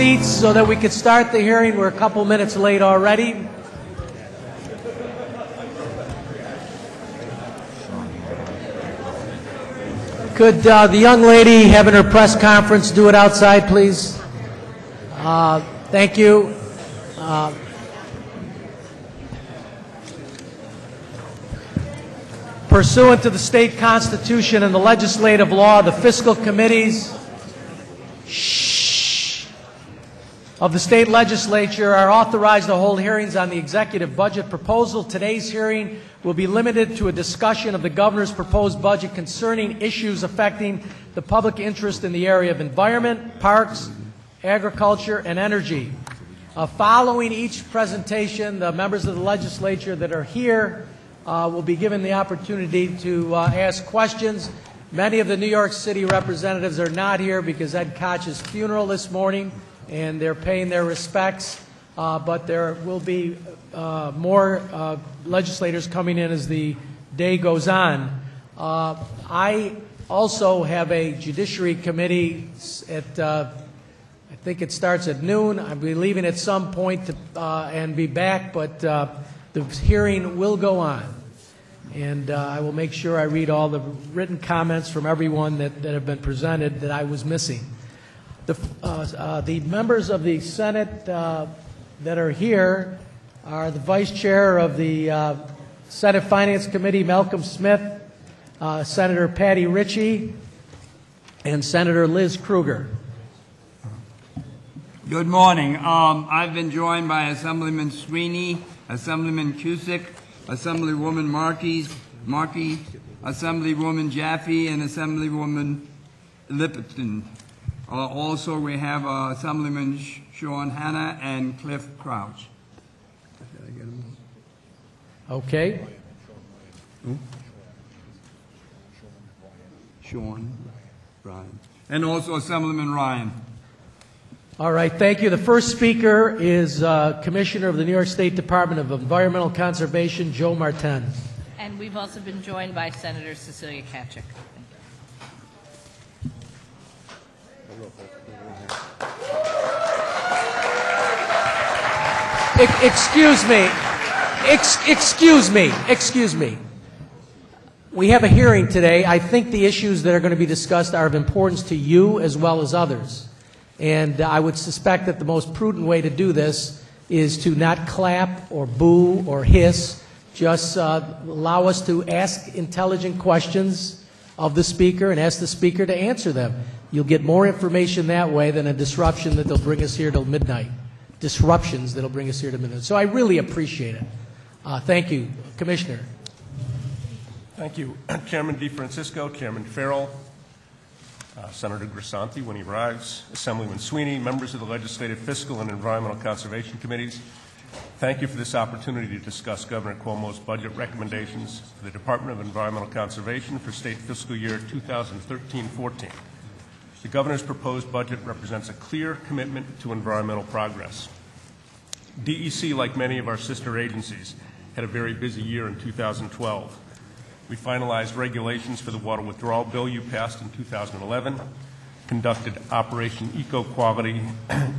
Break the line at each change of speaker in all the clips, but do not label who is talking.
seats so that we could start the hearing. We're a couple minutes late already. Could the young lady having her press conference do it outside, please? Thank you. Pursuant to the state constitution and the legislative law, the fiscal committees of the state legislature are authorized to hold hearings on the executive budget proposal. Today's hearing will be limited to a discussion of the governor's proposed budget concerning issues affecting the public interest in the area of environment, parks, agriculture, and energy. Following each presentation, the members of the legislature that are here will be given the opportunity to ask questions. Many of the New York City representatives are not here because Ed Koch's funeral this morning, and they're paying their respects, but there will be more legislators coming in as the day goes on. I also have a Judiciary Committee at, I think it starts at noon. I'll be leaving at some point to, and be back, but the hearing will go on. And I will make sure I read all the written comments from everyone that have been presented that I was missing. The members of the Senate that are here are the Vice Chair of the Senate Finance Committee, Malcolm Smith, Senator Patty Ritchie, and Senator Liz Kruger.
Good morning. I've been joined by Assemblyman Sweeney, Assemblyman Cusick, Assemblywoman Markey, Assemblywoman Jaffe, and Assemblywoman Lipton. Also, we have Assemblyman Sean Hanna and Cliff Crouch.
Okay.
Sean, Ryan. And also Assemblyman Ryan.
All right, thank you. The first speaker is Commissioner of the New York State Department of Environmental Conservation, Joe Martin.
And we've also been joined by Senator Cecilia Kachik. Excuse me. We have a hearing today. I think the issues that are going to be discussed are of importance to you as well as others. And I would suspect that the most prudent way to do this is to not clap or boo or hiss. Just allow us to ask intelligent questions of the speaker and ask the speaker to answer them. You'll get more information that way than a disruption that they'll bring us here till midnight. Disruptions that'll bring us here to midnight. So I really appreciate it. Thank you, Commissioner.
Thank you, Chairman DeFrancisco, Chairman Farrell, Senator Grisanti when he arrives, Assemblyman Sweeney, members of the Legislative, Fiscal, and Environmental Conservation Committees. Thank you for this opportunity to discuss Governor Cuomo's budget recommendations for the Department of Environmental Conservation for state fiscal year 2013-14. The Governor's proposed budget represents a clear commitment to environmental progress. DEC, like many of our sister agencies, had a very busy year in 2012. We finalized regulations for the water withdrawal bill you passed in 2011, conducted Operation Eco Quality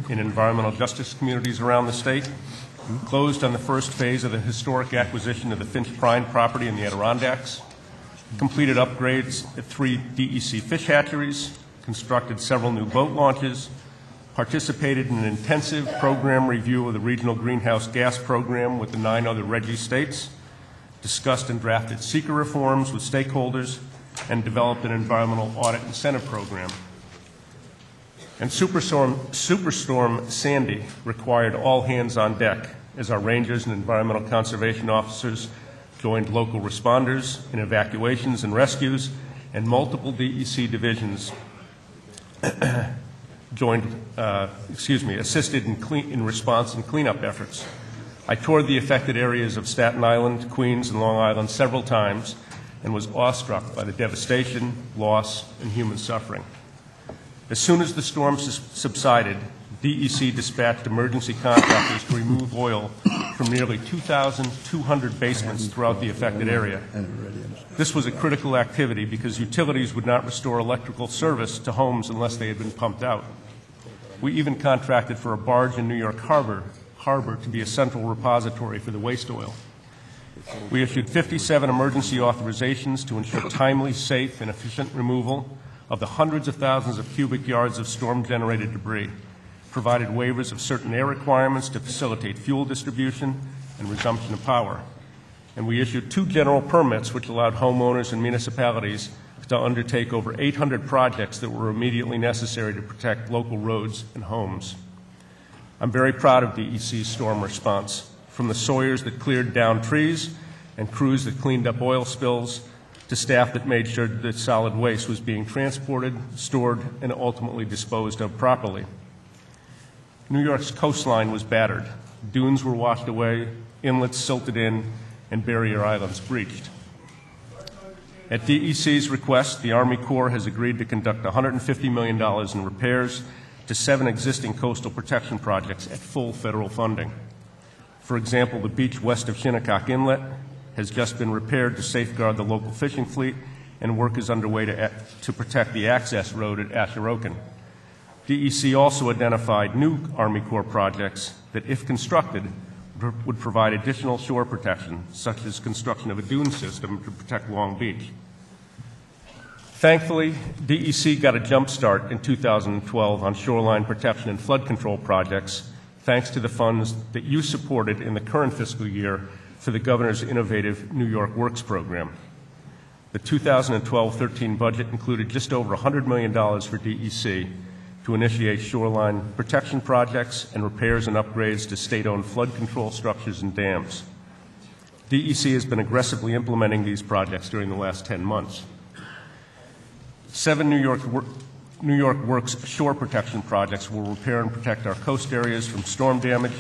in environmental justice communities around the state, closed on the first phase of the historic acquisition of the Finch Prine property in the Adirondacks, completed upgrades at 3 DEC fish hatcheries, constructed several new boat launches, participated in an intensive program review of the regional greenhouse gas program with the 9 other RGGI states, discussed and drafted seeker reforms with stakeholders, and developed an environmental audit incentive program. And Superstorm Sandy required all hands on deck as our rangers and environmental conservation officers joined local responders in evacuations and rescues, and multiple DEC divisions assisted in response and cleanup efforts. I toured the affected areas of Staten Island, Queens, and Long Island several times and was awestruck by the devastation, loss, and human suffering. As soon as the storm subsided, DEC dispatched emergency contractors to remove oil from nearly 2,200 basements throughout the affected area. This was a critical activity because utilities would not restore electrical service to homes unless they had been pumped out. We even contracted for a barge in New York Harbor to be a central repository for the waste oil. We issued 57 emergency authorizations to ensure timely, safe, and efficient removal of the hundreds of thousands of cubic yards of storm-generated debris, provided waivers of certain air requirements to facilitate fuel distribution and resumption of power. And we issued 2 general permits which allowed homeowners and municipalities to undertake over 800 projects that were immediately necessary to protect local roads and homes. I'm very proud of DEC's storm response, from the sawyers that cleared down trees and crews that cleaned up oil spills to staff that made sure that solid waste was being transported, stored, and ultimately disposed of properly. New York's coastline was battered. Dunes were washed away, inlets silted in, and barrier islands breached. At DEC's request, the Army Corps has agreed to conduct $150 million in repairs to 7 existing coastal protection projects at full federal funding. For example, the beach west of Shinnecock Inlet has just been repaired to safeguard the local fishing fleet, and work is underway to protect the access road at Asheroken. DEC also identified new Army Corps projects that, if constructed, would provide additional shore protection, such as construction of a dune system to protect Long Beach. Thankfully, DEC got a jump start in 2012 on shoreline protection and flood control projects, thanks to the funds that you supported in the current fiscal year for the Governor's innovative New York Works program. The 2012-13 budget included just over $100 million for DEC to initiate shoreline protection projects and repairs and upgrades to state-owned flood control structures and dams. DEC has been aggressively implementing these projects during the last 10 months. 7 New York Works shore protection projects will repair and protect our coast areas from storm damage.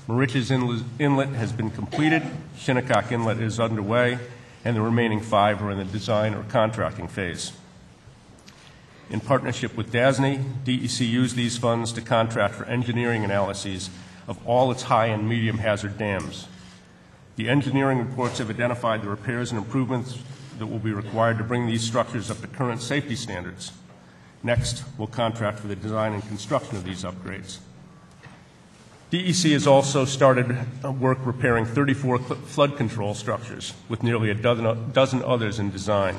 Moriches Inlet has been completed, Shinnecock Inlet is underway, and the remaining 5 are in the design or contracting phase. In partnership with DASNY, DEC used these funds to contract for engineering analyses of all its high and medium hazard dams. The engineering reports have identified the repairs and improvements that will be required to bring these structures up to current safety standards. Next, we'll contract for the design and construction of these upgrades. DEC has also started work repairing 34 flood control structures, with nearly a dozen others in design.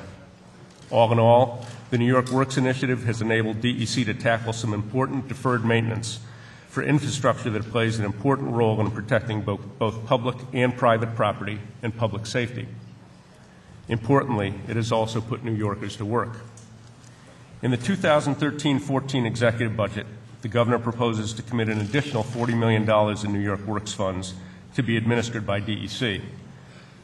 All in all, the New York Works Initiative has enabled DEC to tackle some important deferred maintenance for infrastructure that plays an important role in protecting both public and private property and public safety. Importantly, it has also put New Yorkers to work. In the 2013-14 executive budget, the Governor proposes to commit an additional $40 million in New York Works funds to be administered by DEC.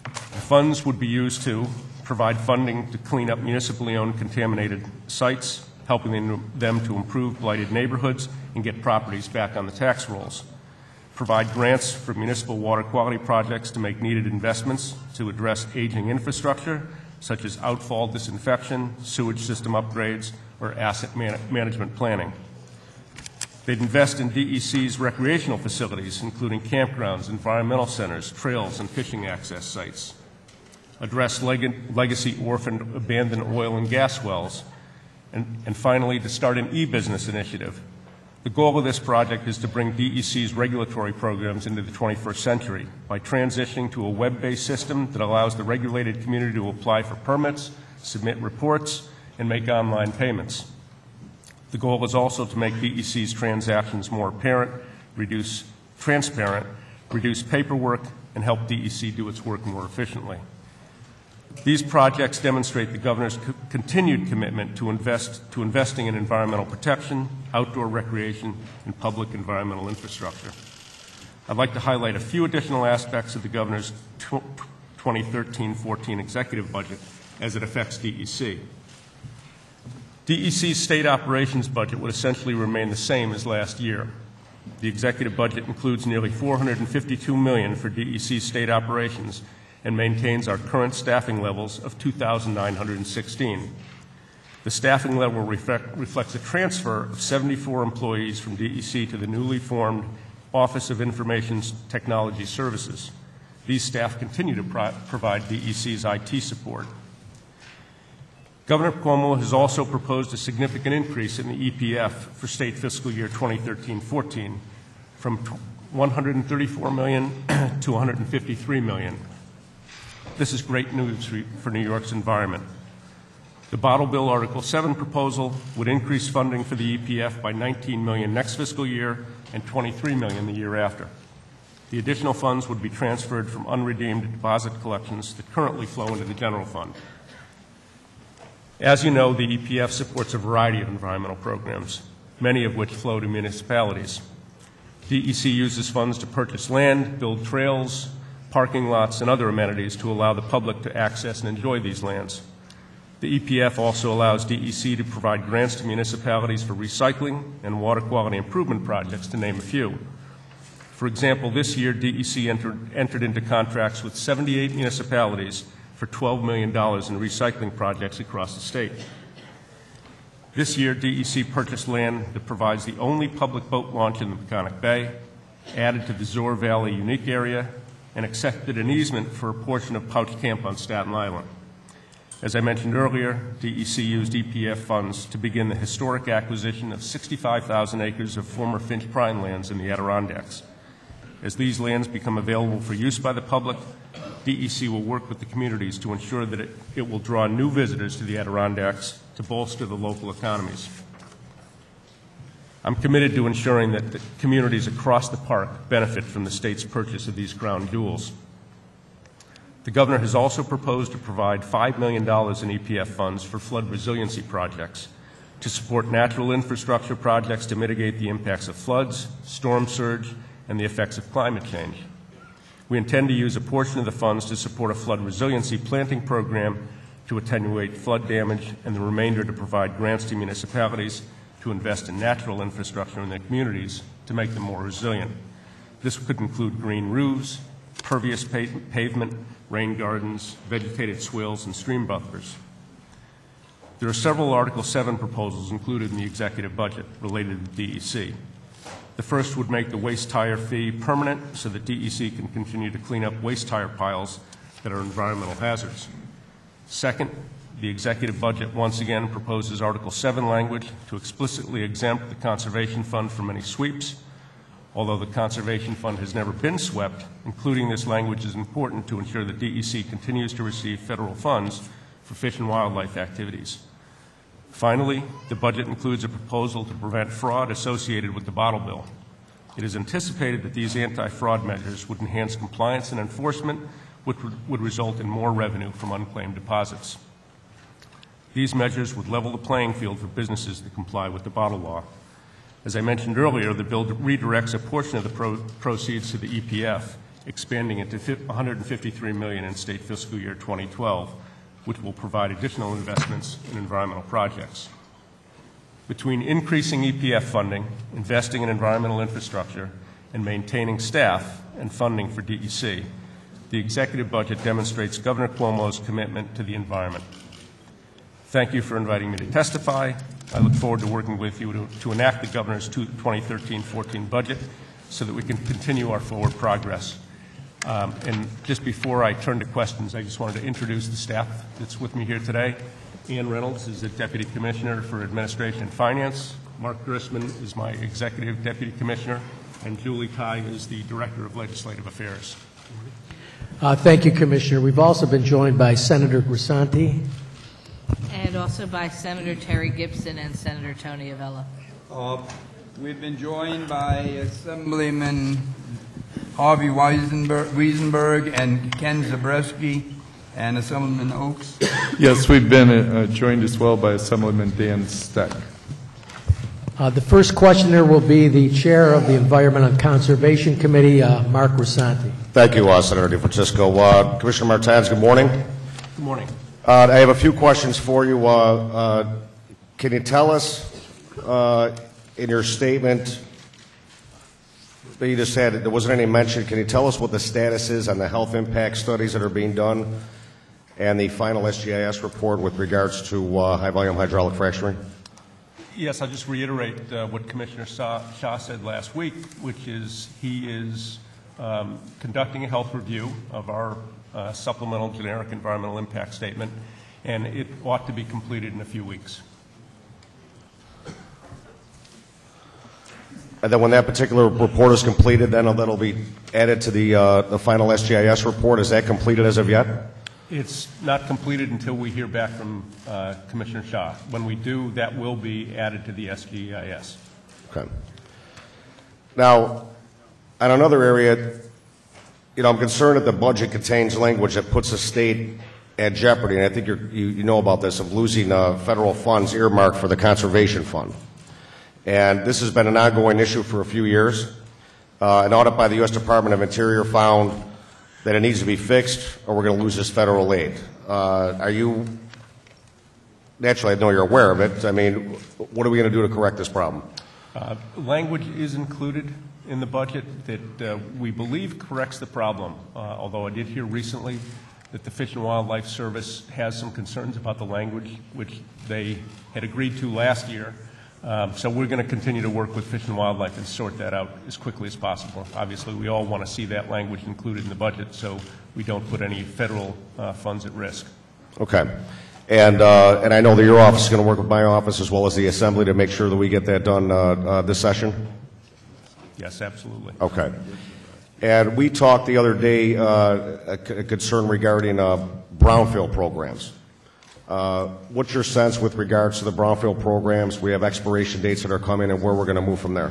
The funds would be used to provide funding to clean up municipally owned contaminated sites, helping them to improve blighted neighborhoods and get properties back on the tax rolls, provide grants for municipal water quality projects to make needed investments to address aging infrastructure, such as outfall disinfection, sewage system upgrades, or asset management planning. They'd invest in DEC's recreational facilities, including campgrounds, environmental centers, trails, and fishing access sites. Address legacy orphaned abandoned oil and gas wells, and finally, to start an e-business initiative. The goal of this project is to bring DEC's regulatory programs into the 21st century by transitioning to a web-based system that allows the regulated community to apply for permits, submit reports, and make online payments. The goal is also to make DEC's transactions more transparent, reduce paperwork, and help DEC do its work more efficiently. These projects demonstrate the Governor's continued commitment to investing in environmental protection, outdoor recreation, and public environmental infrastructure. I'd like to highlight a few additional aspects of the Governor's 2013-14 executive budget as it affects DEC. DEC's state operations budget would essentially remain the same as last year. The executive budget includes nearly $452 million for DEC state operations and maintains our current staffing levels of 2,916. The staffing level reflects a transfer of 74 employees from DEC to the newly formed Office of Information Technology Services. These staff continue to provide DEC's IT support. Governor Cuomo has also proposed a significant increase in the EPF for state fiscal year 2013-14 from $134 million to $153 million. This is great news for New York's environment. The Bottle Bill Article 7 proposal would increase funding for the EPF by $19 million next fiscal year and $23 million the year after. The additional funds would be transferred from unredeemed deposit collections that currently flow into the general fund. As you know, the EPF supports a variety of environmental programs, many of which flow to municipalities. DEC uses funds to purchase land, build trails, parking lots, and other amenities to allow the public to access and enjoy these lands. The EPF also allows DEC to provide grants to municipalities for recycling and water quality improvement projects, to name a few. For example, this year, DEC entered into contracts with 78 municipalities for $12 million in recycling projects across the state. This year, DEC purchased land that provides the only public boat launch in the Peconic Bay, added to the Zoar Valley Unique Area, and accepted an easement for a portion of Pouch Camp on Staten Island. As I mentioned earlier, DEC used EPF funds to begin the historic acquisition of 65,000 acres of former Finch Prine lands in the Adirondacks. As these lands become available for use by the public, DEC will work with the communities to ensure that it will draw new visitors to the Adirondacks to bolster the local economies. I'm committed to ensuring that the communities across the park benefit from the state's purchase of these crown jewels. The governor has also proposed to provide $5 million in EPF funds for flood resiliency projects to support natural infrastructure projects to mitigate the impacts of floods, storm surge, and the effects of climate change. We intend to use a portion of the funds to support a flood resiliency planting program to attenuate flood damage, and the remainder to provide grants to municipalities to invest in natural infrastructure in their communities to make them more resilient. This could include green roofs, pervious pavement, rain gardens, vegetated swales, and stream buffers. There are several Article 7 proposals included in the executive budget related to DEC. The first would make the waste tire fee permanent so that DEC can continue to clean up waste tire piles that are environmental hazards. Second, the executive budget once again proposes Article 7 language to explicitly exempt the Conservation Fund from any sweeps. Although the Conservation Fund has never been swept, including this language is important to ensure that DEC continues to receive federal funds for fish and wildlife activities. Finally, the budget includes a proposal to prevent fraud associated with the bottle bill. It is anticipated that these anti-fraud measures would enhance compliance and enforcement, which would result in more revenue from unclaimed deposits. These measures would level the playing field for businesses that comply with the bottle law. As I mentioned earlier, the bill redirects a portion of the proceeds to the EPF, expanding it to $153 million in state fiscal year 2012, which will provide additional investments in environmental projects. Between increasing EPF funding, investing in environmental infrastructure, and maintaining staff and funding for DEC, the executive budget demonstrates Governor Cuomo's commitment to the environment. Thank you for inviting me to testify. I look forward to working with you to enact the governor's 2013-14 budget so that we can continue our forward progress. And just before I turn to questions, I just wanted to introduce the staff that's with me here today. Ian Reynolds is the Deputy Commissioner for Administration and Finance. Mark Grissman is my Executive Deputy Commissioner. And Julie Tai is the Director of Legislative Affairs.
Thank you, Commissioner. We've also been joined by Senator Grisanti.
And also by Senator Terry Gibson and Senator Tony Avella.
We've been joined by Assemblyman Harvey Wiesenberg and Ken Zabreski and Assemblyman Oaks.
Yes, we've been joined as well by Assemblyman Dan Steck.
The first questioner will be the Chair of the Environment and Conservation Committee, Mark Grisanti.
Thank you, Senator DeFrancisco. Commissioner Martans, good morning.
Good morning.
I have a few questions for you. Can you tell us, in your statement that you just had, there wasn't any mention, can you tell us what the status is on the health impact studies that are being done and the final SGIS report with regards to high-volume hydraulic fracturing?
Yes, I'll just reiterate what Commissioner Shah said last week, which is he is conducting a health review of our supplemental generic environmental impact statement, and it ought to be completed in a few weeks.
And then when that particular report is completed, then that'll be added to the final SGIS report. Is that completed as of yet?
It's not completed until we hear back from Commissioner Shaw. When we do, that will be added to the SGIS.
Okay. Now, on another area, I'm concerned that the budget contains language that puts the state at jeopardy, and I think you know about this, of losing federal funds earmarked for the conservation fund. And this has been an ongoing issue for a few years. An audit by the U.S. Department of Interior found that it needs to be fixed or we're going to lose this federal aid. Naturally, I know you're aware of it. I mean, what are we going to do to correct this problem?
Language is included in the budget that we believe corrects the problem, although I did hear recently that the Fish and Wildlife Service has some concerns about the language, which they had agreed to last year. So we're going to continue to work with Fish and Wildlife and sort that out as quickly as possible. Obviously, we all want to see that language included in the budget so we don't put any federal funds at risk.
Okay. And I know that your office is going to work with my office as well as the Assembly to make sure that we get that done this session?
Yes, absolutely.
Okay. And we talked the other day, a concern regarding brownfield programs. What's your sense with regards to the brownfield programs? We have expiration dates that are coming and where we're going to move from there.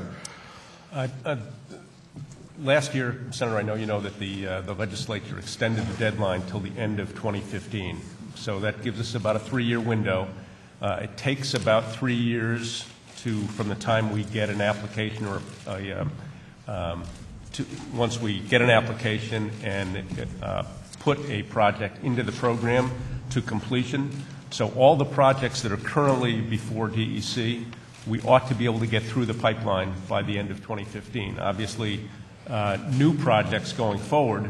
Last year, Senator, I know you know that the legislature extended the deadline till the end of 2015. So that gives us about a 3-year window. It takes about 3 years from the time we get an application or once we get an application and put a project into the program to completion. So all the projects that are currently before DEC, we ought to be able to get through the pipeline by the end of 2015. Obviously, new projects going forward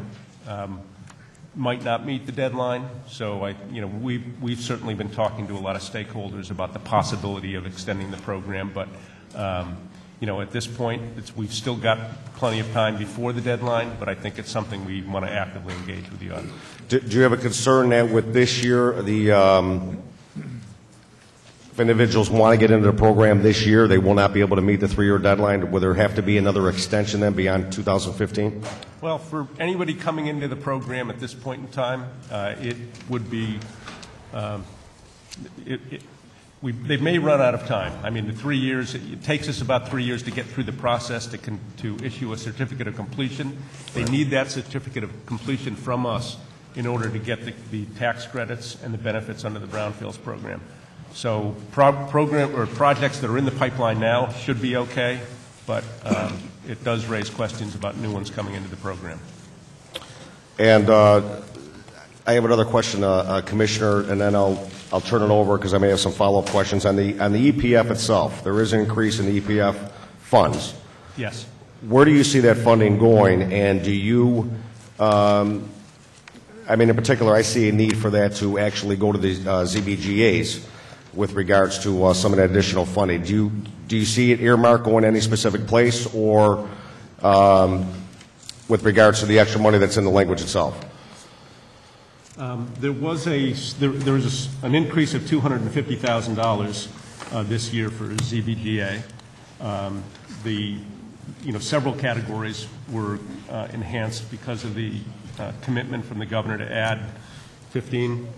might not meet the deadline. So we've certainly been talking to a lot of stakeholders about the possibility of extending the program, but at this point, we've still got plenty of time before the deadline, but I think it's something we want to actively engage with the auditor.
Do you have a concern that with this year, if individuals want to get into the program this year, they will not be able to meet the 3-year deadline? Will there have to be another extension then beyond 2015?
Well, for anybody coming into the program at this point in time, it would be they may run out of time. I mean, the 3 years, it takes us about 3 years to get through the process to issue a certificate of completion. They need that certificate of completion from us in order to get the tax credits and the benefits under the Brownfields program. So projects that are in the pipeline now should be okay, but it does raise questions about new ones coming into the program.
And I have another question, Commissioner, and then I'll turn it over because I may have some follow-up questions on the EPF itself. There is an increase in the EPF funds.
Yes.
Where do you see that funding going? And do you, in particular, I see a need for that to actually go to the ZBGAs with regards to some of that additional funding. Do you see it earmarked going to any specific place, or with regards to the extra money that's in the language itself?
There was an increase of $250,000 this year for ZBGA. Several categories were enhanced because of the commitment from the governor to add 15.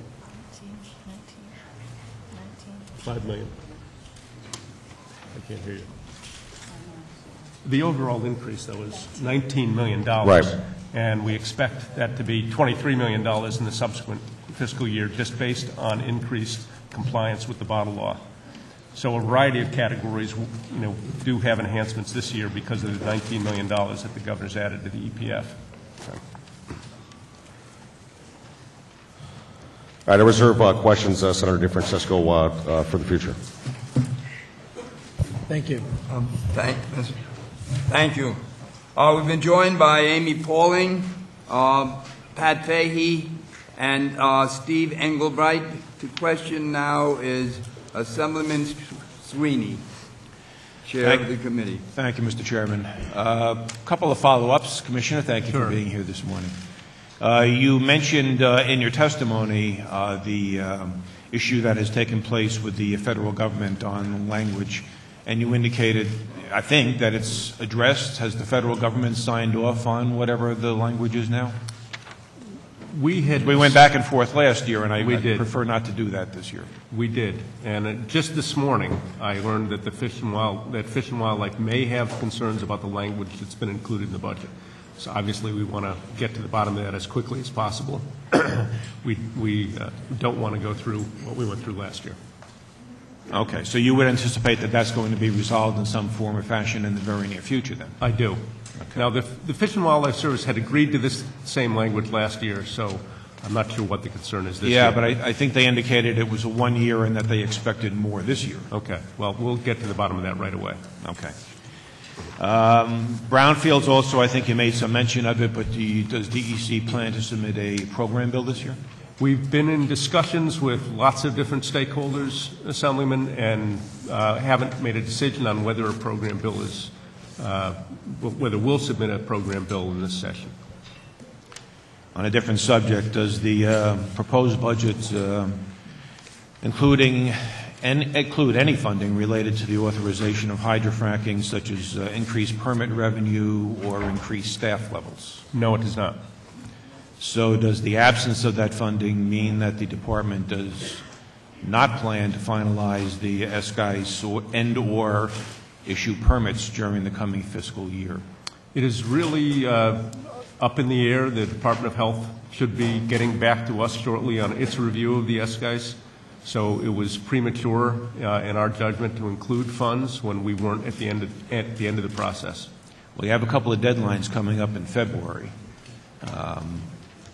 5 million. I can't hear you. The overall increase, though, is $19 million.
Right.
And we expect that to be $23 million in the subsequent fiscal year, just based on increased compliance with the bottle law. So a variety of categories, do have enhancements this year because of the $19 million that the governor's added to the EPF.
Okay. All right, I reserve questions, Senator DeFrancisco, for the future.
Thank you.
Thank you. We've been joined by Amy Pauling, Pat Fahey, and Steve Engelbright. The question now is Assemblyman Sweeney, Chair of the committee.
Thank you, Mr. Chairman. A couple of follow-ups. Commissioner, thank you for being here this morning. You mentioned in your testimony the issue that has taken place with the federal government on language, and you indicated, I think, that it's addressed. Has the federal government signed off on whatever the language is now? We went back and forth last year, and I prefer not to do that this year.
We did, and just this morning I learned that Fish and Wildlife may have concerns about the language that's been included in the budget. So obviously we want to get to the bottom of that as quickly as possible. We don't want to go through what we went through last year.
Okay, so you would anticipate that that's going to be resolved in some form or fashion in the very near future, then?
I do. Okay. Now, the Fish and Wildlife Service had agreed to this same language last year, so I'm not sure what the concern is this year.
Yeah, but I think they indicated it was a 1 year and that they expected more this year.
Okay. Well, we'll get to the bottom of that right away.
Okay. Brownfields also, I think you made some mention of it, but does DEC plan to submit a program bill this year?
We've been in discussions with lots of different stakeholders, Assemblyman, and haven't made a decision on whether a program bill is, whether we'll submit a program bill in this session.
On a different subject, does the proposed budget include any funding related to the authorization of hydrofracking, such as increased permit revenue or increased staff levels?
No, it does not.
So does the absence of that funding mean that the department does not plan to finalize the SGICE and/or issue permits during the coming fiscal year?
It is really up in the air. The Department of Health should be getting back to us shortly on its review of the SGICE. So it was premature in our judgment to include funds when we weren't at the end of the process.
Well, you have a couple of deadlines coming up in February.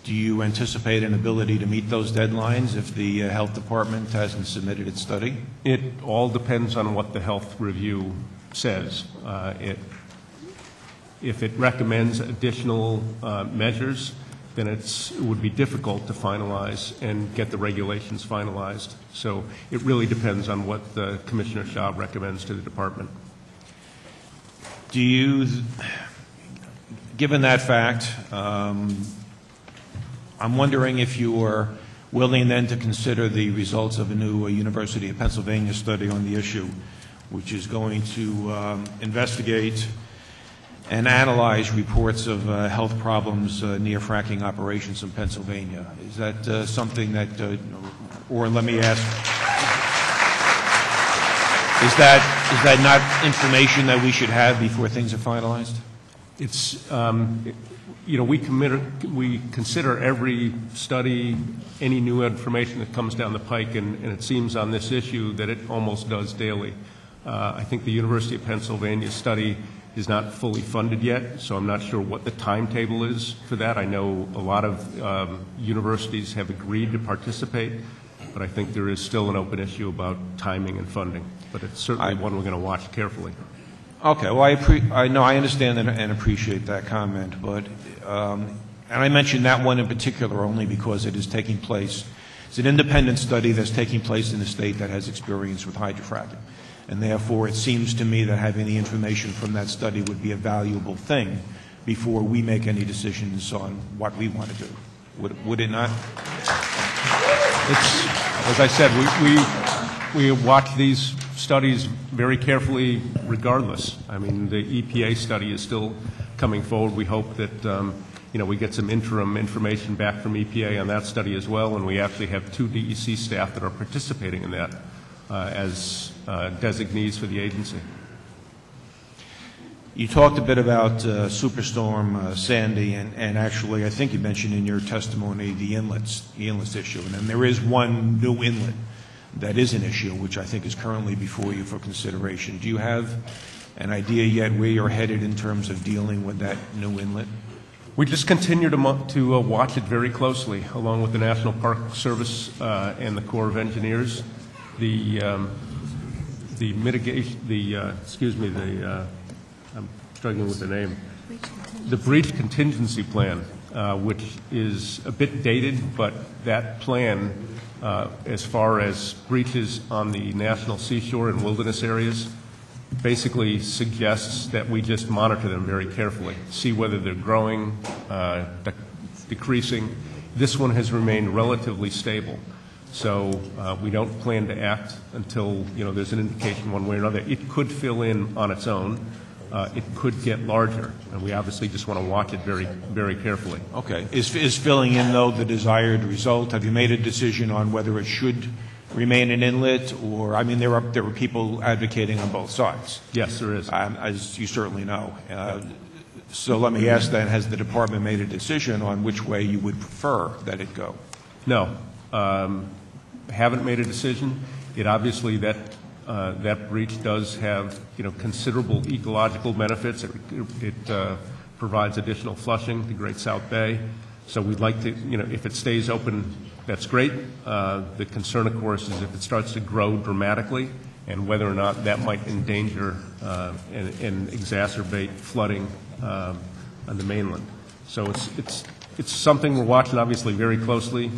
Do you anticipate an ability to meet those deadlines if the health department hasn't submitted its study?
It all depends on what the health review says. If it recommends additional measures, then it would be difficult to finalize and get the regulations finalized. So it really depends on what Commissioner Shah recommends to the department.
Do you, given that fact, I'm wondering if you are willing then to consider the results of a new University of Pennsylvania study on the issue, which is going to investigate and analyze reports of health problems near fracking operations in Pennsylvania. Is that something that, or let me ask, is that not information that we should have before things are finalized?
It's, you know, we consider every study, any new information that comes down the pike, and it seems on this issue that it almost does daily. I think the University of Pennsylvania study is not fully funded yet, so I'm not sure what the timetable is for that. I know a lot of universities have agreed to participate, but I think there is still an open issue about timing and funding. But it's certainly one we're going to watch carefully.
Okay, well, I understand and appreciate that comment, but and I mentioned that one in particular only because it is taking place. It's an independent study that's taking place in a state that has experience with hydrofracking, and therefore it seems to me that having the information from that study would be a valuable thing before we make any decisions on what we want to do. Would it not?
It's, as I said, we watch these studies very carefully regardless. I mean, the EPA study is still coming forward. We hope that you know, we get some interim information back from EPA on that study as well, and we actually have 2 DEC staff that are participating in that as designees for the agency.
You talked a bit about Superstorm Sandy, and actually I think you mentioned in your testimony the inlet issue, and then there is one new inlet that is an issue, which I think is currently before you for consideration. Do you have an idea yet where you're headed in terms of dealing with that new inlet?
We just continue to watch it very closely, along with the National Park Service and the Corps of Engineers. I'm struggling with the name. The breach contingency plan, which is a bit dated, but that plan, as far as breaches on the national seashore and wilderness areas, basically suggests that we just monitor them very carefully, see whether they're growing, decreasing. This one has remained relatively stable. So we don't plan to act until, there's an indication one way or another. It could fill in on its own. It could get larger, and we obviously just want to watch it very, very carefully.
Okay. Is filling in, though, the desired result? Have you made a decision on whether it should remain an inlet, or, I mean, there were people advocating on both sides.
Yes, there is.
As you certainly know. So let me ask then, has the department made a decision on which way you would prefer that it go?
No. Haven't made a decision. It obviously, that breach does have, considerable ecological benefits. It provides additional flushing to Great South Bay. So we'd like to, if it stays open, that's great. The concern, of course, is if it starts to grow dramatically and whether or not that might endanger and exacerbate flooding on the mainland. So it's something we're watching, obviously, very closely.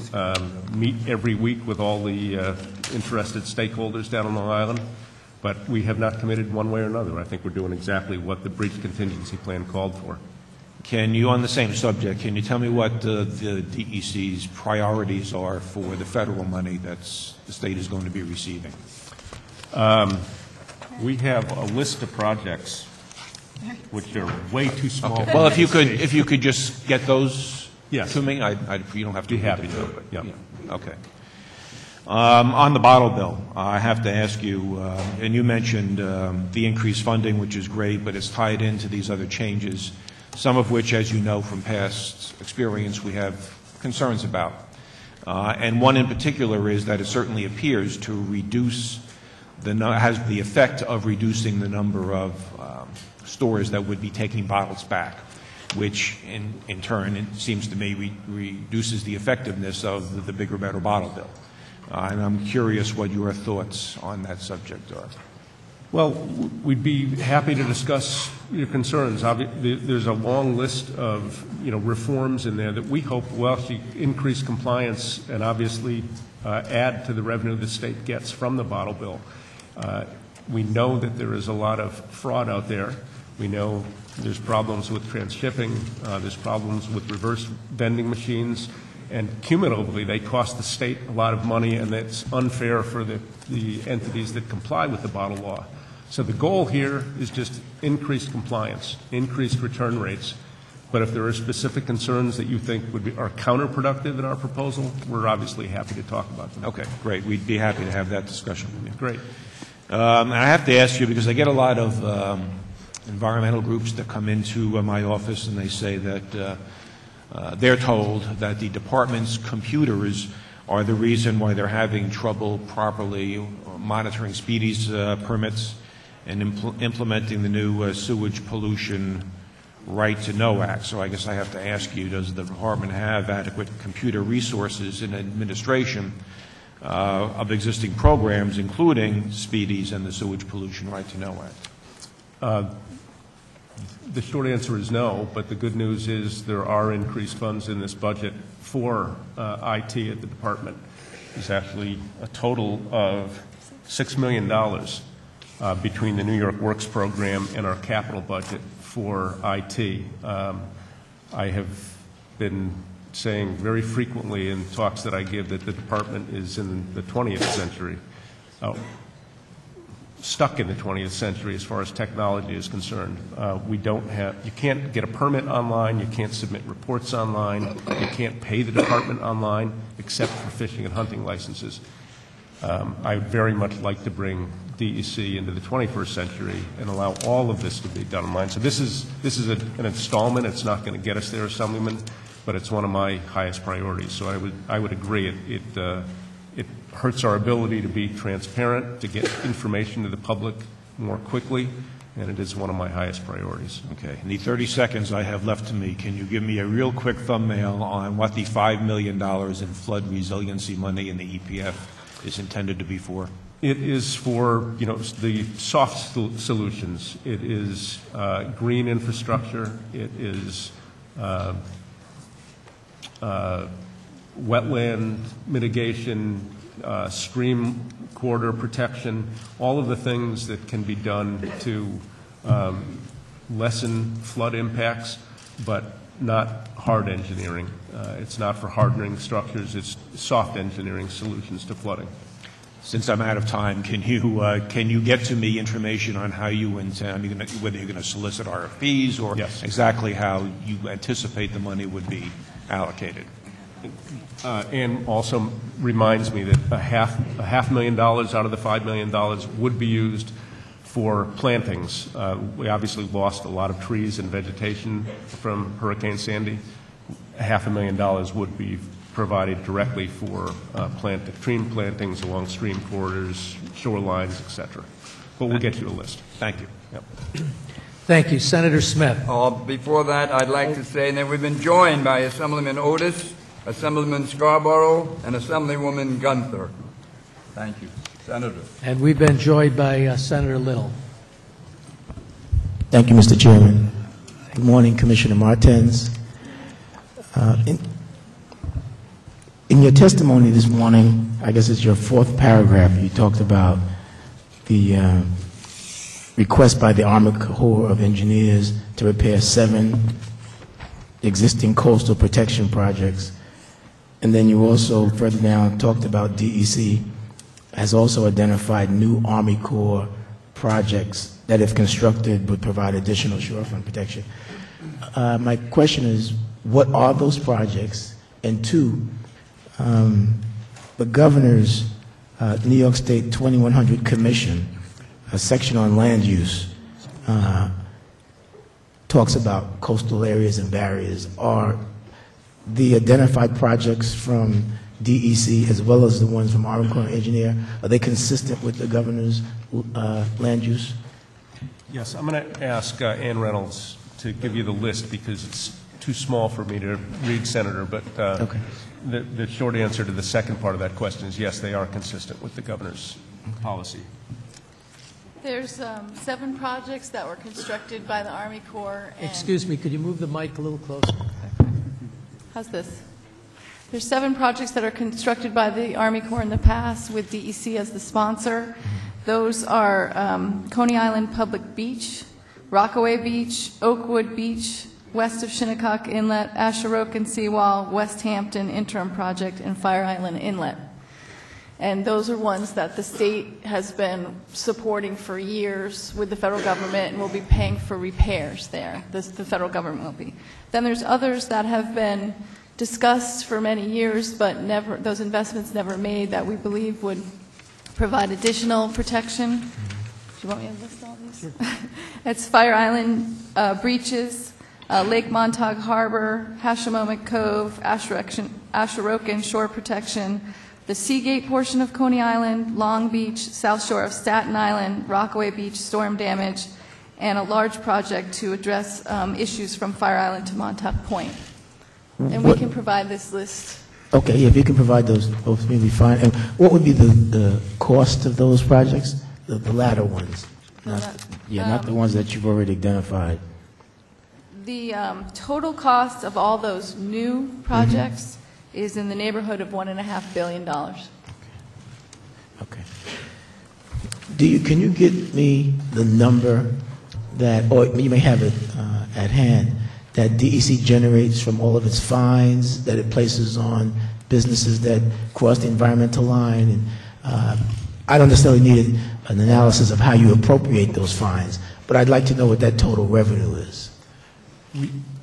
Meet every week with all the interested stakeholders down on the island, but we have not committed one way or another. I think we're doing exactly what the breach contingency plan called for.
Can you, on the same subject, can you tell me what the DEC's priorities are for the federal money that the state is going to be receiving?
We have a list of projects which are way too small.
Okay. Well, if you could just get those
yes.
to me, you don't have to
be happy to.
But,
yeah.
Okay. On the bottle bill, I have to ask you, and you mentioned the increased funding, which is great, but it's tied into these other changes, some of which, as you know from past experience, we have concerns about. And one in particular is that it certainly appears to reduce has the effect of reducing the number of stores that would be taking bottles back, which in turn, it seems to me, reduces the effectiveness of the bigger, better bottle bill. And I'm curious what your thoughts on that subject are.
Well, we'd be happy to discuss your concerns. There's a long list of reforms in there that we hope will actually increase compliance and obviously add to the revenue the state gets from the bottle bill. We know that there is a lot of fraud out there. We know there's problems with transshipping. There's problems with reverse vending machines. And cumulatively, they cost the state a lot of money, and that's unfair for the entities that comply with the bottle law. So the goal here is just increased compliance, increased return rates. But if there are specific concerns that you think are counterproductive in our proposal, we're obviously happy to talk about them.
Okay, great. We'd be happy to have that discussion with you.
Great.
And I have to ask you, because I get a lot of environmental groups that come into my office and they say that they're told that the department's computers are the reason why they're having trouble properly monitoring speedies permits and implementing the new Sewage Pollution Right to Know Act. So I guess I have to ask you, does the department have adequate computer resources in administration of existing programs, including speedies and the Sewage Pollution Right to Know Act?
The short answer is no, but the good news is there are increased funds in this budget for IT at the department. There's actually a total of $6 million between the New York Works program and our capital budget for IT. I have been saying very frequently in talks that I give that the department is in the 20th century. Stuck in the 20th century as far as technology is concerned. You can't get a permit online, you can't submit reports online, you can't pay the department online except for fishing and hunting licenses. I would very much like to bring DEC into the 21st century and allow all of this to be done online. So this is an installment. It's not going to get us there, Assemblyman, but it's one of my highest priorities. So I would agree. It hurts our ability to be transparent, to get information to the public more quickly, and it is one of my highest priorities.
Okay. In the 30 seconds I have left to me, can you give me a real quick thumbnail on what the $5 million in flood resiliency money in the EPF is intended to be for?
It is for, the soft solutions. It is green infrastructure. It is wetland mitigation, stream corridor protection, all of the things that can be done to lessen flood impacts, but not hard engineering. It's not for hardening structures. It's soft engineering solutions to flooding.
Since I'm out of time, can you get to me information on how you intend, whether you're going to solicit RFPs or
Yes.
exactly how you anticipate the money would be allocated?
And also reminds me that a half $500,000 out of the $5 million would be used for plantings. We obviously lost a lot of trees and vegetation from Hurricane Sandy. $500,000 would be provided directly for stream plantings along stream corridors, shorelines, etc. But we'll get you a list.
Thank you.
Yep.
Thank you. Senator Smith.
Before that, I'd like to say that we've been joined by Assemblyman Otis, Assemblyman Scarborough, and Assemblywoman Gunther. Thank you. Senator.
And we've been joined by Senator Little.
Thank you, Mr. Chairman. Good morning, Commissioner Martins. In your testimony this morning, I guess it's your fourth paragraph, you talked about the request by the Army Corps of Engineers to repair 7 existing coastal protection projects. And then you also further down talked about DEC has also identified new Army Corps projects that, if constructed, would provide additional shorefront protection. My question is, what are those projects? And 2, the governor's New York State 2100 Commission, a section on land use, talks about coastal areas and barriers. Are the identified projects from DEC as well as the ones from Army Corps Engineer, are they consistent with the governor's land use?
Yes, I'm going to ask Ann Reynolds to give you the list because it's too small for me to read, Senator, but
Okay.
the short answer to the second part of that question is yes, they are consistent with the governor's policy.
There's 7 projects that were constructed by the Army Corps. And
Excuse me, could you move the mic a little closer?
how's this? There's 7 projects that are constructed by the Army Corps in the past with DEC as the sponsor. Those are Coney Island Public Beach, Rockaway Beach, Oakwood Beach, west of Shinnecock Inlet, Asheroken Seawall, West Hampton Interim Project, and Fire Island Inlet. And those are ones that the state has been supporting for years with the federal government and will be paying for repairs there. The federal government will be. Then there's others that have been discussed for many years, but never, those investments never made, that we believe would provide additional protection. Do you want me to list all these? It's Fire Island breaches, Lake Montauk Harbor, Hashemomic Cove, Asheroken Shore Protection, the Seagate portion of Coney Island, Long Beach, South Shore of Staten Island, Rockaway Beach storm damage, and a large project to address issues from Fire Island to Montauk Point. And we can provide this list.
Okay, if you can provide those, both may be fine. And what would be the cost of those projects? The latter ones? Not the ones that you've already identified.
The total cost of all those new projects is in the neighborhood of $1.5 billion.
Okay. Can you get me the number that, or you may have it at hand, that DEC generates from all of its fines that it places on businesses that cross the environmental line? And I don't necessarily need an analysis of how you appropriate those fines, but I'd like to know what that total revenue is.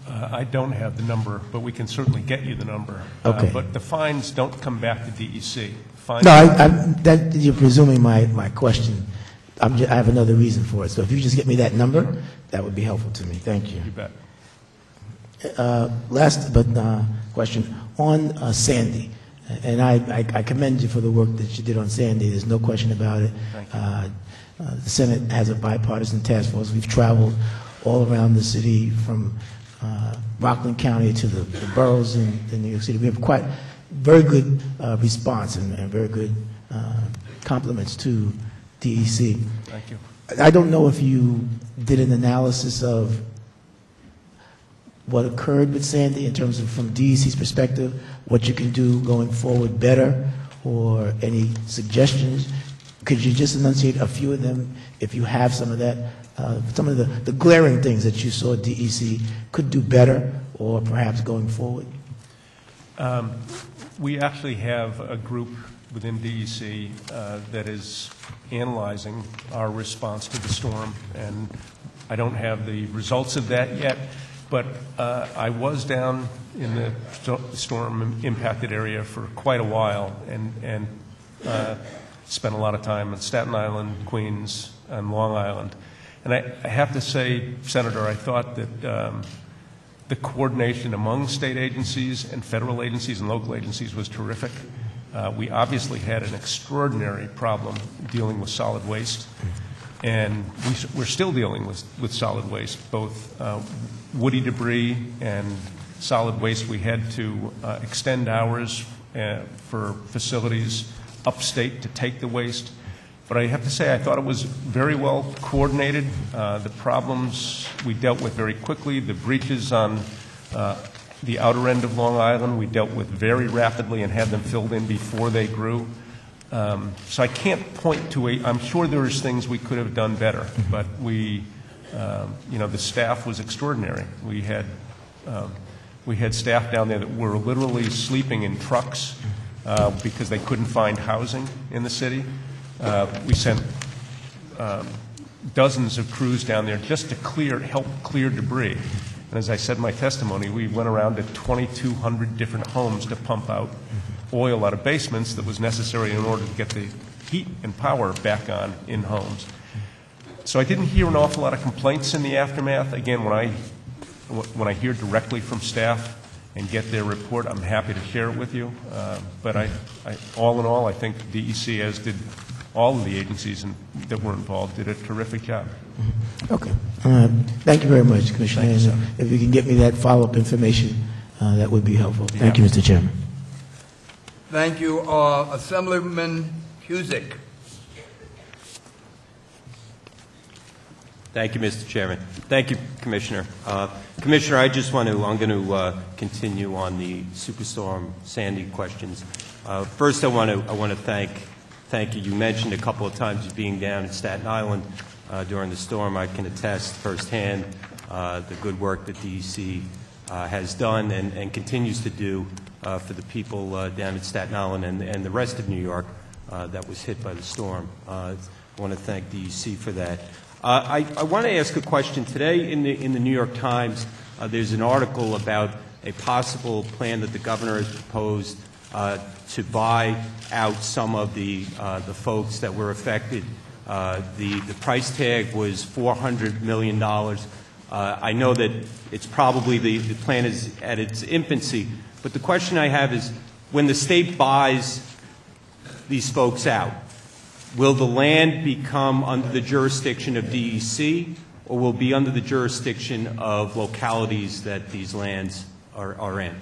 I don't have the number, but we can certainly get you the number.
Okay.
But the fines don't come back to DEC. Fines
No, you're presuming my question. I have another reason for it. So if you just get me that number, that would be helpful to me. Thank you.
You bet.
Last question on Sandy, and I commend you for the work that you did on Sandy. There's no question about it.
Thank you.
The Senate has a bipartisan task force. We've traveled all around the city from Rockland County to the boroughs in New York City. We have quite very good response and very good compliments to DEC.
Thank you.
I don't know if you did an analysis of what occurred with Sandy in terms of, from DEC's perspective, what you can do going forward better, or any suggestions. Could you just enunciate a few of them, if you have some of that, some of the glaring things that you saw DEC could do better, or perhaps going forward?
We actually have a group within DEC that is analyzing our response to the storm, and I don't have the results of that yet, but I was down in the storm-impacted area for quite a while, and spent a lot of time in Staten Island, Queens, and Long Island. And I have to say, Senator, I thought that the coordination among state agencies and federal agencies and local agencies was terrific. We obviously had an extraordinary problem dealing with solid waste, and we're still dealing with solid waste, both woody debris and solid waste. We had to extend hours for facilities upstate to take the waste. But I have to say, I thought it was very well coordinated. The problems we dealt with very quickly. The breaches on the outer end of Long Island we dealt with very rapidly and had them filled in before they grew. So I can't point to I'm sure there's things we could have done better, but the staff was extraordinary. We had staff down there that were literally sleeping in trucks because they couldn't find housing in the city. We sent dozens of crews down there just to help clear debris. And as I said in my testimony, we went around to 2,200 different homes to pump out oil out of basements that was necessary in order to get the heat and power back on in homes. So I didn't hear an awful lot of complaints in the aftermath. Again, when I hear directly from staff and get their report, I'm happy to share it with you. But all in all, I think DEC, as did all of the agencies that were involved, did a terrific job.
Okay. Thank you very much, Commissioner.
Thank you, sir.
If you can get me that follow-up information, that would be helpful. Thank you, Mr. Chairman.
Thank you. Assemblyman Cusick.
Thank you, Mr. Chairman. Thank you, Commissioner. Commissioner, I'm going to continue on the Superstorm Sandy questions. First, I want to thank you. You mentioned a couple of times you being down in Staten Island during the storm. I can attest firsthand the good work that DEC has done and continues to do for the people down in Staten Island and the rest of New York that was hit by the storm. I want to thank DEC for that. I want to ask a question. Today in the New York Times, there's an article about a possible plan that the governor has proposed to buy out some of the folks that were affected. The price tag was $400 million. I know that it's probably the plan is at its infancy, but the question I have is, when the state buys these folks out, will the land become under the jurisdiction of DEC, or will it be under the jurisdiction of localities that these lands are in?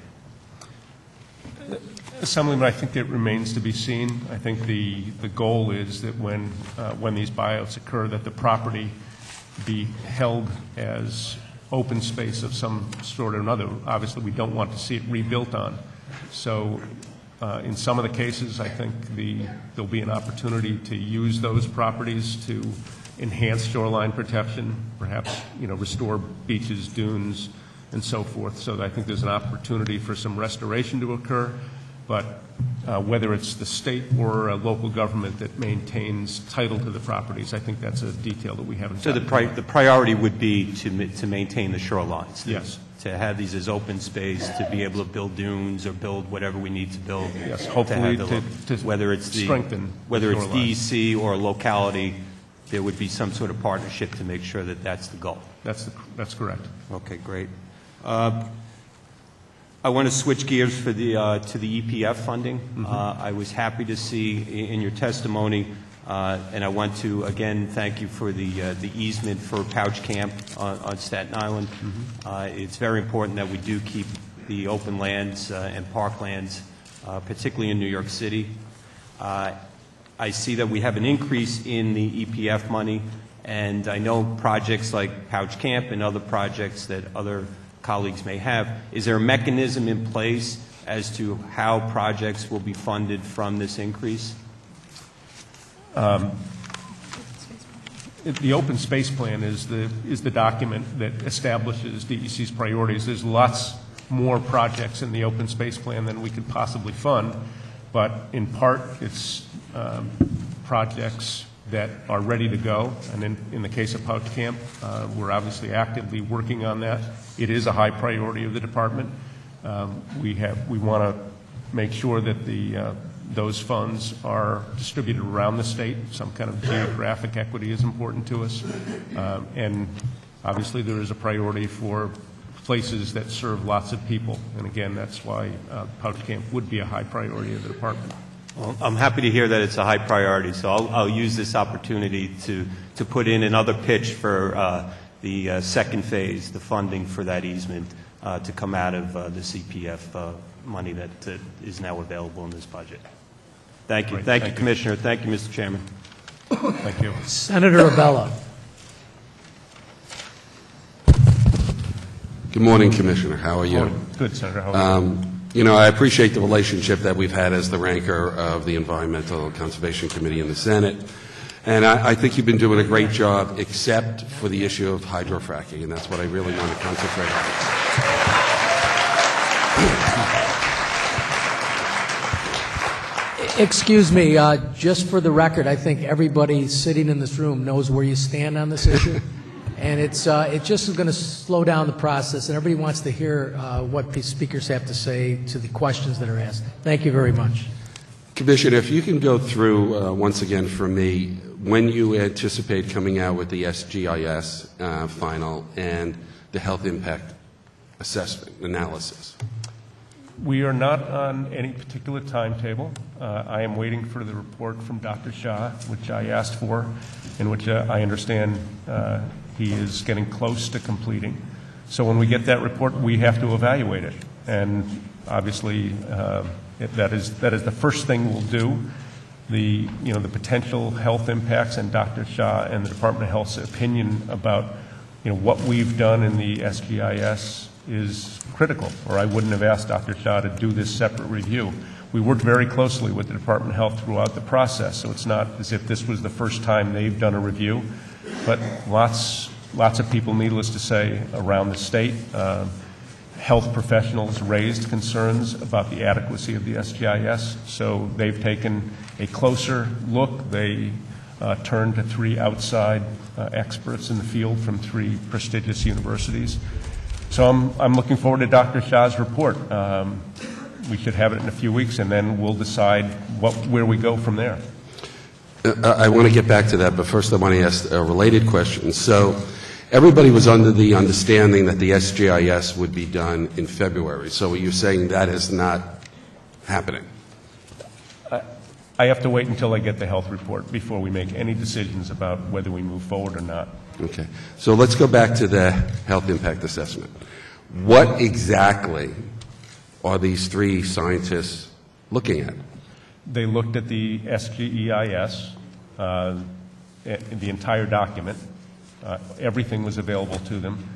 Assemblyman, I think it remains to be seen. I think the goal is that when these buyouts occur, that the property be held as open space of some sort or another. Obviously, we don't want to see it rebuilt on. So in some of the cases, I think there'll be an opportunity to use those properties to enhance shoreline protection, perhaps restore beaches, dunes, and so forth. So I think there's an opportunity for some restoration to occur. But whether it's the state or a local government that maintains title to the properties, I think that's a detail that we haven't.
So the priority would be to maintain the shorelines.
Yes.
To have these as open space, to be able to build dunes or build whatever we need to build.
Yes, hopefully
whether it's
strengthen
whether it's DEC or a locality, there would be some sort of partnership to make sure that that's the goal.
That's correct.
Okay, great. I want to switch gears to the EPF funding. I was happy to see in your testimony, and I want to again thank you for the easement for Pouch Camp on Staten Island. It's very important that we do keep the open lands and parklands, particularly in New York City. I see that we have an increase in the EPF money, and I know projects like Pouch Camp and other projects that other colleagues may have. Is there a mechanism in place as to how projects will be funded from this increase?
The open space plan is the document that establishes DEC's priorities. There's lots more projects in the open space plan than we could possibly fund, but in part it's projects that are ready to go. And in the case of Pouch Camp, we're obviously actively working on that. It is a high priority of the department. We want to make sure that those funds are distributed around the state. Some kind of geographic equity is important to us. And obviously there is a priority for places that serve lots of people. And again, that's why Pouch Camp would be a high priority of the department.
Well, I'm happy to hear that it's a high priority, so I'll use this opportunity to put in another pitch for the second phase, the funding for that easement, to come out of the CPF money that is now available in this budget. Thank you.
Great.
Thank you, Commissioner. Thank you, Mr. Chairman.
Thank you.
Senator Abella.
Good morning, Commissioner. How are you?
Good, Senator. How are you?
You know, I appreciate the relationship that we've had as the ranker of the Environmental Conservation Committee in the Senate. And I think you've been doing a great job, except for the issue of hydrofracking, and that's what I really want to concentrate on.
Excuse me, just for the record, I think everybody sitting in this room knows where you stand on this issue. And it just is going to slow down the process, and everybody wants to hear what the speakers have to say to the questions that are asked. Thank you very much.
Commissioner, if you can go through once again for me when you anticipate coming out with the SGIS final and the health impact assessment analysis.
We are not on any particular timetable. I am waiting for the report from Dr. Shah, which I asked for, and which I understand he is getting close to completing. So when we get that report, we have to evaluate it. And obviously, that is the first thing we'll do. The potential health impacts and Dr. Shah and the Department of Health's opinion about what we've done in the SGIS is critical, or I wouldn't have asked Dr. Shah to do this separate review. We worked very closely with the Department of Health throughout the process, so it's not as if this was the first time they've done a review, but lots of people, needless to say, around the state, health professionals raised concerns about the adequacy of the SGIS, so they've taken a closer look. They turned to 3 outside experts in the field from 3 prestigious universities. So I'm looking forward to Dr. Shah's report. We should have it in a few weeks, and then we'll decide where we go from there.
I want to get back to that, but first I want to ask a related question. So everybody was under the understanding that the SGIS would be done in February. So you're saying that is not happening?
I have to wait until I get the health report before we make any decisions about whether we move forward or not.
Okay. So let's go back to the health impact assessment. What exactly are these 3 scientists looking at?
They looked at the SGEIS, the entire document. Everything was available to them.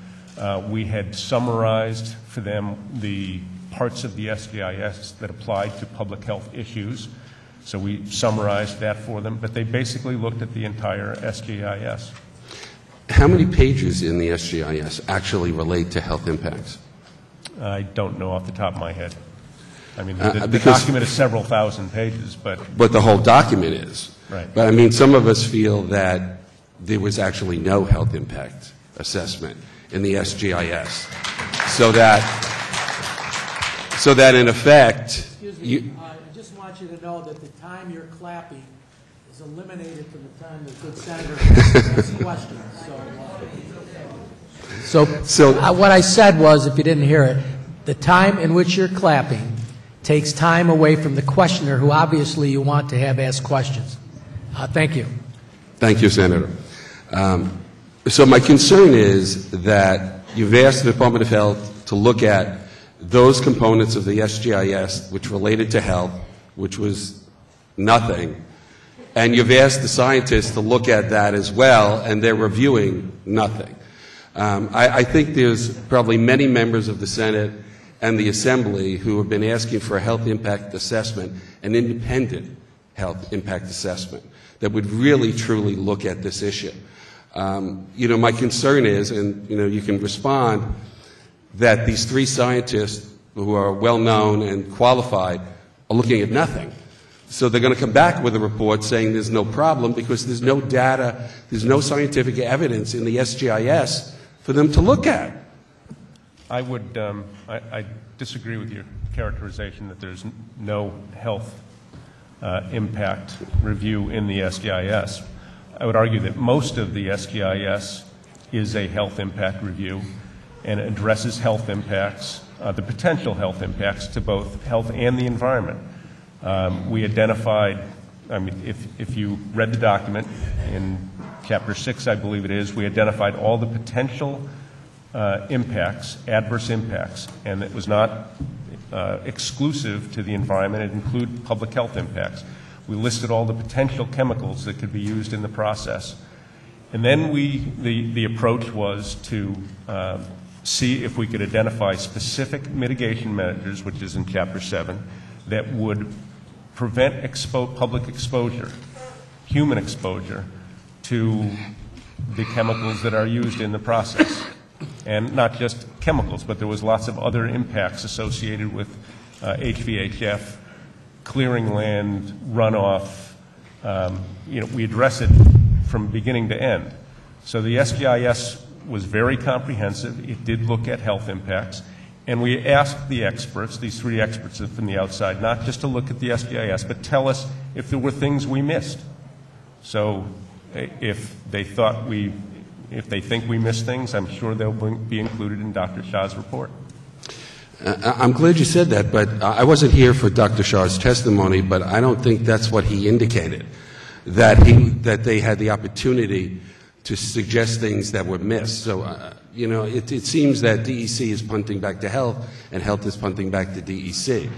We had summarized for them the parts of the SGIS that applied to public health issues. So we summarized that for them, but they basically looked at the entire SGIS.
How many pages in the SGIS actually relate to health impacts?
I don't know off the top of my head. I mean, the document is several thousand pages, but
the whole document is.
Right.
But I mean, some of us feel that there was actually no health impact assessment in the SGIS, so that in effect,
Excuse me, I just want you to know that the time you're clapping is eliminated from the time the good senator asks questions. So what I said was, if you didn't hear it, the time in which you're clapping takes time away from the questioner, who obviously you want to have ask questions. Thank you.
Thank you, Senator. So my concern is that you've asked the Department of Health to look at those components of the SGIS which related to health, which was nothing, and you've asked the scientists to look at that as well, and they're reviewing nothing. I think there's probably many members of the Senate and the Assembly who have been asking for a health impact assessment, an independent health impact assessment that would really, truly look at this issue. My concern is, and you can respond, that these three scientists who are well-known and qualified are looking at nothing. So they're going to come back with a report saying there's no problem because there's no data, there's no scientific evidence in the SGIS for them to look at.
I would, I disagree with your characterization that there's no health impact review in the SGIS. I would argue that most of the SGIS is a health impact review and addresses health impacts, the potential health impacts to both health and the environment. We identified, if you read the document in Chapter 6, I believe it is, we identified all the potential impacts, adverse impacts, and it was not exclusive to the environment. It included public health impacts. We listed all the potential chemicals that could be used in the process. And then the approach was to see if we could identify specific mitigation measures, which is in Chapter 7, that would prevent public exposure, human exposure, to the chemicals that are used in the process. And not just chemicals, but there was lots of other impacts associated with HVHF, clearing land, runoff. We address it from beginning to end. So the SGIS was very comprehensive. It did look at health impacts. And we asked the experts, these three experts from the outside, not just to look at the SGIS, but tell us if there were things we missed. So if they think we missed things, I'm sure they'll be included in Dr. Shah's report.
I'm glad you said that, but I wasn't here for Dr. Shah's testimony, but I don't think that's what he indicated, that they had the opportunity to suggest things that were missed. So, it seems that DEC is punting back to health, and health is punting back to DEC.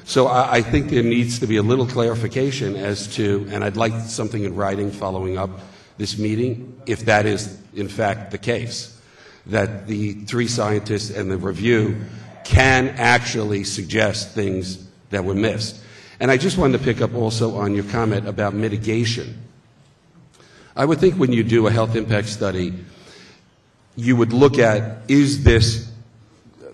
So I think there needs to be a little clarification as to, and I'd like something in writing following up this meeting, if that is in fact the case, that the three scientists and the review can actually suggest things that were missed. And I just wanted to pick up also on your comment about mitigation. I would think when you do a health impact study, you would look at, is this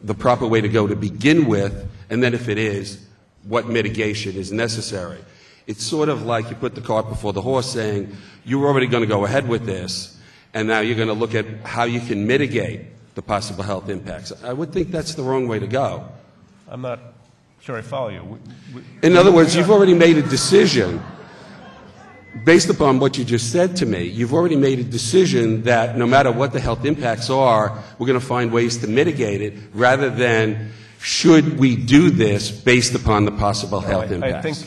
the proper way to go to begin with, and then if it is, what mitigation is necessary. It's sort of like you put the cart before the horse, saying, you're already going to go ahead with this, and now you're going to look at how you can mitigate the possible health impacts. I would think that's the wrong way to go.
I'm not sure I follow you.
In other words, you've already made a decision. Based upon what you just said to me, you've already made a decision that no matter what the health impacts are, we're going to find ways to mitigate it, rather than should we do this based upon the possible health impacts.
I think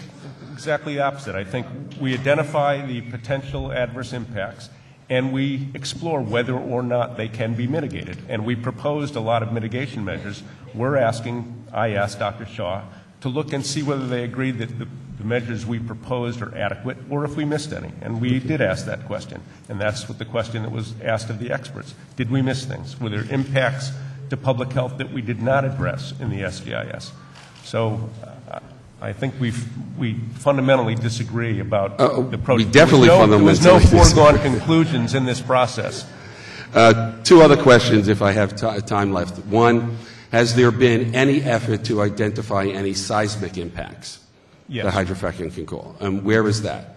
exactly the opposite. I think we identify the potential adverse impacts, and we explore whether or not they can be mitigated. And we proposed a lot of mitigation measures. I asked Dr. Shah to look and see whether they agreed that the measures we proposed are adequate, or if we missed any. And we did ask that question. And that's what the question that was asked of the experts. Did we miss things? Were there impacts to public health that we did not address in the SGIS? So I think we fundamentally disagree about the approach.
We definitely fundamentally disagree.
There was no foregone conclusions in this process.
Two other questions, if I have time left. One, has there been any effort to identify any seismic impacts that hydrofracking can cause? And where is that?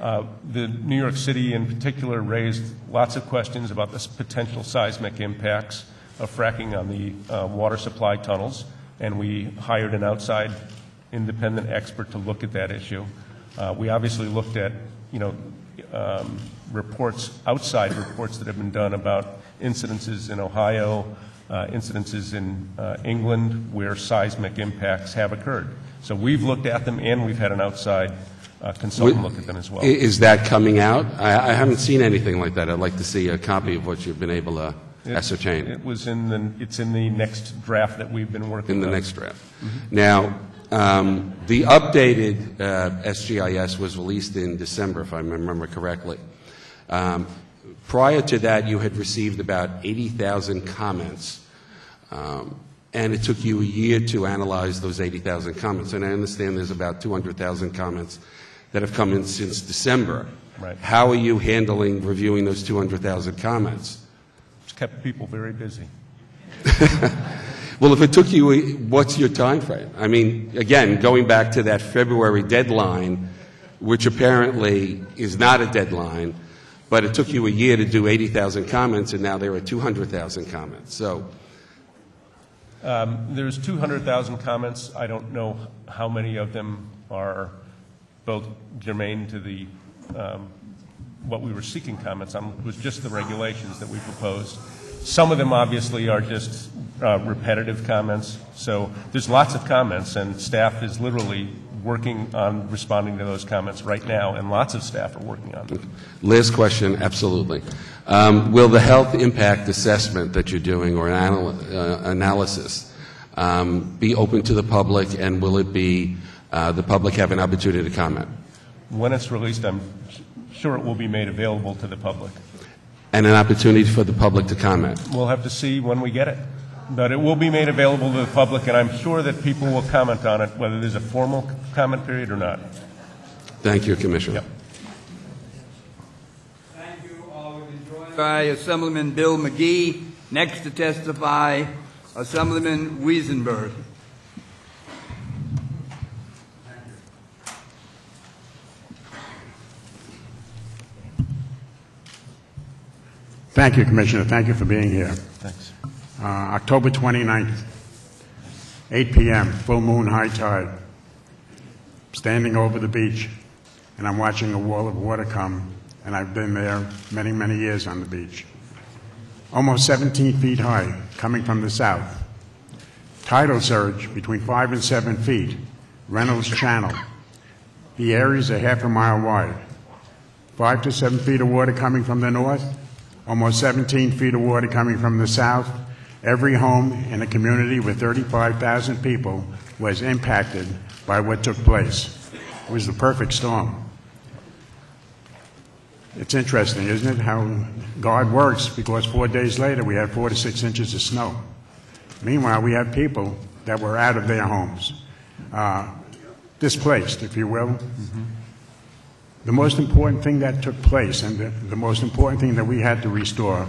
The New York City in particular raised lots of questions about the potential seismic impacts of fracking on the water supply tunnels, and we hired an outside independent expert to look at that issue. We obviously looked at, outside reports that have been done about incidences in Ohio, incidences in England where seismic impacts have occurred. So we've looked at them, and we've had an outside consultant look at them as well.
Is that coming out? I haven't seen anything like that. I'd like to see a copy of what you've been able to ascertain.
It's in the next draft that we've been working on.
In the next draft. Mm-hmm. Now, the updated SGIS was released in December, if I remember correctly. Prior to that, you had received about 80,000 comments, and it took you a year to analyze those 80,000 comments. And I understand there's about 200,000 comments that have come in since December.
Right.
How are you handling reviewing those 200,000 comments?
It's kept people very busy.
Well, if it took you, what's your time frame? I mean, again, going back to that February deadline, which apparently is not a deadline, but it took you a year to do 80,000 comments, and now there are 200,000 comments. So,
there's 200,000 comments. I don't know how many of them are both germane to the what we were seeking comments on was just the regulations that we proposed. Some of them obviously are just repetitive comments. So there's lots of comments, and staff is literally working on responding to those comments right now, and lots of staff are working on them.
last question, absolutely. Will the health impact assessment that you're doing or analysis be open to the public, and will it be the public have an opportunity to comment?
When it's released, I'm sure it will be made available to the public.
And an opportunity for the public to comment?
We'll have to see when we get it. But it will be made available to the public, and I'm sure that people will comment on it, whether there's a formal comment period or not.
Thank you, Commissioner.
Yep.
Thank you. We've been joined by Assemblyman Bill McGee. Next to testify, Assemblyman Wiesenberg.
Thank you, Commissioner. Thank you for being here.
Thanks.
October 29th, 8 p.m., full moon, high tide. Standing over the beach, and I'm watching a wall of water come, and I've been there many, many years on the beach. Almost 17 feet high, coming from the south. Tidal surge between 5 and 7 feet, Reynolds Channel. The areas are half a mile wide. 5 to 7 feet of water coming from the north, almost 17 feet of water coming from the south. Every home in a community with 35,000 people was impacted by what took place. It was the perfect storm. It's interesting, isn't it, how God works, because 4 days later we had 4 to 6 inches of snow. Meanwhile, we have people that were out of their homes, displaced, if you will. Mm-hmm. The most important thing that took place, and the most important thing that we had to restore,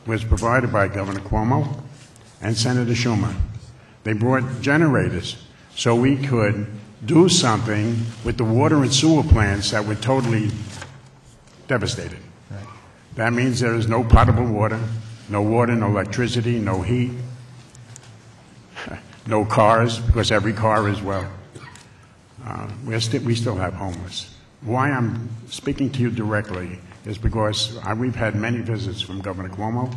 was provided by Governor Cuomo and Senator Schumer. They brought generators so we could do something with the water and sewer plants that were totally devastated. Right. That means there is no potable water, no electricity, no heat, no cars, because every car is, well, we still have homeless. Why I'm speaking to you directly is because we've had many visits from Governor Cuomo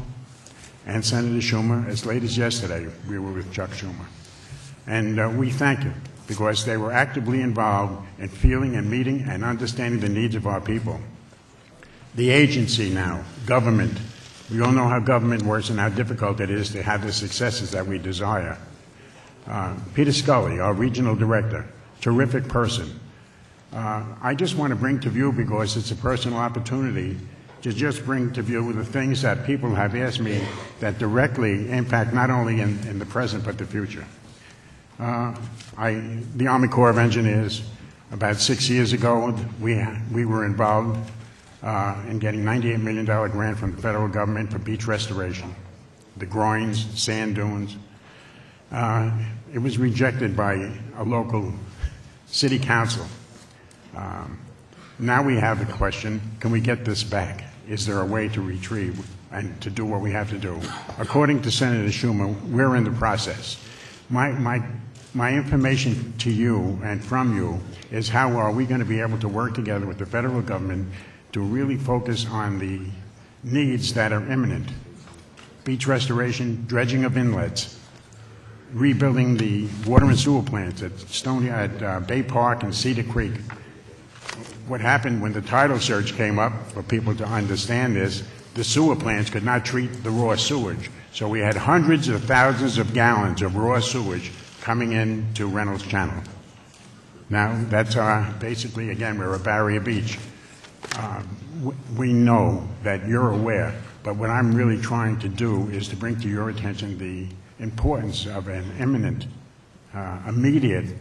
and Senator Schumer. As late as yesterday, we were with Chuck Schumer. And we thank you, because they were actively involved in feeling and meeting and understanding the needs of our people. The agency now, government, we all know how government works and how difficult it is to have the successes that we desire. Peter Scully, our regional director, terrific person. I just want to bring to view, because it's a personal opportunity, to just bring to view the things that people have asked me that directly impact not only in the present but the future. The Army Corps of Engineers, about 6 years ago, we were involved in getting a $98 million grant from the federal government for beach restoration, the groins, sand dunes. It was rejected by a local city council. Now we have the question, can we get this back? Is there a way to retrieve and to do what we have to do? According to Senator Schumer, we're in the process. My information to you and from you is how are we going to be able to work together with the federal government to really focus on the needs that are imminent. Beach restoration, dredging of inlets, rebuilding the water and sewer plants at Bay Park and Cedar Creek. What happened when the tidal surge came up, for people to understand this, the sewer plants could not treat the raw sewage. So we had hundreds of thousands of gallons of raw sewage coming into Reynolds Channel. Now, that's basically, again, we're a barrier beach. We know that you're aware, but what I'm really trying to do is to bring to your attention the importance of an imminent, immediate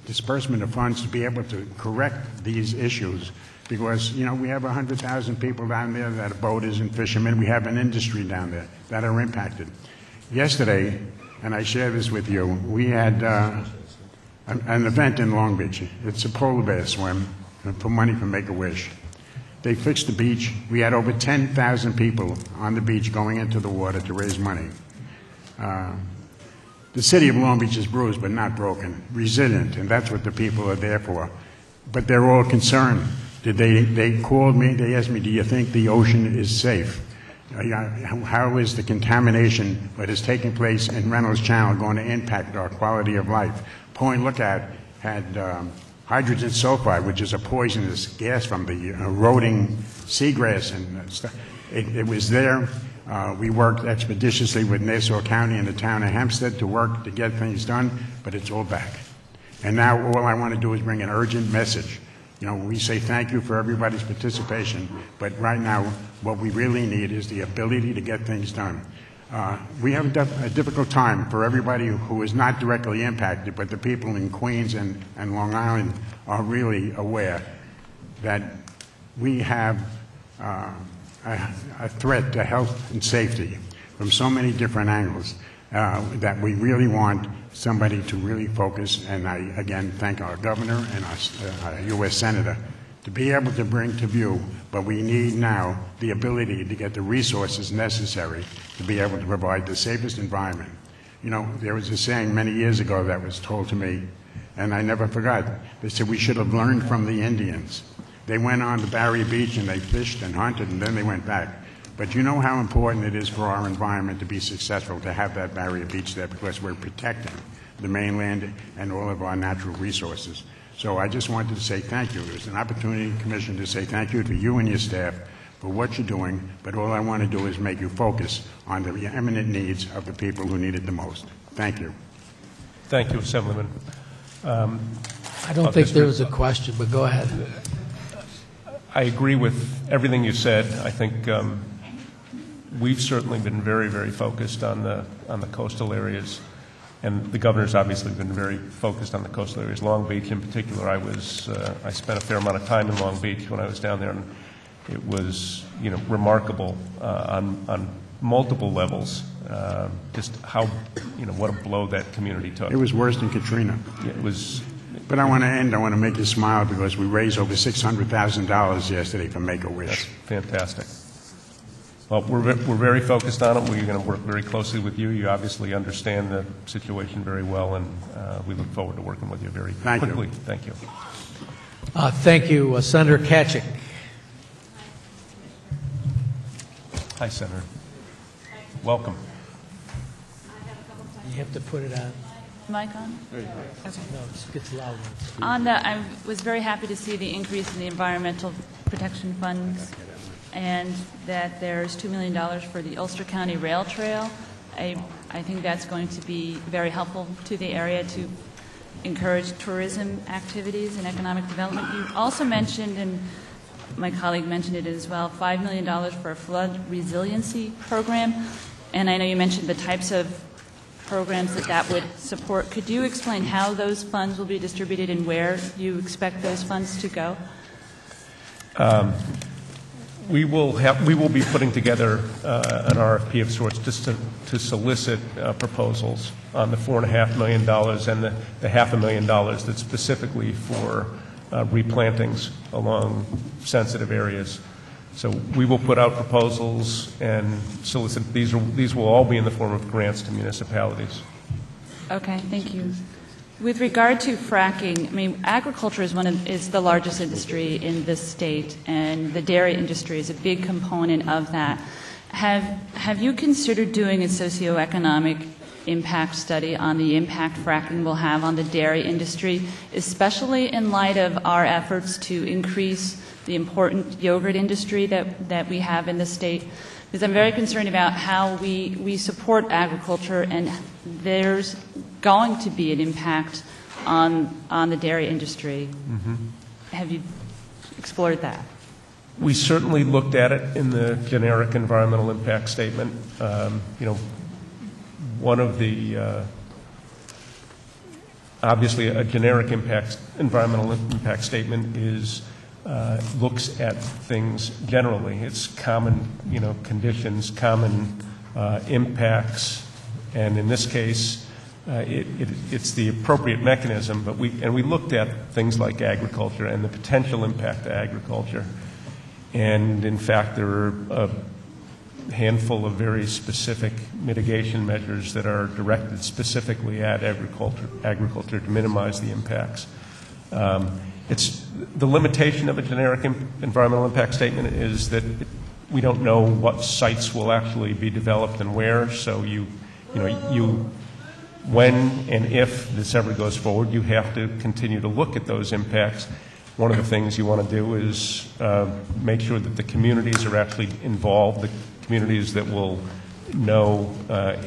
disbursement of funds to be able to correct these issues. Because, you know, we have 100,000 people down there that are boaters and fishermen. We have an industry down there that are impacted. Yesterday, and I share this with you, we had an event in Long Beach. It's a polar bear swim for money from Make-A-Wish. They fixed the beach. We had over 10,000 people on the beach going into the water to raise money. The city of Long Beach is bruised but not broken, resilient, and that's what the people are there for. But they're all concerned. They called me, they asked me, do you think the ocean is safe? How is the contamination that is taking place in Reynolds Channel going to impact our quality of life? Point Lookout had hydrogen sulfide, which is a poisonous gas from the eroding seagrass and stuff. It was there. We worked expeditiously with Nassau County and the town of Hempstead to work to get things done, but it's all back. And now all I want to do is bring an urgent message. You know, we say thank you for everybody's participation, but right now what we really need is the ability to get things done. We have a difficult time for everybody who is not directly impacted, but the people in Queens and Long Island are really aware that we have a threat to health and safety from so many different angles that we really want somebody to really focus, and I again thank our governor and our U.S. Senator to be able to bring to view, but we need now the ability to get the resources necessary to be able to provide the safest environment. You know, there was a saying many years ago that was told to me, and I never forgot. They said we should have learned from the Indians. They went on to Barrier Beach and they fished and hunted and then they went back. But you know how important it is for our environment to be successful, to have that Barrier Beach there, because we're protecting the mainland and all of our natural resources. So I just wanted to say thank you. There's an opportunity, Commissioner, to say thank you to you and your staff for what you're doing, but all I want to do is make you focus on the eminent needs of the people who need it the most. Thank you.
Thank you, Assemblyman.
I don't think there was a question, but go ahead.
I agree with everything you said. I think we've certainly been very, very focused on the coastal areas, and the governor's obviously been very focused on the coastal areas. Long Beach, in particular, I spent a fair amount of time in Long Beach when I was down there, and it was, you know, remarkable on multiple levels. Just how, you know, what a blow that community took.
It was worse than Katrina.
It was.
But I want to make you smile because we raised over $600,000 yesterday for Make-A-Wish.
That's fantastic. Well, we're very focused on it. We're going to work very closely with you. You obviously understand the situation very well, and we look forward to working with you very quickly. Thank you.
Thank you, Senator Kachik.
Hi, Senator. Welcome.
You have to put it on.
Mic on?
Okay. No, it gets loud.
I was very happy to see the increase in the environmental protection funds, and that there's $2 million for the Ulster County Rail Trail. I think that's going to be very helpful to the area to encourage tourism activities and economic development. You also mentioned, and my colleague mentioned it as well, $5 million for a flood resiliency program. And I know you mentioned the types of programs that would support. Could you explain how those funds will be distributed and where you expect those funds to go?
We will be putting together an RFP of sorts just to solicit proposals on the $4.5 million and the $500,000 that's specifically for replantings along sensitive areas. So we will put out proposals and solicit. These will all be in the form of grants to municipalities.
Okay, thank you. With regard to fracking, I mean, agriculture is the largest industry in this state, and the dairy industry is a big component of that. Have you considered doing a socioeconomic impact study on the impact fracking will have on the dairy industry, especially in light of our efforts to increase the important yogurt industry that we have in the state? Because I'm very concerned about how we support agriculture, and there's going to be an impact on the dairy industry. Mm-hmm. Have you explored that?
We certainly looked at it in the generic environmental impact statement. You know, one of the obviously a generic environmental impact statement looks at things generally. It's common, conditions, common impacts, and in this case, it's the appropriate mechanism. But we looked at things like agriculture and the potential impact to agriculture, and in fact, there are a handful of very specific mitigation measures that are directed specifically at agriculture to minimize the impacts. It's the limitation of a generic environmental impact statement is that we don't know what sites will actually be developed and where. So when and if this ever goes forward, you have to continue to look at those impacts. One of the things you want to do is make sure that the communities are actually involved, the communities that will know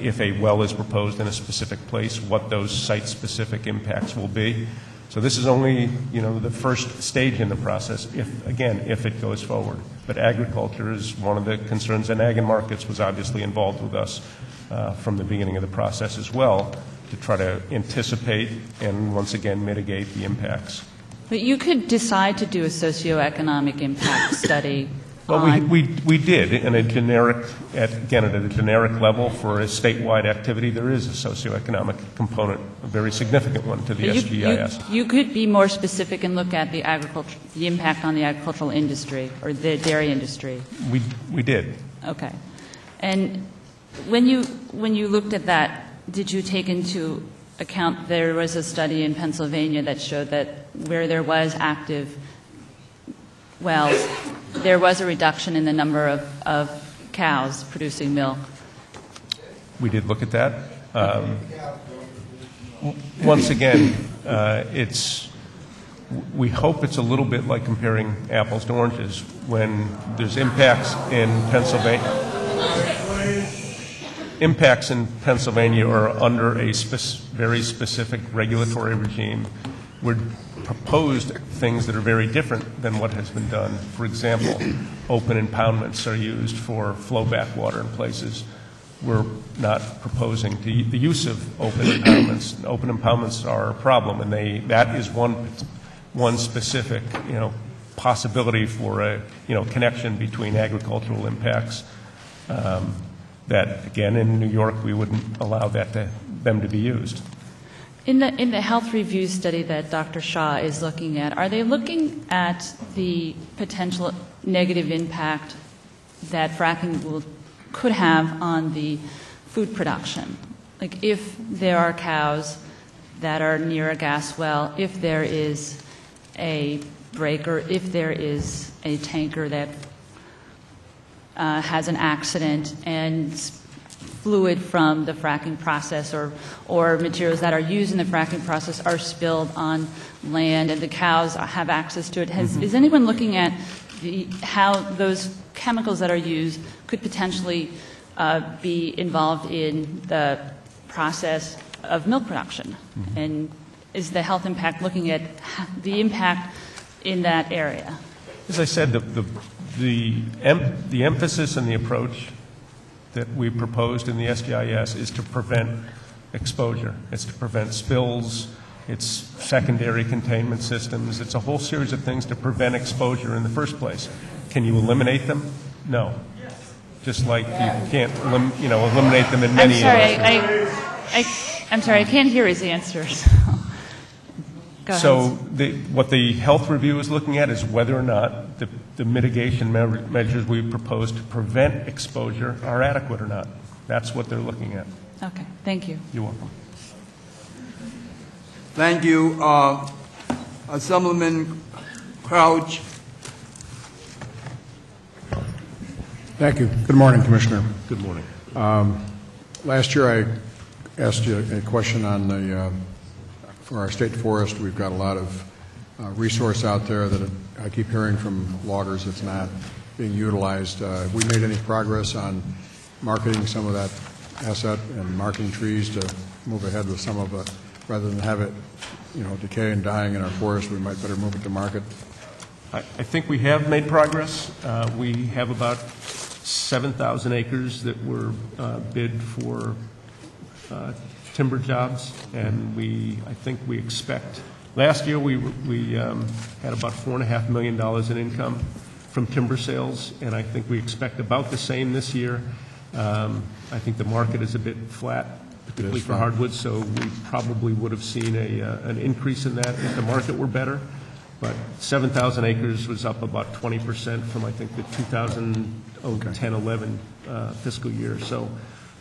if a well is proposed in a specific place, what those site-specific impacts will be. So this is only, the first stage in the process, if it goes forward. But agriculture is one of the concerns, and Ag and Markets was obviously involved with us from the beginning of the process as well, to try to anticipate and once again mitigate the impacts.
But you could decide to do a socioeconomic impact study.
Well, we did in a generic, at a generic level for a statewide activity. There is a socioeconomic component, a very significant one to the SGIS.
You could be more specific and look at the impact on the agricultural industry or the dairy industry.
We did.
Okay. And when you looked at that, did you take into account there was a study in Pennsylvania that showed that where there was active wells, there was a reduction in the number of cows producing milk?
We did look at that. Once again, we hope it's a little bit like comparing apples to oranges. When there's impacts in Pennsylvania are under a very specific regulatory regime. We're proposed things that are very different than what has been done. For example, open impoundments are used for flowback water in places. We're not proposing the use of open impoundments. Open impoundments are a problem, and that is one specific possibility for a connection between agricultural impacts. That again in New York we wouldn't allow them to be used.
In the health review study that Dr. Shah is looking at, are they looking at the potential negative impact that fracking could have on the food production? Like if there are cows that are near a gas well, if there is a breaker, if there is a tanker that has an accident and fluid from the fracking process or materials that are used in the fracking process are spilled on land and the cows have access to it. Is anyone looking at how those chemicals that are used could potentially be involved in the process of milk production? And is the health impact looking at the impact in that area?
As I said, the emphasis and the approach that we proposed in the SGIS is to prevent exposure. It's to prevent spills. It's secondary containment systems. It's a whole series of things to prevent exposure in the first place. Can you eliminate them? No. Just like you can't eliminate them in many areas.
I'm sorry, I can't hear his answers.
So what the health review is looking at is whether or not the mitigation measures we propose to prevent exposure are adequate or not. That's what they're looking at.
Okay, thank you.
You're welcome.
Thank you. Assemblyman Crouch.
Thank you. Good morning, Commissioner.
Good morning.
Last year I asked you a question on for our state forest. We've got a lot of resource out there that I keep hearing from loggers that's not being utilized. Have we made any progress on marketing some of that asset and marketing trees to move ahead with some of it, rather than have it, decay and dying in our forest? We might better move it to market.
I think we have made progress. We have about 7,000 acres that were bid for timber jobs, and I think we expect, last year we had about $4.5 million in income from timber sales, and I think we expect about the same this year. I think the market is a bit flat, particularly for hardwood, so we probably would have seen an increase in that if the market were better. But 7,000 acres was up about 20% from, I think, the 2010-11 fiscal year. So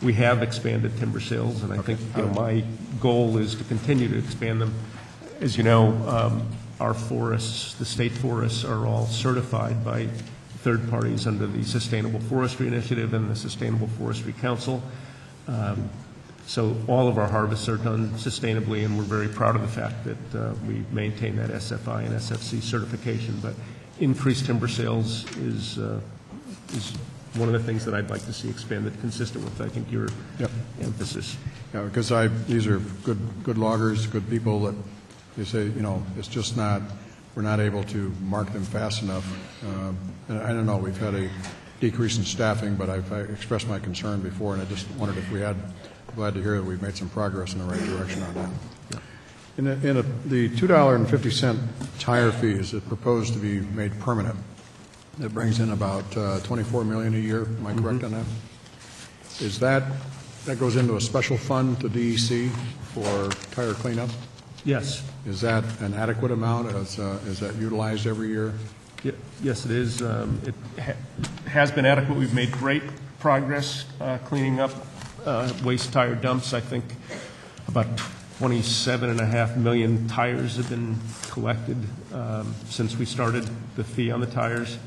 we have expanded timber sales, and I think my goal is to continue to expand them. As you know, our forests, the state forests, are all certified by third parties under the Sustainable Forestry Initiative and the Sustainable Forestry Council. So all of our harvests are done sustainably, and we're very proud of the fact that we maintain that SFI and SFC certification. But increased timber sales is one of the things that I'd like to see expanded, consistent with, I think, your emphasis.
Yeah, because these are good loggers, good people that you say, you know, it's just not, we're not able to mark them fast enough. And I don't know, we've had a decrease in staffing, but I expressed my concern before, and I just wondered if we had. Glad to hear that we've made some progress in the right direction on that. The $2.50 tire fee is proposed to be made permanent. It brings in about $24 million a year. Am I correct on that? Is that goes into a special fund to DEC for tire cleanup?
Yes.
Is that an adequate amount? Is that utilized every year?
Yes, it is. It has been adequate. We've made great progress cleaning up waste tire dumps. I think about 27.5 million tires have been collected since we started the fee on the tires,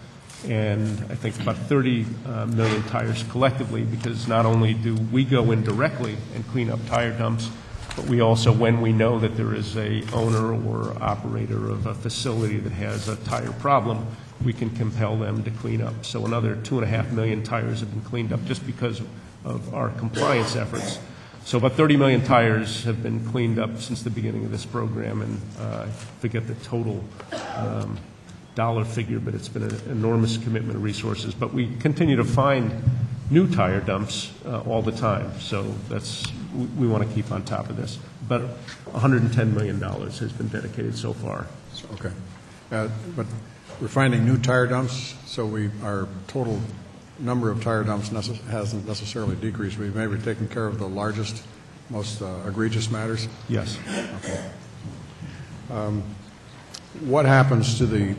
and I think about 30 million tires collectively, because not only do we go in directly and clean up tire dumps, but we also, when we know that there is a owner or operator of a facility that has a tire problem, we can compel them to clean up. So another 2.5 million tires have been cleaned up just because of our compliance efforts. So about 30 million tires have been cleaned up since the beginning of this program, and I forget the total dollar figure, but it's been an enormous commitment of resources. But we continue to find new tire dumps all the time, so we want to keep on top of this. But $110 million has been dedicated so far.
Okay. But we're finding new tire dumps, so our total number of tire dumps hasn't necessarily decreased. We've maybe taken care of the largest, most egregious matters?
Yes.
Okay. What happens to the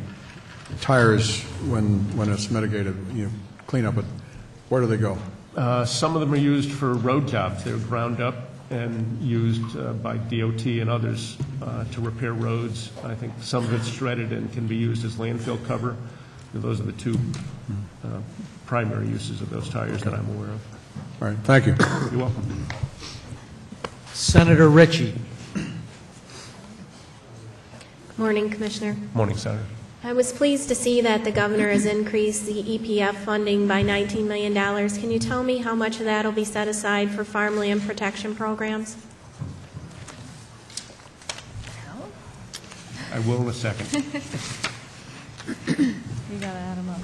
tires when it's mitigated? You clean up it. Where do they go?
Some of them are used for road jobs. They're ground up and used by DOT and others to repair roads. I think some of it's shredded and can be used as landfill cover. Those are the two primary uses of those tires that I'm aware of.
All right, thank you.
You're welcome.
Senator Ritchie.
Morning, Commissioner.
Morning, Senator.
I was pleased to see that the governor has increased the EPF funding by $19 million. Can you tell me how much of that will be set aside for farmland protection programs?
I will in a second.
You got to add them up.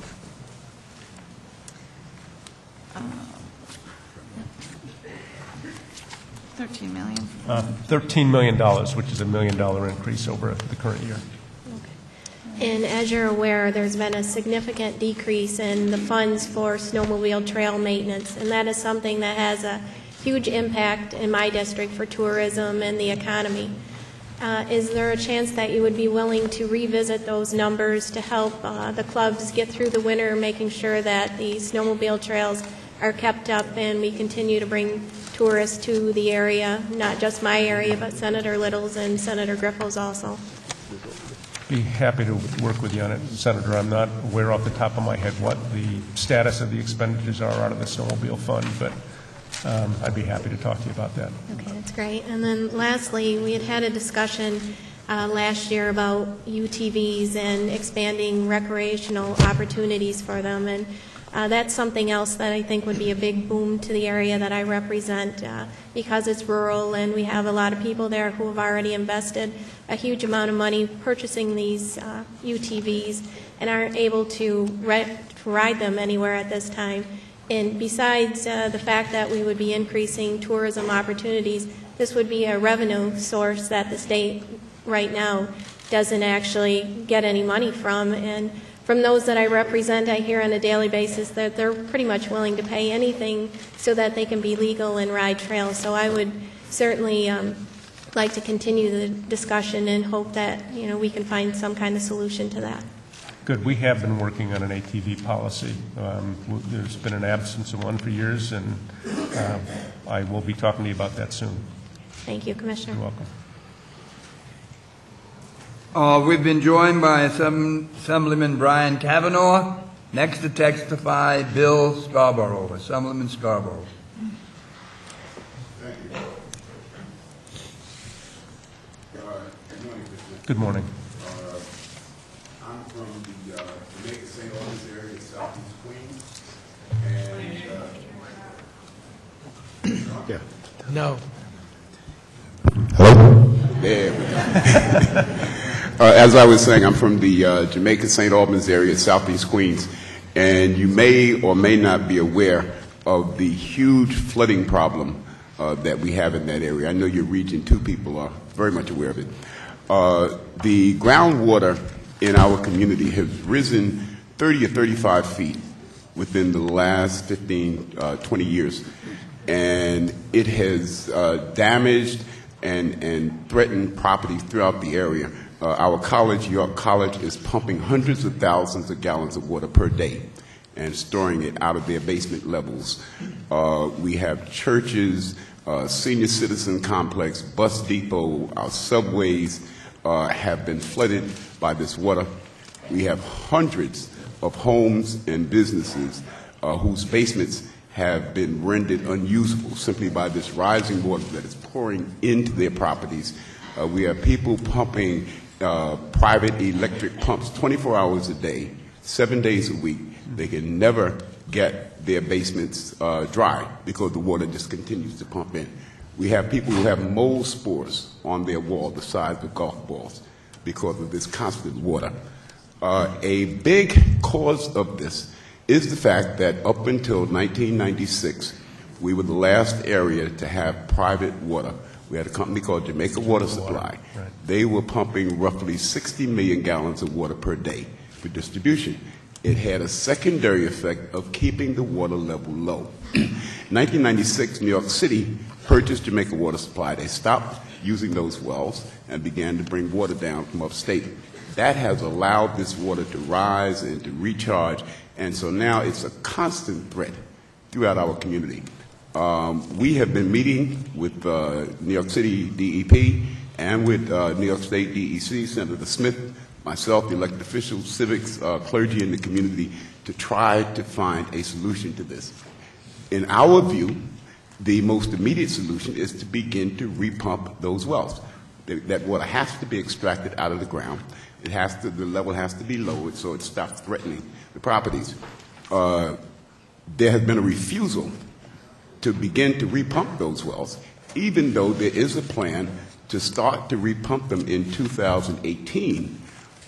$13 million.
$13 million, which is $1 million increase over the current year.
And as you're aware, there's been a significant decrease in the funds for snowmobile trail maintenance, and that is something that has a huge impact in my district for tourism and the economy. Is there a chance that you would be willing to revisit those numbers to help the clubs get through the winter, making sure that the snowmobile trails are kept up and we continue to bring tourists to the area, not just my area, but Senator Little's and Senator Griffel's also?
Be happy to work with you on it, Senator. I'm not aware off the top of my head what the status of the expenditures are out of the snowmobile fund, but I'd be happy to talk to you about that.
Okay, that's great. And then lastly, we had a discussion last year about UTVs and expanding recreational opportunities for them, and that's something else that I think would be a big boom to the area that I represent because it's rural and we have a lot of people there who have already invested a huge amount of money purchasing these UTVs and aren't able to ride them anywhere at this time. And besides the fact that we would be increasing tourism opportunities, this would be a revenue source that the state right now doesn't actually get any money from. And from those that I represent, I hear on a daily basis that they're pretty much willing to pay anything so that they can be legal and ride trails. So I would certainly like to continue the discussion and hope that, you know, we can find some kind of solution to that.
Good. We have been working on an ATV policy. There's been an absence of one for years, and I will be talking to you about that soon.
Thank you, Commissioner.
You're welcome.
We've been joined by Assemblyman Brian Kavanaugh. Next to testify, Bill Scarborough. Assemblyman Scarborough.
Good morning.
I'm from the Jamaica St. Albans area, southeast Queens, and
yeah.
No.
Hello? There we go. As I was saying, I'm from the Jamaica St. Albans area, southeast Queens, and you may or may not be aware of the huge flooding problem that we have in that area. I know your Region 2 people are very much aware of it. The groundwater in our community has risen 30 or 35 feet within the last 15, 20 years. And it has damaged and threatened property throughout the area. Our college, York College, is pumping hundreds of thousands of gallons of water per day and storing it out of their basement levels. We have churches, senior citizen complex, bus depot, our subways have been flooded by this water. We have hundreds of homes and businesses whose basements have been rendered unusable simply by this rising water that is pouring into their properties. We have people pumping private electric pumps 24 hours a day, 7 days a week. They can never get their basements dry because the water just continues to pump in. We have people who have mold spores on their wall the size of golf balls because of this constant water. A big cause of this is the fact that up until 1996, we were the last area to have private water. We had a company called Jamaica Water Supply. Right. They were pumping roughly 60 million gallons of water per day for distribution. It had a secondary effect of keeping the water level low. In 1996, New York City purchased Jamaica Water Supply. They stopped using those wells and began to bring water down from upstate. That has allowed this water to rise and to recharge, and so now it's a constant threat throughout our community. We have been meeting with New York City DEP and with New York State DEC, Senator Smith, myself, the elected officials, civics, clergy in the community, to try to find a solution to this. In our view, the most immediate solution is to begin to repump those wells. That water has to be extracted out of the ground. It has to, the level has to be lowered so it stops threatening the properties. There has been a refusal to begin to repump those wells, even though there is a plan to start to repump them in 2018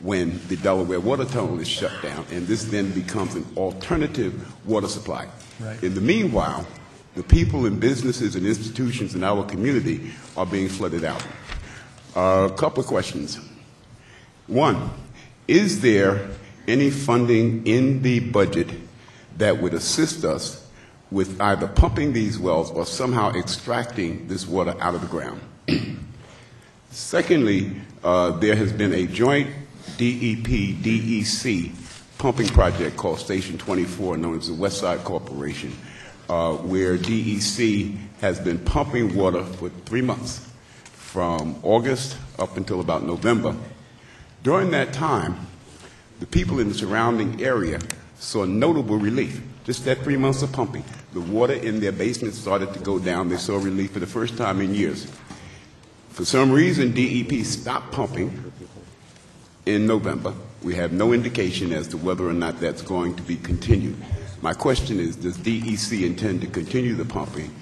when the Delaware Water Tunnel is shut down, and this then becomes an alternative water supply. Right. In the meanwhile, the people and businesses and institutions in our community are being flooded out. A couple of questions. One, is there any funding in the budget that would assist us with either pumping these wells or somehow extracting this water out of the ground? Secondly, there has been a joint DEP-DEC pumping project called Station 24, known as the West Side Corporation, where DEC has been pumping water for 3 months, from August up until about November. During that time, the people in the surrounding area saw notable relief. Just that 3 months of pumping, the water in their basement started to go down. They saw relief for the first time in years. For some reason, DEP stopped pumping in November. We have no indication as to whether or not that's going to be continued. My question is, does DEC intend to continue the pumping?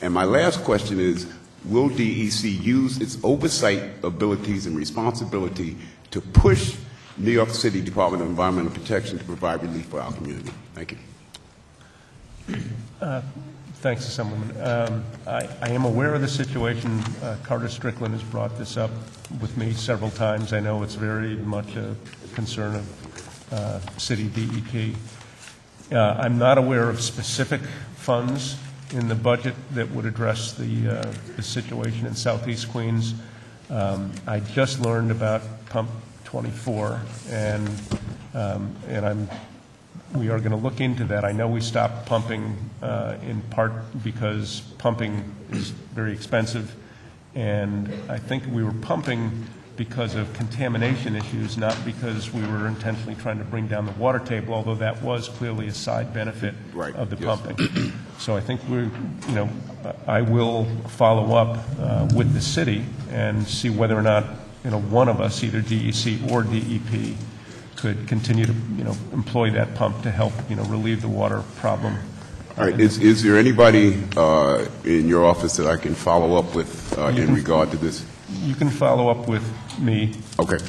And my last question is, will DEC use its oversight abilities and responsibility to push New York City Department of Environmental Protection to provide relief for our community? Thank you.
Thanks, Assemblyman. I am aware of the situation. Carter Strickland has brought this up with me several times. I know it's very much a concern of city DEP. I'm not aware of specific funds in the budget that would address the situation in Southeast Queens. I just learned about Pump 24, and we are going to look into that. I know we stopped pumping in part because pumping is very expensive, and I think we were pumping because of contamination issues, not because we were intentionally trying to bring down the water table, although that was clearly a side benefit of the pumping. So I think I will follow up with the city and see whether or not one of us, either DEC or DEP, could continue to employ that pump to help relieve the water problem.
All right. Is there anybody in your office that I can follow up with in regard to this?
You can follow up with me.
Okay.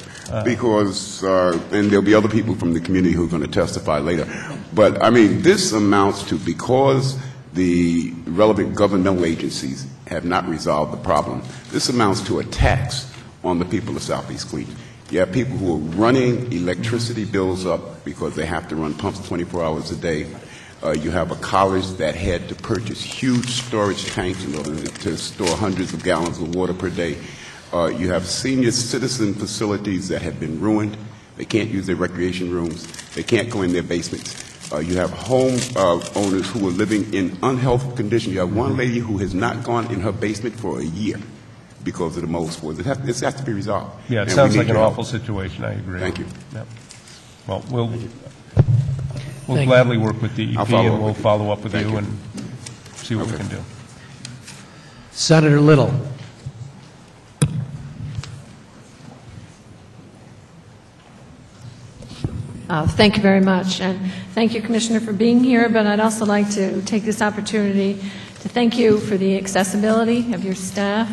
Because, and there'll be other people from the community who are going to testify later. But, I mean, this amounts to, because the relevant governmental agencies have not resolved the problem, this amounts to a tax on the people of Southeast Queens. You have people who are running electricity bills up because they have to run pumps 24 hours a day. You have a college that had to purchase huge storage tanks in order to store hundreds of gallons of water per day. You have senior citizen facilities that have been ruined. They can't use their recreation rooms. They can't go in their basements. You have home owners who are living in unhealthful conditions. You have one lady who has not gone in her basement for a year because of the mold spores. This has to be resolved.
Yeah, it sounds like an awful situation. I agree.
Thank you.
Yep. Well, we'll gladly work with DEP, and we'll follow up with you and see what we can do.
Senator Little.
Thank you very much, and thank you, Commissioner, for being here, but I'd also like to take this opportunity to thank you for the accessibility of your staff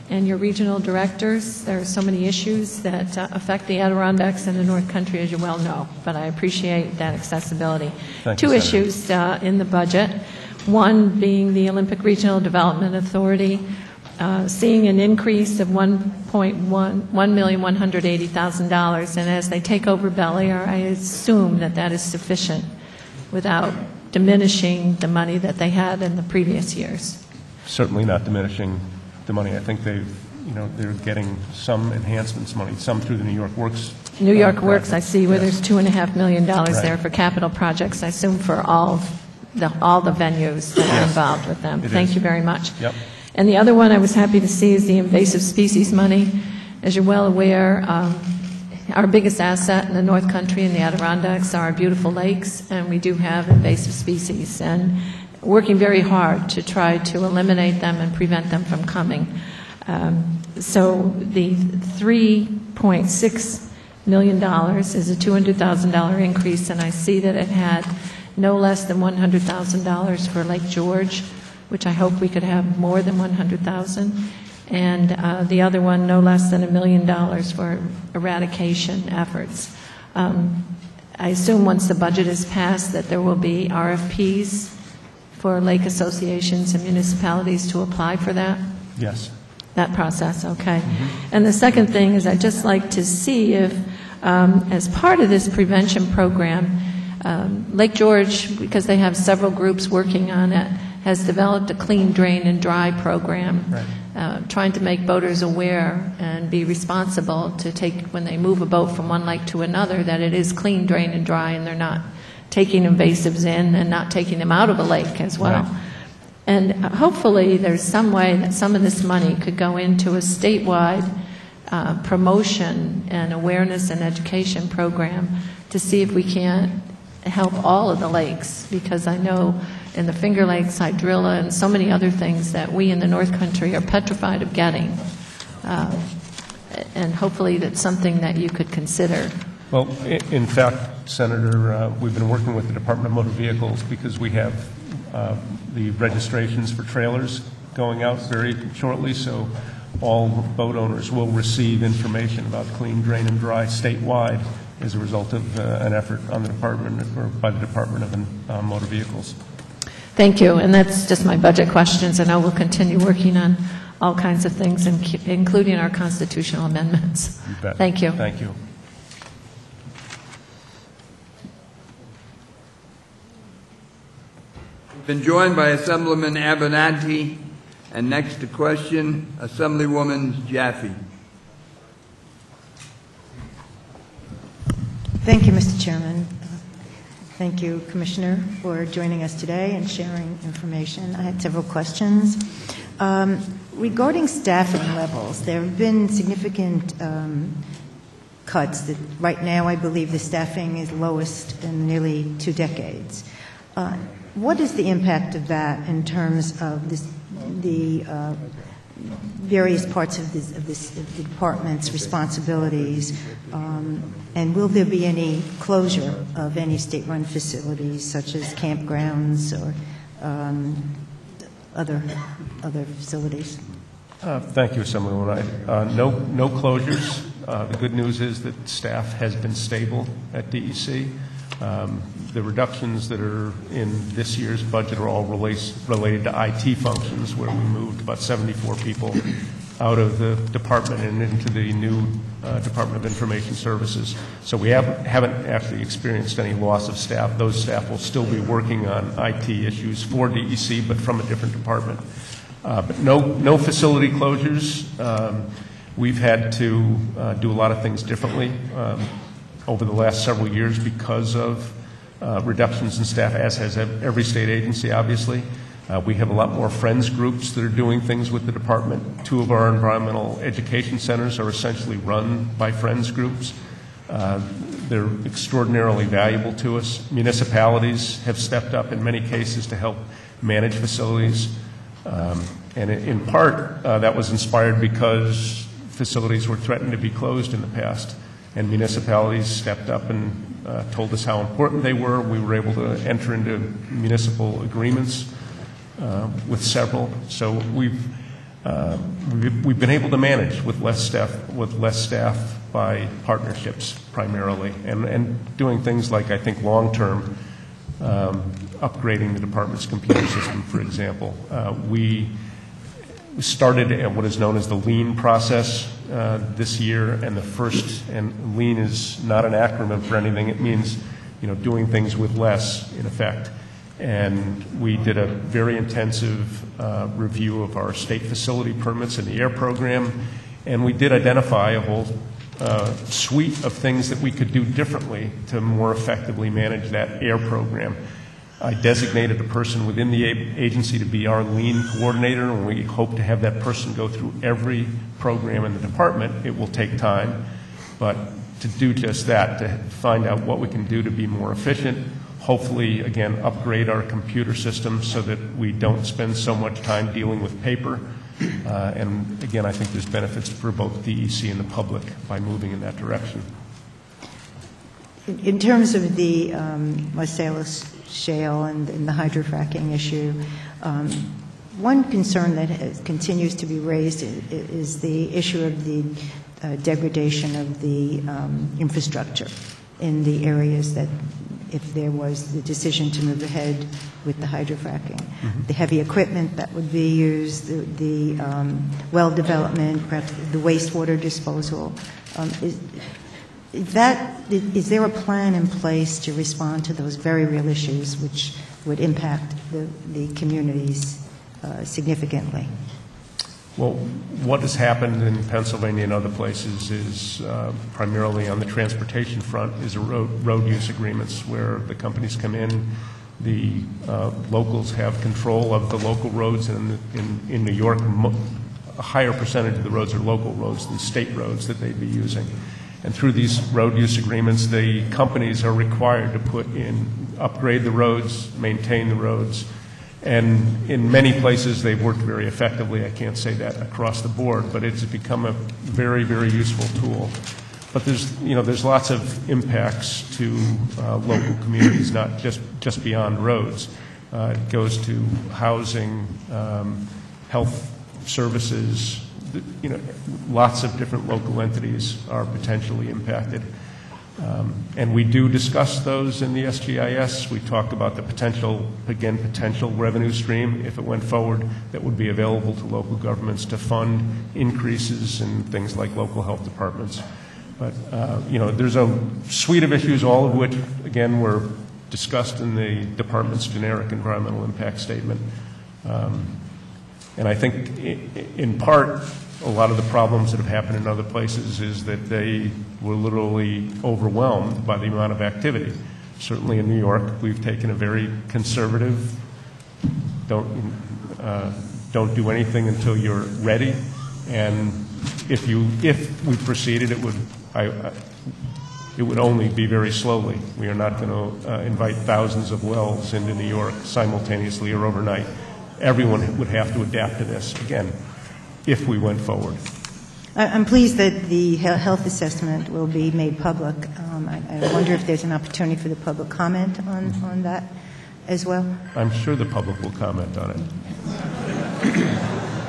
and your regional directors. There are so many issues that affect the Adirondacks and the North Country, as you well know, but I appreciate that accessibility. Two issues in the budget, one being the Olympic Regional Development Authority, seeing an increase of $1,180,000, and as they take over Bel Air, I assume that that is sufficient without diminishing the money that they had in the previous years.
Certainly not diminishing the money. I think they're getting some enhancements money, some through the New York Works.
New York Works, I see where there's $2.5 million there for capital projects, I assume for all the venues that are involved with them. Thank you very much.
Yep.
And the other one I was happy to see is the invasive species money. As you're well aware, our biggest asset in the North Country and the Adirondacks are our beautiful lakes, and we do have invasive species, and working very hard to try to eliminate them and prevent them from coming. So the $3.6 million is a $200,000 increase, and I see that it had no less than $100,000 for Lake George, which I hope we could have more than $100,000, and the other one no less than $1 million for eradication efforts. I assume once the budget is passed that there will be RFPs for lake associations and municipalities to apply for that?
Yes.
That process, okay. And the second thing is I'd just like to see if, as part of this prevention program, Lake George, because they have several groups working on it, has developed a clean, drain, and dry program, trying to make boaters aware and be responsible to take, when they move a boat from one lake to another, that it is clean, drain, and dry, and they're not taking invasives in and not taking them out of a lake as well. Right. And hopefully there's some way that some of this money could go into a statewide promotion and awareness and education program to see if we can't help all of the lakes, because I know in the Finger Lakes, Hydrilla, and so many other things that we in the North Country are petrified of getting. And hopefully that's something that you could consider.
Well, in fact, Senator, we've been working with the Department of Motor Vehicles because we have the registrations for trailers going out very shortly, so all boat owners will receive information about clean, drain, and dry statewide as a result of an effort on the department, or by the Department of Motor Vehicles.
Thank you, and that's just my budget questions, and I will continue working on all kinds of things, including our constitutional amendments.
You bet.
Thank you.
Thank you.
Been joined by Assemblyman Avenatti, and next to question, Assemblywoman Jaffe.
Thank you, Mr. Chairman. Thank you, Commissioner, for joining us today and sharing information. I had several questions. Regarding staffing levels, there have been significant cuts. That right now, I believe the staffing is lowest in nearly 2 decades. What is the impact of that in terms of the various parts of the department's responsibilities? And will there be any closure of any state-run facilities, such as campgrounds or other facilities?
Thank you, Assemblywoman. No closures. The good news is that staff has been stable at DEC. The reductions that are in this year's budget are all related to IT functions, where we moved about 74 people out of the department and into the new Department of Information Services. So we haven't actually experienced any loss of staff. Those staff will still be working on IT issues for DEC, but from a different department. But no facility closures. We've had to do a lot of things differently over the last several years because of reductions in staff, as has every state agency, obviously. We have a lot more friends groups that are doing things with the department. 2 of our environmental education centers are essentially run by friends groups. They're extraordinarily valuable to us. Municipalities have stepped up in many cases to help manage facilities. And in part, that was inspired because facilities were threatened to be closed in the past. And municipalities stepped up and told us how important they were. We were able to enter into municipal agreements with several. So we've been able to manage with less staff by partnerships primarily, and doing things like, I think, long-term upgrading the department's computer system, for example. We started at what is known as the lean process this year, and lean is not an acronym for anything. It means, doing things with less, in effect. And we did a very intensive review of our state facility permits in the AIR program, and we did identify a whole suite of things that we could do differently to more effectively manage that AIR program. I designated a person within the agency to be our lean coordinator, and we hope to have that person go through every program in the department. It will take time, but to do just that, to find out what we can do to be more efficient, hopefully, again, upgrade our computer system so that we don't spend so much time dealing with paper. And again, I think there's benefits for both DEC and the public by moving in that direction.
In terms of the Marcellus Shale and the hydrofracking issue, one concern that continues to be raised is the issue of the degradation of the infrastructure in the areas that, if there was the decision to move ahead with the hydrofracking. The heavy equipment that would be used, the well development, perhaps the wastewater disposal. Is there a plan in place to respond to those very real issues which would impact the communities significantly?
Well, what has happened in Pennsylvania and other places is primarily on the transportation front is road use agreements where the companies come in, the locals have control of the local roads, and in New York, a higher percentage of the roads are local roads than state roads that they'd be using. And through these road use agreements, the companies are required to upgrade the roads, maintain the roads, and in many places they've worked very effectively. I can't say that across the board, but it's become a very, very useful tool. But there's lots of impacts to local communities, not just beyond roads. It goes to housing, health services. Lots of different local entities are potentially impacted. And we do discuss those in the SGIS. We talk about the potential revenue stream, if it went forward, that would be available to local governments to fund increases in things like local health departments. But, there's a suite of issues, all of which, again, were discussed in the department's generic environmental impact statement. And I think, in part, a lot of the problems that have happened in other places is that they were literally overwhelmed by the amount of activity. Certainly in New York, we've taken a very conservative, don't do anything until you're ready. And if we proceeded, it would only be very slowly. We are not going to invite thousands of wells into New York simultaneously or overnight. Everyone would have to adapt to this, again, if we went forward.
I'm pleased that the health assessment will be made public. I wonder if there's an opportunity for the public comment on that as well.
I'm sure the public will comment on it.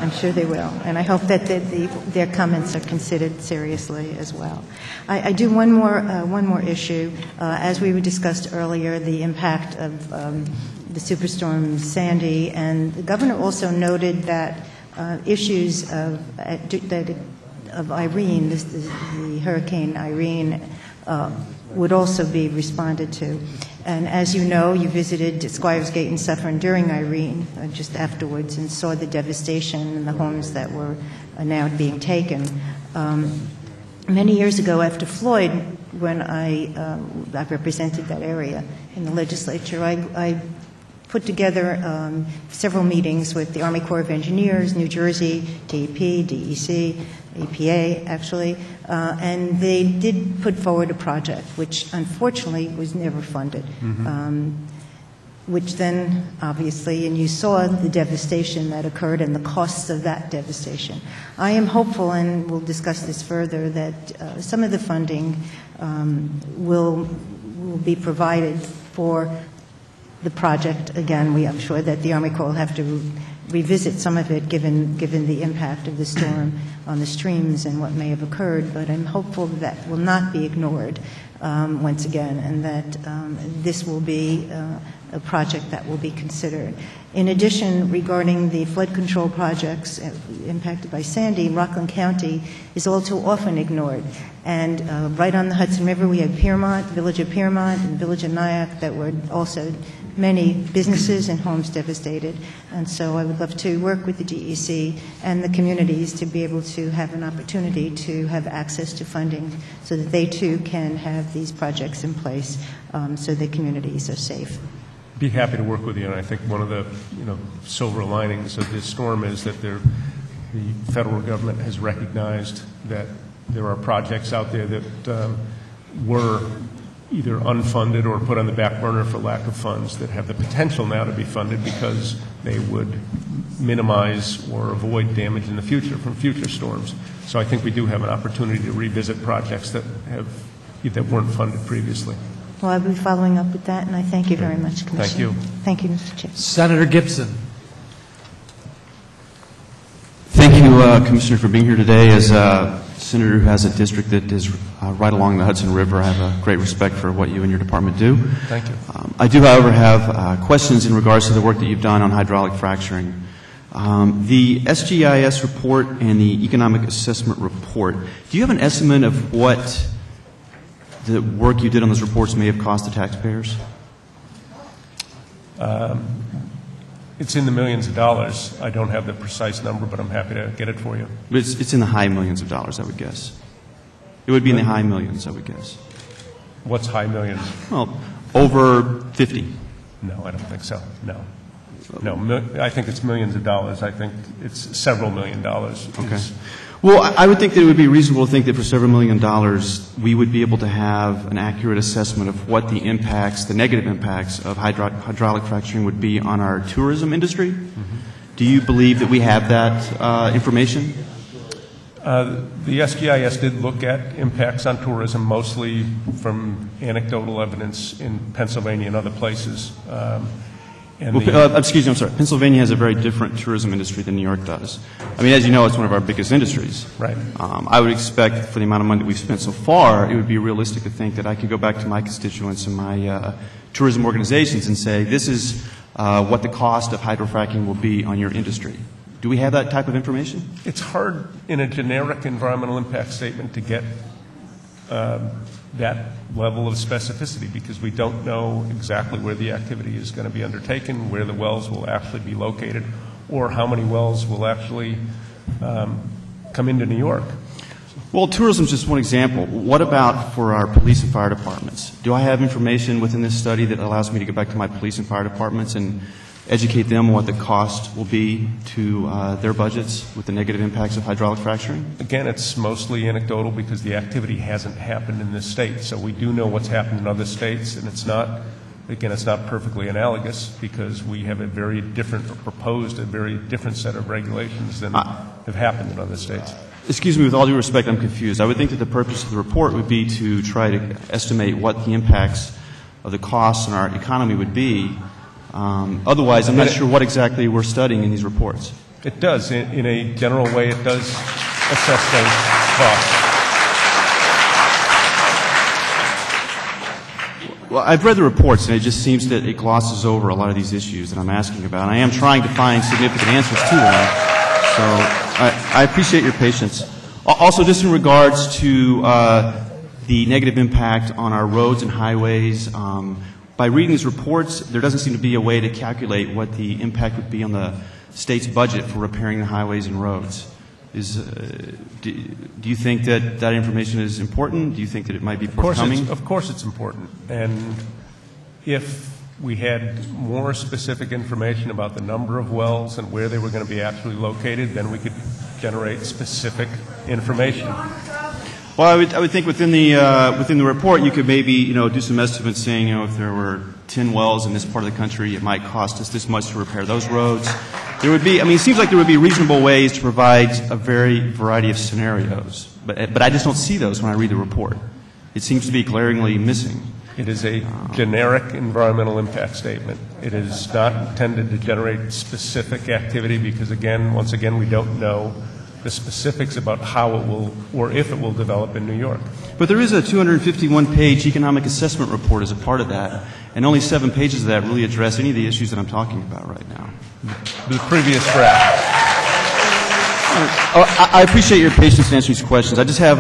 I'm sure they will, and I hope that their comments are considered seriously as well. I do one more issue. As we discussed earlier, the impact of the Superstorm Sandy, and the governor also noted that issues of Irene, the Hurricane Irene, would also be responded to. And as you know, you visited Squires Gate and Suffern during Irene, just afterwards, and saw the devastation in the homes that were now being taken. Many years ago, after Floyd, when I represented that area in the legislature, I put together several meetings with the Army Corps of Engineers, New Jersey, DEP, DEC, EPA, actually, and they did put forward a project, which unfortunately was never funded, which then, obviously, and you saw the devastation that occurred and the costs of that devastation. I am hopeful, and we'll discuss this further, that some of the funding will be provided for the project. Again, I'm sure that the Army Corps will have to revisit some of it given the impact of the storm on the streams and what may have occurred, but I'm hopeful that will not be ignored once again, and that this will be a project that will be considered. In addition, regarding the flood control projects impacted by Sandy, Rockland County is all too often ignored. And right on the Hudson River, we have Piermont, the village of Piermont, and the village of Nyack that were also many businesses and homes devastated. And so I would love to work with the DEC and the communities to be able to have an opportunity to have access to funding so that they too can have these projects in place so the communities are safe.
Be happy to work with you, and I think one of the silver linings of this storm is that the federal government has recognized that there are projects out there that were either unfunded or put on the back burner for lack of funds that have the potential now to be funded because they would minimize or avoid damage in the future from future storms. So I think we do have an opportunity to revisit projects that weren't funded previously.
Well, I'll be following up with that, and I thank you very much, Commissioner.
Thank you.
Thank you, Mr. Chair.
Senator Gibson.
Thank you, Commissioner, for being here today. As a senator who has a district that is right along the Hudson River, I have a great respect for what you and your department do.
Thank you.
I do, however, have questions in regards to the work that you've done on hydraulic fracturing. The SGIS report and the economic assessment report, do you have an estimate of what the work you did on those reports may have cost the taxpayers?
It's in the millions of dollars. I don't have the precise number, but I'm happy to get it for you.
But it's in the high millions of dollars, I would guess. It would be in the high millions, I would guess.
What's high millions?
Well, over 50.
No, I don't think so. No. I think it's millions of dollars. I think it's several $1 million.
Okay. Well, I would think that it would be reasonable to think that for several $1 million, we would be able to have an accurate assessment of what the impacts, the negative impacts of hydraulic fracturing would be on our tourism industry. Mm-hmm. Do you believe that we have that information?
The SGIS did look at impacts on tourism, mostly from anecdotal evidence in Pennsylvania and other places. And
Well, excuse me, I'm sorry. Pennsylvania has a very different tourism industry than New York does. I mean, as you know, it's one of our biggest industries.
Right.
I would expect, for the amount of money that we've spent so far, it would be realistic to think that I could go back to my constituents and my tourism organizations and say, this is what the cost of hydrofracking will be on your industry. Do we have that type of information?
It's hard in a generic environmental impact statement to get that level of specificity because we don't know exactly where the activity is going to be undertaken, where the wells will actually be located, or how many wells will actually come into New York.
Well, tourism is just one example. What about for our police and fire departments? Do I have information within this study that allows me to go back to my police and fire departments and educate them on what the cost will be to their budgets with the negative impacts of hydraulic fracturing?
Again, it's mostly anecdotal because the activity hasn't happened in this state. So we do know what's happened in other states, and it's not perfectly analogous because we have a very different, or proposed a very different set of regulations than have happened in other states.
Excuse me, with all due respect, I'm confused. I would think that the purpose of the report would be to try to estimate what the impacts of the costs on our economy would be. Otherwise, I'm not sure what exactly we're studying in these reports.
It does. In a general way, it does assess those costs.
Well, I've read the reports, and it just seems that it glosses over a lot of these issues that I'm asking about. And I am trying to find significant answers to them. So I appreciate your patience. Also, just in regards to the negative impact on our roads and highways, by reading these reports, there doesn't seem to be a way to calculate what the impact would be on the state's budget for repairing the highways and roads. Do you think that that information is important? Do you think that it might be forthcoming?
Of course it's important. And if we had more specific information about the number of wells and where they were going to be actually located, then we could generate specific information.
Well, I would think within the report you could maybe do some estimates saying if there were 10 wells in this part of the country, it might cost us this much to repair those roads. There would be, it seems like there would be reasonable ways to provide a variety of scenarios, but I just don't see those when I read the report. It seems to be glaringly missing.
It is a generic environmental impact statement. It is not intended to generate specific activity because, once again, we don't know the specifics about how it will or if it will develop in New York.
But there is a 251-page economic assessment report as a part of that, and only 7 pages of that really address any of the issues that I'm talking about right now.
The previous draft.
I appreciate your patience in answering these questions. I just have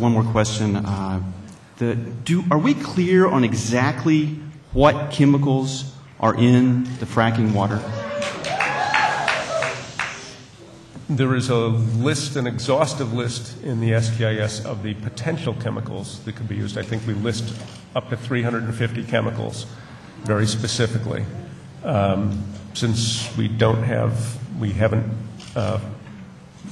one more question. Are we clear on exactly what chemicals are in the fracking water?
There is a list, an exhaustive list in the SGIS of the potential chemicals that could be used. I think we list up to 350 chemicals very specifically. Since we haven't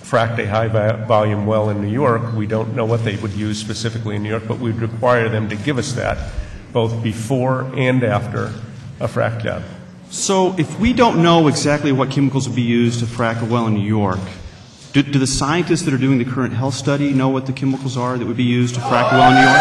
fracked a high volume well in New York, we don't know what they would use specifically in New York, but we'd require them to give us that both before and after a frack job.
So if we don't know exactly what chemicals would be used to frack a well in New York, do the scientists that are doing the current health study know what the chemicals are that would be used to frack a well in New York?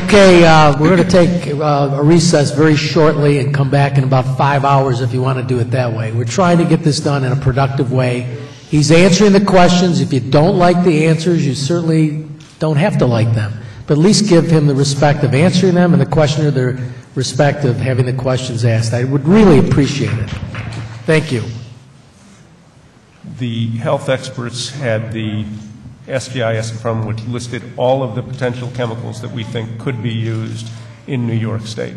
Okay, we're going to take a recess very shortly and come back in about 5 hours if you want to do it that way. We're trying to get this done in a productive way. He's answering the questions. If you don't like the answers, you certainly don't have to like them. But at least give him the respect of answering them and the questioner the respect of having the questions asked. I would really appreciate it. Thank you.
The health experts had the SGIS in front of them, which listed all of the potential chemicals that we think could be used in New York State.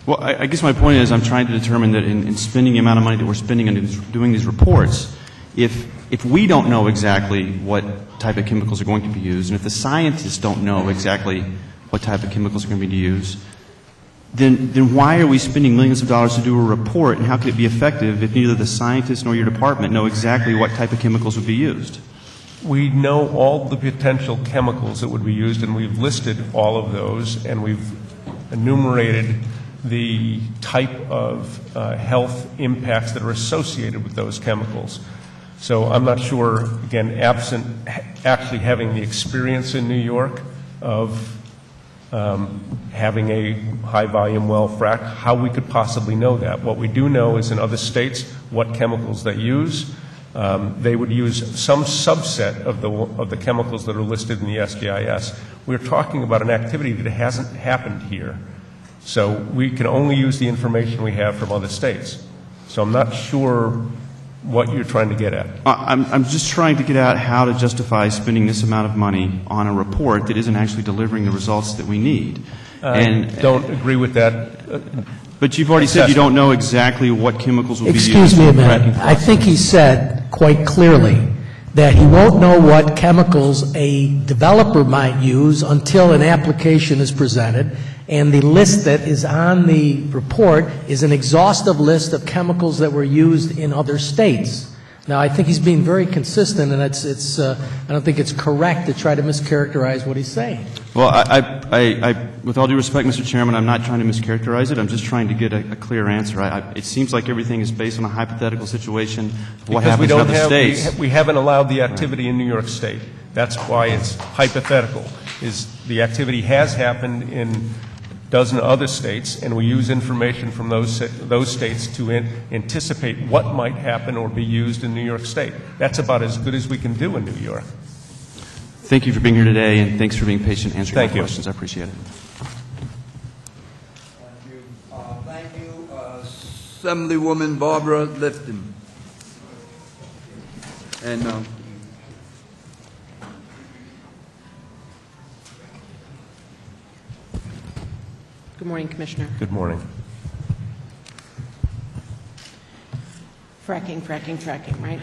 Well, I guess my point is I'm trying to determine that in spending the amount of money that we're spending on doing these reports, if we don't know exactly what type of chemicals are going to be used, and if the scientists don't know exactly what type of chemicals are going to be used, then why are we spending millions of dollars to do a report, and how can it be effective if neither the scientists nor your department know exactly what type of chemicals would be used?
We know all the potential chemicals that would be used, and we've listed all of those, and we've enumerated the type of health impacts that are associated with those chemicals. So I'm not sure, again, absent actually having the experience in New York of having a high-volume well frac, how we could possibly know that. What we do know is in other states what chemicals they use. They would use some subset of the chemicals that are listed in the SDIS. We're talking about an activity that hasn't happened here. So we can only use the information we have from other states. So I'm not sure what you're trying to get at.
I'm just trying to get at how to justify spending this amount of money on a report that isn't actually delivering the results that we need.
And don't agree with that.
But you've already said you don't know exactly what chemicals will be used.
Excuse me a minute. I think he said quite clearly that he won't know what chemicals a developer might use until an application is presented, and the list that is on the report is an exhaustive list of chemicals that were used in other states. Now, I think he's being very consistent, and I don't think it's correct to try to mischaracterize what he's saying.
Well, I with all due respect, Mr. Chairman, I'm not trying to mischaracterize it. I'm just trying to get a clear answer. It seems like everything is based on a hypothetical situation of what happens in other states.
We haven't allowed the activity in New York State. That's why it's hypothetical. The activity has happened in a dozen other states, and we use information from those states to anticipate what might happen or be used in New York State. That's about as good as we can do in New York.
Thank you for being here today, and thanks for being patient answering my questions. I appreciate it.
Thank you. Assemblywoman Barbara Lifton. And
good morning, Commissioner.
Good morning.
Fracking, right?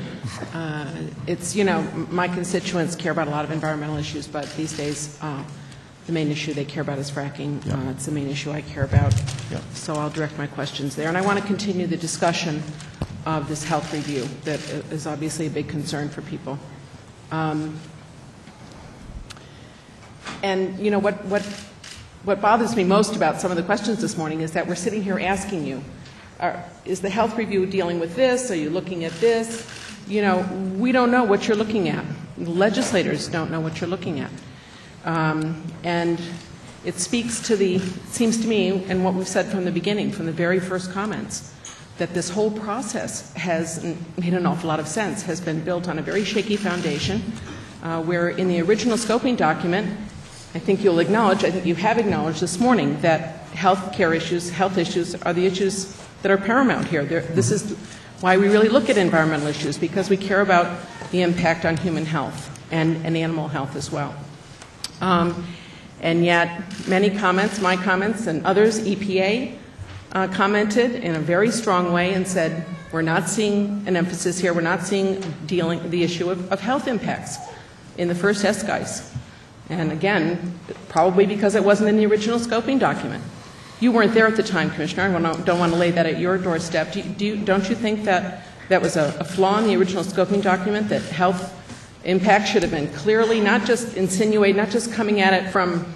It's, my constituents care about a lot of environmental issues, but these days the main issue they care about is fracking. It's the main issue I care about. So I'll direct my questions there. And I want to continue the discussion of this health review that is obviously a big concern for people. And, what bothers me most about some of the questions this morning is that we're sitting here asking you, is the health review dealing with this? Are you looking at this? We don't know what you're looking at. Legislators don't know what you're looking at. And it speaks to seems to me, and what we've said from the beginning, from the very first comments, that this whole process has made an awful lot of sense, has been built on a very shaky foundation, where in the original scoping document, I think you'll acknowledge, I think you have acknowledged this morning, that health issues are the issues that are paramount here. This is why we really look at environmental issues, because we care about the impact on human health and animal health as well. And yet, many comments, my comments and others, EPA commented in a very strong way and said, we're not seeing an emphasis here, we're not seeing the issue of health impacts in the first SGIS. And again, probably because it wasn't in the original scoping document. You weren't there at the time, Commissioner. I don't want to lay that at your doorstep. Don't you think that was a flaw in the original scoping document, that health impact should have been clearly not just insinuated, not just coming at it from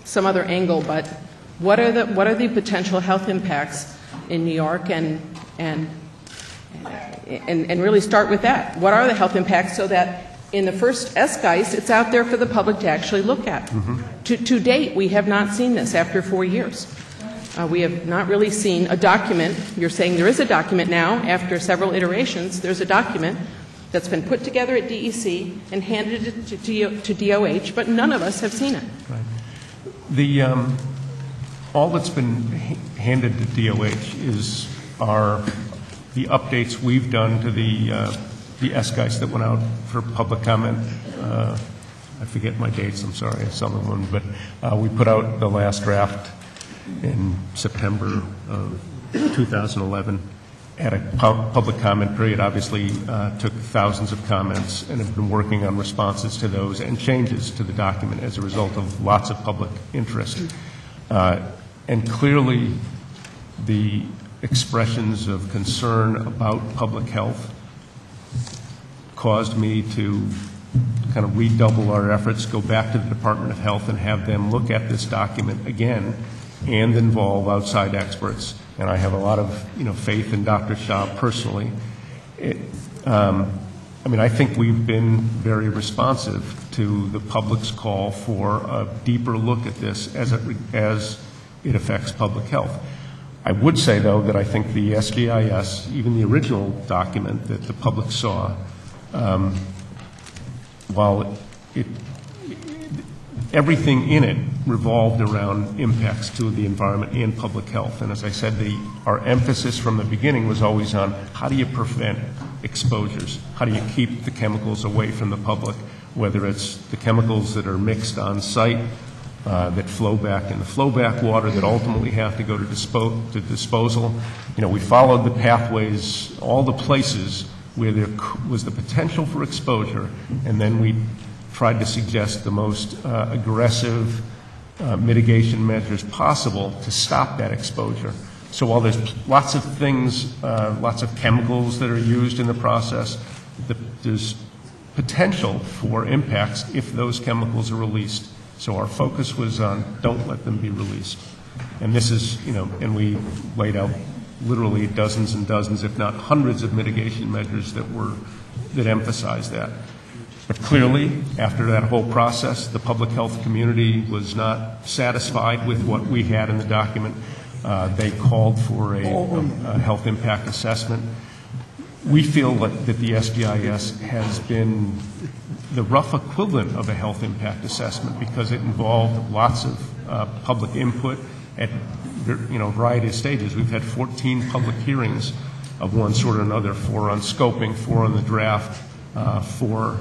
some other angle, but what are the potential health impacts in New York, and really start with that. What are the health impacts, so that in the first SGIS, it's out there for the public to actually look at. To date, we have not seen this after 4 years. We have not really seen a document. You're saying there is a document now, after several iterations. There's a document that's been put together at DEC and handed it to DOH, but none of us have seen it.
Right. All that's been handed to DOH are the updates we've done to the SGIS that went out for public comment. I forget my dates, I'm sorry, some of them, but we put out the last draft in September of 2011 at a public comment period. Obviously took thousands of comments and have been working on responses to those and changes to the document as a result of lots of public interest. And clearly the expressions of concern about public health caused me to kind of redouble our efforts, go back to the Department of Health and have them look at this document again and involve outside experts. And I have a lot of faith in Dr. Shah personally. I mean, I think we've been very responsive to the public's call for a deeper look at this as it affects public health. I would say, though, that I think the SGIS, even the original document that the public saw, while everything in it revolved around impacts to the environment and public health. And as I said, our emphasis from the beginning was always on how do you prevent exposures? How do you keep the chemicals away from the public, whether it's the chemicals that are mixed on site, that flow back in the flowback water that ultimately have to go to disposal. You know, we followed the pathways, all the places where there was the potential for exposure, and then we tried to suggest the most aggressive mitigation measures possible to stop that exposure. So while there's lots of things, lots of chemicals that are used in the process, there's potential for impacts if those chemicals are released. So our focus was on don't let them be released. And this is, you know, and we laid out literally dozens and dozens, if not hundreds, of mitigation measures that emphasize that. But clearly, after that whole process, the public health community was not satisfied with what we had in the document. They called for a health impact assessment. We feel that the SGIS has been the rough equivalent of a health impact assessment because it involved lots of public input at a variety of stages. We've had 14 public hearings of one sort or another, 4 on scoping, 4 on the draft, 4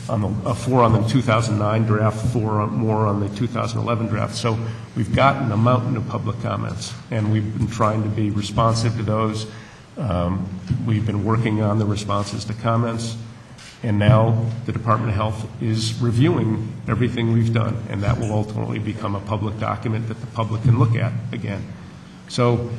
on the 2009 draft, 4 more on the 2011 draft. So we've gotten a mountain of public comments, and we've been trying to be responsive to those. We've been working on the responses to comments, and now the Department of Health is reviewing everything we've done, and that will ultimately become a public document that the public can look at again. So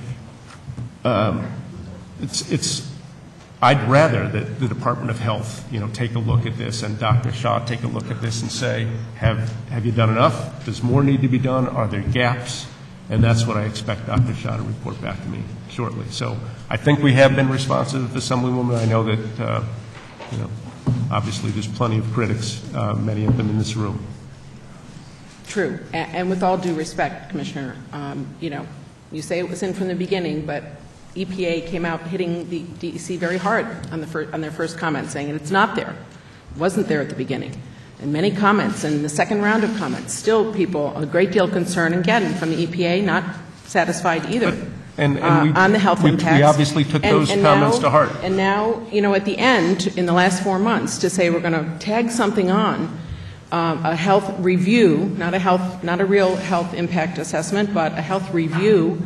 I'd rather that the Department of Health, take a look at this, and Dr. Shah take a look at this and say, have you done enough? Does more need to be done? Are there gaps? And that's what I expect Dr. Shah to report back to me shortly. So I think we have been responsive, Assemblywoman. I know that, obviously there's plenty of critics, many of them in this room.
True. And with all due respect, Commissioner, you say it was in from the beginning, but EPA came out hitting the DEC very hard on their first comment, saying it's not there. It wasn't there at the beginning. And many comments, and the second round of comments, still people, a great deal of concern, and again, from the EPA, not satisfied either on the health impacts. We obviously took those comments to heart. And now, at the end, in the last 4 months, to say we're going to tag something on, a health review, not a real health impact assessment, but a health review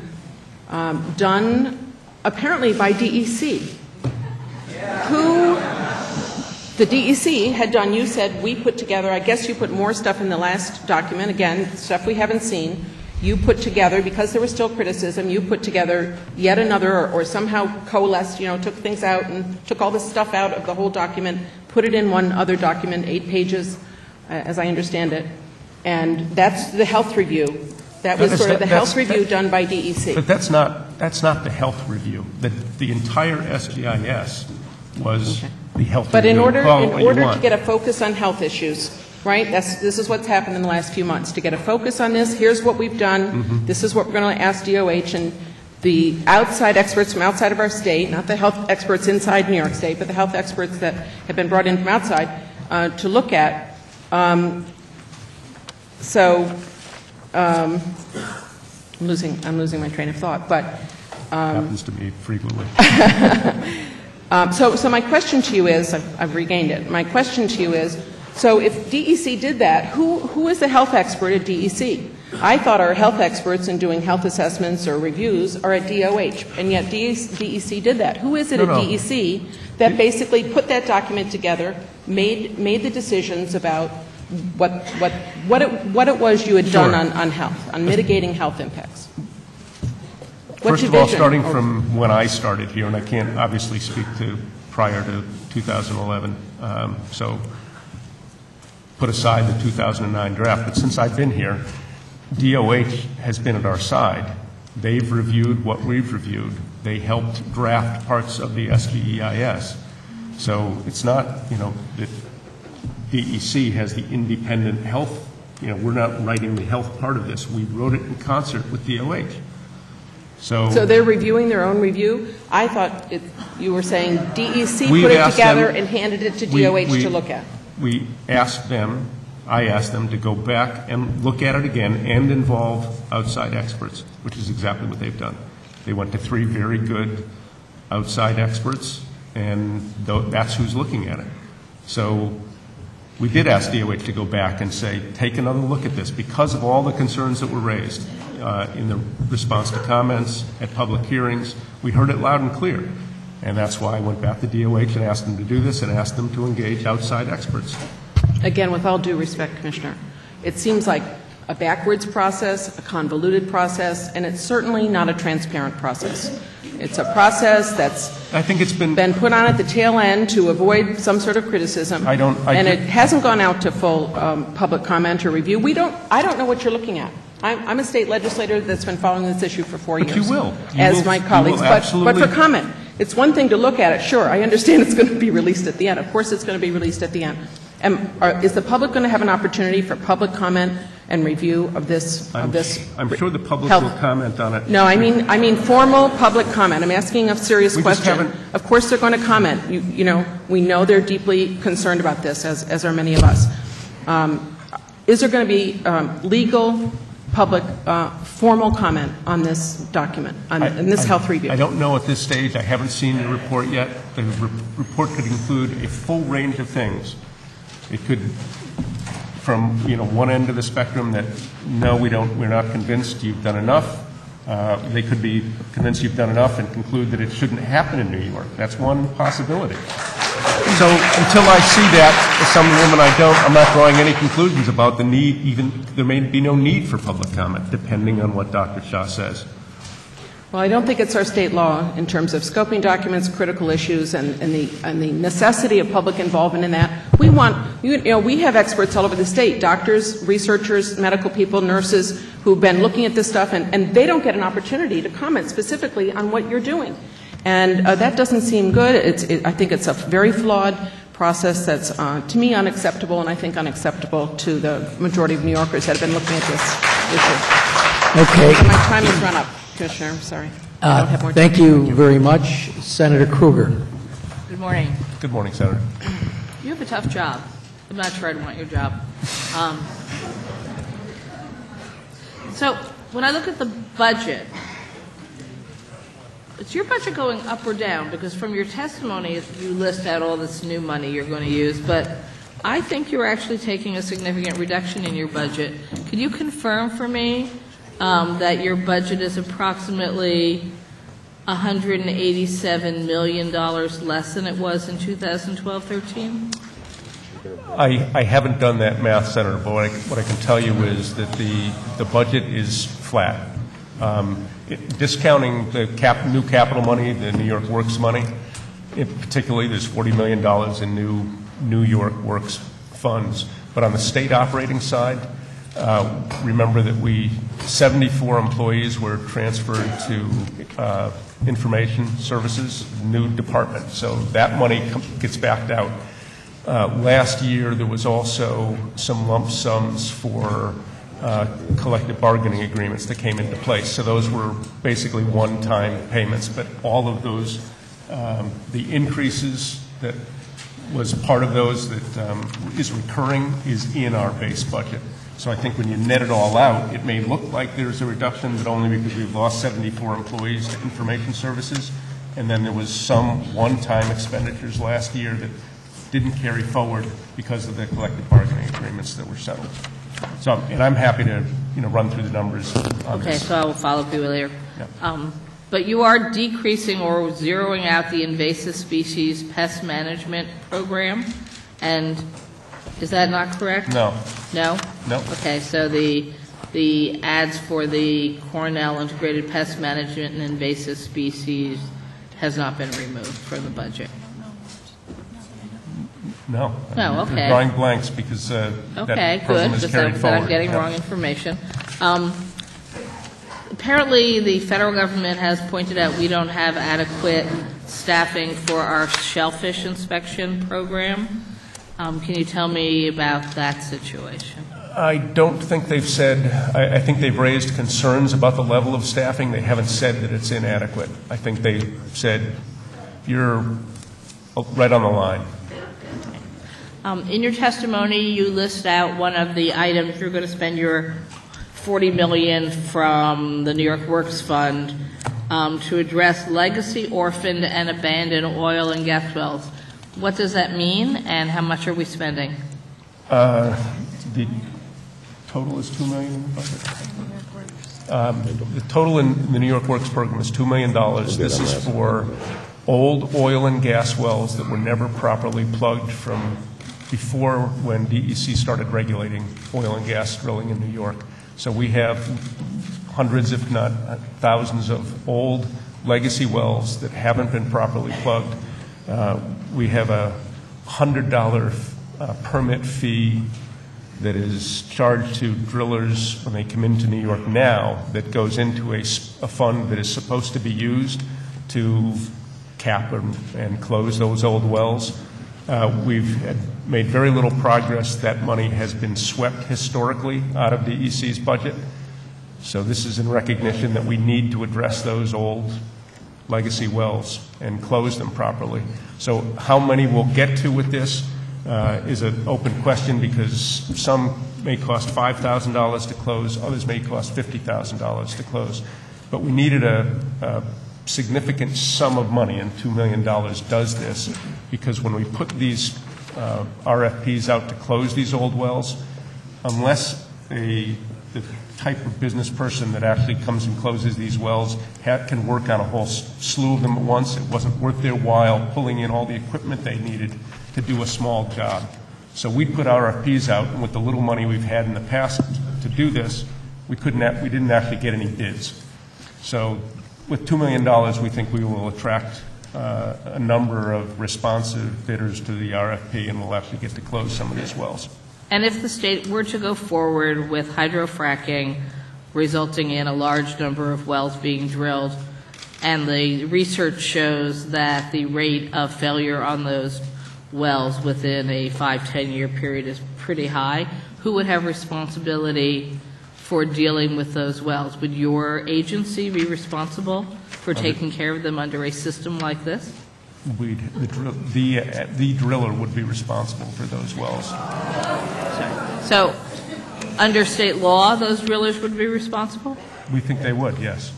done apparently by DEC, who the DEC had done. You said we put together, I guess you put more stuff in the last document, again, stuff we haven't seen. You put together, because there was still criticism, you put together yet another, or somehow coalesced, took things out and took all this stuff out of the whole document, put it in one other document, 8 pages, as I understand it. And that's the health review. That was sort of the health review done by DEC.
But that's not the health review. The entire SGIS was the health review.
But in order to get a focus on health issues, right? This is what's happened in the last few months. To get a focus on this, here's what we've done. Mm-hmm. This is what we're going to ask DOH and the outside experts from outside of our state, not the health experts inside New York State, but the health experts that have been brought in from outside to look at. I'm losing my train of thought, but
happens to me frequently.
So my question to you is, I've regained it. My question to you is, so if DEC did that, who is the health expert at DEC? I thought our health experts in doing health assessments or reviews are at DOH, and yet DEC did that. Who is it at DEC that basically put that document together, made the decisions about what it was you had done on health, on mitigating health impacts?
First of all, starting from when I started here, and I can't obviously speak to prior to 2011, so put aside the 2009 draft, but since I've been here, DOH has been at our side. They've reviewed what we've reviewed. They helped draft parts of the SGIS. So it's not, that DEC has the independent health, we're not writing the health part of this. We wrote it in concert with DOH. So
they're reviewing their own review? I thought you were saying DEC
we
put it
asked
together
them-
and handed it to DOH to look at.
I asked them to go back and look at it again and involve outside experts, which is exactly what they've done. They went to 3 very good outside experts, and that's who's looking at it. So we did ask DOH to go back and say, take another look at this because of all the concerns that were raised in the response to comments at public hearings. We heard it loud and clear. And that's why I went back to DOH and asked them to do this and asked them to engage outside experts.
Again, with all due respect, Commissioner, it seems like a backwards process, a convoluted process, and it's certainly not a transparent process. It's a process that's been put on at the tail end to avoid some sort of criticism, and it hasn't gone out to full public comment or review. I don't know what you're looking at. I'm a state legislator that's been following this issue for 4 years.
But you will.
As my colleagues. But for comment, it's one thing to look at it. Sure, I understand it's going to be released at the end. Of course it's going to be released at the end. Is the public going to have an opportunity for public comment and review of this?
I'm sure the public will comment on it.
No, I mean formal public comment. I'm asking a serious question. Of course they're going to comment. We know they're deeply concerned about this, as are many of us. Is there going to be legal, public, formal comment on this document, on this health review?
I don't know at this stage. I haven't seen the report yet. The report could include a full range of things. It could, from one end of the spectrum, that no, we're not convinced you've done enough. They could be convinced you've done enough and conclude that it shouldn't happen in New York. That's one possibility. So until I see that, as Assemblywoman, I'm not drawing any conclusions about the need. There may be no need for public comment, depending on what Dr. Shah says.
Well, I don't think it's our state law in terms of scoping documents, critical issues, and the necessity of public involvement in that. We have experts all over the state, doctors, researchers, medical people, nurses, who've been looking at this stuff, and they don't get an opportunity to comment specifically on what you're doing. And that doesn't seem good. I think it's a very flawed process that's, to me, unacceptable, and I think unacceptable to the majority of New Yorkers that have been looking at this issue.
Okay.
My time has run up. Commissioner, I'm sorry. I don't have more time.
Thank you very much. Senator Kruger.
Good morning.
Good morning, Senator.
You have a tough job. I'm not sure I'd want your job. So when I look at the budget, is your budget going up or down? Because from your testimony, you list out all this new money you're going to use, but I think you're actually taking a significant reduction in your budget. Could you confirm for me that your budget is approximately $187 million less than it was in 2012-13?
I haven't done that math, Senator, but what I can tell you is that the budget is flat. Discounting the new capital money, the New York Works money, particularly there's $40 million in New York Works funds. But on the state operating side, remember that 74 employees were transferred to information services, new department. So that money gets backed out. Last year, there was also some lump sums for collective bargaining agreements that came into place. So those were basically one-time payments. But all of those, the increases that was part of those that is recurring is in our base budget. So I think when you net it all out, it may look like there's a reduction, but only because we've lost 74 employees to information services. And then there was some one-time expenditures last year that didn't carry forward because of the collective bargaining agreements that were settled. So, and I'm happy to, run through the numbers on this.
Okay, so I will follow up with you later.
Yeah.
But you are decreasing or zeroing out the invasive species pest management program, and is that not correct?
No.
No?
No.
Okay, so the ads for the Cornell Integrated Pest Management and Invasive Species has not been removed from the budget?
No.
No, okay.
They're drawing blanks because that program is carried forward.
I'm getting
Yeah.
wrong information. Apparently, the federal government has pointed out we don't have adequate staffing for our shellfish inspection program. Can you tell me about that situation?
I don't think they've said, I think they've raised concerns about the level of staffing. They haven't said that it's inadequate. I think they said, you're right on the line.
In your testimony, you list out one of the items you're going to spend your $40 million from the New York Works Fund to address legacy, orphaned, and abandoned oil and gas wells. What does that mean, and how much are we spending?
The total is $2 million in the budget. The total in the New York Works program is $2 million. This is for old oil and gas wells that were never properly plugged from before when DEC started regulating oil and gas drilling in New York. So we have hundreds, if not thousands, of old legacy wells that haven't been properly plugged. We have a $100 permit fee that is charged to drillers when they come into New York now that goes into a fund that is supposed to be used to cap and close those old wells. We've made very little progress. That money has been swept historically out of DEC's budget. So this is in recognition that we need to address those old legacy wells and close them properly. So how many we'll get to with this is an open question, because some may cost $5,000 to close, others may cost $50,000 to close. But we needed a significant sum of money, and $2 million does this, because when we put these RFPs out to close these old wells, unless the type of business person that actually comes and closes these wells can work on a whole slew of them at once, it wasn't worth their while pulling in all the equipment they needed to do a small job. So we put RFPs out, and with the little money we've had in the past to do this, we didn't actually get any bids. So with $2 million, we think we will attract a number of responsive bidders to the RFP, and we'll actually get to close some of these wells.
And if the state were to go forward with hydrofracking, resulting in a large number of wells being drilled, and the research shows that the rate of failure on those wells within a 5-10 year period is pretty high, who would have responsibility for dealing with those wells? Would your agency be responsible for taking care of them under a system like this?
The driller would be responsible for those wells.
So, under state law, those drillers would be responsible?
We think they would, yes.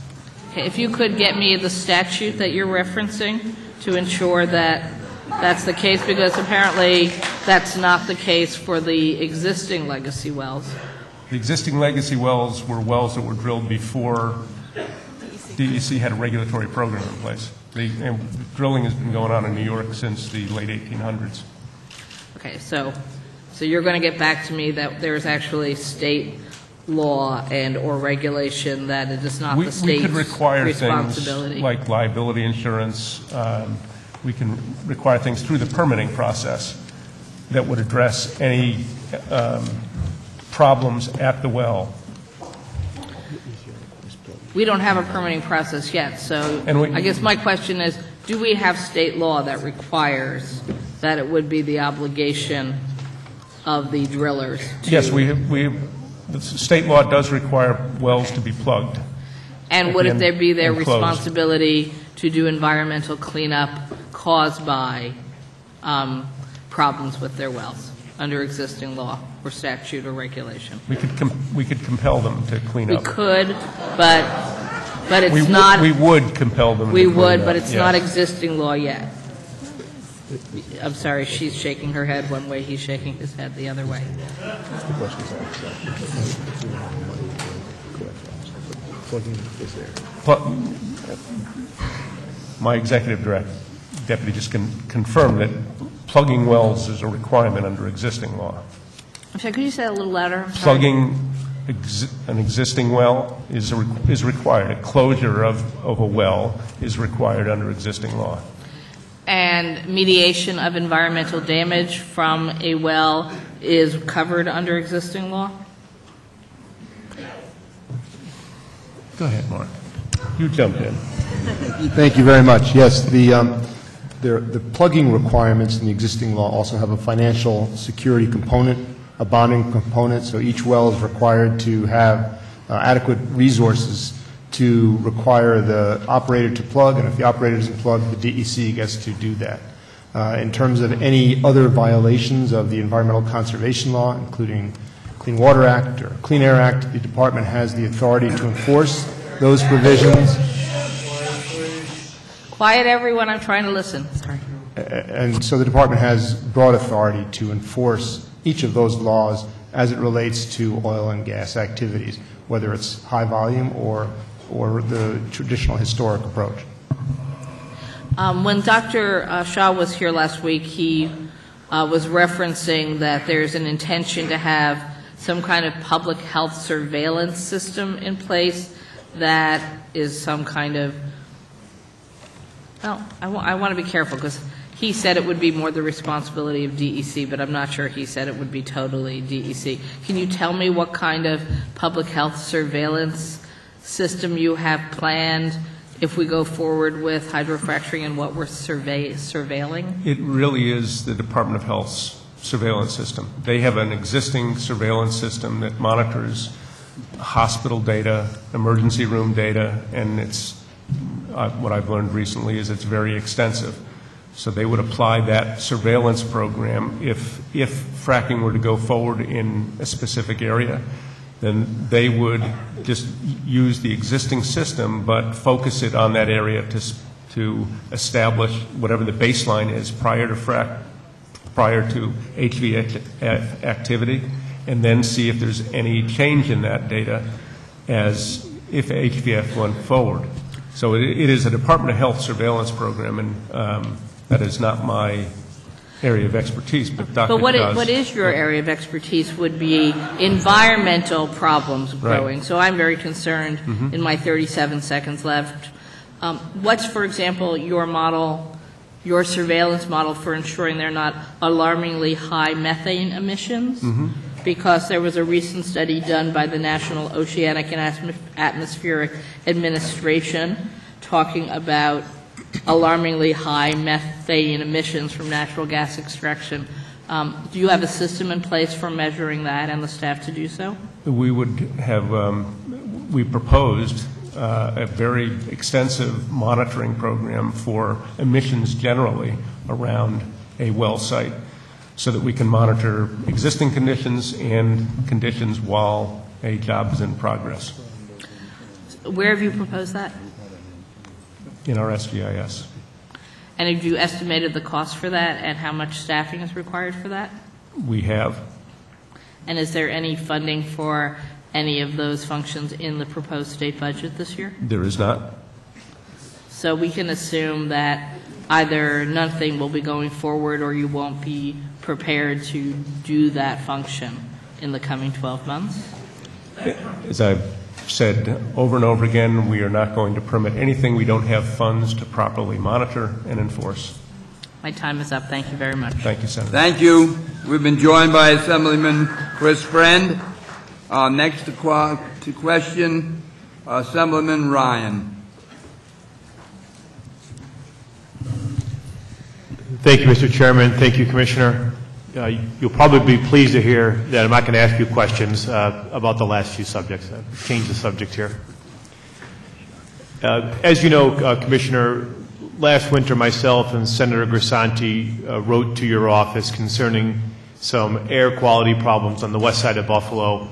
Okay, if you could get me the statute that you're referencing to ensure that that's the case, because apparently that's not the case for the existing legacy wells.
The existing legacy wells were wells that were drilled before DEC had a regulatory program in place. And drilling has been going on in New York since the late 1800s.
Okay, so you're going to get back to me that there's actually state law and or regulation that it is not the state's
we could require
responsibility.
Things like liability insurance. We can require things through the permitting process that would address any problems at the well.
We don't have a permitting process yet, so I guess my question is, do we have state law that requires that it would be the obligation of the drillers to...
Yes, the state law does require wells to be plugged.
And would it there be their responsibility to do environmental cleanup caused by problems with their wells under existing law or statute or regulation?
We could compel them to clean up.
We could, but it's not...
We would compel them to clean up.
We would, but it's not existing law yet. I'm sorry, she's shaking her head one way, he's shaking his head the other way.
My executive deputy just confirmed that plugging wells is a requirement under existing law.
I'm sorry, could you say it a little louder?
Plugging an existing well is required. A closure of a well is required under existing law.
And mediation of environmental damage from a well is covered under existing law?
Go ahead, Mark. You jump in.
Thank you very much. Yes, the plugging requirements in the existing law also have a financial security component, a bonding component, so each well is required to have adequate resources to require the operator to plug, and if the operator doesn't plug, the DEC gets to do that. In terms of any other violations of the Environmental Conservation Law, including Clean Water Act or Clean Air Act, the department has the authority to enforce those provisions.
Quiet, everyone. I'm trying to listen. Sorry.
And so the department has broad authority to enforce each of those laws as it relates to oil and gas activities, whether it's high volume or the traditional historic approach.
When Dr. Shaw was here last week, he was referencing that there's an intention to have some kind of public health surveillance system in place that is some kind of, well, I want to be careful because he said it would be more the responsibility of DEC, but I'm not sure he said it would be totally DEC. Can you tell me what kind of public health surveillance system you have planned if we go forward with hydrofracturing and what we're surveilling?
It really is the Department of Health's surveillance system. They have an existing surveillance system that monitors hospital data, emergency room data, and it's what I've learned recently is it's very extensive. So they would apply that surveillance program if fracking were to go forward in a specific area. Then they would just use the existing system but focus it on that area to establish whatever the baseline is prior to HV activity, and then see if there's any change in that data as if HVF went forward. So it is a Department of Health surveillance program, and that is not my area of expertise, but Dr.
But what is your area of expertise would be environmental problems growing. Right. So I'm very concerned in my 37 seconds left. What's, for example, your model, your surveillance model for ensuring there are not alarmingly high methane emissions? Because there was a recent study done by the National Oceanic and Atmospheric Administration talking about alarmingly high methane emissions from natural gas extraction. Do you have a system in place for measuring that and the staff to do so?
We would have, we proposed a very extensive monitoring program for emissions generally around a well site so that we can monitor existing conditions and conditions while a job is in progress.
Where have you proposed that?
In our SGIS.
And have you estimated the cost for that and how much staffing is required for that?
We have.
And is there any funding for any of those functions in the proposed state budget this year?
There is not.
So we can assume that either nothing will be going forward or you won't be prepared to do that function in the coming 12 months?
As I've said over and over again, we are not going to permit anything we don't have funds to properly monitor and enforce.
My time is up. Thank you very much.
Thank you, Senator.
Thank you. We've been joined by Assemblyman Chris Friend. Next to question, Assemblyman Ryan.
Thank you, Mr. Chairman. Thank you, Commissioner. You'll probably be pleased to hear that I'm not going to ask you questions about the last few subjects. I've changed the subject here. As you know, Commissioner, last winter myself and Senator Grisanti wrote to your office concerning some air quality problems on the west side of Buffalo.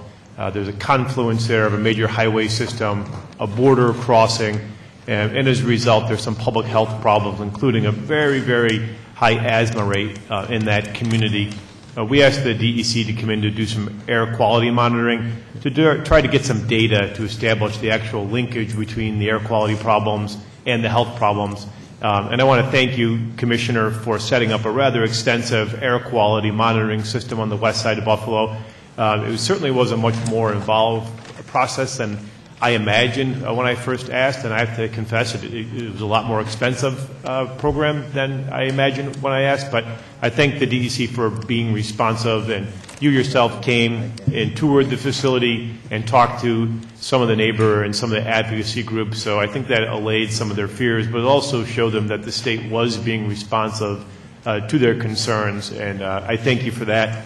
There's a confluence there of a major highway system, a border crossing, and as a result there's some public health problems, including a very, very high asthma rate in that community. We asked the DEC to come in to do some air quality monitoring to try to get some data to establish the actual linkage between the air quality problems and the health problems. And I want to thank you, Commissioner, for setting up a rather extensive air quality monitoring system on the west side of Buffalo. It certainly was a much more involved process than I imagined when I first asked, and I have to confess it was a lot more expensive program than I imagined when I asked, but I thank the DEC for being responsive and you yourself came and toured the facility and talked to some of the neighbor and some of the advocacy groups. So I think that allayed some of their fears, but it also showed them that the state was being responsive to their concerns, and I thank you for that.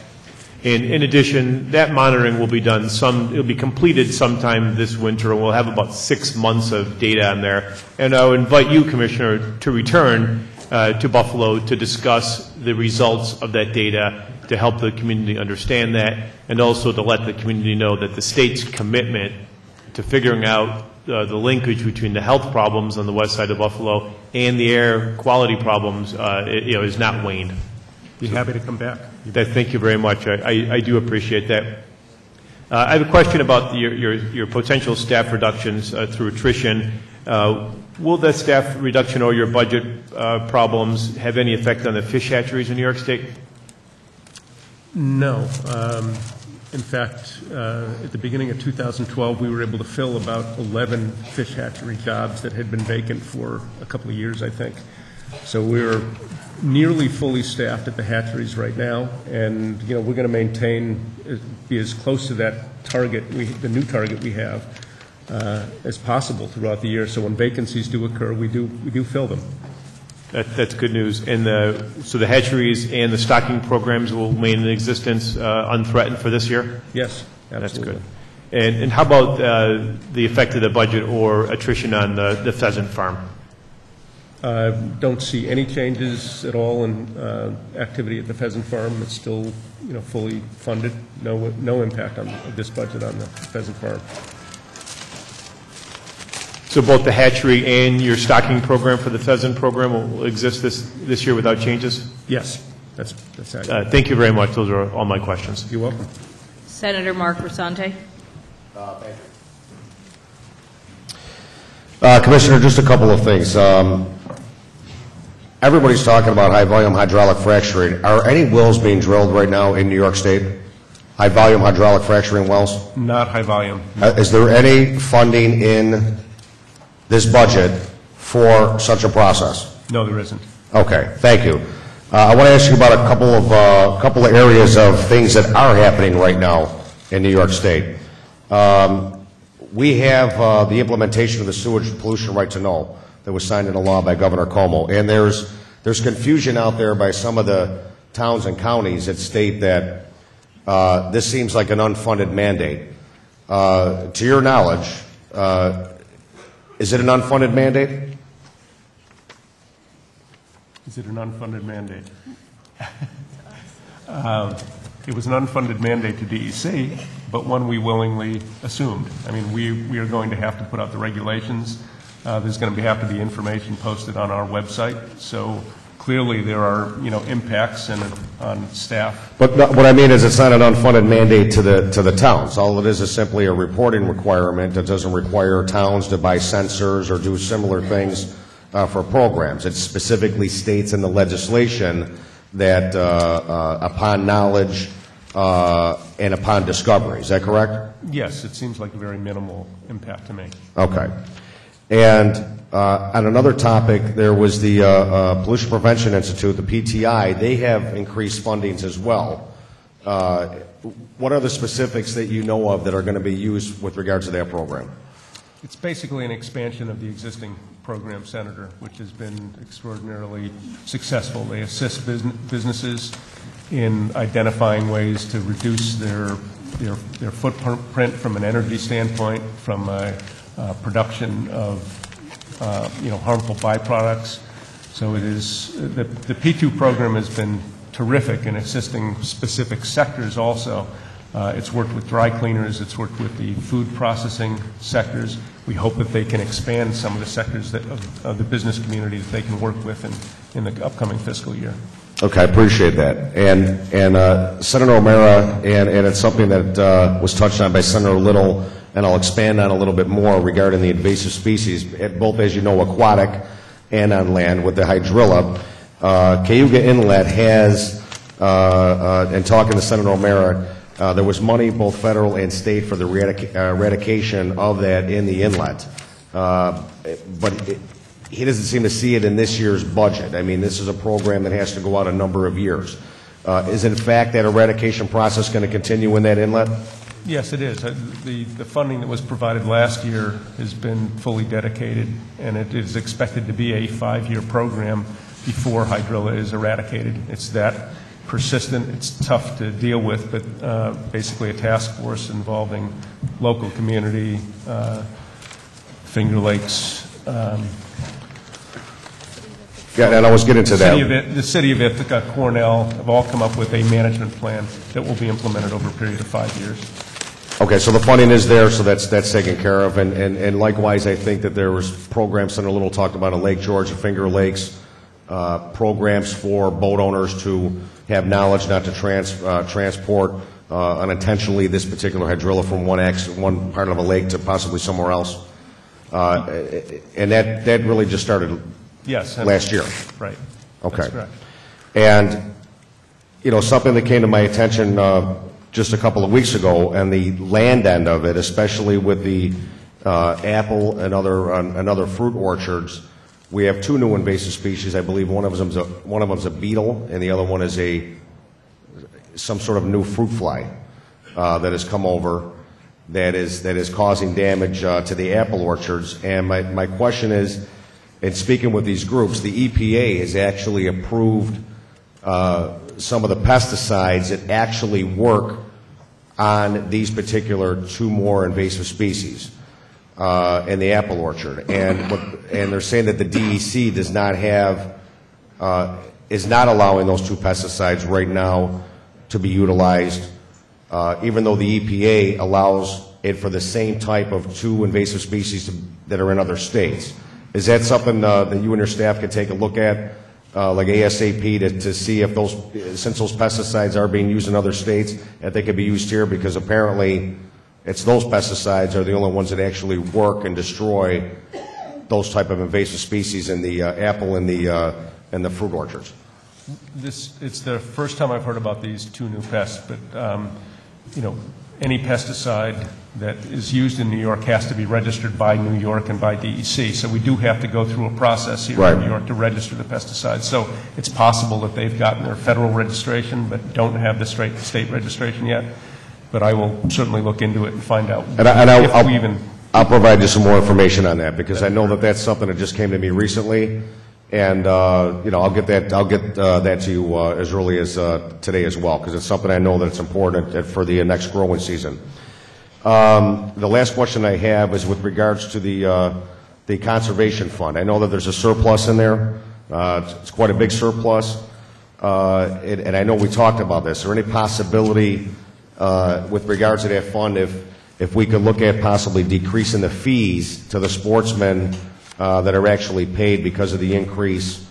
And in addition, that monitoring will be done it'll be completed sometime this winter, and we'll have about 6 months of data on there. And I would invite you, Commissioner, to return to Buffalo to discuss the results of that data, to help the community understand that, and also to let the community know that the state's commitment to figuring out the linkage between the health problems on the west side of Buffalo and the air quality problems is not waned.
Be happy to come back.
Thank you very much. I do appreciate that. I have a question about your potential staff reductions through attrition. Will that staff reduction or your budget problems have any effect on the fish hatcheries in New York State?
No. In fact, at the beginning of 2012, we were able to fill about 11 fish hatchery jobs that had been vacant for a couple of years, I think. So we're nearly fully staffed at the hatcheries right now, and we're going to be as close to that target, the new target we have, as possible throughout the year. So when vacancies do occur, we do fill them.
That's good news. And so the hatcheries and the stocking programs will remain in existence unthreatened for this year?
Yes, absolutely.
That's good. And how about the effect of the budget or attrition on the pheasant farm?
Don't see any changes at all in activity at the pheasant farm. It's still, fully funded. No impact on this budget on the pheasant farm.
So both the hatchery and your stocking program for the pheasant program will exist this year without changes?
Yes, that's accurate.
Thank you very much. Those are all my questions.
You're welcome.
Senator Mark Rasante.
Thank you. Commissioner, just a couple of things. Everybody's talking about high-volume hydraulic fracturing. Are any wells being drilled right now in New York State? High-volume hydraulic fracturing wells?
Not high volume.
Is there any funding in this budget for such a process?
No, there isn't.
Okay, thank you. I want to ask you about a couple of areas of things that are happening right now in New York State. We have the implementation of the Sewage Pollution Right to Know that was signed into law by Governor Cuomo, and there's confusion out there by some of the towns and counties that state that this seems like an unfunded mandate. To your knowledge, is it an unfunded mandate?
Is it an unfunded mandate? It was an unfunded mandate to DEC, but one we willingly assumed. I mean, we are going to have to put out the regulations. There's going to have to be information posted on our website. So clearly there are, impacts on staff.
But what I mean is it's not an unfunded mandate to the towns. All it is simply a reporting requirement that doesn't require towns to buy sensors or do similar things for programs. It specifically states in the legislation that upon knowledge and upon discovery. Is that correct?
Yes, it seems like a very minimal impact to me.
Okay. And on another topic, there was the Pollution Prevention Institute, the PTI. They have increased fundings as well. What are the specifics that you know of that are going to be used with regards to that program?
It's basically an expansion of the existing program, Senator, which has been extraordinarily successful. They assist businesses in identifying ways to reduce their footprint from an energy standpoint, from a production of harmful byproducts. So it is the P2 program has been terrific in assisting specific sectors also. It's worked with dry cleaners, it's worked with the food processing sectors. We hope that they can expand some of the sectors of the business community that they can work with in the upcoming fiscal year.
Okay, I appreciate that. And Senator O'Mara, and it's something that was touched on by Senator Little, and I'll expand on a little bit more regarding the invasive species, both, as you know, aquatic and on land with the hydrilla. Cayuga Inlet has, and talking to Senator O'Mara, there was money, both federal and state, for the eradication of that in the inlet. But he doesn't seem to see it in this year's budget. I mean, this is a program that has to go out a number of years. Is in fact that eradication process going to continue in that inlet?
Yes, it is. The funding that was provided last year has been fully dedicated, and it is expected to be a 5-year program before hydrilla is eradicated. It's that persistent. It's tough to deal with, but basically a task force involving local community, Finger Lakes.
Yeah, and I was getting to that.
The city of Ithaca, Cornell, have all come up with a management plan that will be implemented over a period of 5 years.
Okay, so the funding is there, so that's taken care of. And likewise, I think that there was programs, Senator Little talked about in Lake George and Finger Lakes, programs for boat owners to have knowledge not to transport unintentionally this particular hydrilla from one part of a lake to possibly somewhere else. And that really just started last year.
Right.
Okay.
That's correct.
And, you know, something that came to my attention just a couple of weeks ago, and the land end of it, especially with the apple and other fruit orchards, we have 2 new invasive species. I believe one of them's a beetle, and the other one is some sort of new fruit fly that has come over that is causing damage to the apple orchards. And my question is, in speaking with these groups, the EPA has actually approved some of the pesticides that actually work on these particular 2 more invasive species in the apple orchard. And they're saying that the DEC does not have, is not allowing those 2 pesticides right now to be utilized, even though the EPA allows it for the same type of 2 invasive species that are in other states. Is that something that you and your staff could take a look at, like ASAP, to see if since those pesticides are being used in other states, if they could be used here? Because apparently it's those pesticides are the only ones that actually work and destroy those type of invasive species in the apple and the fruit orchards.
It's the first time I've heard about these 2 new pests, but you know, any pesticide that is used in New York has to be registered by New York and by DEC. So we do have to go through a process here in New York to register the pesticides. So it's possible that they've gotten their federal registration but don't have the state registration yet. But I will certainly look into it and find out if we even...
I'll provide you some more information on that, because I know that that's something that just came to me recently. And, you know, I'll get that to you as early as today as well, because it's something I know that it's important for the next growing season. The last question I have is with regards to the conservation fund. I know that there's a surplus in there. It's quite a big surplus. And I know we talked about this. Is there any possibility with regards to that fund if we could look at possibly decreasing the fees to the sportsmen that are actually paid because of the increase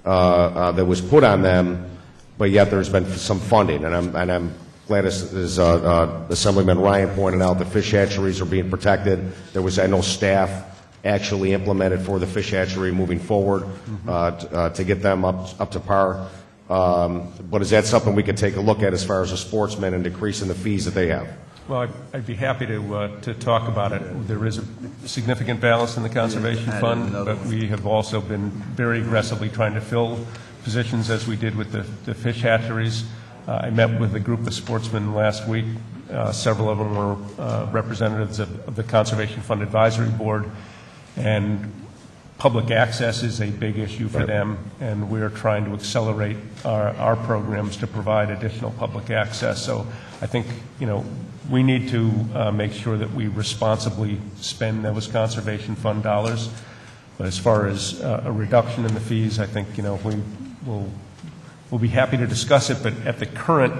that was put on them, but yet there's been some funding, and I'm glad as Assemblyman Ryan pointed out, the fish hatcheries are being protected. There was, I know, staff actually implemented for the fish hatchery moving forward to get them up to par. But is that something we could take a look at as far as the sportsmen and decreasing the fees that they have?
Well, I'd be happy to talk about it. There is a significant balance in the conservation fund, but we have also been very aggressively trying to fill positions as we did with the fish hatcheries. I met with a group of sportsmen last week. Several of them were representatives of the Conservation Fund Advisory Board, and public access is a big issue for them, and we're trying to accelerate our programs to provide additional public access. So I think, you know, we need to make sure that we responsibly spend those conservation fund dollars. But as far as a reduction in the fees, I think, you know, we'll be happy to discuss it, but at the current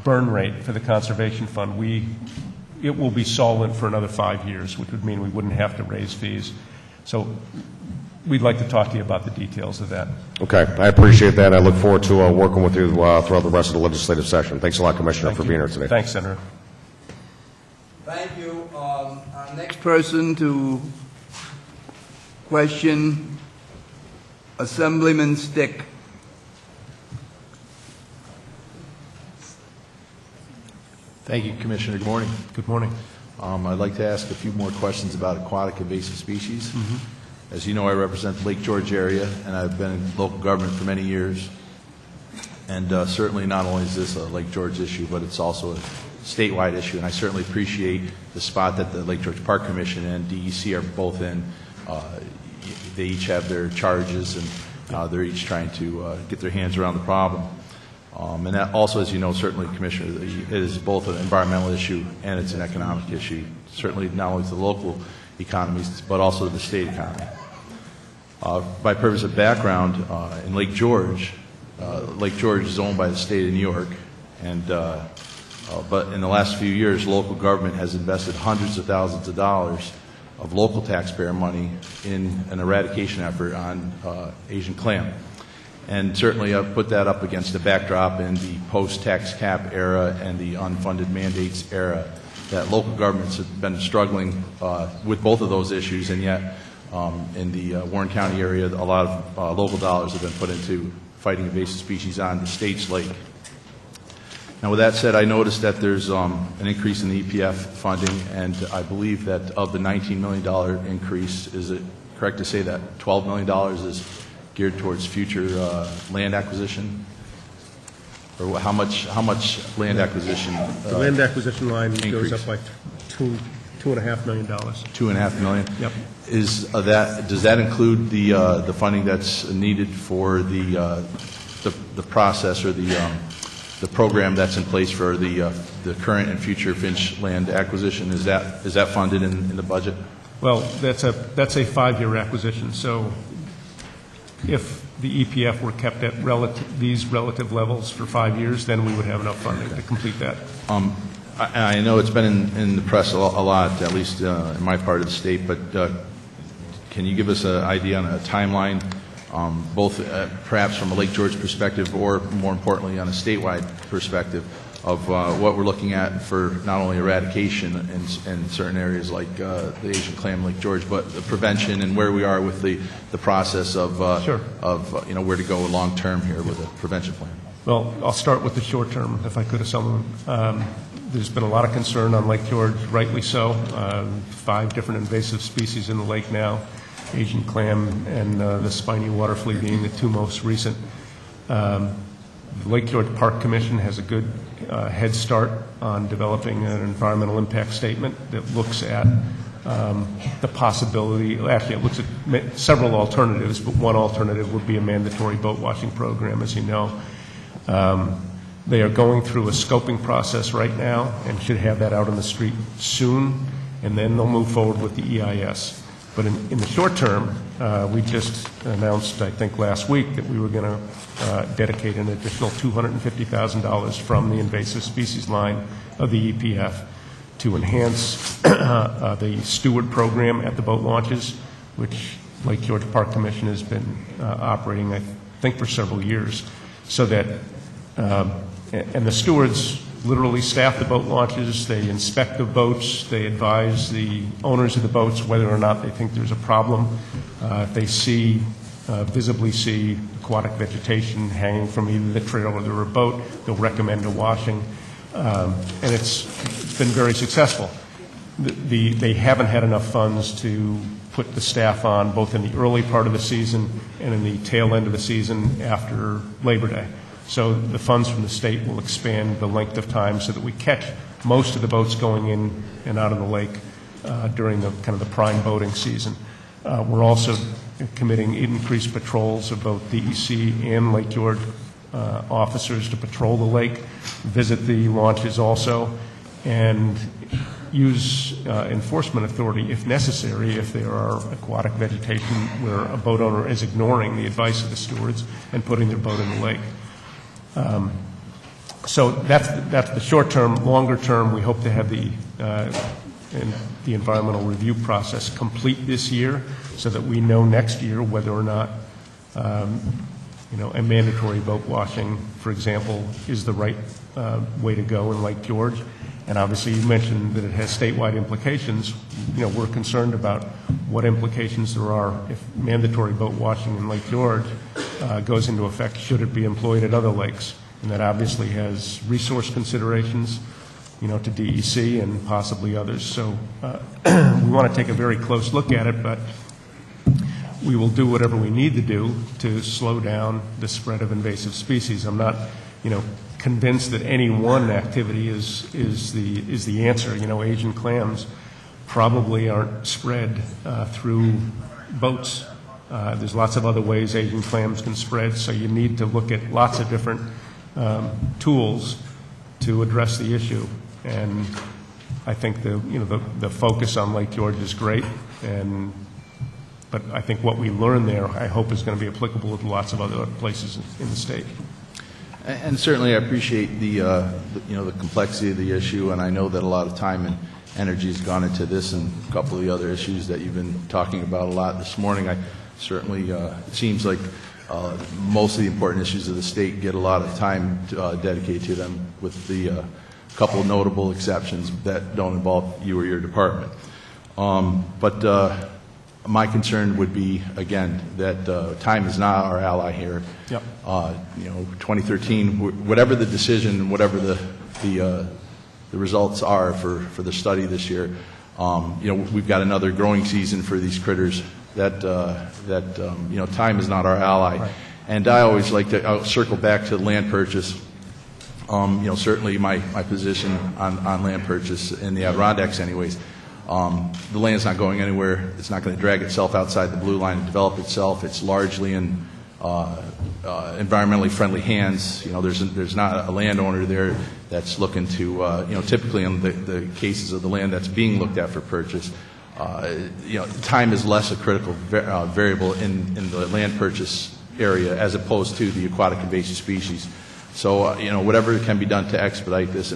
burn rate for the conservation fund, it will be solvent for another 5 years, which would mean we wouldn't have to raise fees. So we'd like to talk to you about the details of that.
Okay, I appreciate that. I look forward to working with you throughout the rest of the legislative session. Thanks a lot, Commissioner, for being here today.
Thanks, Senator.
Thank you. Our next person to question, Assemblyman Stick.
Thank you, Commissioner. Good morning.
Good morning.
I'd like to ask a few more questions about aquatic invasive species. As you know, I represent the Lake George area, and I've been in local government for many years. And certainly not only is this a Lake George issue, but it's also a statewide issue. And I certainly appreciate the spot that the Lake George Park Commission and DEC are both in. They each have their charges, and they're each trying to get their hands around the problem. And that also, as you know, certainly, Commissioner, it is both an environmental issue and it's an economic issue, certainly not only to the local economies, but also to the state economy. By purpose of background, in Lake George is owned by the state of New York, and but in the last few years, local government has invested hundreds of thousands of dollars of local taxpayer money in an eradication effort on Asian clam. And certainly I've put that up against the backdrop in the post-tax cap era and the unfunded mandates era, that local governments have been struggling with both of those issues, and yet in the Warren County area, a lot of local dollars have been put into fighting invasive species on the state's lake. Now, with that said, I noticed that there's an increase in the EPF funding, and I believe that of the $19 million increase, is it correct to say that $12 million is geared towards future land acquisition? Or how much land acquisition?
The land acquisition line goes up by $2.5 million.
$2.5 million.
Yep.
Does that include the funding that's needed for the process or the program that's in place for the current and future Finch land acquisition? Is that funded in the budget?
Well, that's a 5-year acquisition. So if the EPF were kept at these relative levels for 5 years, then we would have enough funding to complete that.
I know it's been in the press a lot, at least in my part of the state, but can you give us an idea on a timeline, both perhaps from a Lake George perspective or more importantly on a statewide perspective of what we're looking at for not only eradication in certain areas like the Asian clam in Lake George, but the prevention and where we are with the process of where to go long term here with a prevention plan?
Well, I'll start with the short term, if I could, have someone. There's been a lot of concern on Lake George, rightly so. 5 different invasive species in the lake now, Asian clam and the spiny water flea being the 2 most recent. The Lake George Park Commission has a good head start on developing an environmental impact statement that looks at the possibility, actually it looks at several alternatives, but one alternative would be a mandatory boat washing program, as you know. They are going through a scoping process right now and should have that out on the street soon, and then they'll move forward with the EIS. But in the short term, we just announced, I think last week, that we were going to dedicate an additional $250,000 from the invasive species line of the EPF to enhance the steward program at the boat launches, which Lake George Park Commission has been operating, I think, for several years, so that and the stewards literally staff the boat launches, they inspect the boats, they advise the owners of the boats whether or not they think there's a problem. If they visibly see aquatic vegetation hanging from either the trail or the boat, they'll recommend a washing. And it's been very successful. They haven't had enough funds to put the staff on both in the early part of the season and in the tail end of the season after Labor Day. So the funds from the state will expand the length of time so that we catch most of the boats going in and out of the lake during the kind of the prime boating season. We're also committing increased patrols of both DEC and Lake George officers to patrol the lake, visit the launches also, and use enforcement authority if necessary if there are aquatic vegetation where a boat owner is ignoring the advice of the stewards and putting their boat in the lake. So that's the short term. Longer term, we hope to have the environmental review process complete this year so that we know next year whether or not a mandatory boat washing, for example, is the right way to go in Lake George. And obviously you mentioned that it has statewide implications. We're concerned about what implications there are if mandatory boat washing in Lake George goes into effect, should it be employed at other lakes. And that obviously has resource considerations, to DEC and possibly others. So we want to take a very close look at it, but we will do whatever we need to do to slow down the spread of invasive species. I'm not, convinced that any one activity is the answer. Asian clams probably aren't spread through boats. There's lots of other ways Asian clams can spread, so you need to look at lots of different tools to address the issue. And I think the focus on Lake George is great, but I think what we learn there, I hope, is going to be applicable to lots of other places in the state.
And certainly I appreciate the complexity of the issue, and I know that a lot of time and energy has gone into this and a couple of the other issues that you've been talking about a lot this morning. I certainly, it seems like most of the important issues of the state get a lot of time dedicated to them, with the couple of notable exceptions that don't involve you or your department. But my concern would be, again, that time is not our ally here.
Yep.
2013, whatever the decision, whatever the results are for the study this year, we've got another growing season for these critters. Time is not our ally. Right. And I always like to, I'll circle back to land purchase. Certainly my position on land purchase in the Adirondacks anyways, the land's not going anywhere. It's not going to drag itself outside the blue line and develop itself. It's largely in environmentally friendly hands. There's not a landowner there that's looking to, typically in the cases of the land that's being looked at for purchase, time is less a critical variable in the land purchase area as opposed to the aquatic invasive species. So, whatever can be done to expedite this,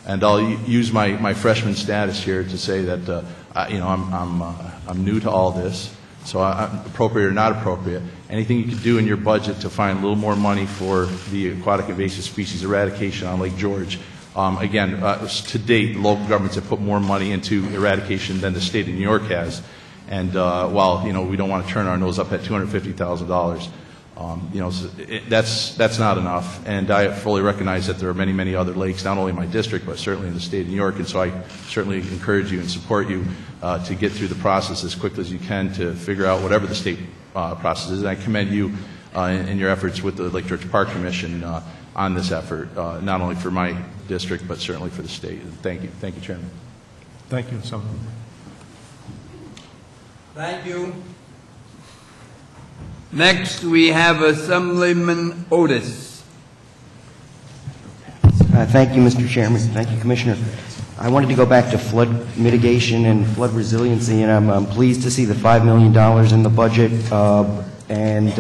and I'll use my freshman status here to say that, I'm new to all this, so appropriate or not appropriate, anything you could do in your budget to find a little more money for the aquatic invasive species eradication on Lake George. Again, to date, local governments have put more money into eradication than the state of New York has, and while, we don't want to turn our nose up at $250,000, that's not enough, and I fully recognize that there are many, many other lakes, not only in my district, but certainly in the state of New York, and so I certainly encourage you and support you to get through the process as quickly as you can to figure out whatever the state process is, and I commend you in your efforts with the Lake George Park Commission on this effort, not only for my district, but certainly for the state. Thank you. Thank you, Chairman.
Thank you, Assemblyman.
Thank you. Next, we have Assemblyman Otis.
Thank you, Mr. Chairman. Thank you, Commissioner. I wanted to go back to flood mitigation and flood resiliency, and I'm pleased to see the $5 million in the budget, and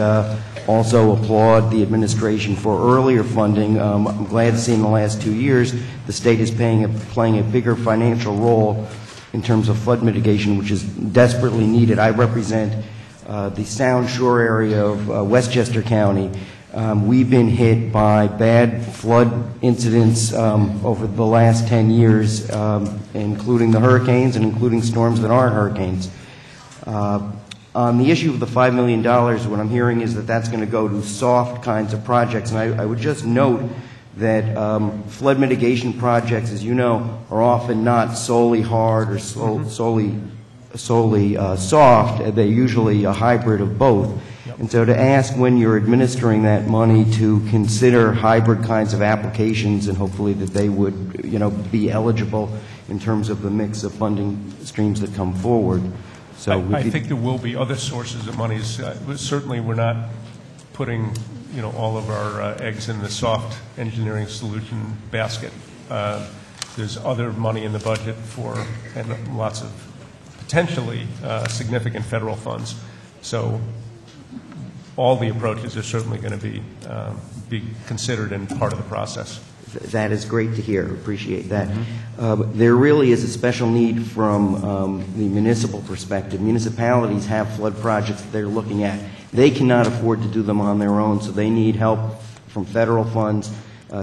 also applaud the administration for earlier funding. I'm glad to see in the last 2 years the state is playing a bigger financial role in terms of flood mitigation, which is desperately needed. I represent the Sound Shore area of Westchester County. We've been hit by bad flood incidents over the last 10 years, including the hurricanes and including storms that aren't hurricanes. On the issue of the $5 million, what I'm hearing is that that's going to go to soft kinds of projects, and I would just note that flood mitigation projects, as you know, are often not solely hard or solely soft. They're usually a hybrid of both. Yep. And so to ask when you're administering that money to consider hybrid kinds of applications, and hopefully that they would, be eligible in terms of the mix of funding streams that come forward. So
I think there will be other sources of monies. Certainly, we're not putting, all of our eggs in the soft engineering solution basket. There's other money in the budget and lots of potentially significant federal funds. So all the approaches are certainly going to be considered and part of the process.
That is great to hear. Appreciate that. There really is a special need from the municipal perspective. Municipalities have flood projects that they're looking at. They cannot afford to do them on their own, so they need help from federal funds,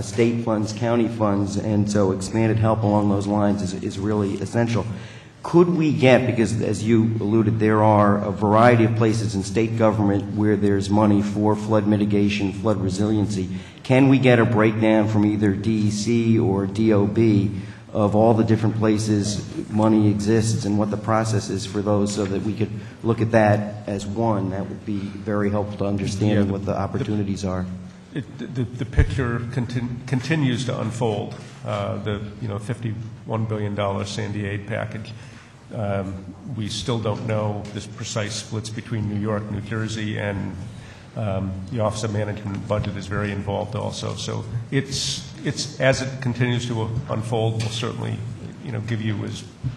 state funds, county funds, and so expanded help along those lines is really essential. Could we get, because as you alluded, there are a variety of places in state government where there's money for flood mitigation, flood resiliency, can we get a breakdown from either DEC or DOB of all the different places money exists and what the process is for those, so that we could look at that as one. That would be very helpful to understanding what the opportunities are.
The picture continues to unfold. The $51 billion Sandy Aid package. We still don't know the precise splits between New York, New Jersey, and the Office of Management budget is very involved also. So it's as it continues to unfold, we'll certainly give you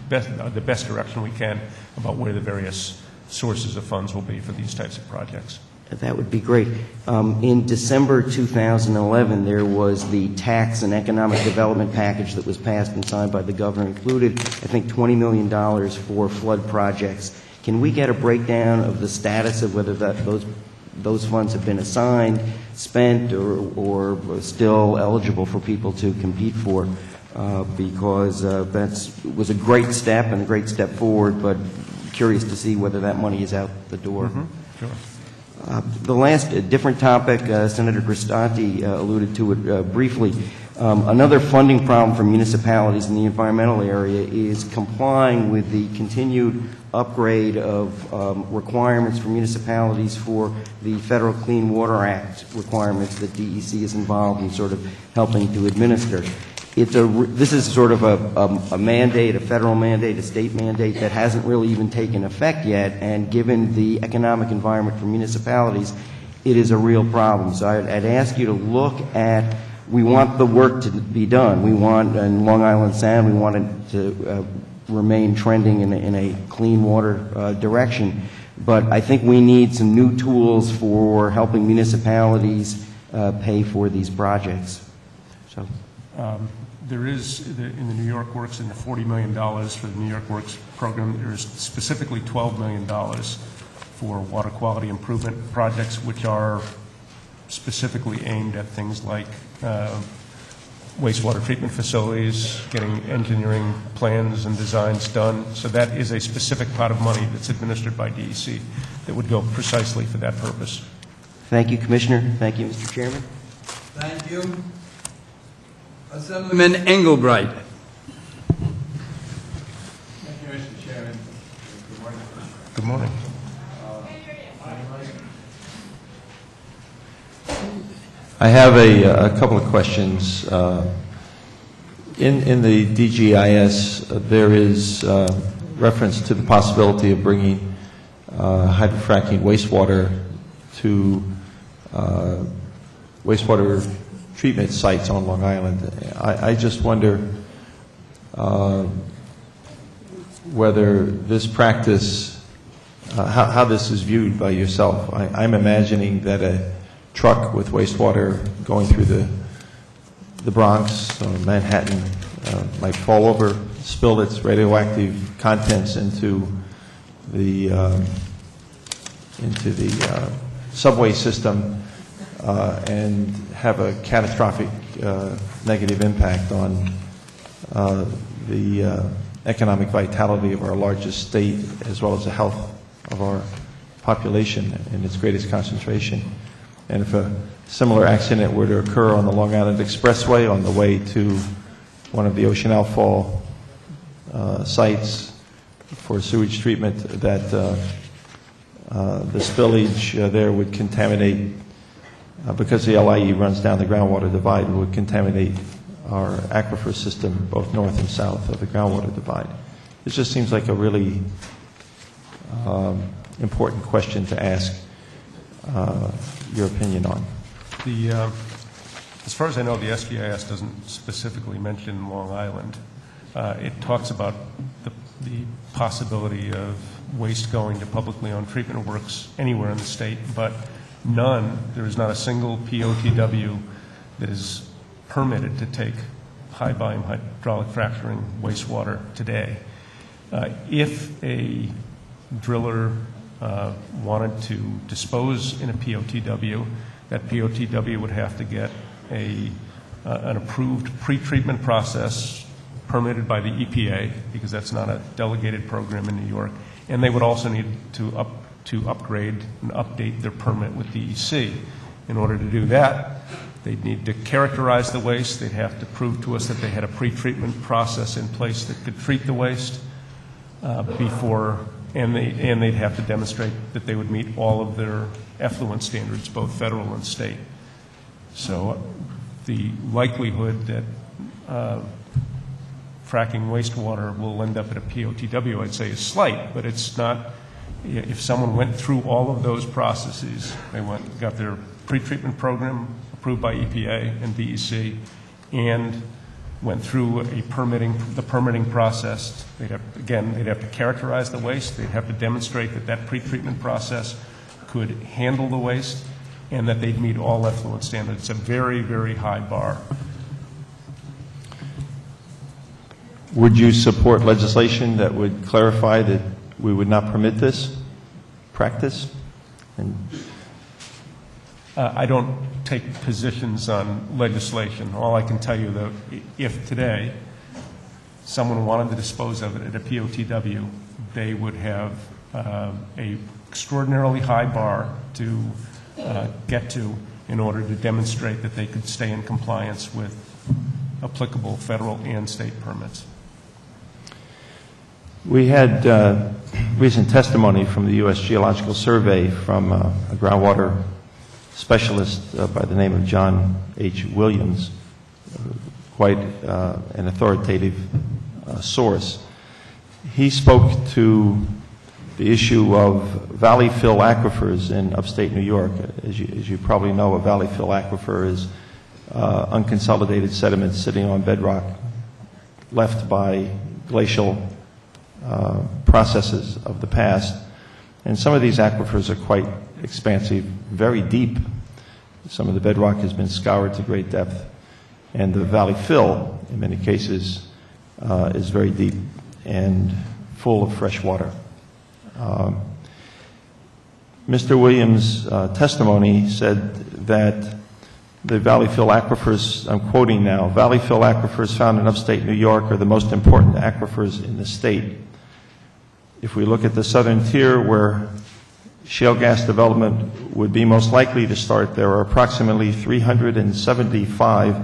the best direction we can about where the various sources of funds will be for these types of projects.
That would be great. In December 2011, there was the tax and economic development package that was passed and signed by the governor, included, I think, $20 million for flood projects. Can we get a breakdown of the status of whether those funds have been assigned, spent, or still eligible for people to compete for? Because that was a great step and a great step forward, but curious to see whether that money is out the door.
Mm-hmm. Sure.
The last different topic, Senator Grisanti alluded to it briefly. Another funding problem for municipalities in the environmental area is complying with the continued upgrade of requirements for municipalities for the Federal Clean Water Act requirements that DEC is involved in sort of helping to administer. This is sort of a mandate, a federal mandate, a state mandate that hasn't really even taken effect yet, and given the economic environment for municipalities, it is a real problem. So I'd ask you to look at, we want the work to be done. We want, in Long Island Sound, we want it to remain trending in a clean water direction, but I think we need some new tools for helping municipalities pay for these projects. So.
There is, in the New York Works, in the $40 million for the New York Works program, there is specifically $12 million for water quality improvement projects, which are specifically aimed at things like wastewater treatment facilities, getting engineering plans and designs done. So that is a specific pot of money that's administered by DEC that would go precisely for that purpose.
Thank you, Commissioner. Thank you, Mr. Chairman.
Thank you. Assemblyman Engelbright.
Thank you, Mr. Chairman. Good morning.
Good morning.
I have a couple of questions. In the DGIS, there is reference to the possibility of bringing hydrofracking wastewater to wastewater treatment sites on Long Island. I just wonder whether this practice, how this is viewed by yourself. I'm imagining that a truck with wastewater going through the Bronx or Manhattan might fall over, spill its radioactive contents into the subway system, and have a catastrophic negative impact on the economic vitality of our largest state, as well as the health of our population in its greatest concentration. And if a similar accident were to occur on the Long Island Expressway on the way to one of the ocean outfall sites for sewage treatment, that the spillage there would contaminate, because the LIE runs down the groundwater divide, would contaminate our aquifer system, both north and south of the groundwater divide. It just seems like a really important question to ask your opinion on.
As far as I know, the SGIS doesn't specifically mention Long Island. It talks about the possibility of waste going to publicly owned treatment works anywhere in the state, but there is not a single POTW that is permitted to take high volume hydraulic fracturing wastewater today. If a driller wanted to dispose in a POTW, that POTW would have to get an approved pretreatment process permitted by the EPA, because that's not a delegated program in New York, and they would also need to upgrade and update their permit with DEC. In order to do that, they'd need to characterize the waste. They'd have to prove to us that they had a pretreatment process in place that could treat the waste and they'd have to demonstrate that they would meet all of their effluent standards, both federal and state. So the likelihood that fracking wastewater will end up at a POTW, I'd say, is slight, but it's not. If someone went through all of those processes, they got their pretreatment program approved by EPA and DEC, and went through the permitting process, they'd have to characterize the waste, they'd have to demonstrate that that pretreatment process could handle the waste, and that they'd meet all effluent standards. It's a very, very high bar.
Would you support legislation that would clarify that we would not permit this practice?
I don't take positions on legislation. All I can tell you, though, if today someone wanted to dispose of it at a POTW, they would have a extraordinarily high bar to get to in order to demonstrate that they could stay in compliance with applicable federal and state permits.
We had recent testimony from the U.S. Geological Survey from a groundwater specialist by the name of John H. Williams, quite an authoritative source. He spoke to the issue of valley fill aquifers in upstate New York. As you probably know, a valley fill aquifer is unconsolidated sediment sitting on bedrock left by glacial processes of the past. And some of these aquifers are quite expansive, very deep. Some of the bedrock has been scoured to great depth. And the valley fill, in many cases, is very deep and full of fresh water. Mr. Williams' testimony said that the valley fill aquifers, I'm quoting now, valley fill aquifers found in upstate New York are the most important aquifers in the state. If we look at the southern tier where shale gas development would be most likely to start, there are approximately 375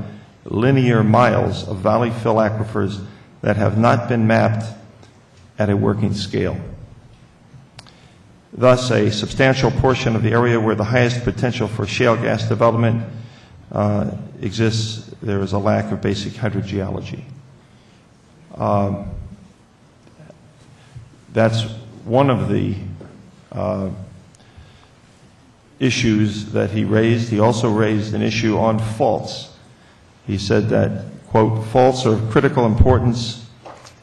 linear miles of valley fill aquifers that have not been mapped at a working scale. Thus, a substantial portion of the area where the highest potential for shale gas development exists, there is a lack of basic hydrogeology. That's one of the issues that he raised. He also raised an issue on faults. He said that, quote, faults are of critical importance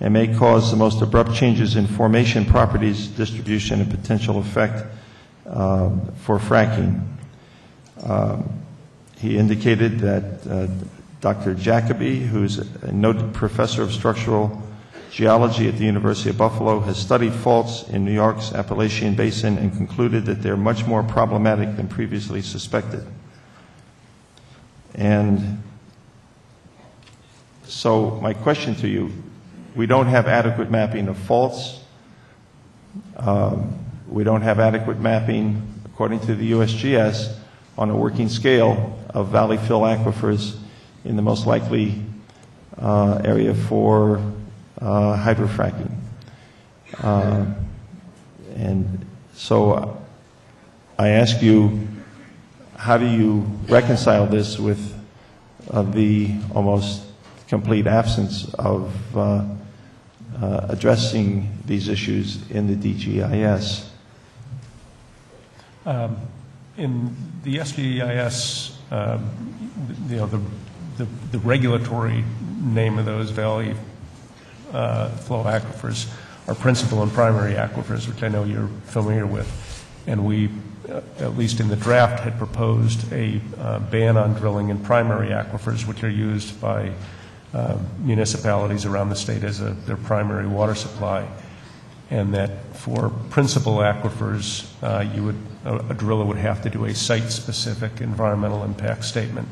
and may cause the most abrupt changes in formation properties, distribution, and potential effect for fracking. He indicated that Dr. Jacoby, who's a noted professor of structural geology at the University of Buffalo, has studied faults in New York's Appalachian Basin and concluded that they're much more problematic than previously suspected. And so my question to you, we don't have adequate mapping of faults. We don't have adequate mapping, according to the USGS, on a working scale of valley fill aquifers in the most likely area for hydrofracking. And so I ask you, how do you reconcile this with the almost complete absence of addressing these issues in the DGIS?
In the SGIS, the regulatory name of those valley flow aquifers are principal and primary aquifers, which I know you're familiar with. And we, at least in the draft, had proposed a ban on drilling in primary aquifers, which are used by municipalities around the state as their primary water supply. And that for principal aquifers, a driller would have to do a site-specific environmental impact statement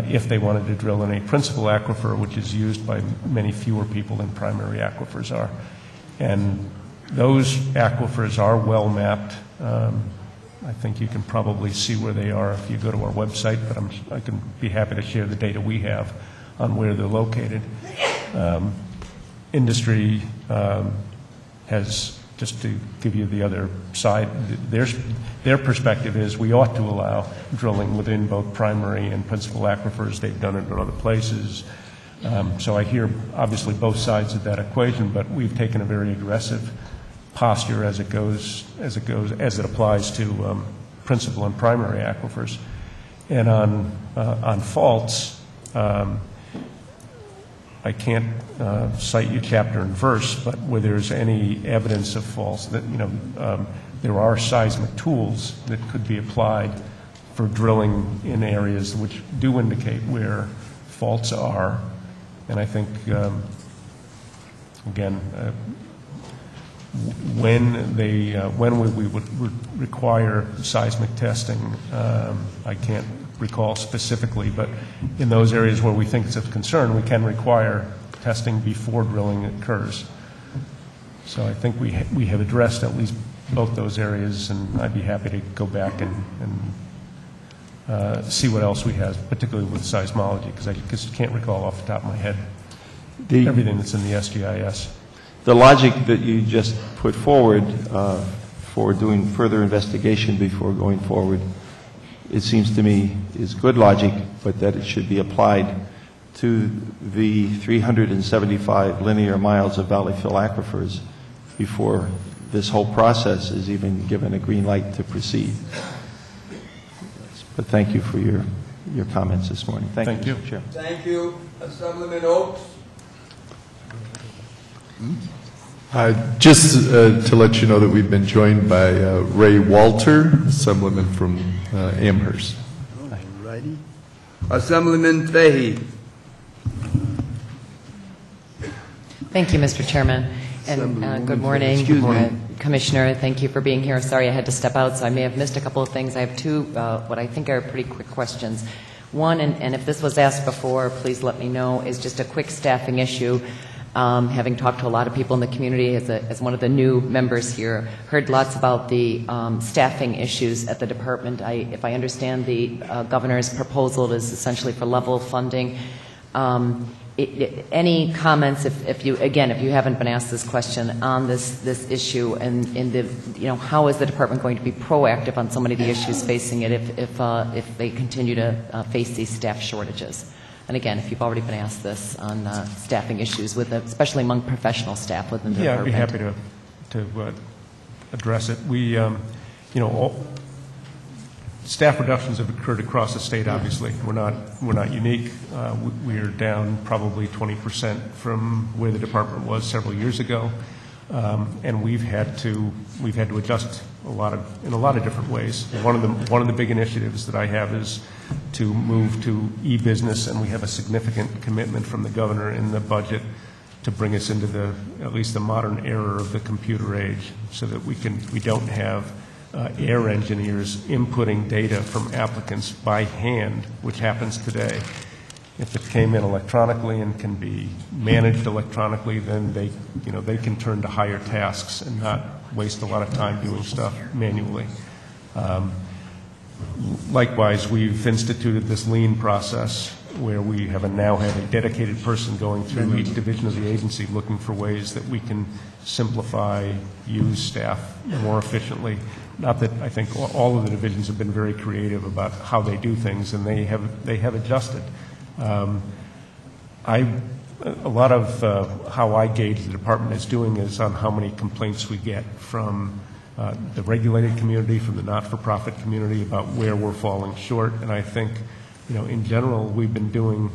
if they wanted to drill in a principal aquifer, which is used by many fewer people than primary aquifers are. And those aquifers are well mapped I think you can probably see where they are if you go to our website, but I can be happy to share the data we have on where they're located. Industry has, just to give you the other side, their perspective is we ought to allow drilling within both primary and principal aquifers. They've done it in other places. So I hear obviously both sides of that equation, but we've taken a very aggressive posture as it applies to principal and primary aquifers. And on faults, I can't cite you chapter and verse, but where there's any evidence of faults, that there are seismic tools that could be applied for drilling in areas which do indicate where faults are. And I think, again, when we would require seismic testing, I can't recall specifically, but in those areas where we think it's of concern, we can require testing before drilling occurs. So I think we have addressed at least both those areas, and I'd be happy to go back and see what else we have, particularly with seismology, because I just can't recall off the top of my head everything that's in the SGIS.
The logic that you just put forward for doing further investigation before going forward, it seems to me, is good logic, but that it should be applied to the 375 linear miles of valley fill aquifers before this whole process is even given a green light to proceed. But thank you for your comments this morning. Thank you, Mr. Chair.
Thank you. Assemblyman Oaks.
Just to let you know that we've been joined by Ray Walter, Assemblyman from Amherst.
All righty. Assemblyman Fahey.
Thank you, Mr. Chairman. And good morning, Commissioner. Thank you for being here. Sorry I had to step out, so I may have missed a couple of things. I have two, what I think are pretty quick questions. One, and if this was asked before, please let me know, is just a quick staffing issue. Having talked to a lot of people in the community as one of the new members here, heard lots about the staffing issues at the department. If I understand the governor's proposal is essentially for level funding. Any comments, if you haven't been asked this question on this issue, and how is the department going to be proactive on so many of the issues facing it if they continue to face these staff shortages? And again, if you've already been asked this on staffing issues, especially among professional staff within the department.
Yeah, I'd be happy to address it. We, staff reductions have occurred across the state. Obviously, we're not unique. We are down probably 20% from where the department was several years ago, and we've had to adjust in a lot of different ways. One of the big initiatives that I have is to move to e-business, and we have a significant commitment from the governor in the budget to bring us into at least the modern era of the computer age, so that we don't have air engineers inputting data from applicants by hand, which happens today. If it came in electronically and can be managed electronically, then they can turn to higher tasks and not waste a lot of time doing stuff manually. Likewise, we've instituted this lean process where we now have a dedicated person going through each division of the agency looking for ways that we can simplify, use staff more efficiently. Not that I think all of the divisions have been very creative about how they do things, and they have adjusted. A lot of how I gauge the department is doing is on how many complaints we get from the regulated community, from the not-for-profit community about where we're falling short. And I think, in general, we've been doing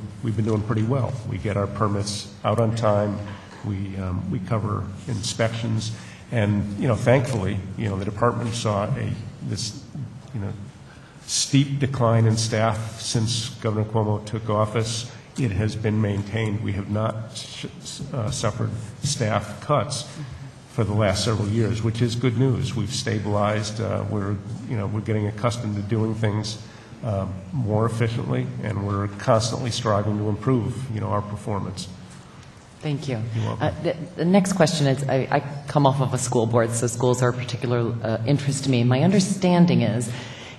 pretty well. We get our permits out on time. We cover inspections, and thankfully, the department saw this steep decline in staff since Governor Cuomo took office. It has been maintained. We have not suffered staff cuts for the last several years, which is good news. We've stabilized. We're getting accustomed to doing things more efficiently, and we're constantly striving to improve our performance.
Thank you.
You're welcome.
The next question is, I come off of a school board, so schools are of particular interest to me. My understanding is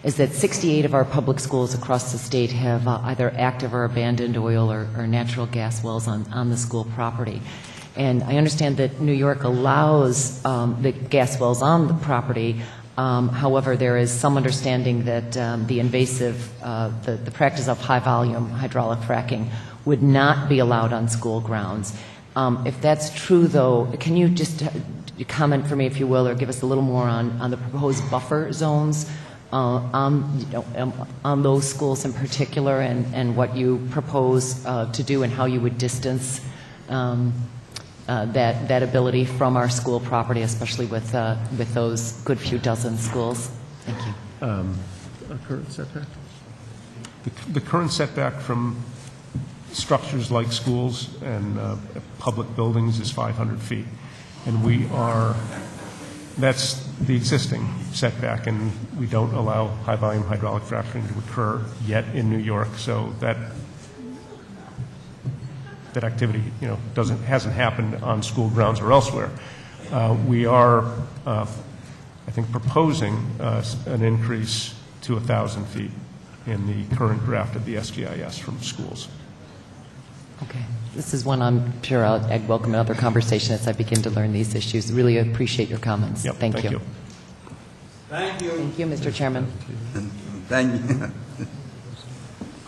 that 68 of our public schools across the state have either active or abandoned oil or natural gas wells on the school property. And I understand that New York allows the gas wells on the property. However, there is some understanding that the invasive, the practice of high-volume hydraulic fracking would not be allowed on school grounds. If that's true, though, can you just comment for me, if you will, or give us a little more on the proposed buffer zones on those schools in particular, and what you propose to do and how you would distance that ability from our school property, especially with those good few dozen schools? Thank you.
Our current setback? The current setback from structures like schools and public buildings is 500 feet. And that's the existing setback, and we don't allow high-volume hydraulic fracturing to occur yet in New York, so that activity, hasn't happened on school grounds or elsewhere. We are, I think, proposing an increase to 1,000 feet in the current draft of the SGIS from schools.
Okay. This is one I'm sure I'd welcome another conversation as I begin to learn these issues. Really appreciate your comments.
Yep,
thank you.
Thank you.
Thank you, Mr. Chairman.
Thank you.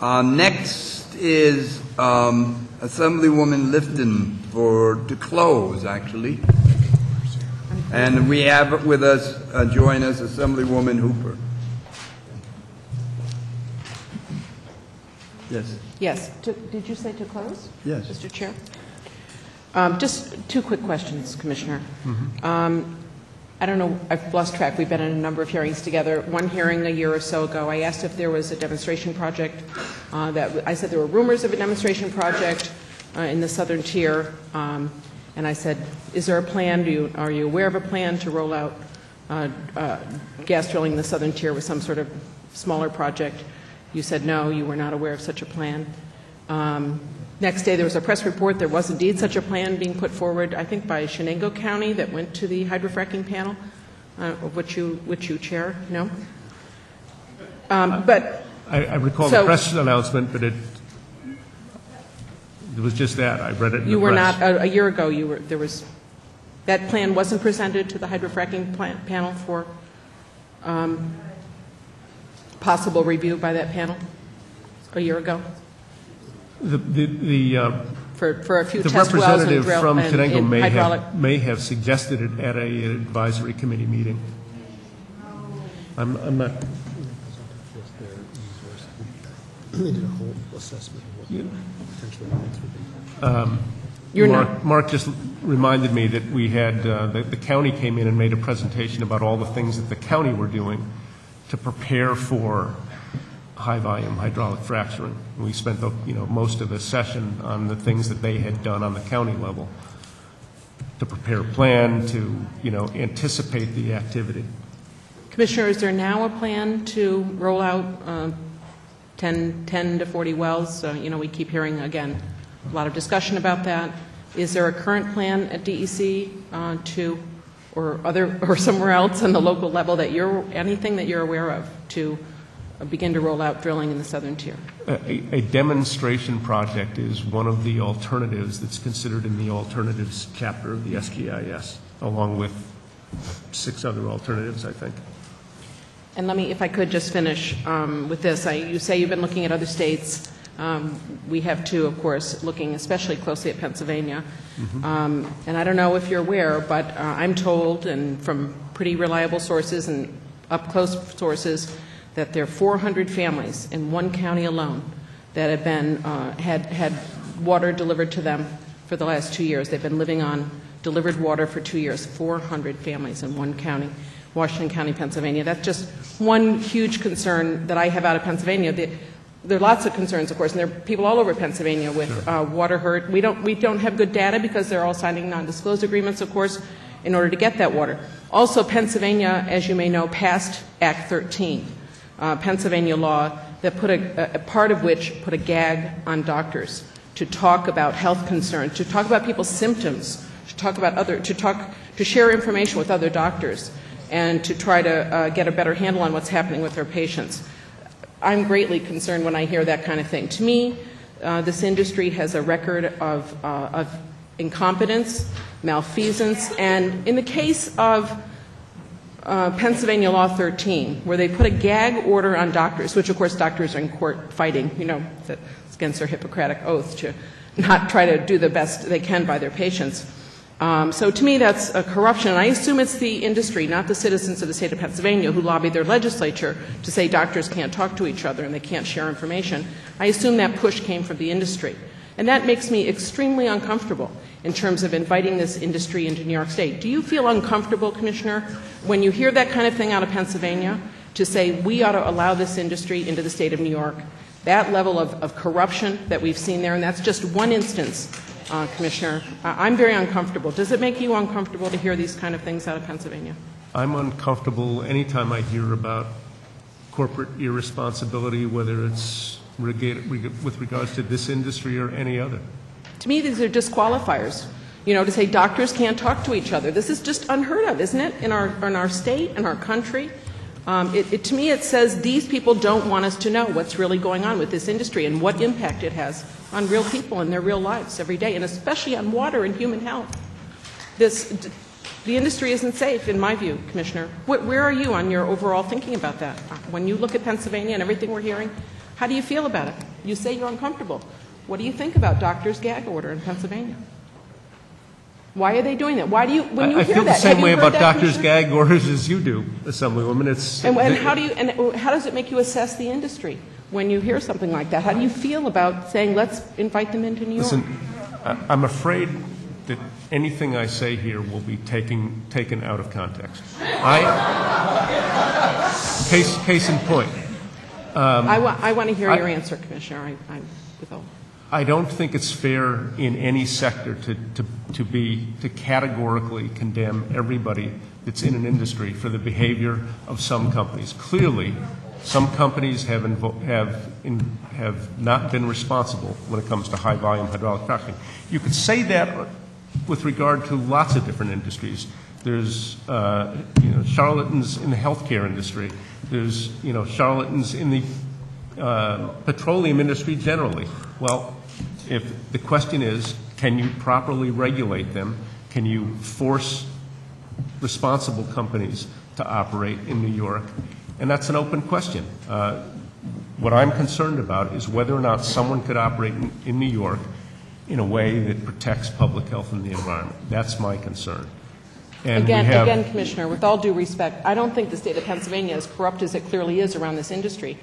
Next is Assemblywoman Lifton to close, actually. And we have with us, join us, Assemblywoman Hooper. Yes.
Yes. Did you say to close?
Yes.
Mr. Chair? Just two quick questions, Commissioner. I don't know, I've lost track. We've been in a number of hearings together. One hearing a year or so ago, I asked if there was a demonstration project. I said there were rumors of a demonstration project in the southern tier. And I said, is there a plan? Are you aware of a plan to roll out gas drilling in the southern tier with some sort of smaller project? You said no, you were not aware of such a plan. Next day, there was a press report. There was indeed such a plan being put forward, I think, by Shenango County that went to the hydrofracking panel, which you chair. No? But
I recall the press announcement, but it was just that. I read it in the press.
You were not, a year ago, that plan wasn't presented to the hydrofracking panel for possible review by that panel a year ago? For a few test wells and
representative from Shenango may have suggested it at an advisory committee meeting. I'm not.
They did a whole assessment of what potentially
Mark just reminded me that we had the county came in and made a presentation about all the things that the county were doing to prepare for high-volume hydraulic fracturing. We spent most of the session on the things that they had done on the county level to prepare a plan to anticipate the activity.
Commissioner, is there now a plan to roll out 10 to 40 wells? We keep hearing again a lot of discussion about that. Is there a current plan at DEC or somewhere else on the local level anything that you're aware of to begin to roll out drilling in the southern tier?
A demonstration project is one of the alternatives that's considered in the alternatives chapter of the SGIS, along with 6 other alternatives, I think.
And let me, if I could just finish with this. You say you've been looking at other states. We have too, of course, looking especially closely at Pennsylvania. And I don't know if you're aware, but I'm told, and from pretty reliable sources and up-close sources, that there are 400 families in one county alone that have been had water delivered to them for the last 2 years. They've been living on delivered water for 2 years. 400 families in one county, Washington County, Pennsylvania. That's just one huge concern that I have out of Pennsylvania. There are lots of concerns, of course, and there are people all over Pennsylvania with water hurt. We don't have good data because they're all signing non-disclosure agreements, of course, in order to get that water. Also, Pennsylvania, as you may know, passed Act 13. Pennsylvania law that put a part of which put a gag on doctors to talk about health concerns, to talk about people's symptoms, to share information with other doctors, and to try to get a better handle on what's happening with their patients. I'm greatly concerned when I hear that kind of thing. To me, this industry has a record of incompetence, malfeasance, and in the case of Pennsylvania Law 13, where they put a gag order on doctors, which of course doctors are in court fighting, it's against their Hippocratic oath to not try to do the best they can by their patients. So to me that's a corruption, and I assume it's the industry, not the citizens of the state of Pennsylvania who lobbied their legislature to say doctors can't talk to each other and they can't share information. I assume that push came from the industry. And that makes me extremely uncomfortable in terms of inviting this industry into New York State. Do you feel uncomfortable, Commissioner, when you hear that kind of thing out of Pennsylvania, to say we ought to allow this industry into the state of New York? That level of corruption that we've seen there, and that's just one instance, Commissioner, I'm very uncomfortable. Does it make you uncomfortable to hear these kind of things out of Pennsylvania?
I'm uncomfortable anytime I hear about corporate irresponsibility, whether it's with regards to this industry or any other.
To me, these are disqualifiers. To say doctors can't talk to each other. This is just unheard of, isn't it, in our state, in our country? To me, it says these people don't want us to know what's really going on with this industry and what impact it has on real people in their real lives every day, and especially on water and human health. The industry isn't safe, in my view, Commissioner. Where are you on your overall thinking about that? When you look at Pennsylvania and everything we're hearing, how do you feel about it? You say you're uncomfortable. What do you think about doctor's gag order in Pennsylvania? Why are they doing that? Why do you, when you
I
hear
feel
that,
the same
have
way
you heard
about
that,
doctors'
Commissioner?
gag orders as you do, Assemblywoman.
And how does it make you assess the industry when you hear something like that? How do you feel about saying let's invite them into New York?
Listen, I'm afraid that anything I say here will be taken out of context. Case in point.
I want to hear your answer, Commissioner.
I don't think it's fair in any sector to categorically condemn everybody that's in an industry for the behavior of some companies. Clearly, some companies have not been responsible when it comes to high volume hydraulic fracturing. You could say that with regard to lots of different industries. There's charlatans in the healthcare industry. There's charlatans in the petroleum industry generally. Well, if the question is, can you properly regulate them? Can you force responsible companies to operate in New York? And that's an open question. What I'm concerned about is whether or not someone could operate in New York in a way that protects public health and the environment. That's my concern. And
again, Commissioner, with all due respect, I don't think the state of Pennsylvania, as corrupt as it clearly is around this industry,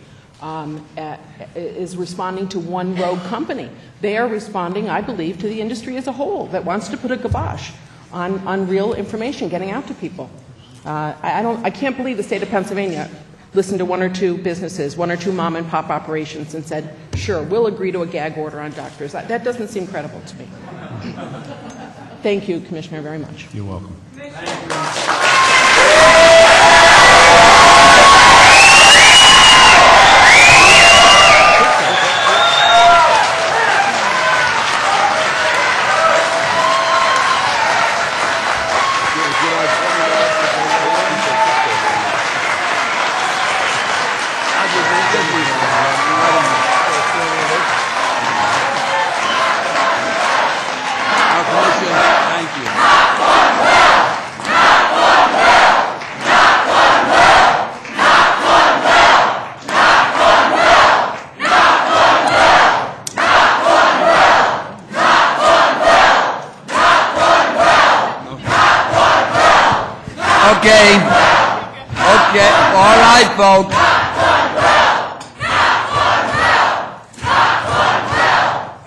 is responding to one rogue company. They are responding, I believe, to the industry as a whole that wants to put a kibosh on real information getting out to people. I can't believe the state of Pennsylvania listened to one or two businesses, one or two mom and pop operations, and said, sure, we'll agree to a gag order on doctors. That doesn't seem credible to me. Thank you, Commissioner, very much.
You're welcome.
Okay, all right, folks.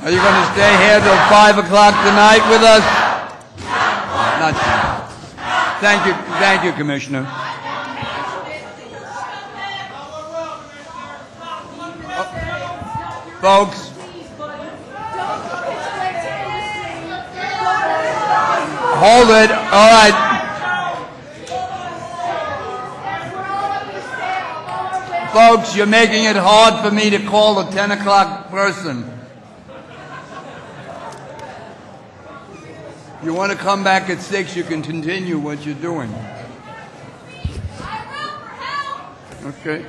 Are you going to stay here till 5 o'clock tonight with us? Not tonight. Thank you, Commissioner. Folks. Hold it. All right. Folks, you're making it hard for me to call the 10 o'clock person. If you want to come back at 6, you can continue what you're doing. Okay,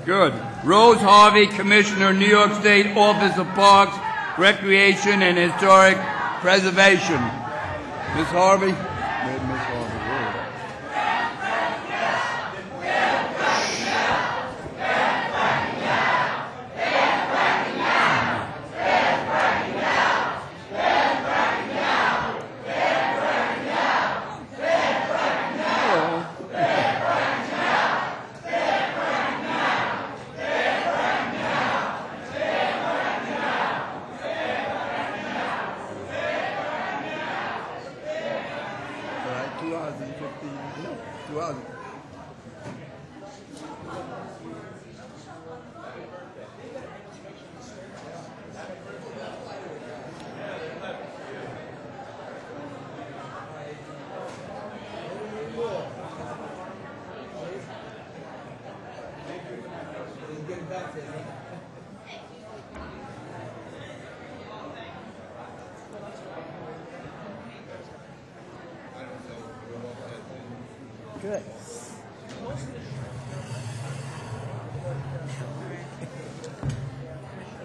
good. Rose Harvey, Commissioner, New York State Office of Parks, Recreation, and Historic Preservation. Ms. Harvey? Where'd Ms. Harvey go?
Good.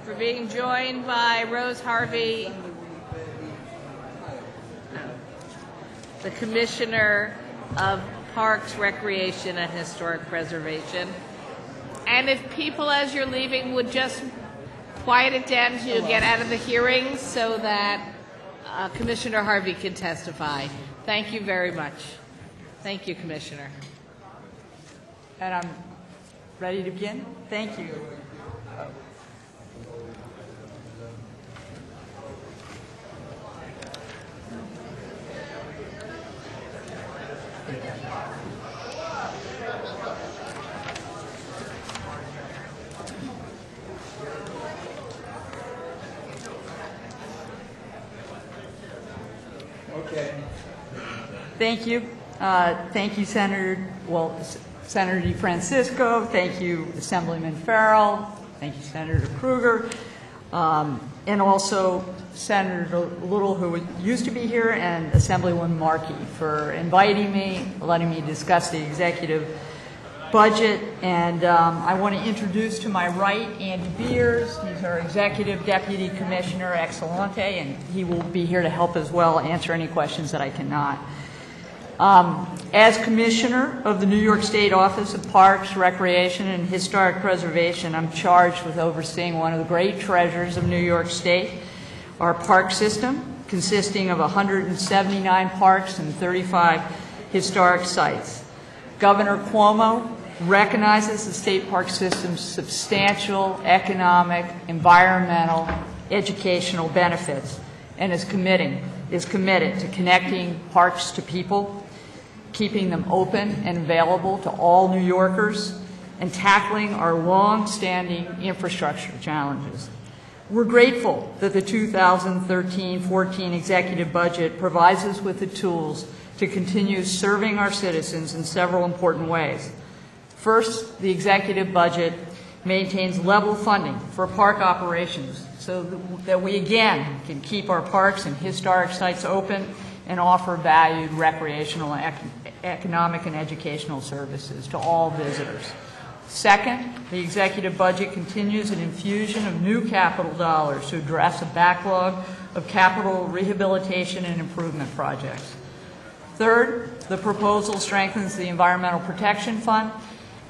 We're being joined by Rose Harvey, the Commissioner of Parks, Recreation, and Historic Preservation. And if people, as you're leaving, would just quiet it down until you get out of the hearing so that Commissioner Harvey can testify. Thank you very much. Thank you, Commissioner.
And I'm ready to begin. Thank you.
Okay.
Thank you. Thank you, Senator DeFrancisco. Thank you, Assemblyman Farrell. Thank you, Senator Kruger. And also Senator Little, who used to be here, and Assemblywoman Markey for inviting me, letting me discuss the executive budget. And I want to introduce to my right Andy Beers. He's our Executive Deputy Commissioner ex Lente, and he will be here to help as well answer any questions that I cannot. As Commissioner of the New York State Office of Parks, Recreation, and Historic Preservation, I'm charged with overseeing one of the great treasures of New York State, our park system, consisting of 179 parks and 35 historic sites. Governor Cuomo recognizes the state park system's substantial economic, environmental, educational benefits and is committed to connecting parks to people, keeping them open and available to all New Yorkers, and tackling our long-standing infrastructure challenges. We're grateful that the 2013-14 executive budget provides us with the tools to continue serving our citizens in several important ways. First, the executive budget maintains level funding for park operations so that we again can keep our parks and historic sites open and offer valued recreational, economic, and educational services to all visitors. Second, the executive budget continues an infusion of new capital dollars to address a backlog of capital rehabilitation and improvement projects. Third, the proposal strengthens the Environmental Protection Fund.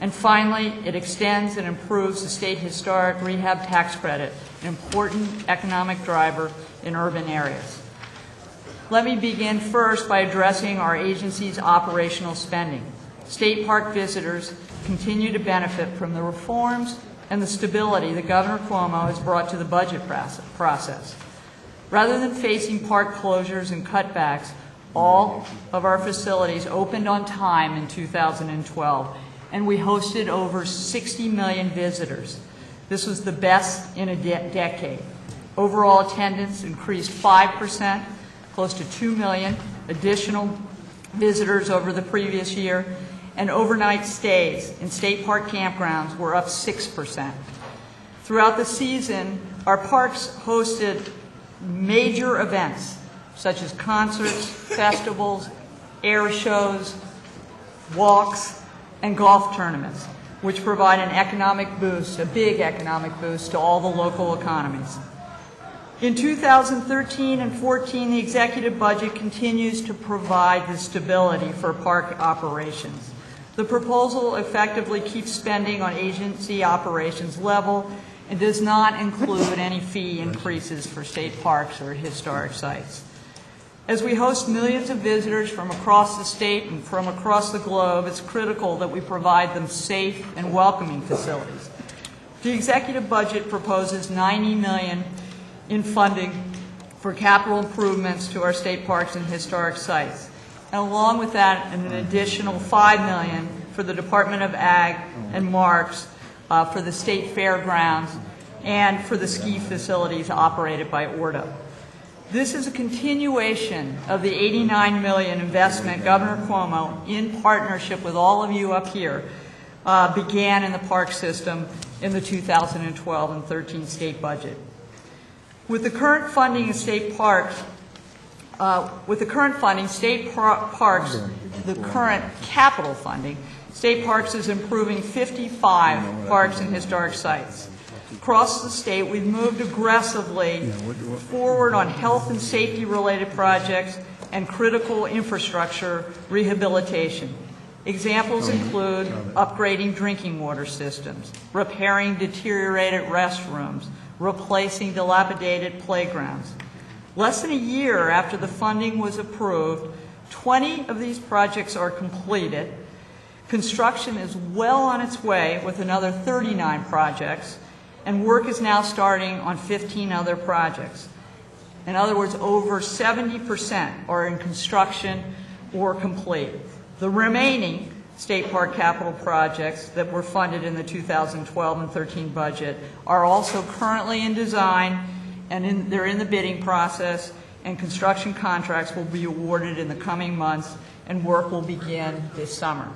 And finally, it extends and improves the state historic rehab tax credit, an important economic driver in urban areas. Let me begin first by addressing our agency's operational spending. State park visitors continue to benefit from the reforms and the stability that Governor Cuomo has brought to the budget process. Rather than facing park closures and cutbacks, all of our facilities opened on time in 2012, and we hosted over 60 million visitors. This was the best in a decade. Overall attendance increased 5%, close to 2 million additional visitors over the previous year, and overnight stays in state park campgrounds were up 6%. Throughout the season, our parks hosted major events such as concerts, festivals, air shows, walks, and golf tournaments, which provide an economic boost, a big economic boost to all the local economies. In 2013 and 14, the executive budget continues to provide the stability for park operations. The proposal effectively keeps spending on agency operations level and does not include any fee increases for state parks or historic sites. As we host millions of visitors from across the state and from across the globe, it's critical that we provide them safe and welcoming facilities. The executive budget proposes $90 million in funding for capital improvements to our state parks and historic sites. And along with that, an additional $5 million for the Department of Ag and Marks for the state fairgrounds and for the ski facilities operated by ORDA. This is a continuation of the $89 million investment Governor Cuomo, in partnership with all of you up here, began in the park system in the 2012 and 13 state budget. With the current funding of state parks, the current capital funding, state parks is improving 55 parks and historic sites. Across the state, we've moved aggressively forward on health and safety related projects and critical infrastructure rehabilitation. Examples include upgrading drinking water systems, repairing deteriorated restrooms, replacing dilapidated playgrounds. Less than a year after the funding was approved, 20 of these projects are completed. Construction is well on its way with another 39 projects, and work is now starting on 15 other projects. In other words, over 70% are in construction or complete. The remaining state park capital projects that were funded in the 2012 and 13 budget are also currently in design, and they're in the bidding process, and construction contracts will be awarded in the coming months, and work will begin this summer.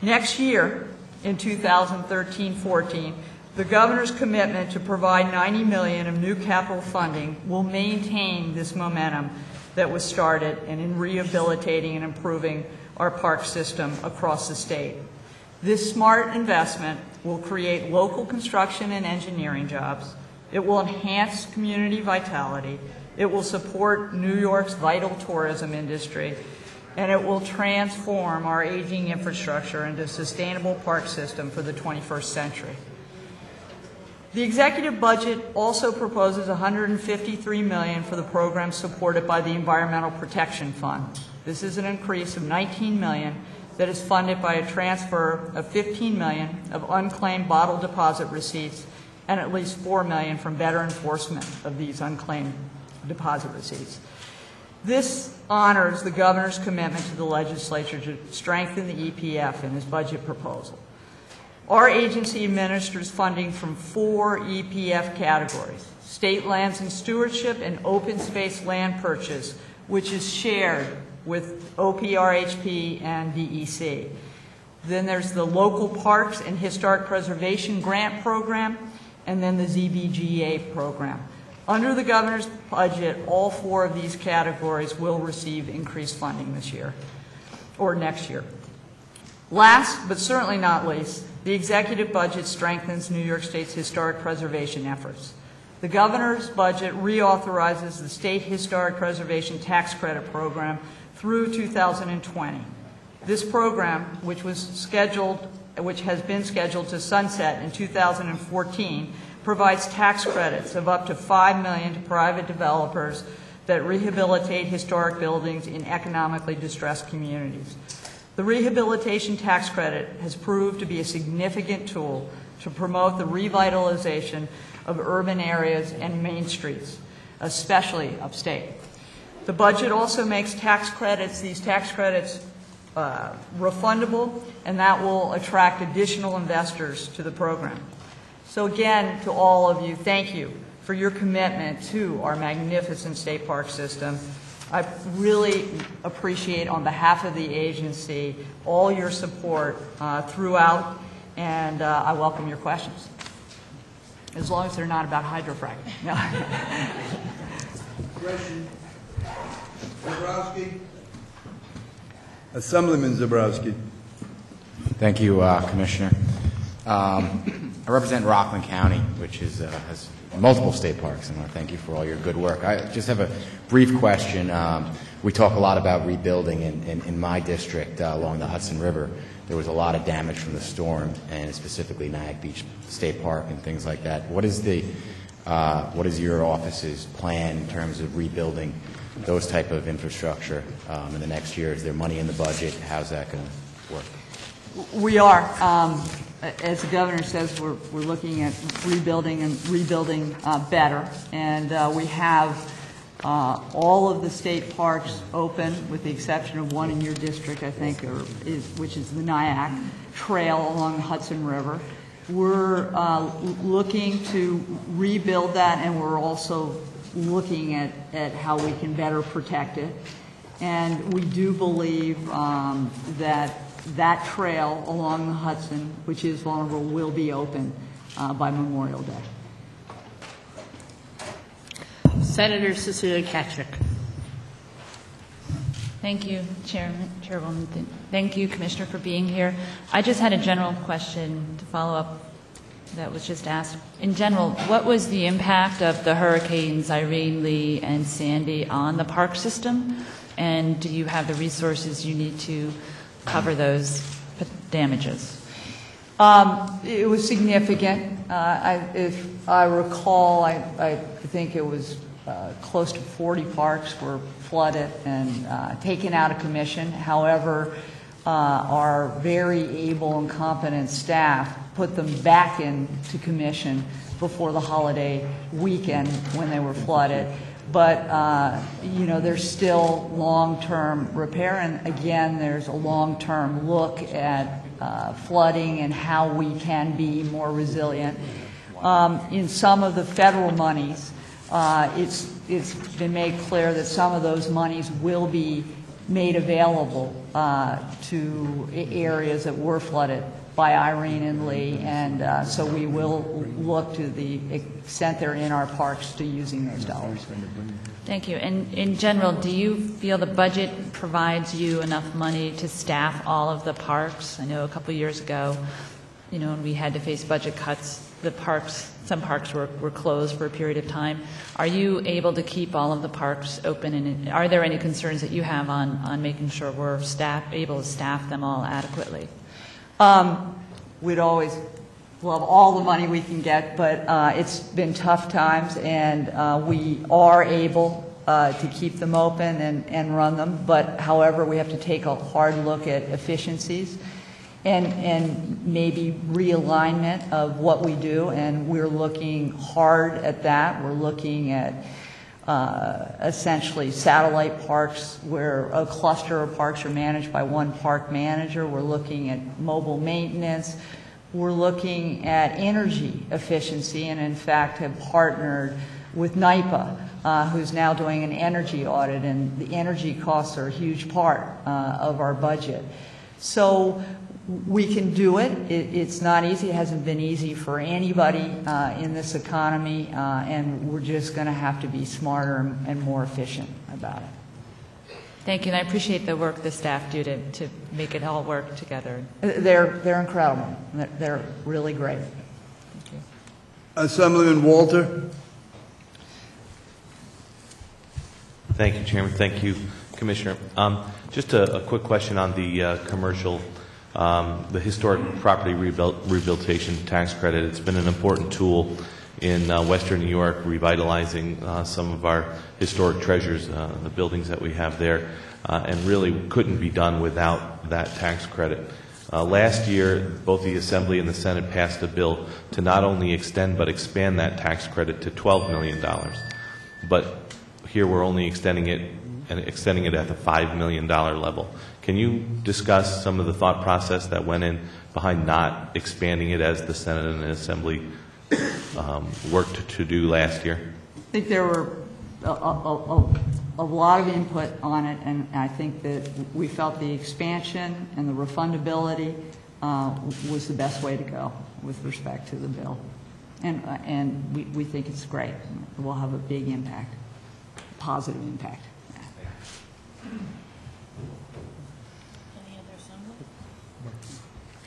Next year, in 2013-14, the Governor's commitment to provide $90 million of new capital funding will maintain this momentum that was started and in rehabilitating and improving our park system across the state. This smart investment will create local construction and engineering jobs. It will enhance community vitality. It will support New York's vital tourism industry, and it will transform our aging infrastructure into a sustainable park system for the 21st century. The executive budget also proposes $153 million for the programs supported by the Environmental Protection Fund. This is an increase of $19 million that is funded by a transfer of $15 million of unclaimed bottle deposit receipts and at least $4 million from better enforcement of these unclaimed deposit receipts. This honors the Governor's commitment to the legislature to strengthen the EPF in his budget proposal. Our agency administers funding from 4 EPF categories: state lands and stewardship and open space land purchase, which is shared with OPRHP and DEC. Then there's the local parks and historic preservation grant program, and then the ZBGA program. Under the Governor's budget, all 4 of these categories will receive increased funding this year or next year. Last, but certainly not least, the executive budget strengthens New York State's historic preservation efforts. The Governor's budget reauthorizes the State Historic Preservation Tax Credit Program through 2020. This program, which has been scheduled to sunset in 2014, provides tax credits of up to $5 million to private developers that rehabilitate historic buildings in economically distressed communities. The rehabilitation tax credit has proved to be a significant tool to promote the revitalization of urban areas and main streets, especially upstate. The budget also makes these tax credits refundable, and that will attract additional investors to the program. So again, to all of you, thank you for your commitment to our magnificent state park system. I really appreciate, on behalf of the agency, all your support throughout, and I welcome your questions, as long as they're not about hydrofracking. No.
Question. Zabrowski. Assemblyman Zabrowski.
Thank you, Commissioner. I represent Rockland County, which has multiple state parks, and I thank you for all your good work. I just have a brief question. We talk a lot about rebuilding, and in my district along the Hudson River, there was a lot of damage from the storm, and specifically Nag Beach State Park and things like that. What is your office's plan in terms of rebuilding those type of infrastructure in the next year? Is there money in the budget? How's that going to work?
We are. As the governor says, we're looking at rebuilding and rebuilding better. And we have all of the state parks open, with the exception of one in your district, I think, which is the Nyack Trail along the Hudson River. We're looking to rebuild that, and we're also looking at how we can better protect it. And we do believe that trail along the Hudson, which is vulnerable, will be open by Memorial Day.
Senator Cecilia Catrick.
Thank you, Chairwoman. Thank you, Commissioner, for being here. I just had a general question to follow up that was just asked. In general, what was the impact of the hurricanes Irene, Lee, and Sandy on the park system? And do you have the resources you need to cover those damages?
It was significant. If I recall, I think it was close to 40 parks were flooded and taken out of commission. However, our very able and competent staff put them back into commission before the holiday weekend when they were flooded. But, there's still long-term repair, and again, there's a long-term look at flooding and how we can be more resilient. In some of the federal monies, it's been made clear that some of those monies will be made available to areas that were flooded by Irene and Lee, and so we will look to the extent they're in our parks to using those dollars.
Thank you. And in general, do you feel the budget provides you enough money to staff all of the parks? I know a couple of years ago, when we had to face budget cuts, some parks were closed for a period of time. Are you able to keep all of the parks open, and are there any concerns that you have on making sure we're able to staff them all adequately?
We'd always love all the money we can get, but it's been tough times, and we are able to keep them open and run them. But however, we have to take a hard look at efficiencies and maybe realignment of what we do, and we're looking hard at that. We're looking at essentially satellite parks where a cluster of parks are managed by one park manager. We're looking at mobile maintenance. We're looking at energy efficiency, and in fact have partnered with NYPA, who's now doing an energy audit, and the energy costs are a huge part of our budget. So we can do it. It's not easy. It hasn't been easy for anybody in this economy, and we're just going to have to be smarter and more efficient about it.
Thank you, and I appreciate the work the staff do to make it all work together.
They're incredible. They're really great.
Thank you.
Assemblyman Walter.
Thank you, Chairman. Thank you, Commissioner. Just a quick question on the commercial, the historic property rehabilitation tax credit. It's been an important tool in Western New York, revitalizing some of our historic treasures, the buildings that we have there, and really couldn't be done without that tax credit. Last year, both the Assembly and the Senate passed a bill to not only extend but expand that tax credit to $12 million. But here we're only extending it at the $5 million level. Can you discuss some of the thought process that went in behind not expanding it as the Senate and the Assembly worked to do last year?
I think there were a lot of input on it, and I think that we felt the expansion and the refundability was the best way to go with respect to the bill. And we think it's great. It will have a big impact, positive impact.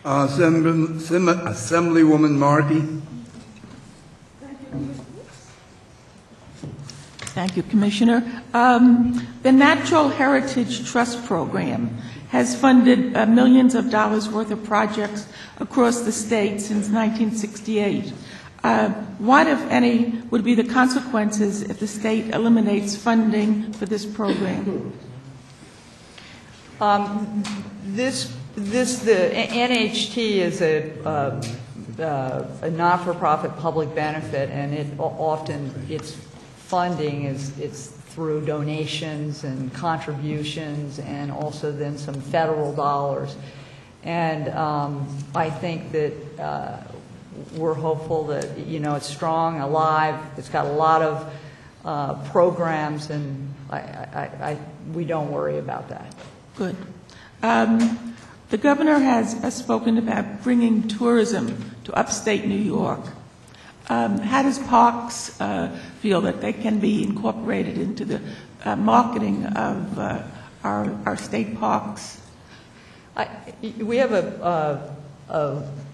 Assemblywoman Markey.
Thank you, Commissioner. The Natural Heritage Trust Program has funded millions of dollars worth of projects across the state since 1968. What, if any, would be the consequences if the state eliminates funding for this program?
The NHT is a not-for-profit public benefit, and its funding it's through donations and contributions, and also then some federal dollars. And I think that we're hopeful that it's strong, alive. It's got a lot of programs, and we don't worry about that.
Good. The governor has spoken about bringing tourism to upstate New York. How does Parks feel that they can be incorporated into the marketing of our state parks?
We have a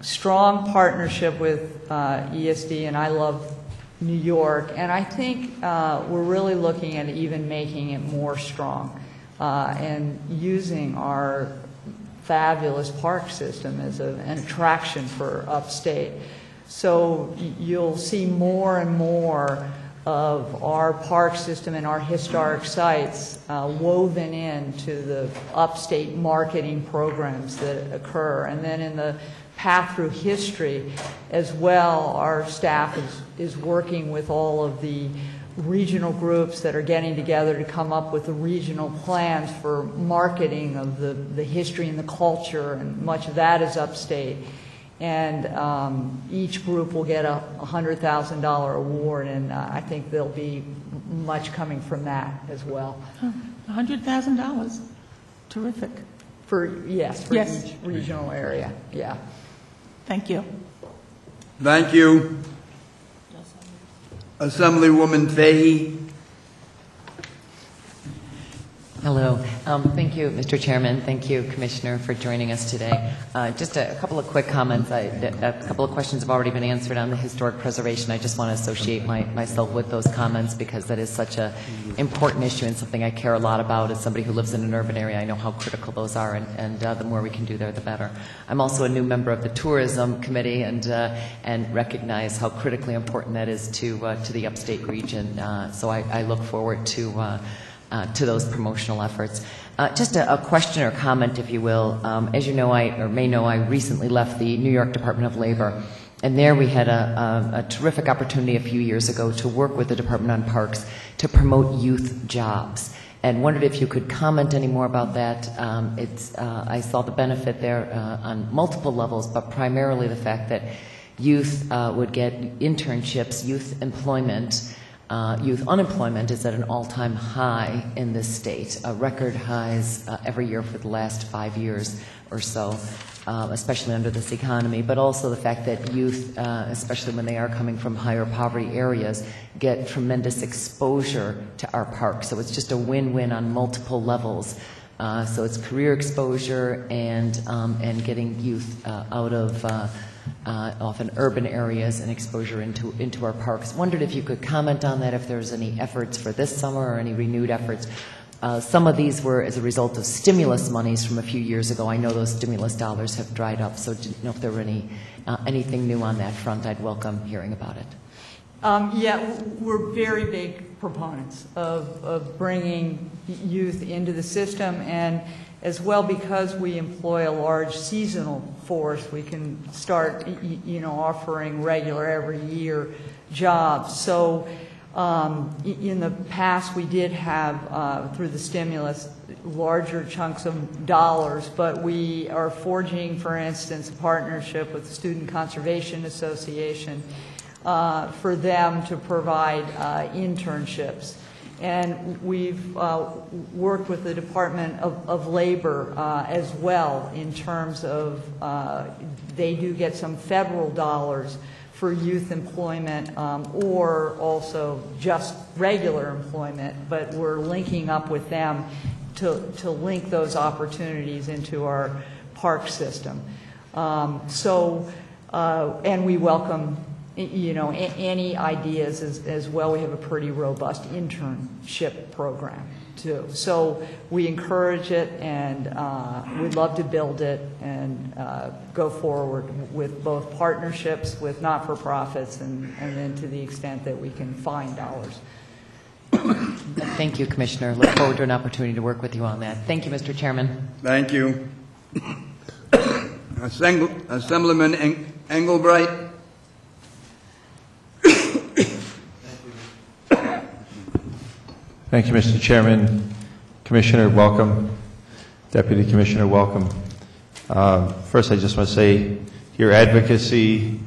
strong partnership with ESD, and I love New York, and I think we're really looking at even making it more strong and using our fabulous park system as an attraction for upstate. So you'll see more and more of our park system and our historic sites woven into the upstate marketing programs that occur. And then in the path through history as well, our staff is working with all of the regional groups that are getting together to come up with the regional plans for marketing of the history and the culture, and much of that is upstate. And each group will get a $100,000 award, and I think there'll be much coming from that as well.
$100,000. Terrific.
For each regional area. Yeah.
Thank you.
Thank you. Assemblywoman Fahey.
Hello. Thank you, Mr. Chairman. Thank you, Commissioner, for joining us today. Just a couple of quick comments. A couple of questions have already been answered on the historic preservation. I just want to associate myself with those comments because that is such an important issue and something I care a lot about. As somebody who lives in an urban area, I know how critical those are, and the more we can do there, the better. I'm also a new member of the Tourism Committee and recognize how critically important that is to the upstate region. So I look forward to those promotional efforts. Just a question or comment, if you will. As you know, I recently left the New York Department of Labor, and there we had a terrific opportunity a few years ago to work with the Department on Parks to promote youth jobs. And wondered if you could comment any more about that. I saw the benefit there on multiple levels, but primarily the fact that youth would get internships, youth employment. Youth unemployment is at an all-time high in this state, record highs every year for the last 5 years or so, especially under this economy, but also the fact that youth, especially when they are coming from higher poverty areas, get tremendous exposure to our parks. So it's just a win-win on multiple levels. So it's career exposure and getting youth out of often urban areas and exposure into our parks. Wondered if you could comment on that, if there's any efforts for this summer or any renewed efforts. Some of these were as a result of stimulus monies from a few years ago. I know those stimulus dollars have dried up, so didn't know if there were anything new on that front. I'd welcome hearing about it.
We're very big proponents of bringing youth into the system, and as well, because we employ a large seasonal force, we can start, offering regular every year jobs. So in the past, we did have, through the stimulus, larger chunks of dollars, but we are forging, for instance, a partnership with the Student Conservation Association for them to provide internships. And we've worked with the Department of Labor as well in terms of they do get some federal dollars for youth employment or also just regular employment, but we're linking up with them to link those opportunities into our park system. And we welcome, any ideas as well. We have a pretty robust internship program too. So we encourage it, and we'd love to build it and go forward with both partnerships with not-for-profits and then to the extent that we can find dollars.
Thank you, Commissioner. Look forward to an opportunity to work with you on that. Thank you, Mr. Chairman.
Thank you. Assemblyman Engelbright.
Thank you, Mr. Chairman. Commissioner, welcome. Deputy Commissioner, welcome. First, I just want to say your advocacy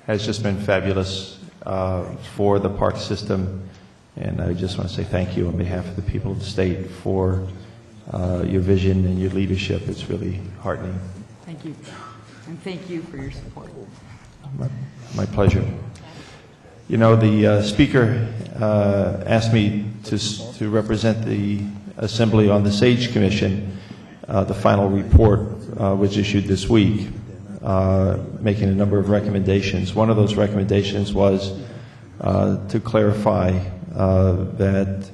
has just been fabulous for the park system, and I just want to say thank you on behalf of the people of the state for your vision and your leadership. It's really heartening.
Thank you. And thank you for your support.
My pleasure. The Speaker asked me to represent the Assembly on the SAGE Commission. The final report was issued this week, making a number of recommendations. One of those recommendations was to clarify that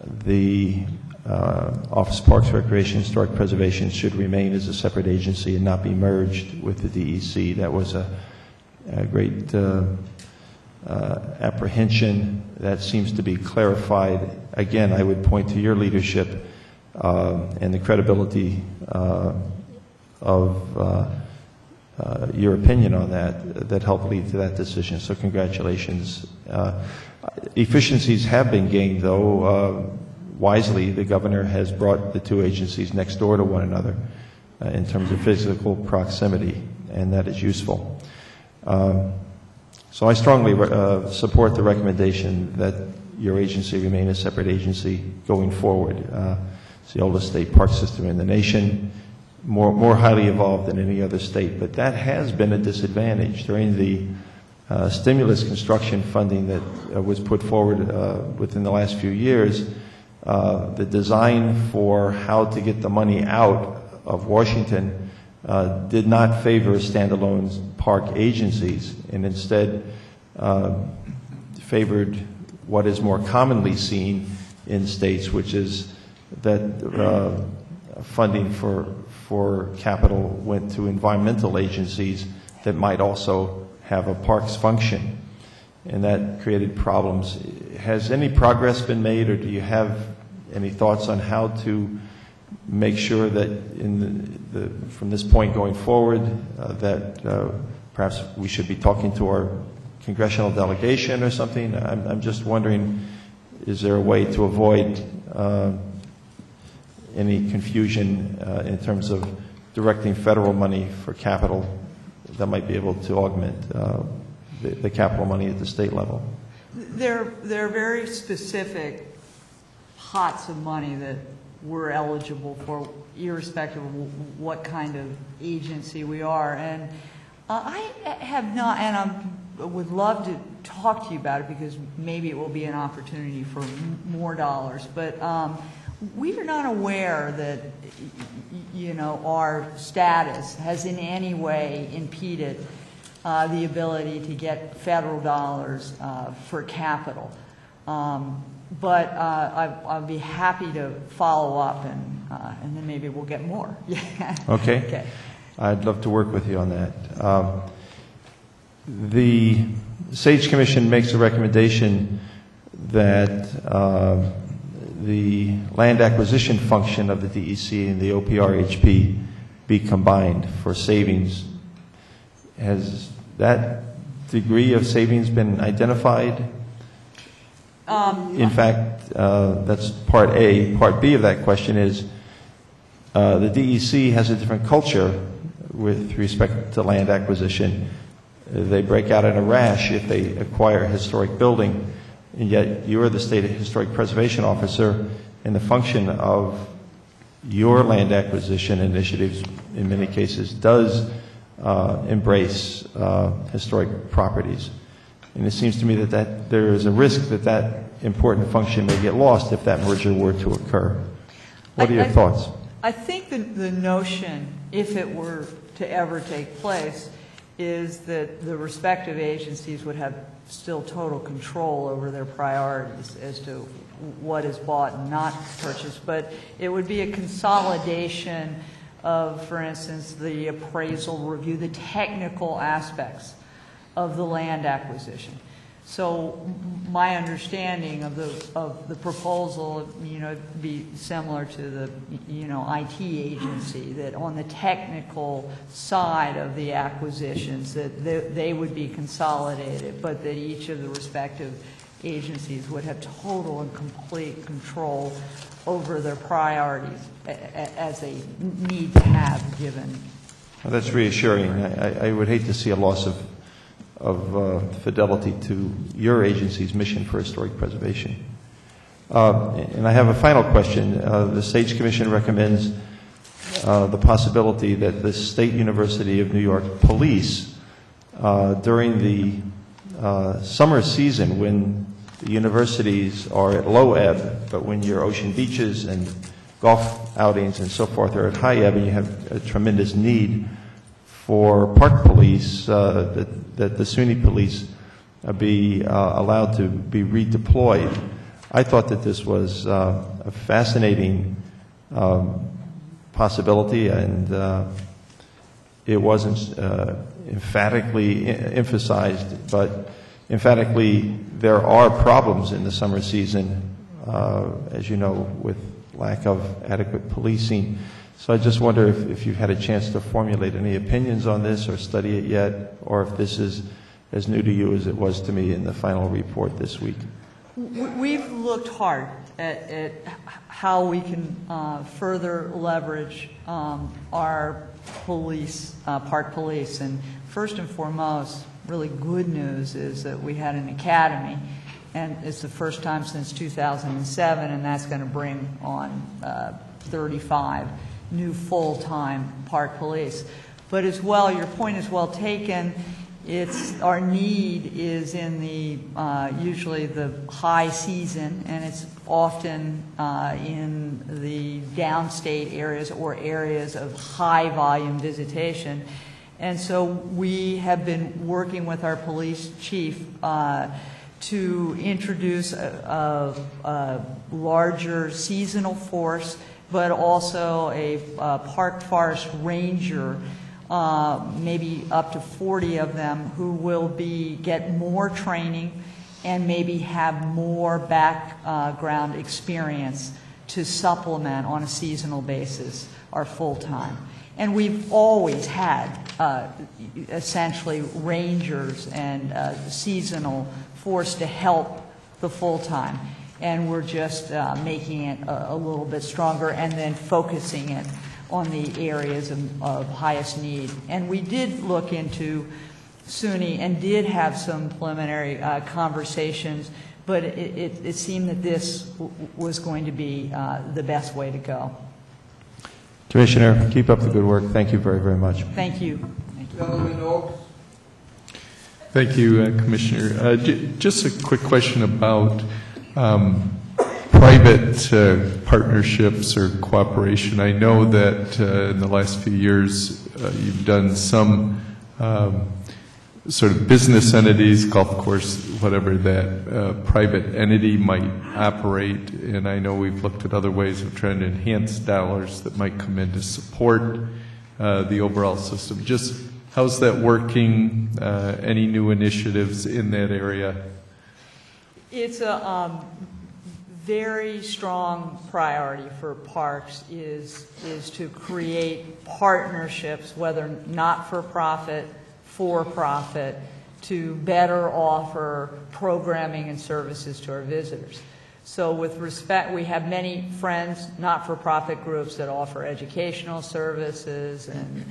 the Office of Parks, Recreation, and Historic Preservation should remain as a separate agency and not be merged with the DEC. That was a great apprehension that seems to be clarified. Again, I would point to your leadership and the credibility of your opinion on that helped lead to that decision. So congratulations. Efficiencies have been gained, though. Wisely, the governor has brought the two agencies next door to one another in terms of physical proximity, and that is useful. So I strongly support the recommendation that your agency remain a separate agency going forward. It's the oldest state park system in the nation, more highly evolved than any other state, but that has been a disadvantage. During the stimulus construction funding that was put forward within the last few years, the design for how to get the money out of Washington did not favor standalone park agencies, and instead favored what is more commonly seen in states, which is that funding for capital went to environmental agencies that might also have a parks function, and that created problems. Has any progress been made, or do you have any thoughts on how to make sure that from this point going forward that perhaps we should be talking to our congressional delegation or something? I'm just wondering, is there a way to avoid any confusion in terms of directing federal money for capital that might be able to augment the capital money at the state level?
There are very specific pots of money that we're eligible for, irrespective of what kind of agency we are. And I have not, and I would love to talk to you about it because maybe it will be an opportunity for more dollars. But we are not aware that, our status has in any way impeded the ability to get federal dollars for capital. But I'll be happy to follow up, and then maybe we'll get more.
Okay. I'd love to work with you on that. The SAGE Commission makes a recommendation that the land acquisition function of the DEC and the OPRHP be combined for savings. Has that degree of savings been identified? In fact, that's part A. Part B of that question is the DEC has a different culture with respect to land acquisition. They break out in a rash if they acquire a historic building, and yet you are the State Historic Preservation Officer, and the function of your land acquisition initiatives in many cases does embrace historic properties. And it seems to me that there is a risk that important function may get lost if that merger were to occur. What are your thoughts?
I think the notion, if it were to ever take place, is that the respective agencies would have still total control over their priorities as to what is bought and not purchased. But it would be a consolidation of, for instance, the appraisal review, the technical aspects of the land acquisition. So my understanding of the proposal, would be similar to the, IT agency, that on the technical side of the acquisitions, that they would be consolidated, but that each of the respective agencies would have total and complete control over their priorities as they need to have given.
Well, that's reassuring. I would hate to see a loss of fidelity to your agency's mission for historic preservation. And I have a final question. The Sage Commission recommends the possibility that the State University of New York Police, during the summer season when the universities are at low ebb, but when your ocean beaches and golf outings and so forth are at high ebb and you have a tremendous need for park police, that the SUNY police be allowed to be redeployed. I thought that this was a fascinating possibility, and it wasn't emphatically emphasized, but emphatically there are problems in the summer season, as you know, with lack of adequate policing. So I just wonder if you've had a chance to formulate any opinions on this or study it yet, or if this is as new to you as it was to me in the final report this week.
We've looked hard at how we can further leverage our police, park police. And first and foremost, really good news is that we had an academy, and it's the first time since 2007, and that's going to bring on 35 new full-time park police. But as well, your point is well taken. Our need is in the usually the high season, and it's often in the downstate areas or areas of high volume visitation. And so we have been working with our police chief to introduce a larger seasonal force, but also a park forest ranger, maybe up to 40 of them, who will get more training and maybe have more background experience to supplement on a seasonal basis our full-time. And we've always had essentially rangers and seasonal force to help the full-time. And we're just making it a little bit stronger and then focusing it on the areas of highest need. And we did look into SUNY and did have some preliminary conversations, but it seemed that this was going to be the best way to go.
Commissioner, keep up the good work. Thank you very, very much.
Thank you.
Gentleman Oaks.
Thank you, Commissioner. Just a quick question about private partnerships or cooperation. I know that in the last few years you've done some sort of business entities, golf course, whatever that private entity might operate, and I know we've looked at other ways of trying to enhance dollars that might come in to support the overall system. Just how's that working? Any new initiatives in that area?
It's a very strong priority for parks is to create partnerships, whether not-for-profit, for-profit, to better offer programming and services to our visitors. So with respect, we have many friends, not-for-profit groups that offer educational services and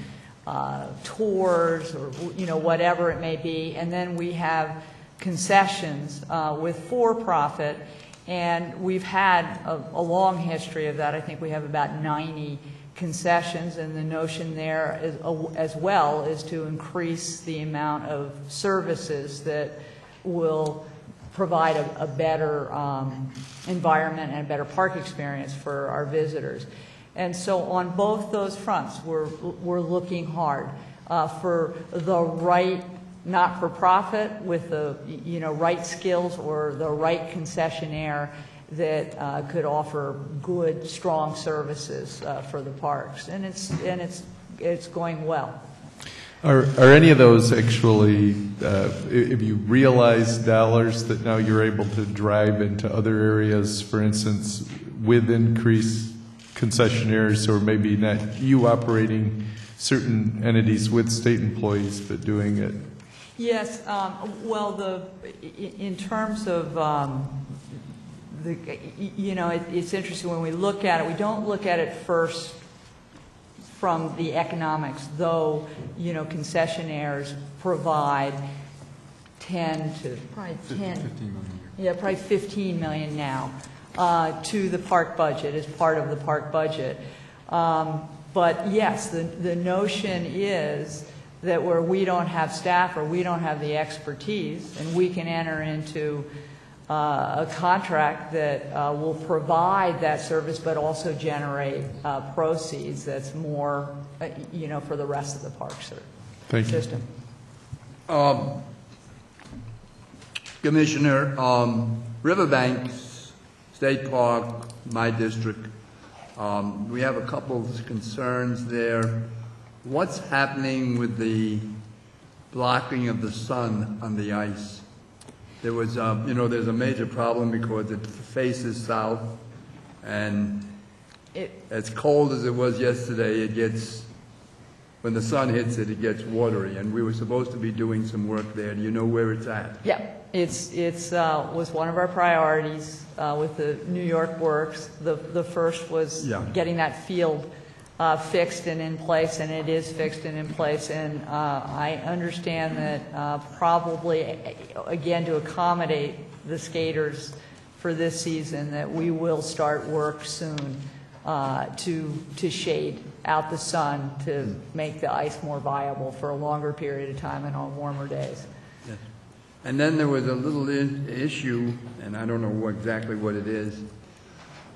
tours or whatever it may be. And then we have concessions with for-profit, and we've had a long history of that. I think we have about 90 concessions, and the notion there is, as well, is to increase the amount of services that will provide a better environment and a better park experience for our visitors. And so on both those fronts, we're looking hard for the right not-for-profit with the right skills or the right concessionaire that could offer good, strong services for the parks, and it's going well.
Are any of those actually, have you realized dollars that now you're able to drive into other areas, for instance, with increased concessionaires, or maybe not you operating certain entities with state employees, but doing it?
Yes, well, in terms of it's interesting when we look at it. We don't look at it first from the economics, though, concessionaires provide 10 to probably 10, probably 15 million now to the park budget as part of the park budget. But yes, the notion is that where we don't have staff or we don't have the expertise, and we can enter into a contract that will provide that service, but also generate proceeds that's more, for the rest of the park system.
Commissioner, Riverbank State Park, my district, we have a couple of concerns there. What's happening with the blocking of the sun on the ice? There was, there's a major problem because it faces south, and as cold as it was yesterday, it gets, when the sun hits it, it gets watery, and we were supposed to be doing some work there. Do you know where it's at?
Yeah, it's was one of our priorities with the New York works. The first was getting that field fixed and in place, and it is fixed and in place. And I understand that probably, again, to accommodate the skaters for this season, that we will start work soon to shade out the sun to make the ice more viable for a longer period of time and on warmer days.
Yes. And then there was a little issue, and I don't know exactly what it is,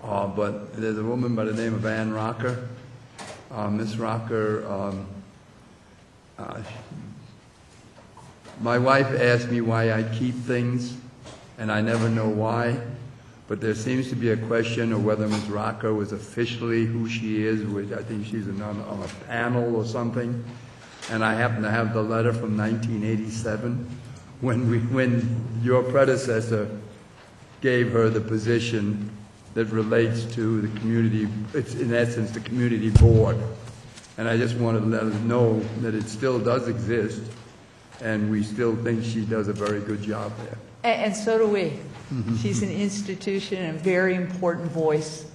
but there's a woman by the name of Ann Rocker. Miss Rocker, my wife asked me why I keep things, and I never know why, but there seems to be a question of whether Miss Rocker was officially who she is, which I think she's on a panel or something, and I happen to have the letter from 1987 when your predecessor gave her the position that relates to the community. It's in essence the community board, and I just wanted to let us know that it still does exist, and we still think she does a very good job there.
And so do we. She's an institution and a very important voice,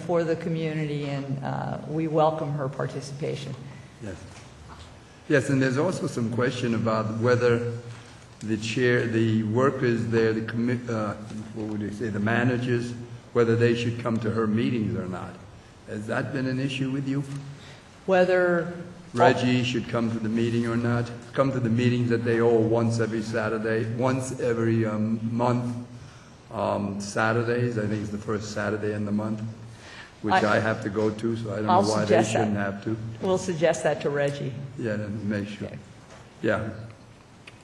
for the community, and we welcome her participation.
Yes. Yes, and there's also some question about whether the workers there, what would you say, the managers, whether they should come to her meetings or not. Has that been an issue with you?
Whether
Reggie should come to the meeting or not? Come to the meetings that they hold once every month, Saturdays. I think it's the first Saturday in the month, which I have to go to, so I don't know why they shouldn't have to.
We'll suggest that to Reggie.
Yeah, to make sure. Okay. Yeah.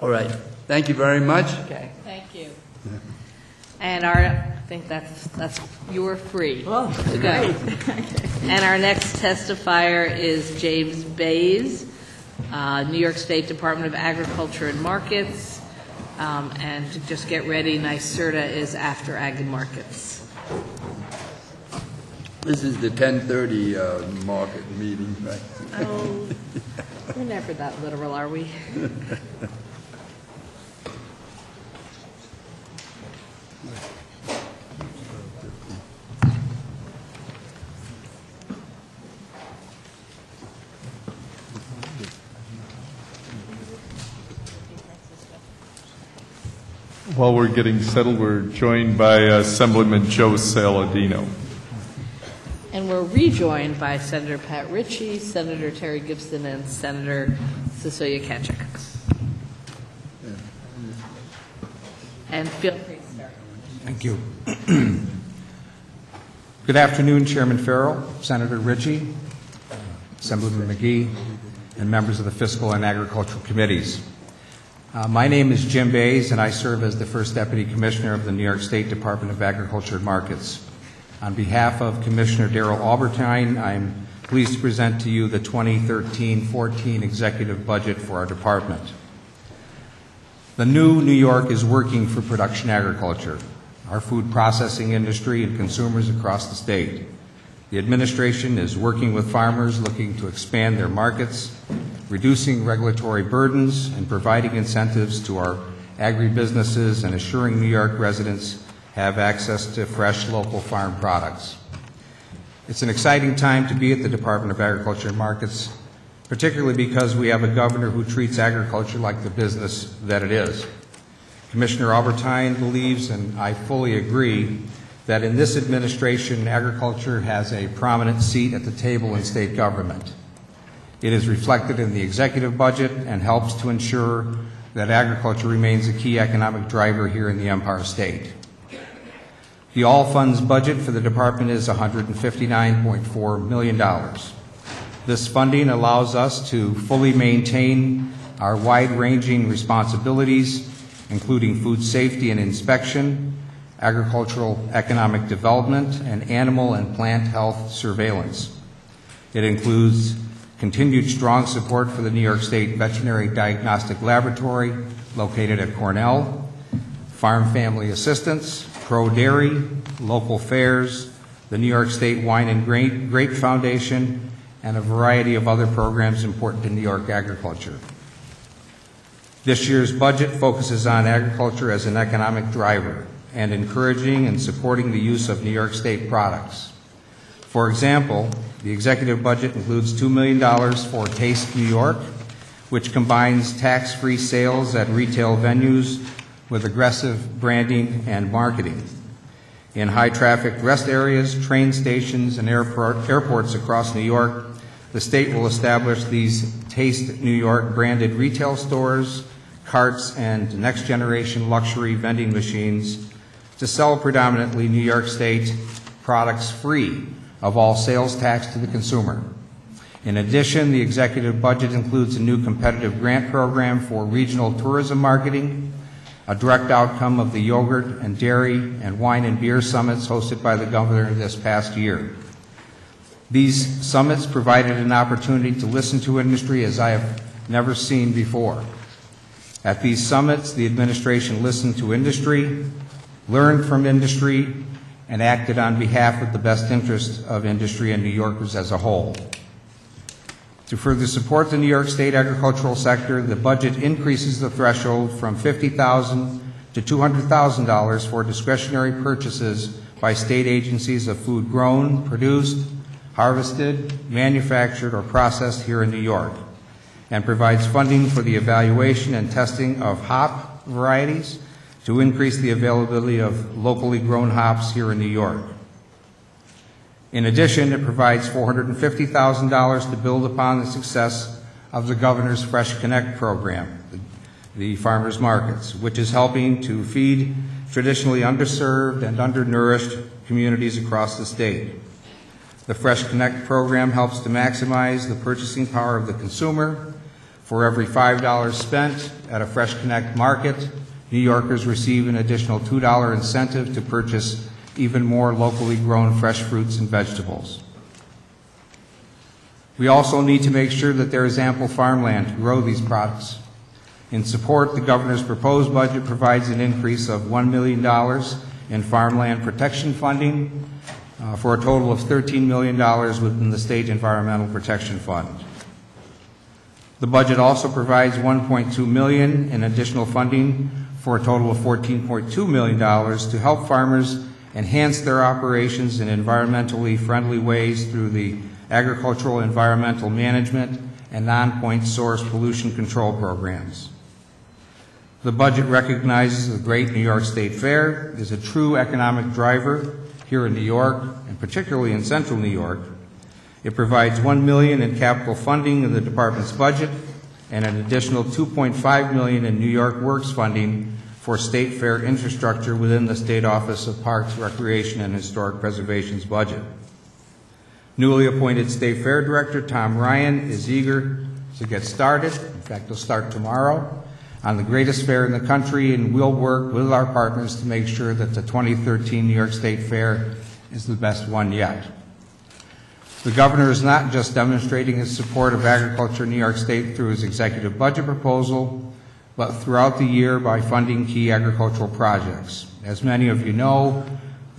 All right. Thank you very much.
Okay.
Thank you. And I think that's you're free to go. And our next testifier is James Bays, New York State Department of Agriculture and Markets. And just get ready, NYSERDA is after Ag and Markets.
This is the 10:30 market meeting, right?
Oh, we're never that literal, are we?
While we're getting settled, we're joined by Assemblyman Joe Saladino.
And we're rejoined by Senator Pat Ritchie, Senator Terry Gibson, and Senator Cecilia Ketchik. And feel free to start.
Thank you. Good afternoon, Chairman Farrell, Senator Ritchie, Assemblyman McGee, and members of the Fiscal and Agricultural Committees. My name is Jim Bays, and I serve as the First Deputy Commissioner of the New York State Department of Agriculture and Markets. On behalf of Commissioner Darrell Albertine, I'm pleased to present to you the 2013-14 executive budget for our department. The new New York is working for production agriculture, our food processing industry, and consumers across the state. The administration is working with farmers looking to expand their markets, reducing regulatory burdens, and providing incentives to our agribusinesses and assuring New York residents have access to fresh local farm products. It's an exciting time to be at the Department of Agriculture and Markets, particularly because we have a governor who treats agriculture like the business that it is. Commissioner Albertine believes, and I fully agree, that in this administration, agriculture has a prominent seat at the table in state government. It is reflected in the executive budget and helps to ensure that agriculture remains a key economic driver here in the Empire State. The all-funds budget for the department is $159.4 million. This funding allows us to fully maintain our wide-ranging responsibilities, including food safety and inspection, agricultural economic development, and animal and plant health surveillance. It includes continued strong support for the New York State Veterinary Diagnostic Laboratory located at Cornell, farm family assistance, pro-dairy, local fairs, the New York State Wine and Grape Foundation, and a variety of other programs important to New York agriculture. This year's budget focuses on agriculture as an economic driver and encouraging and supporting the use of New York State products. For example, the executive budget includes $2 million for Taste New York, which combines tax-free sales at retail venues with aggressive branding and marketing. In high-traffic rest areas, train stations, and airports across New York, the state will establish these Taste New York branded retail stores, carts, and next-generation luxury vending machines to sell predominantly New York State products free of all sales tax to the consumer. In addition, the executive budget includes a new competitive grant program for regional tourism marketing, a direct outcome of the yogurt and dairy and wine and beer summits hosted by the governor this past year. These summits provided an opportunity to listen to industry as I have never seen before. At these summits, the administration listened to industry, learned from industry, and acted on behalf of the best interests of industry and New Yorkers as a whole. To further support the New York State agricultural sector, the budget increases the threshold from $50,000 to $200,000 for discretionary purchases by state agencies of food grown, produced, harvested, manufactured, or processed here in New York, and provides funding for the evaluation and testing of hop varieties to increase the availability of locally grown hops here in New York. In addition, it provides $450,000 to build upon the success of the governor's Fresh Connect program, the farmers markets, which is helping to feed traditionally underserved and undernourished communities across the state. The Fresh Connect program helps to maximize the purchasing power of the consumer. For every $5 spent at a Fresh Connect market, New Yorkers receive an additional $2 incentive to purchase even more locally grown fresh fruits and vegetables. We also need to make sure that there is ample farmland to grow these products. In support, the governor's proposed budget provides an increase of $1 million in farmland protection funding for a total of $13 million within the State Environmental Protection Fund. The budget also provides $1.2 million in additional funding for a total of $14.2 million to help farmers enhance their operations in environmentally friendly ways through the agricultural environmental management and non-point source pollution control programs. The budget recognizes the Great New York State Fair is a true economic driver here in New York, and particularly in Central New York. It provides $1 million in capital funding in the department's budget and an additional $2.5 million in New York Works funding for State Fair infrastructure within the State Office of Parks, Recreation, and Historic Preservation's budget. Newly appointed State Fair Director Tom Ryan is eager to get started. In fact, he'll start tomorrow on the greatest fair in the country, and we'll work with our partners to make sure that the 2013 New York State Fair is the best one yet. The governor is not just demonstrating his support of agriculture in New York State through his executive budget proposal, but throughout the year by funding key agricultural projects. As many of you know,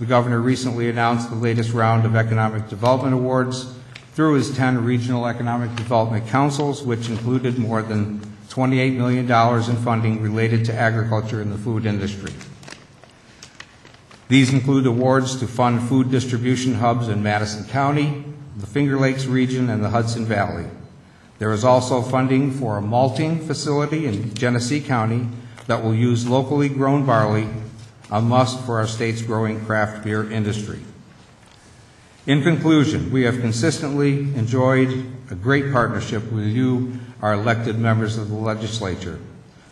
the governor recently announced the latest round of economic development awards through his 10 regional economic development councils, which included more than $28 million in funding related to agriculture and the food industry. These include awards to fund food distribution hubs in Madison County, the Finger Lakes region, and the Hudson Valley. There is also funding for a malting facility in Genesee County that will use locally grown barley, a must for our state's growing craft beer industry. In conclusion, we have consistently enjoyed a great partnership with you, our elected members of the legislature.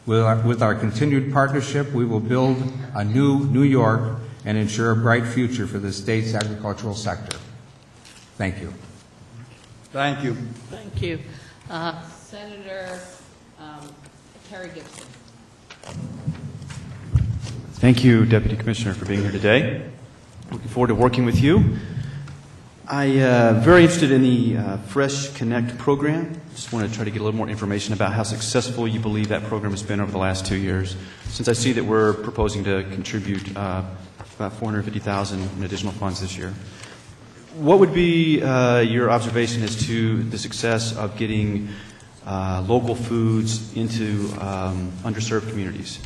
With our continued partnership, we will build a new New York and ensure a bright future for the state's agricultural sector. Thank you.
Thank you.
Thank you. Senator Terry Gibson.
Thank you, Deputy Commissioner, for being here today. Looking forward to working with you. I'm very interested in the Fresh Connect program. Just want to try to get a little more information about how successful you believe that program has been over the last 2 years. Since I see that we're proposing to contribute about $450,000 in additional funds this year. What would be your observation as to the success of getting local foods into underserved communities?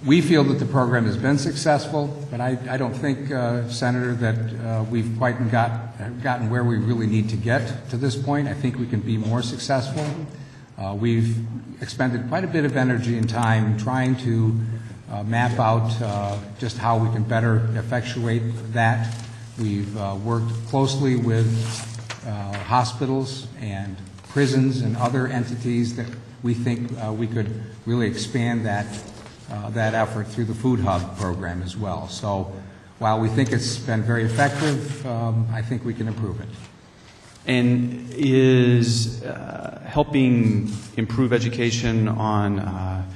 We feel that the program has been successful, but I don't think, Senator, that we've quite gotten where we really need to get to this point. I think we can be more successful. We've expended quite a bit of energy and time trying to map out just how we can better effectuate that. We've worked closely with hospitals and prisons and other entities that we think we could really expand that effort through the Food Hub program as well. So while we think it's been very effective, I think we can improve it.
And is helping improve education on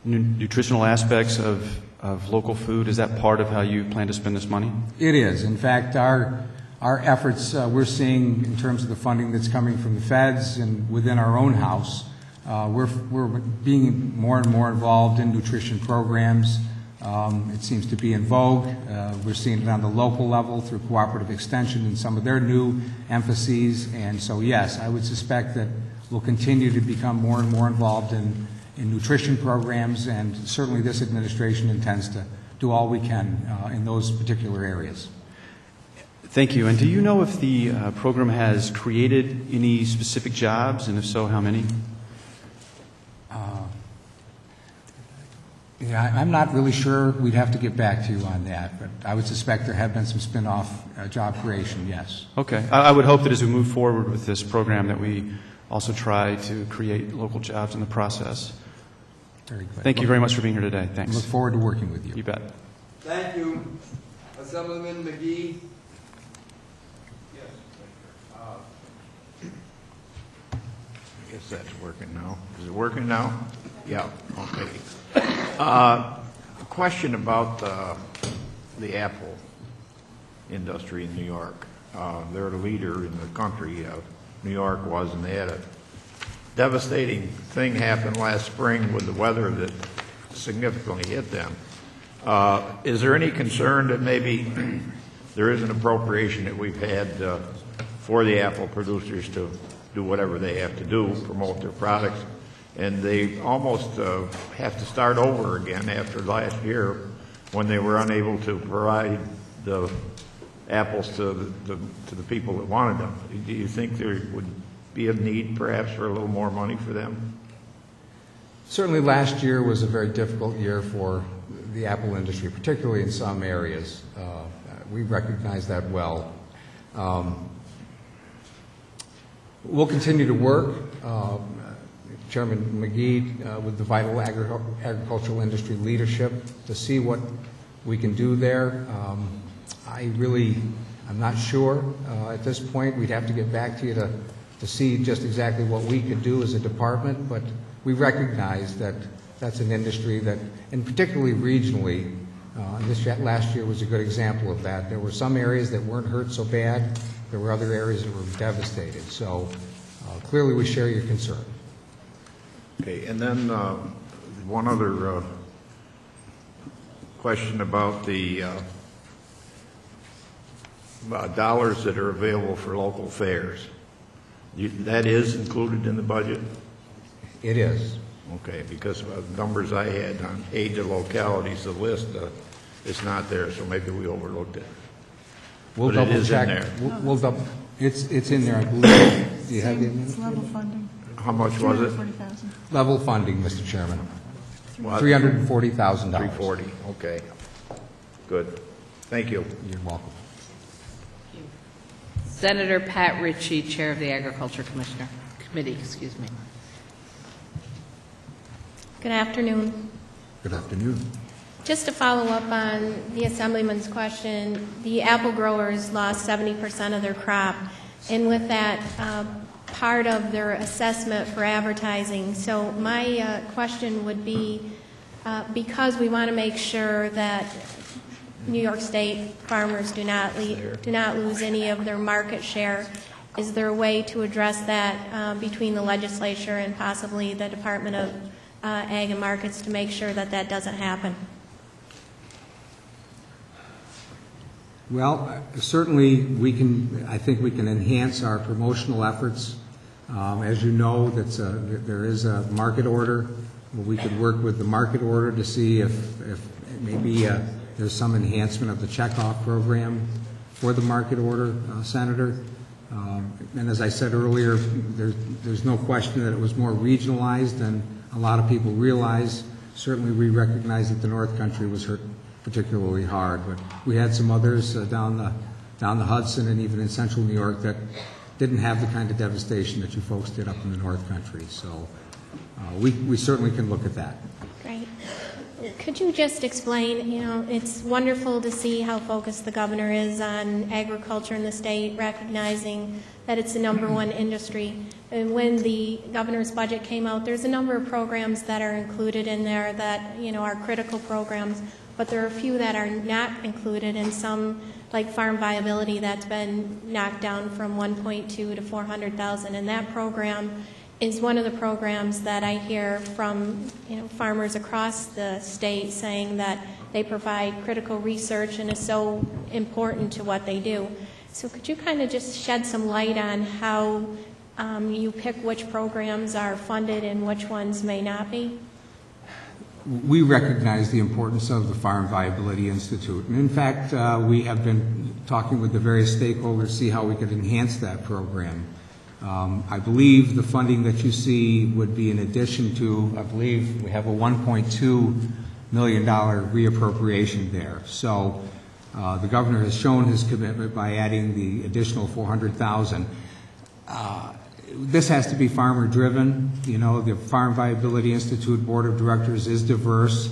nutritional aspects of local food, is that part of how you plan to spend this money? It is. In fact, our efforts we're seeing in terms of the funding that's coming from the feds and within our own house, we're being more and more involved in nutrition programs. It seems to be in vogue. We're seeing it on the local level through cooperative extension and some of their new emphases. And so, yes, I would suspect that we'll continue to become more and more involved in nutrition programs, and certainly this administration intends to do all we can in those particular areas. Thank you. And do you know if the program has created any specific jobs, and if so, how many?
Yeah, I'm not really sure. We'd have to get back to you on that, but I would suspect there have been some spin-off job creation, yes.
Okay. I would hope that as we move forward with this program that we also try to create local jobs in the process.
Very good.
Thank you very much for being here today. Thanks.
Look forward to working with you.
You bet.
Thank you. Assemblyman McGee.
I guess that's working now. Is it working now? Yeah, okay. A question about the apple industry in New York. They're the leader in the country. New York was, and they had a devastating thing happen last spring with the weather that significantly hit them. Is there any concern that maybe there is an appropriation that we've had for the apple producers to do whatever they have to do, promote their products, and they almost have to start over again after last year when they were unable to provide the apples to the people that wanted them? Do you think there would be a need perhaps for a little more money for them?
Certainly last year was a very difficult year for the apple industry, particularly in some areas. We recognize that well. We'll continue to work Chairman McGee with the vital agricultural industry leadership to see what we can do there. I'm not sure at this point. We'd have to get back to you to see just exactly what we could do as a department, but we recognize that that's an industry that, and particularly regionally, this last year was a good example of that. There were some areas that weren't hurt so bad. There were other areas that were devastated. So clearly we share your concern.
Okay, and then one other question about the dollars that are available for local fairs. That is included in the budget?
It is.
Okay, because of the numbers I had on age of localities, the list is not there, so maybe we overlooked it.
We'll
but
double
it is
check.
in there.
We'll double. It's in there, I believe. Do you have
It's level funding.
How much was it?
$340,000.
Level funding, Mr. Chairman.
What?
$340,000.
340. Okay. Good. Thank you.
You're welcome.
Senator Pat Ritchie, Chair of the Agriculture Committee.
Good afternoon.
Good afternoon.
Just to follow up on the Assemblyman's question, the apple growers lost 70% of their crop, and with that, part of their assessment for advertising. So my question would be, because we want to make sure that New York State farmers do not lose any of their market share, is there a way to address that between the legislature and possibly the Department of Ag and Markets to make sure that that doesn't happen?
Well, certainly I think we can enhance our promotional efforts. As you know, there is a market order. We could work with the market order to see if maybe there's some enhancement of the checkoff program for the market order, Senator. And as I said earlier, there's no question that it was more regionalized than a lot of people realize. Certainly we recognize that the North Country was hurt particularly hard, but we had some others down the Hudson and even in central New York that didn't have the kind of devastation that you folks did up in the North Country. So we certainly can look at that.
Great. Could you just explain, it's wonderful to see how focused the governor is on agriculture in the state, recognizing that it's the #1 industry. And when the governor's budget came out, there's a number of programs that are included in there that, are critical programs, but there are a few that are not included, and some, like farm viability, that's been knocked down from 1.2 to 400,000. And that program is one of the programs that I hear from farmers across the state saying that they provide critical research and is so important to what they do. So could you kind of just shed some light on how you pick which programs are funded and which ones may not be?
We recognize the importance of the Farm Viability Institute. And in fact, we have been talking with the various stakeholders to see how we could enhance that program. I believe the funding that you see would be in addition to, I believe we have a $1.2 million reappropriation there. So the governor has shown his commitment by adding the additional $400,000. This has to be farmer driven. The Farm Viability Institute Board of Directors is diverse.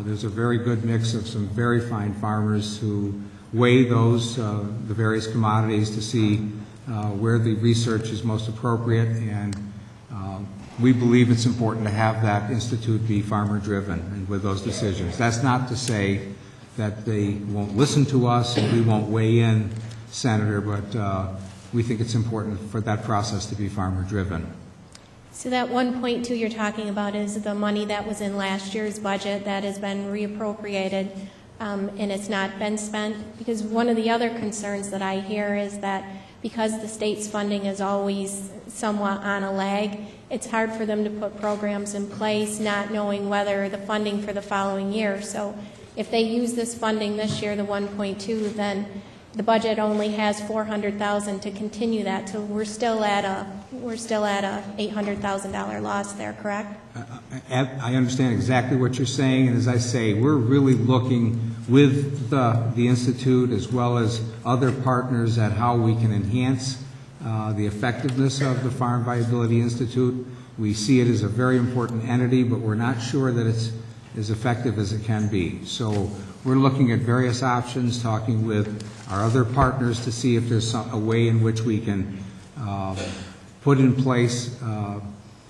There's a very good mix of some very fine farmers who weigh the various commodities to see where the research is most appropriate, and we believe it's important to have that institute be farmer driven and with those decisions. That's not to say that they won't listen to us and we won't weigh in, Senator, but we think it's important for that process to be farmer driven.
So that 1.2 you're talking about is the money that was in last year's budget that has been reappropriated and it's not been spent? Because one of the other concerns that I hear is that because the state's funding is always somewhat on a lag, it's hard for them to put programs in place not knowing whether the funding for the following year. So if they use this funding this year, the 1.2, then the budget only has $400,000 to continue that. So we're still at a $800,000 loss there, correct?
I understand exactly what you're saying, and as I say, we're really looking with the Institute as well as other partners at how we can enhance the effectiveness of the Farm Viability Institute. We see it as a very important entity, but we're not sure that it's as effective as it can be. So we're looking at various options, talking with our other partners to see if there's a way in which we can put in place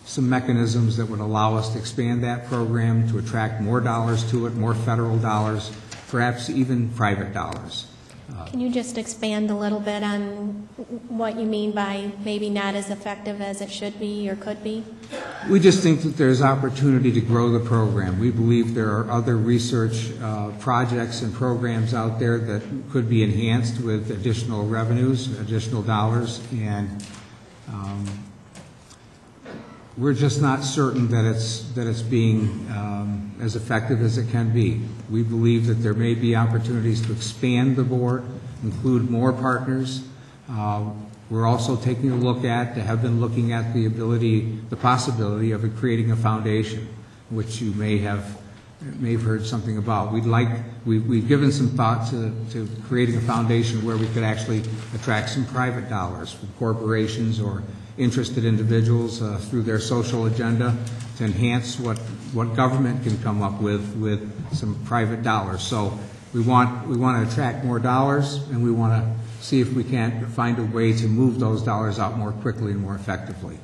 some mechanisms that would allow us to expand that program, to attract more dollars to it, more federal dollars, perhaps even private dollars.
Can you just expand a little bit on what you mean by maybe not as effective as it should be or could be?
We just think that there's opportunity to grow the program. We believe there are other research projects and programs out there that could be enhanced with additional revenues, additional dollars, and we're just not certain that it's being as effective as it can be. We believe that there may be opportunities to expand the board, include more partners. We're also taking a look at, have been looking at the possibility of creating a foundation, which you may have heard something about. We've given some thought to creating a foundation where we could actually attract some private dollars from corporations or interested individuals through their social agenda to enhance what government can come up with some private dollars. So we want to attract more dollars, and we want to see if we can't find a way to move those dollars out more quickly and more effectively.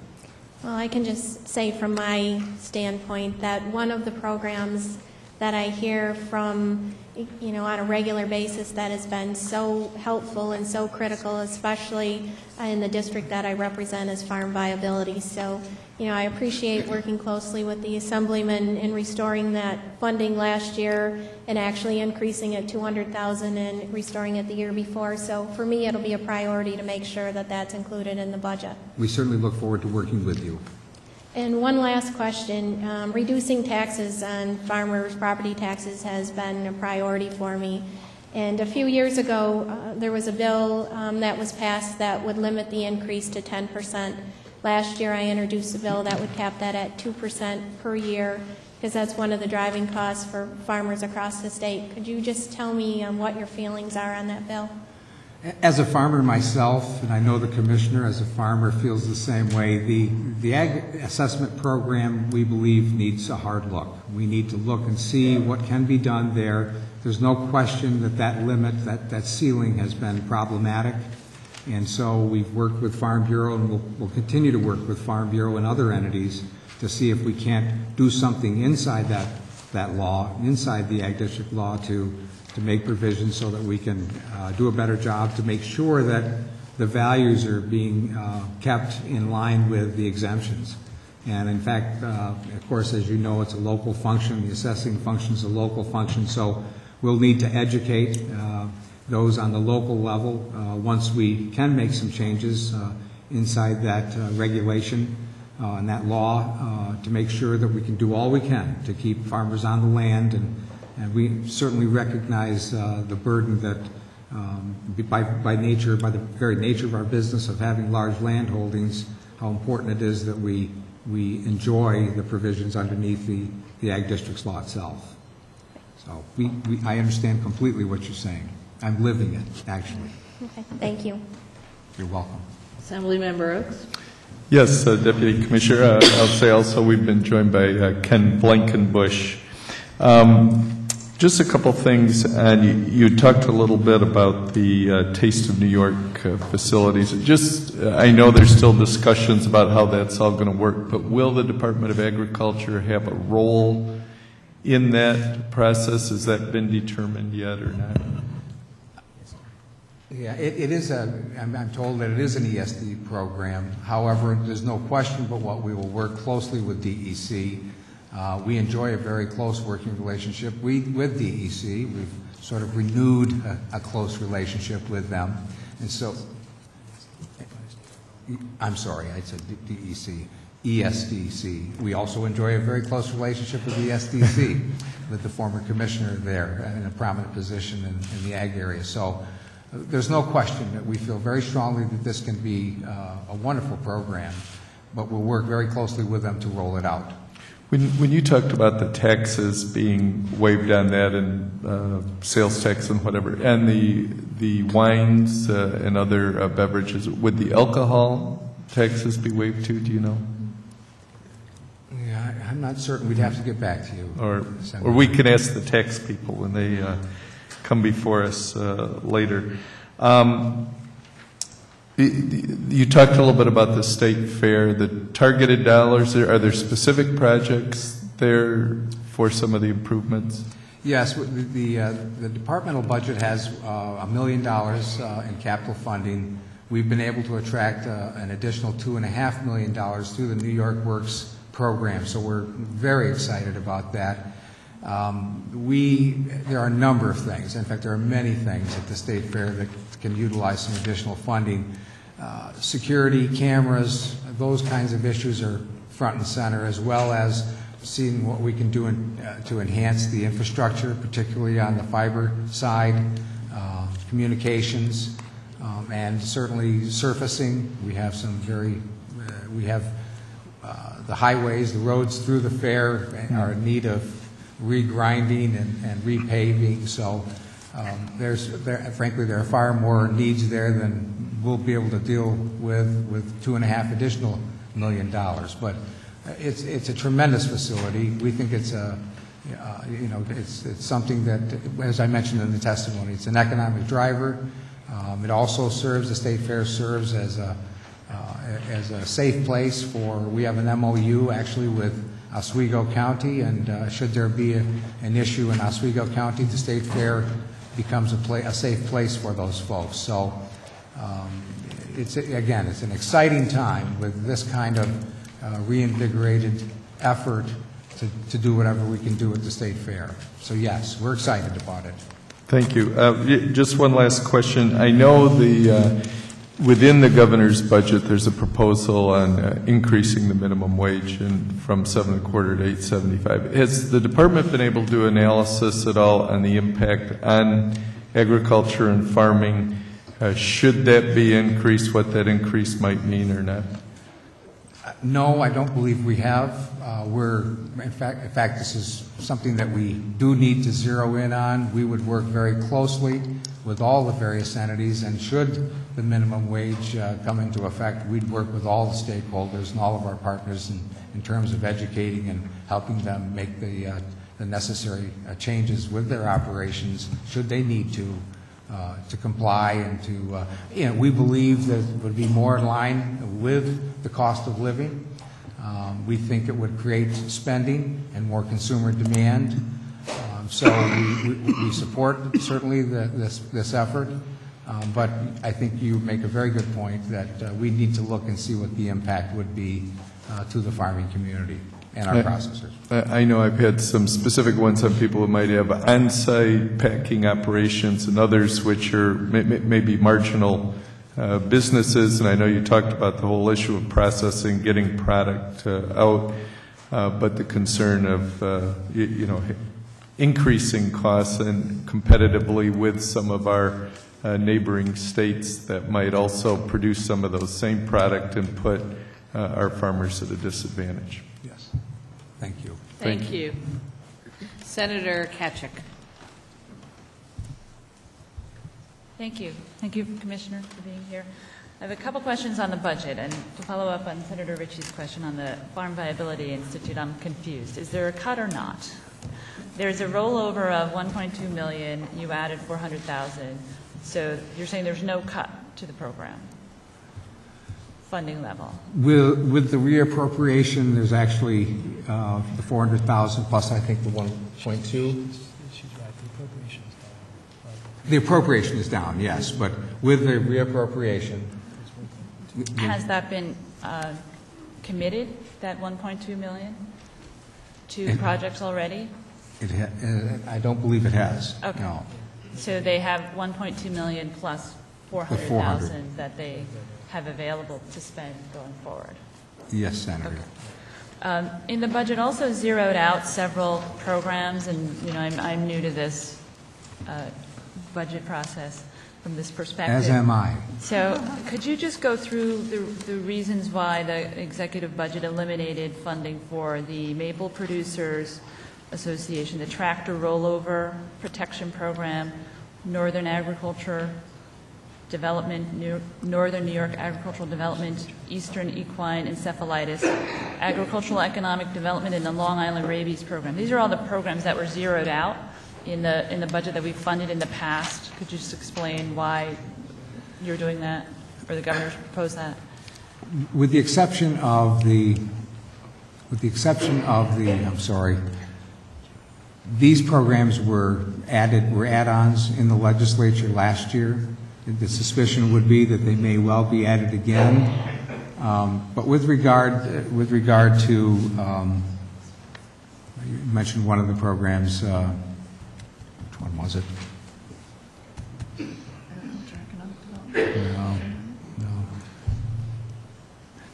Well, I can just say from my standpoint that one of the programs that I hear from, on a regular basis that has been so helpful and so critical, especially in the district that I represent, is farm viability. So, I appreciate working closely with the Assemblyman in restoring that funding last year and actually increasing it $200,000 and restoring it the year before. So for me, it'll be a priority to make sure that that's included in the budget.
We certainly look forward to working with you.
And one last question. Reducing taxes on farmers' property taxes has been a priority for me. And a few years ago, there was a bill that was passed that would limit the increase to 10%. Last year, I introduced a bill that would cap that at 2% per year, because that's one of the driving costs for farmers across the state. Could you just tell me what your feelings are on that bill?
As a farmer myself, and I know the Commissioner as a farmer feels the same way, the ag assessment program, we believe, needs a hard look. We need to look and see what can be done there. There's no question that limit, that ceiling has been problematic. And so we've worked with Farm Bureau, and we'll continue to work with Farm Bureau and other entities to see if we can't do something inside that law, inside the Ag District law, to make provisions so that we can do a better job to make sure that the values are being kept in line with the exemptions. And in fact, of course, as you know, it's a local function. The assessing function is a local function, so we'll need to educate those on the local level once we can make some changes inside that regulation and that law to make sure that we can do all we can to keep farmers on the land. And we certainly recognize the burden that by the very nature of our business of having large land holdings, how important it is that we enjoy the provisions underneath the Ag District's law itself. So I understand completely what you're saying. I'm living it, actually.
Okay, thank you.
You're welcome.
Assemblymember Oaks.
Yes, Deputy Commissioner. I'll say also we've been joined by Ken Blankenbush. Just a couple things, and you talked a little bit about the Taste of New York facilities. I know there's still discussions about how that's all going to work, but will the Department of Agriculture have a role in that process? Has that been determined yet or not?
Yeah, it is I'm told that it is an ESD program. However, there's no question but what we will work closely with DEC. We enjoy a very close working relationship with DEC. We've sort of renewed a close relationship with them. And so, I'm sorry, I said DEC, ESDC. We also enjoy a very close relationship with ESDC, with the former commissioner there in a prominent position in the ag area. So there's no question that we feel very strongly that this can be a wonderful program, but we'll work very closely with them to roll it out.
When you talked about the taxes being waived on that and sales tax and whatever, and the wines and other beverages, would the alcohol taxes be waived too? Do you know?
not certain. We'd have to get back to you.
Or we can ask the tax people when they come before us later. You talked a little bit about the state fair, the targeted dollars. Are there specific projects there for some of the improvements?
Yes, the departmental budget has $1 million in capital funding. We've been able to attract an additional $2.5 million through the New York Works program, so we're very excited about that. There are a number of things. In fact, there are many things at the state fair that can utilize some additional funding. Security, cameras, those kinds of issues are front and center, as well as seeing what we can do to enhance the infrastructure, particularly on the fiber side, communications, and certainly surfacing. We have some the highways, the roads through the fair are in need of regrinding and repaving. So frankly, there are far more needs there than we'll be able to deal with $2.5 million. But it's a tremendous facility. We think it's it's something that, as I mentioned in the testimony, it's an economic driver. It also serves, the state fair serves as a safe place we have an MOU actually with Oswego County, and should there be an issue in Oswego County, the state fair becomes a safe place for those folks. So it's an exciting time with this kind of reinvigorated effort to do whatever we can do at the state fair. So yes, we're excited about it.
Thank you. Just one last question. I know within the governor's budget, there's a proposal on increasing the minimum wage from $7.25 to $8.75. Has the department been able to do analysis at all on the impact on agriculture and farming? Should that be increased, what that increase might mean or not?
No, I don't believe we have. In fact, this is something that we do need to zero in on. We would work very closely with all the various entities, and should the minimum wage come into effect, we'd work with all the stakeholders and all of our partners in terms of educating and helping them make the necessary changes with their operations, should they need to comply and to, we believe that it would be more in line with the cost of living. We think it would create spending and more consumer demand. So we support certainly this effort, but I think you make a very good point that we need to look and see what the impact would be to the farming community and our processors.
I know I've had some specific ones on people who might have on-site packing operations and others which are maybe marginal businesses, and I know you talked about the whole issue of processing, getting product out, but the concern of, increasing costs and competitively with some of our neighboring states that might also produce some of those same product and put our farmers at a disadvantage.
Yes. Thank you.
Thank you. Senator Kachik.
Thank you. Thank you, Commissioner, for being here. I have a couple questions on the budget, and to follow up on Senator Ritchie's question on the Farm Viability Institute, I'm confused. Is there a cut or not? There's a rollover of $1.2 million. You added $400,000. So you're saying there's no cut to the program funding level?
With the reappropriation, there's actually the $400,000 plus I think the 1.2. The appropriation is down, yes, but with the reappropriation.
Has that been committed, that $1.2 million, to projects already?
I don't believe it has.
Okay.
No.
So they have $1.2 million plus $400,000 that they have available to spend going forward.
Yes, Senator.
Okay. In the budget, also zeroed out several programs, and I'm new to this budget process from this perspective.
As am I.
So could you just go through the reasons why the executive budget eliminated funding for the Maple Producers Association, the Tractor Rollover Protection Program, Northern Agriculture development, northern New York agricultural development, eastern equine encephalitis, agricultural economic development, and the Long Island rabies program. These are all the programs that were zeroed out in the budget that we funded in the past. Could you just explain why you're doing that, or the governor's proposed that?
With the exception of the, I'm sorry, these programs were add-ons in the legislature last year. The suspicion would be that they may well be added again. But with regard to, you mentioned one of the programs, which one was it? No.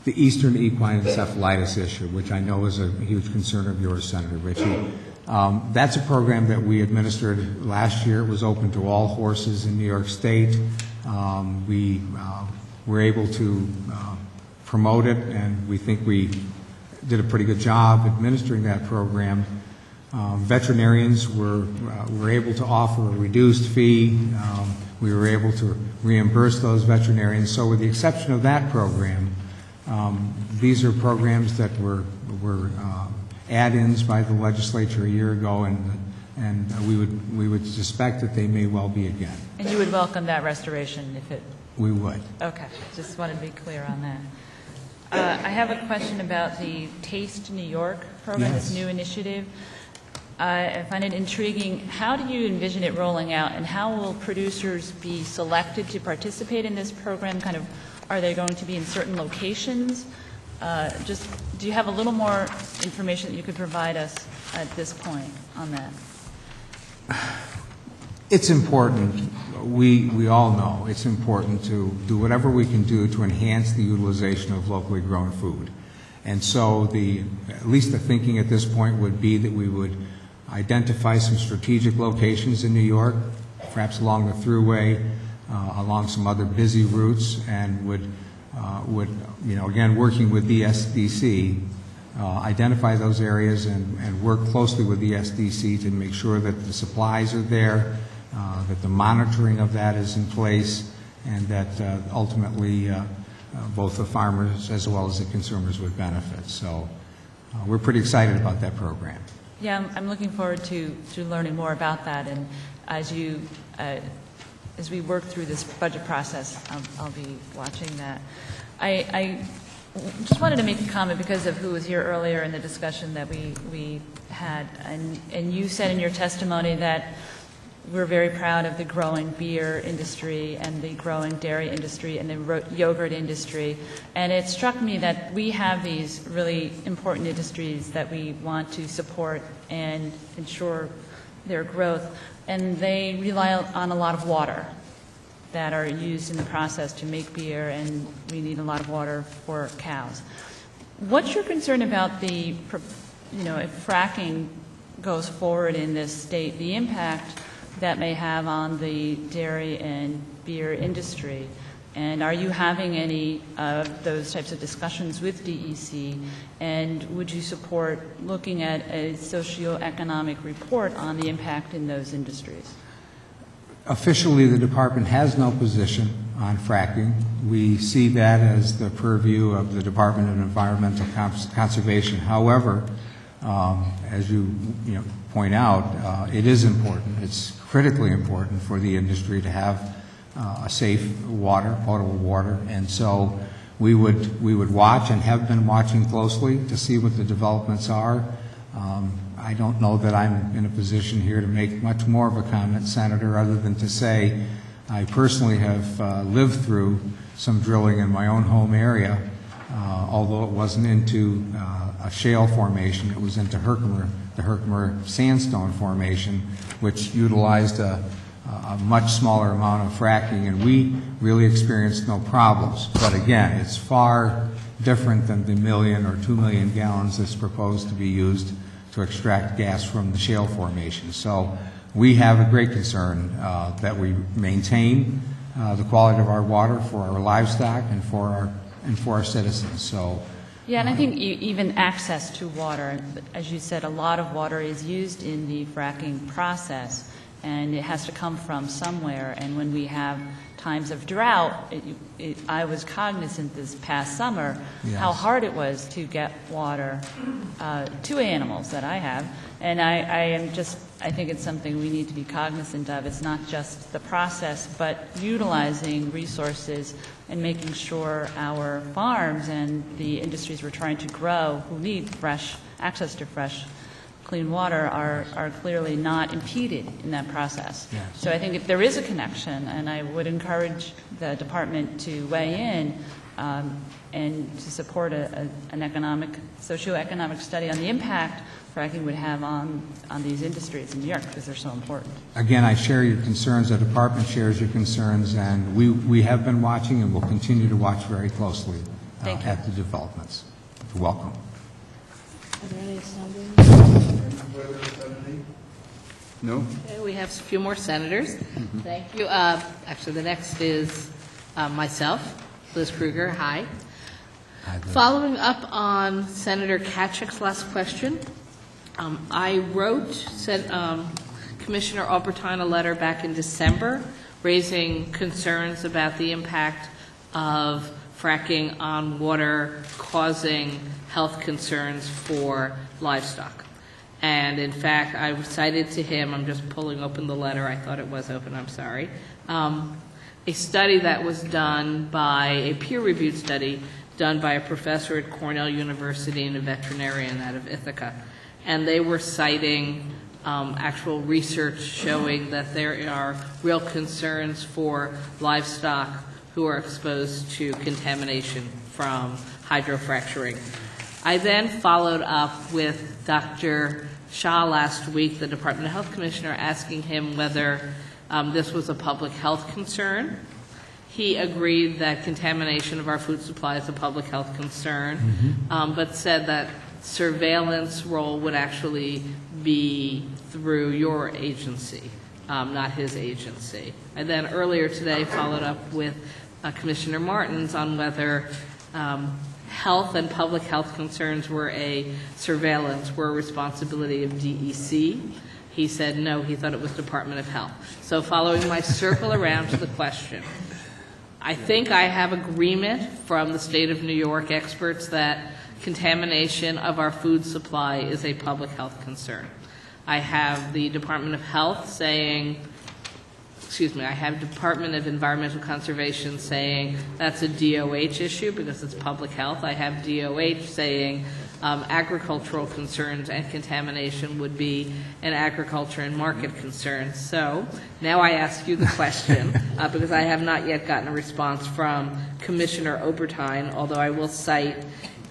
The Eastern Equine Encephalitis issue, which I know is a huge concern of yours, Senator Ritchie. That's a program that we administered last year. It was open to all horses in New York State. We were able to promote it, and we think we did a pretty good job administering that program. Veterinarians were able to offer a reduced fee. We were able to reimburse those veterinarians. So with the exception of that program, these are programs that were add-ins by the legislature a year ago, and we would suspect that they may well be again.
And you would welcome that restoration if it...
We would.
Okay, just wanted to be clear on that. I have a question about the Taste New York program,
Yes.
this new initiative. I find it intriguing. How do you envision it rolling out, and how will producers be selected to participate in this program? Kind of, are they going to be in certain locations? Just, do you have a little more information that you could provide us at this point on that?
It's important. We all know it's important to do whatever we can do to enhance the utilization of locally grown food. And so at least the thinking at this point would be that we would identify some strategic locations in New York, perhaps along the Thruway, along some other busy routes, and would again, working with the SDC, identify those areas and work closely with the SDC to make sure that the supplies are there, that the monitoring of that is in place, and that ultimately both the farmers as well as the consumers would benefit. So we're pretty excited about that program.
Yeah, I'm looking forward to learning more about that, and as we work through this budget process, I'll be watching that. I just wanted to make a comment because of who was here earlier in the discussion that we had, and you said in your testimony that we're very proud of the growing beer industry and the growing dairy industry and the yogurt industry, and it struck me that we have these really important industries that we want to support and ensure their growth, and they rely on a lot of water that are used in the process to make beer, and we need a lot of water for cows. What's your concern about if fracking goes forward in this state, the impact that may have on the dairy and beer industry? And are you having any of those types of discussions with DEC? And would you support looking at a socioeconomic report on the impact in those industries?
Officially, the department has no position on fracking. We see that as the purview of the Department of Environmental Conservation. However, as you point out, it is important. It's critically important for the industry to have a safe water, potable water, and so we would watch and have been watching closely to see what the developments are. I don't know that I'm in a position here to make much more of a comment, Senator, other than to say I personally have lived through some drilling in my own home area, although it wasn't into a shale formation, it was into the Herkimer sandstone formation, which utilized a much smaller amount of fracking, and we really experienced no problems. But again, it's far different than the 1 million or 2 million gallons that's proposed to be used to extract gas from the shale formation. So we have a great concern that we maintain the quality of our water for our livestock and for our citizens. So.
Yeah, and I think even access to water, as you said, a lot of water is used in the fracking process, and it has to come from somewhere. And when we have times of drought, I was cognizant this past summer how hard it was to get water to animals that I have. And I think it's something we need to be cognizant of. It's not just the process, but utilizing resources and making sure our farms and the industries we're trying to grow who need access to fresh, clean water are clearly not impeded in that process.
Yes.
So I think if there is a connection, and I would encourage the department to weigh in and to support an socioeconomic study on the impact fracking would have on these industries in New York, because they're so important.
Again, I share your concerns, the department shares your concerns, and we have been watching and will continue to watch very closely at the developments. You're welcome.
Are there any senators?
No?
Okay, we have a few more senators. Thank you. Actually, the next is myself, Liz Kruger. Hi. Following up on Senator Kachik's last question, I sent Commissioner Albertine a letter back in December raising concerns about the impact of fracking on water causing health concerns for livestock. And in fact, I cited to him, I'm just pulling open the letter, I thought it was open, I'm sorry, a study that was done by, a peer-reviewed study done by a professor at Cornell University and a veterinarian out of Ithaca. And they were citing actual research showing that there are real concerns for livestock who are exposed to contamination from hydrofracturing. I then followed up with Dr. Shah last week, the Department of Health Commissioner, asking him whether this was a public health concern. He agreed that contamination of our food supply is a public health concern, but said that surveillance role would actually be through your agency, not his agency. I then earlier today followed up with Commissioner Martins on whether health and public health concerns were a responsibility of DEC. He said no, he thought it was Department of Health. So following my circle around to the question, I think I have agreement from the state of New York experts that contamination of our food supply is a public health concern. I have the Department of Health saying, I have Department of Environmental Conservation saying that's a DOH issue because it's public health. I have DOH saying agricultural concerns and contamination would be an agriculture and market concern. So now I ask you the question, because I have not yet gotten a response from Commissioner Obertine, although I will cite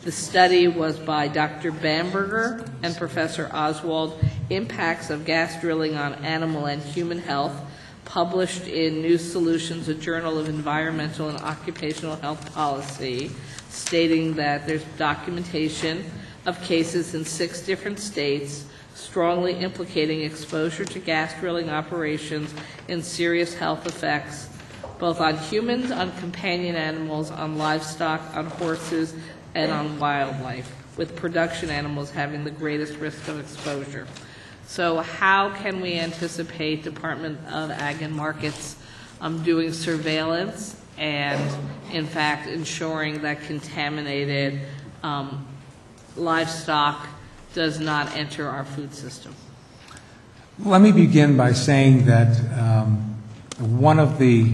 the study was by Dr. Bamberger and Professor Oswald, Impacts of Gas Drilling on Animal and Human Health, published in New Solutions, a journal of environmental and occupational health policy, stating that there's documentation of cases in 6 different states strongly implicating exposure to gas drilling operations and serious health effects, both on humans, on companion animals, on livestock, on horses, and on wildlife, with production animals having the greatest risk of exposure. So how can we anticipate Department of Ag and Markets doing surveillance and, in fact, ensuring that contaminated livestock does not enter our food system?
Let me begin by saying that one of the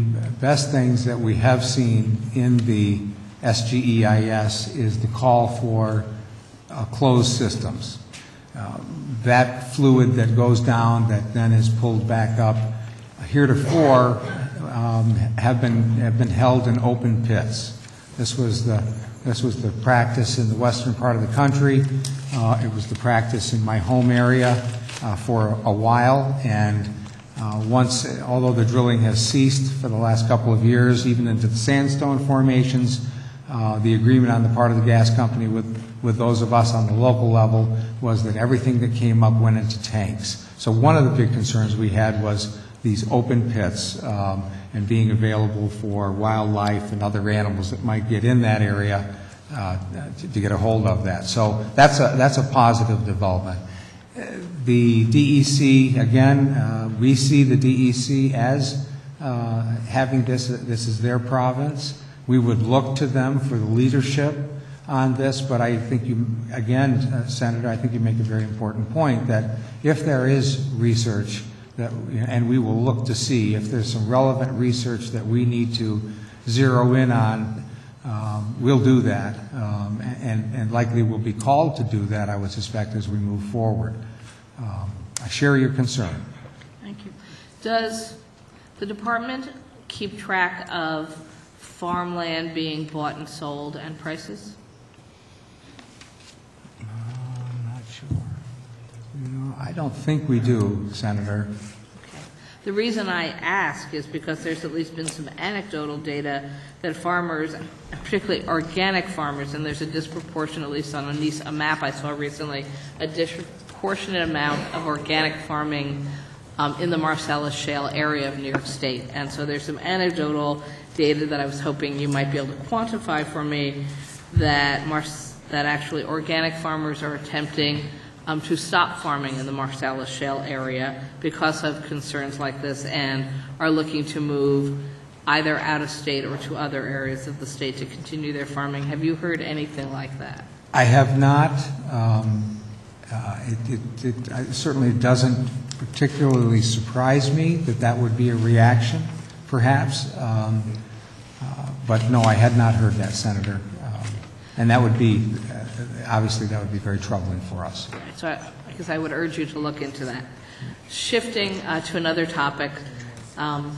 best things that we have seen in the SGEIS is the call for closed systems. That fluid that goes down that then is pulled back up heretofore have been held in open pits. This was the practice in the western part of the country. It was the practice in my home area for a while, and although the drilling has ceased for the last couple of years, even into the sandstone formations, the agreement on the part of the gas company with those of us on the local level was that everything that came up went into tanks. So one of the big concerns we had was these open pits and being available for wildlife and other animals that might get in that area to get a hold of that. So that's a positive development. The DEC, again, we see the DEC as having this is their province. We would look to them for the leadership on this, but I think you, again, Senator, I think you make a very important point that if there is research that, and we will look to see if there's some relevant research that we need to zero in on, we'll do that, and likely we'll be called to do that, I would suspect, as we move forward. I share your concern.
Thank you. Does the department keep track of farmland being bought and sold and prices?
I'm not sure. No, I don't think we do, Senator.
The reason I ask is because there's at least been some anecdotal data that farmers, particularly organic farmers, and there's a disproportionate, at least on a map I saw recently, a disproportionate amount of organic farming in the Marcellus Shale area of New York State. And so there's some anecdotal data that I was hoping you might be able to quantify for me that actually organic farmers are attempting to stop farming in the Marcellus Shale area because of concerns like this and are looking to move either out of state or to other areas of the state to continue their farming. Have you heard anything like that?
I have not. It certainly doesn't particularly surprise me that that would be a reaction, perhaps. But no, I had not heard that, Senator. And that would be, obviously, that would be very troubling for us.
So I guess I would urge you to look into that. Shifting to another topic, I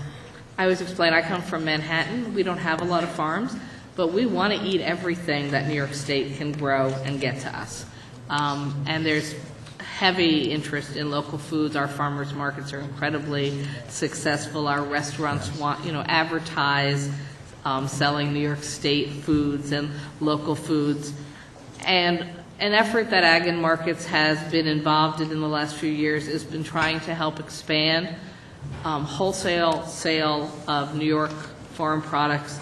always explain I come from Manhattan. We don't have a lot of farms, but we want to eat everything that New York State can grow and get to us. And there's heavy interest in local foods. Our farmers markets are incredibly successful. Our restaurants want, advertise selling New York State foods and local foods. And an effort that Ag and Markets has been involved in the last few years has been trying to help expand wholesale sale of New York farm products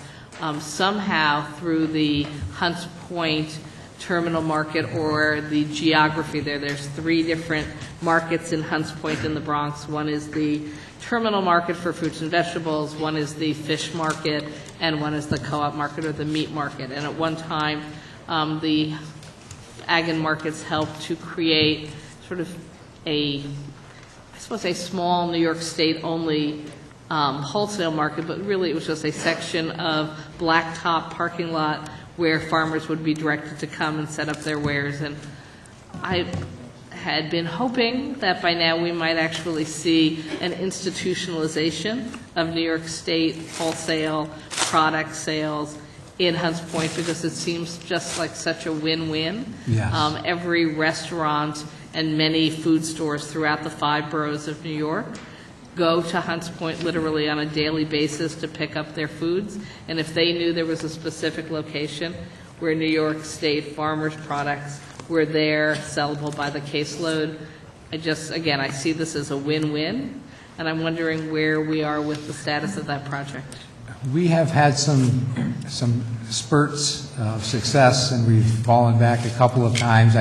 somehow through the Hunts Point terminal market or the geography there. There's 3 different markets in Hunts Point in the Bronx. One is the terminal market for fruits and vegetables, one is the fish market, and one is the co-op market or the meat market. And at one time, the Ag and Markets helped to create sort of a small New York State only wholesale market, but really it was just a section of blacktop parking lot where farmers would be directed to come and set up their wares. And I had been hoping that by now we might actually see an institutionalization of New York State wholesale product sales in Hunts Point, because it seems just like such a win-win.
Yes.
Every restaurant and many food stores throughout the 5 boroughs of New York go to Hunts Point literally on a daily basis to pick up their foods. And if they knew there was a specific location where New York State farmers' products were there, sellable by the caseload, I see this as a win-win, and I'm wondering where we are with the status of that project.
We have had some spurts of success, and we've fallen back a couple of times.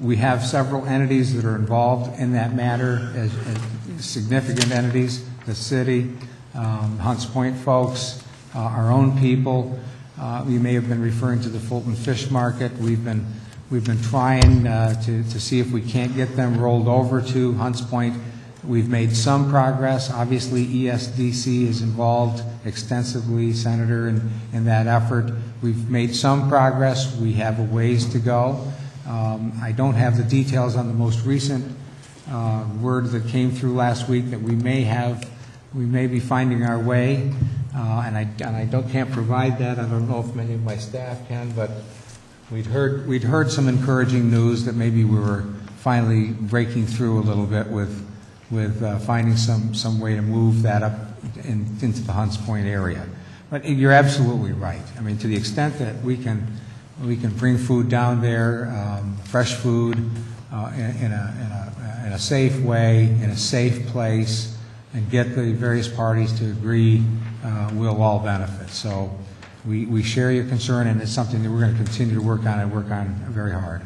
We have several entities that are involved in that matter, as significant entities, the city, Hunts Point folks, our own people. You may have been referring to the Fulton Fish Market. We've been trying to see if we can't get them rolled over to Hunts Point. We've made some progress. Obviously, ESDC is involved extensively, Senator, in that effort. We've made some progress. We have a ways to go. I don't have the details on the most recent word that came through last week that we may be finding our way, and I can't provide that. I don't know if many of my staff can, but we'd heard some encouraging news that maybe we were finally breaking through a little bit with finding some way to move that up into the Hunts Point area. But you're absolutely right. I mean, to the extent that we can bring food down there, fresh food, in a safe way, in a safe place, and get the various parties to agree, we'll all benefit. So we share your concern, and it's something that we're going to continue to work on and work on very hard.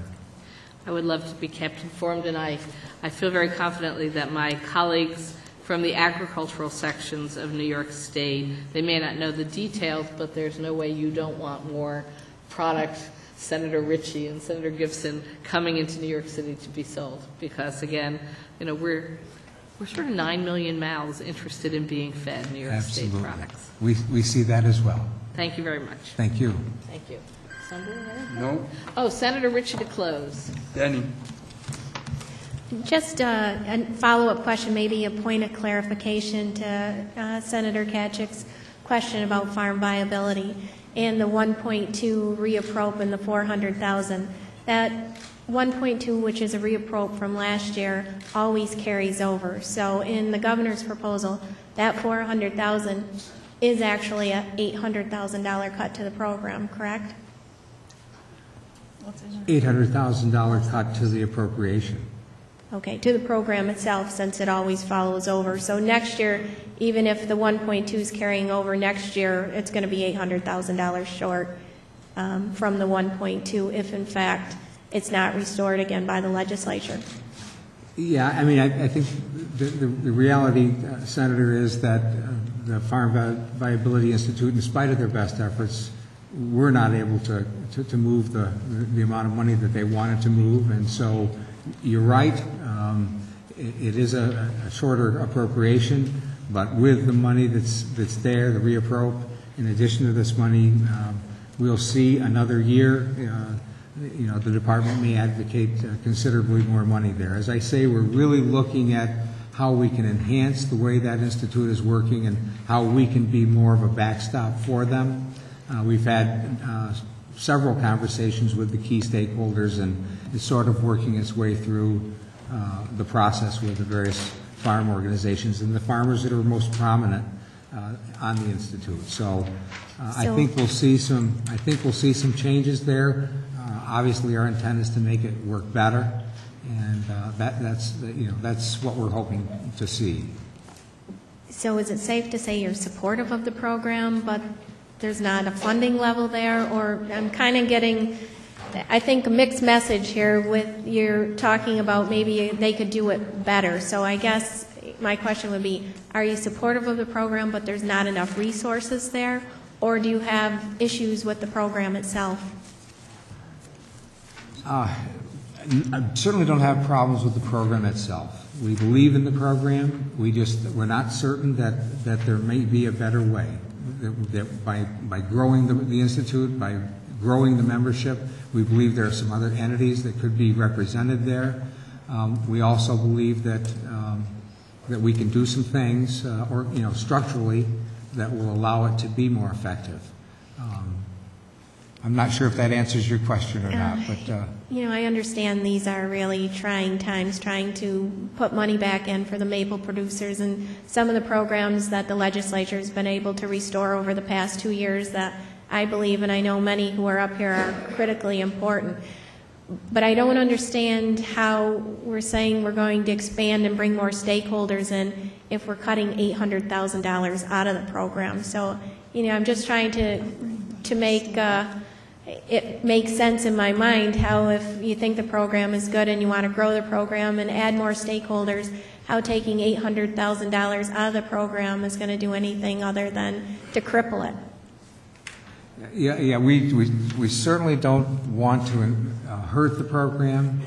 I I would love to be kept informed, and I feel very confidently that my colleagues from the agricultural sections of New York State, they may not know the details, but there's no way you don't want more product, Senator Ritchie and Senator Gibson, coming into New York City to be sold. Because again, we're sort of 9 million mouths interested in being fed New York State products.
We see that as well.
Thank you very much.
Thank you.
Thank you.
No.
Oh, Senator Ritchie to close.
Denny.
Just a follow-up question, maybe a point of clarification to Senator Kachik's question about farm viability and the 1.2 reappropriate and the 400,000. That 1.2, which is a reappropriate from last year, always carries over. So in the governor's proposal, that 400,000 is actually a $800,000 cut to the program, correct?
$800,000 cut to the appropriation.
Okay, to the program itself, since it always follows over. So next year, even if the 1.2 is carrying over next year, it's going to be $800,000 short from the 1.2 if, in fact, it's not restored again by the legislature.
Yeah, I mean, I think the reality, Senator, is that the Farm Viability Institute, in spite of their best efforts, were not able to move the amount of money that they wanted to move, and so you're right. It is a shorter appropriation, but with the money that's there, the reappropriate, in addition to this money, we'll see another year. The department may advocate considerably more money there. As I say, we're really looking at how we can enhance the way that institute is working and how we can be more of a backstop for them. We've had several conversations with the key stakeholders, and it's sort of working its way through the process with the various farm organizations and the farmers that are most prominent on the institute. So I think we'll see some changes there. Obviously, our intent is to make it work better, and that's what we're hoping to see.
So is it safe to say you're supportive of the program, but there's not a funding level there? Or I'm kind of getting, I think, a mixed message here with you're talking about maybe they could do it better. So I guess my question would be, are you supportive of the program but there's not enough resources there? Or do you have issues with the program itself?
I certainly don't have problems with the program itself. We believe in the program. We're not certain that there may be a better way. That by growing the institute, by growing the membership, we believe there are some other entities that could be represented there. We also believe that we can do some things, structurally, that will allow it to be more effective. I'm not sure if that answers your question or not, but
I understand these are really trying times, trying to put money back in for the maple producers, and some of the programs that the legislature has been able to restore over the past 2 years that I believe, and I know many who are up here, are critically important. But I don't understand how we're saying we're going to expand and bring more stakeholders in if we're cutting $800,000 out of the program. So, I'm just trying to make it makes sense in my mind how, if you think the program is good and you want to grow the program and add more stakeholders, how taking $800,000 out of the program is going to do anything other than to cripple it.
Yeah, we certainly don't want to hurt the program,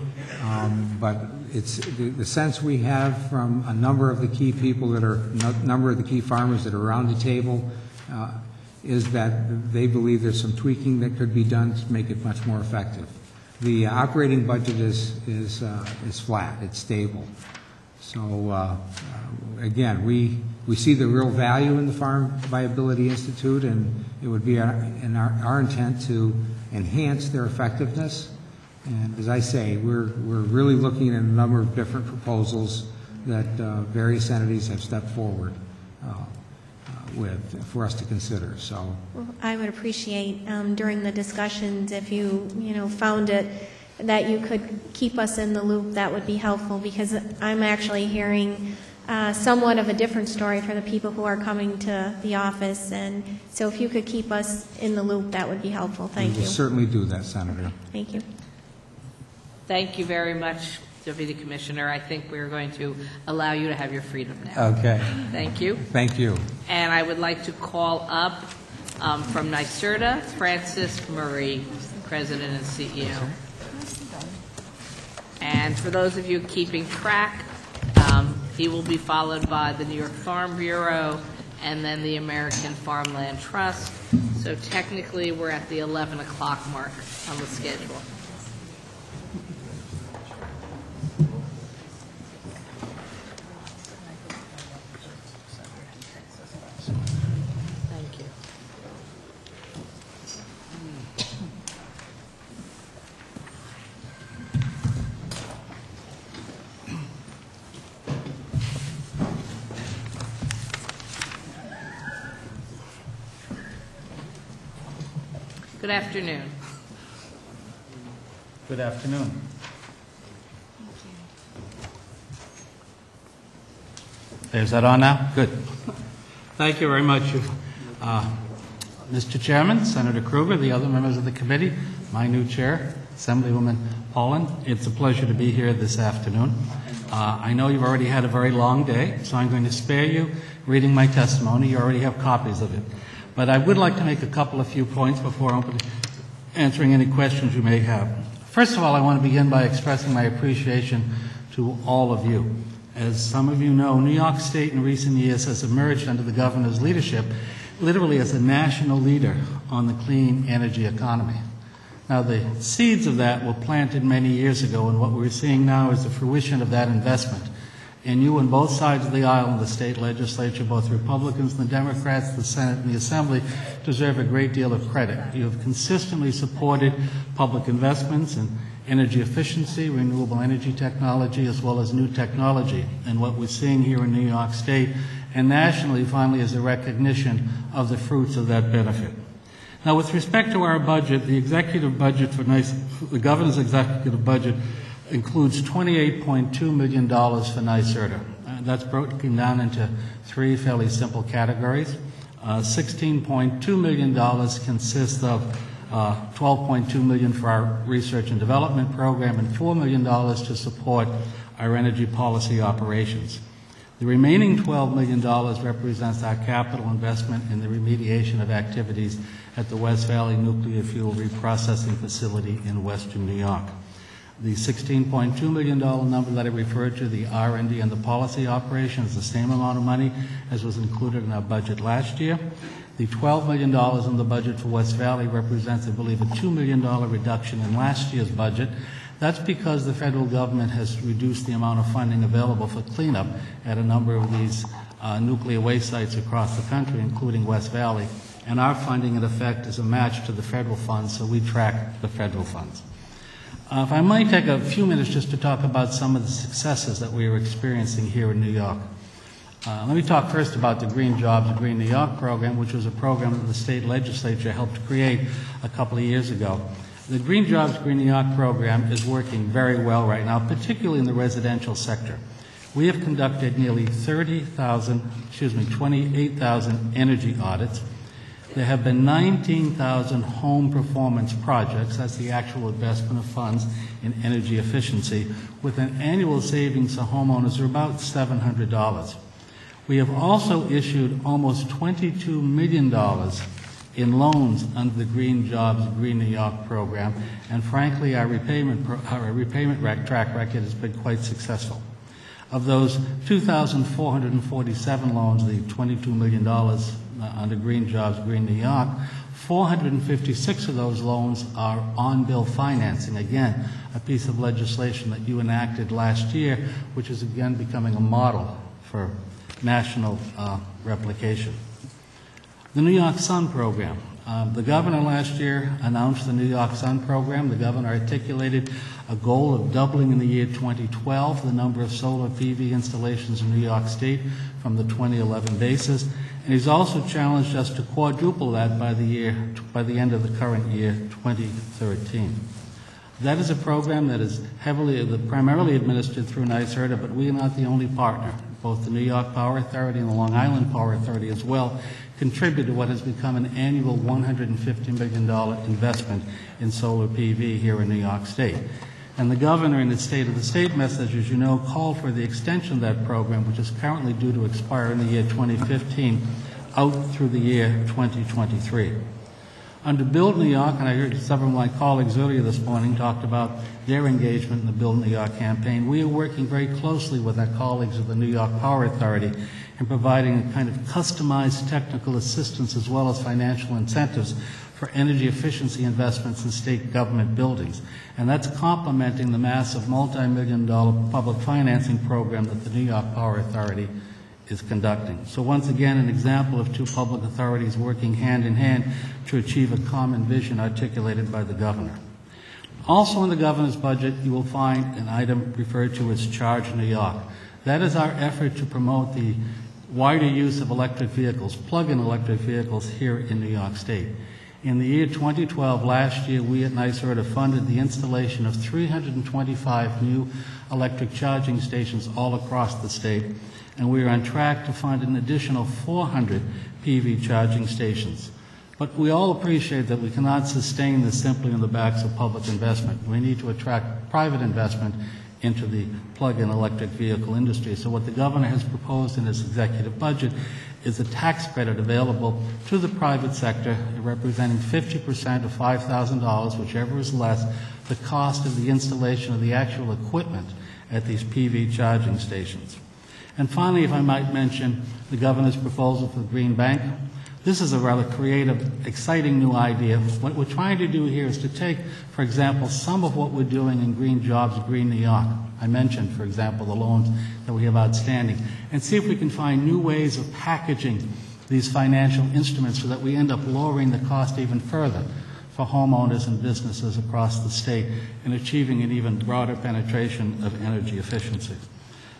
but it's the sense we have from a number of the key people number of the key farmers that are around the table is that they believe there's some tweaking that could be done to make it much more effective. The operating budget is flat, it's stable. So again, we see the real value in the Farm Viability Institute, and it would be our intent to enhance their effectiveness. And as I say, we're really looking at a number of different proposals that various entities have stepped forward for us to consider. So
I would appreciate during the discussions if you found it that you could keep us in the loop. That would be helpful, because I'm actually hearing somewhat of a different story for the people who are coming to the office, and so if you could keep us in the loop, that would be helpful. Thank you.
We'll certainly do that, Senator.
Thank you.
Thank you very much, Deputy Commissioner. I think we're going to allow you to have your freedom now.
Okay.
Thank you.
Thank you.
And I would like to call up from NYSERDA, Francis Murray, President and CEO. And for those of you keeping track, he will be followed by the New York Farm Bureau and then the American Farmland Trust. So technically, we're at the 11 o'clock mark on the schedule. Thank you. Good afternoon.
Good afternoon. Is that on now? Good. Thank you very much, Mr. Chairman, Senator Kruger, the other members of the committee, my new chair, Assemblywoman Poland. It's a pleasure to be here this afternoon. I know you've already had a very long day, so I'm going to spare you reading my testimony. You already have copies of it. But I would like to make a few points before answering any questions you may have. First of all, I want to begin by expressing my appreciation to all of you. As some of you know, New York State in recent years has emerged under the governor's leadership literally as a national leader on the clean energy economy. Now, the seeds of that were planted many years ago, and what we're seeing now is the fruition of that investment. And you on both sides of the aisle in the state legislature, both Republicans and the Democrats, the Senate and the Assembly, deserve a great deal of credit. You have consistently supported public investments in energy efficiency, renewable energy technology, as well as new technology. And what we're seeing here in New York State and nationally finally is a recognition of the fruits of that benefit. Now, with respect to our budget, the executive budget for the governor's executive budget includes $28.2 million for NYSERDA. That's broken down into three fairly simple categories. $16.2 million consists of $12.2 million for our research and development program and $4 million to support our energy policy operations. The remaining $12 million represents our capital investment in the remediation of activities at the West Valley Nuclear Fuel Reprocessing Facility in western New York. The $16.2 million number that I referred to, the R&D and the policy operation, is the same amount of money as was included in our budget last year. The $12 million in the budget for West Valley represents, I believe, a $2 million reduction in last year's budget. That's because the federal government has reduced the amount of funding available for cleanup at a number of these nuclear waste sites across the country, including West Valley. And our funding, in effect, is a match to the federal funds, so we track the federal funds. If I might take a few minutes just to talk about some of the successes that we are experiencing here in New York. Let me talk first about the Green Jobs, Green New York program, which was a program that the state legislature helped create a couple of years ago. The Green Jobs, Green New York program is working very well right now, particularly in the residential sector. We have conducted nearly 28,000 energy audits. There have been 19,000 home performance projects, that's the actual investment of funds in energy efficiency, with an annual savings to homeowners of about $700. We have also issued almost $22 million in loans under the Green Jobs, Green New York program, and frankly, our repayment track record has been quite successful. Of those 2,447 loans, the $22 million under Green Jobs, Green New York, 456 of those loans are on-bill financing. Again, a piece of legislation that you enacted last year, which is again becoming a model for national replication. The New York Sun program. The governor last year announced the New York Sun program. The governor articulated a goal of doubling in the year 2012 the number of solar PV installations in New York State from the 2011 basis. And he's also challenged us to quadruple that by the end of the current year, 2013. That is a program that is primarily administered through NYSERDA, but we are not the only partner. Both the New York Power Authority and the Long Island Power Authority as well contribute to what has become an annual $150 million investment in solar PV here in New York State. And the governor, in his State of the State message, as you know, called for the extension of that program, which is currently due to expire in the year 2015, out through the year 2023. Under Build New York, and I heard several of my colleagues earlier this morning talked about their engagement in the Build New York campaign. We are working very closely with our colleagues at the New York Power Authority in providing a kind of customized technical assistance as well as financial incentives for energy efficiency investments in state government buildings. And that's complementing the massive multi-million-dollar public financing program that the New York Power Authority is conducting. So once again, an example of two public authorities working hand in hand to achieve a common vision articulated by the governor. Also in the governor's budget, you will find an item referred to as Charge New York. That is our effort to promote the wider use of electric vehicles, plug-in electric vehicles here in New York State. In the year 2012, last year, we at NYSERDA funded the installation of 325 new electric charging stations all across the state, and we are on track to fund an additional 400 PV charging stations. But we all appreciate that we cannot sustain this simply on the backs of public investment. We need to attract private investment into the plug-in electric vehicle industry. So what the governor has proposed in his executive budget is a tax credit available to the private sector representing 50% of $5,000, whichever is less, the cost of the installation of the actual equipment at these PV charging stations. And finally, if I might mention the governor's proposal for the Green Bank. This is a rather creative, exciting new idea. What we're trying to do here is to take, for example, some of what we're doing in Green Jobs, Green New York. I mentioned, for example, the loans that we have outstanding, and see if we can find new ways of packaging these financial instruments so that we end up lowering the cost even further for homeowners and businesses across the state and achieving an even broader penetration of energy efficiency.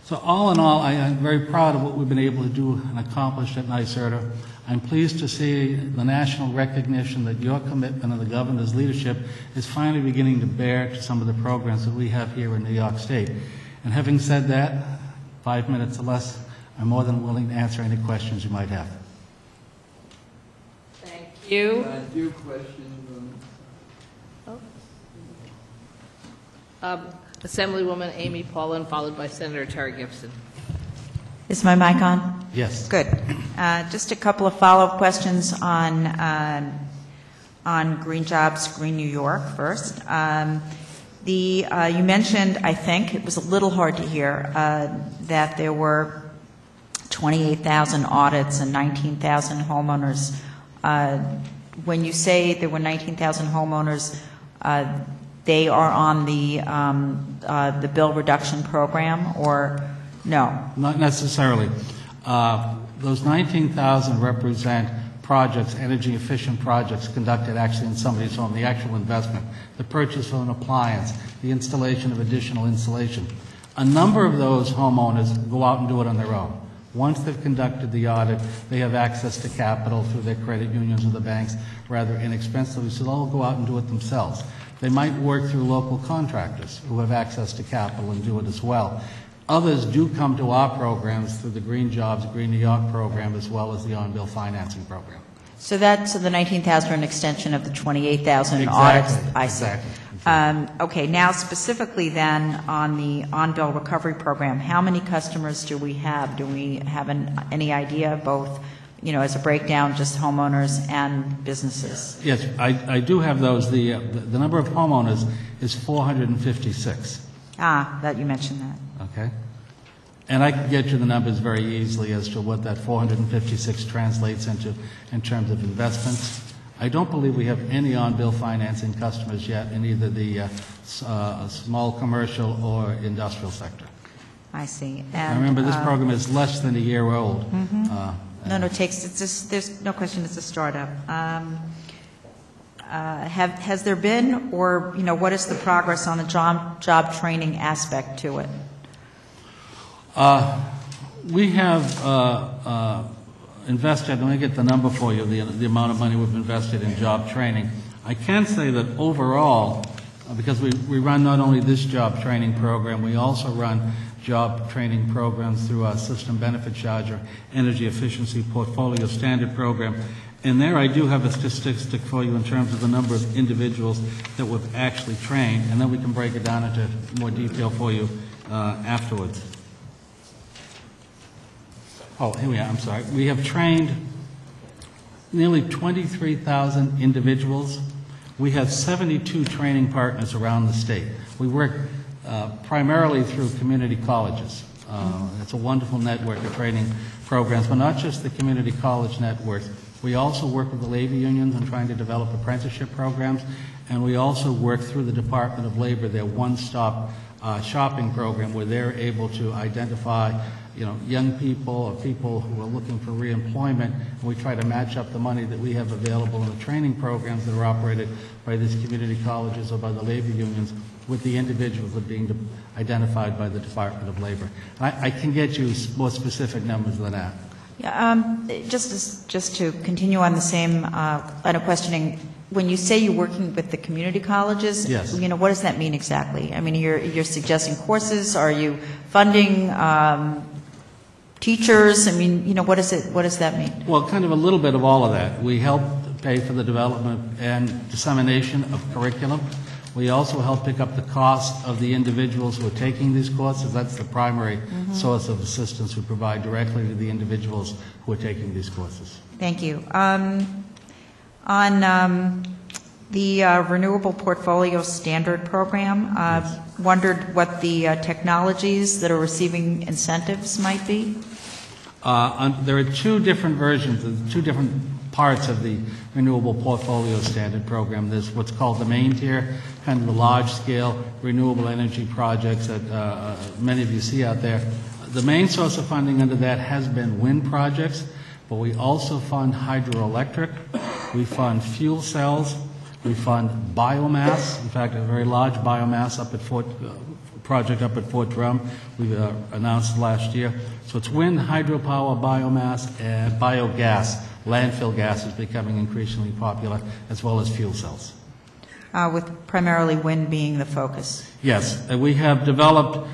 So all in all, I am very proud of what we've been able to do and accomplish at NYSERDA. I'm pleased to see the national recognition that your commitment and the governor's leadership is finally beginning to bear to some of the programs that we have here in New York State. And having said that, 5 minutes or less, I'm more than willing to answer any questions you might have.
Thank you.
I do questions.
Assemblywoman Amy Paulin, followed by Senator Terry Gibson.
Is my mic on?
Yes.
Good. Just a couple of follow-up questions on Green Jobs, Green New York first. You mentioned, I think, it was a little hard to hear, that there were 28,000 audits and 19,000 homeowners. When you say there were 19,000 homeowners, they are on the bill reduction program, or no?
Not necessarily. Those 19,000 represent projects, energy efficient projects conducted actually in somebody's home, the actual investment, the purchase of an appliance, the installation of additional insulation. A number of those homeowners go out and do it on their own. Once they've conducted the audit, they have access to capital through their credit unions or the banks rather inexpensively, so they'll go out and do it themselves. They might work through local contractors who have access to capital and do it as well. Others do come to our programs through the Green Jobs, Green New York program, as well as the on-bill financing program.
So the 19,000 are an extension of the 28,000
exactly,
audits? I see.
Exactly.
Okay, now specifically then on the on-bill recovery program, how many customers do we have? Do we have any idea, both, as a breakdown, just homeowners and businesses?
Yes, I do have those. The number of homeowners is 456.
That you mentioned that.
Okay. And I can get you the numbers very easily as to what that 456 translates into in terms of investments. I don't believe we have any on-bill financing customers yet in either the small commercial or industrial sector.
I see.
And remember, this program is less than a year old.
Mm-hmm. There's no question it's a startup. Has there been, or what is the progress on the job training aspect to it?
We have invested, let me get the number for you, the amount of money we've invested in job training. I can say that overall, because we run not only this job training program, we also run job training programs through our system benefit charge or energy efficiency portfolio standard program, And there I do have a statistic for you in terms of the number of individuals that we've actually trained, and then we can break it down into more detail for you afterwards. Oh, here we are, I'm sorry. We have trained nearly 23,000 individuals. We have 72 training partners around the state. We work primarily through community colleges. It's a wonderful network of training programs, but not just the community college networks. We also work with the labor unions on trying to develop apprenticeship programs, and we also work through the Department of Labor, their one-stop shopping program, where they're able to identify young people or people who are looking for reemployment, and we try to match up the money that we have available in the training programs that are operated by these community colleges or by the labor unions with the individuals that are being identified by the Department of Labor. I can get you more specific numbers than that.
Yeah, just to continue on the same line of questioning, when you say you're working with the community colleges,
yes.
What does that mean exactly? I mean, you're suggesting courses? Are you funding teachers? I mean, what does that mean?
Well, kind of a little bit of all of that. We help pay for the development and dissemination of curriculum. We also help pick up the cost of the individuals who are taking these courses. That's the primary source of assistance we provide directly to the individuals who are taking these courses.
Thank you. On the Renewable Portfolio Standard Program,
Yes.
wondered what the technologies that are receiving incentives might be?
There are two different versions, two different parts of the Renewable Portfolio Standard Program. There's what's called the main tier, kind of the large-scale renewable energy projects that many of you see out there. The main source of funding under that has been wind projects, but we also fund hydroelectric, we fund fuel cells, we fund biomass. In fact, a very large biomass project up at Fort Drum we announced last year. So it's wind, hydropower, biomass, and biogas. Landfill gas is becoming increasingly popular, as well as fuel cells.
With primarily wind being the focus.
Yes, we have developed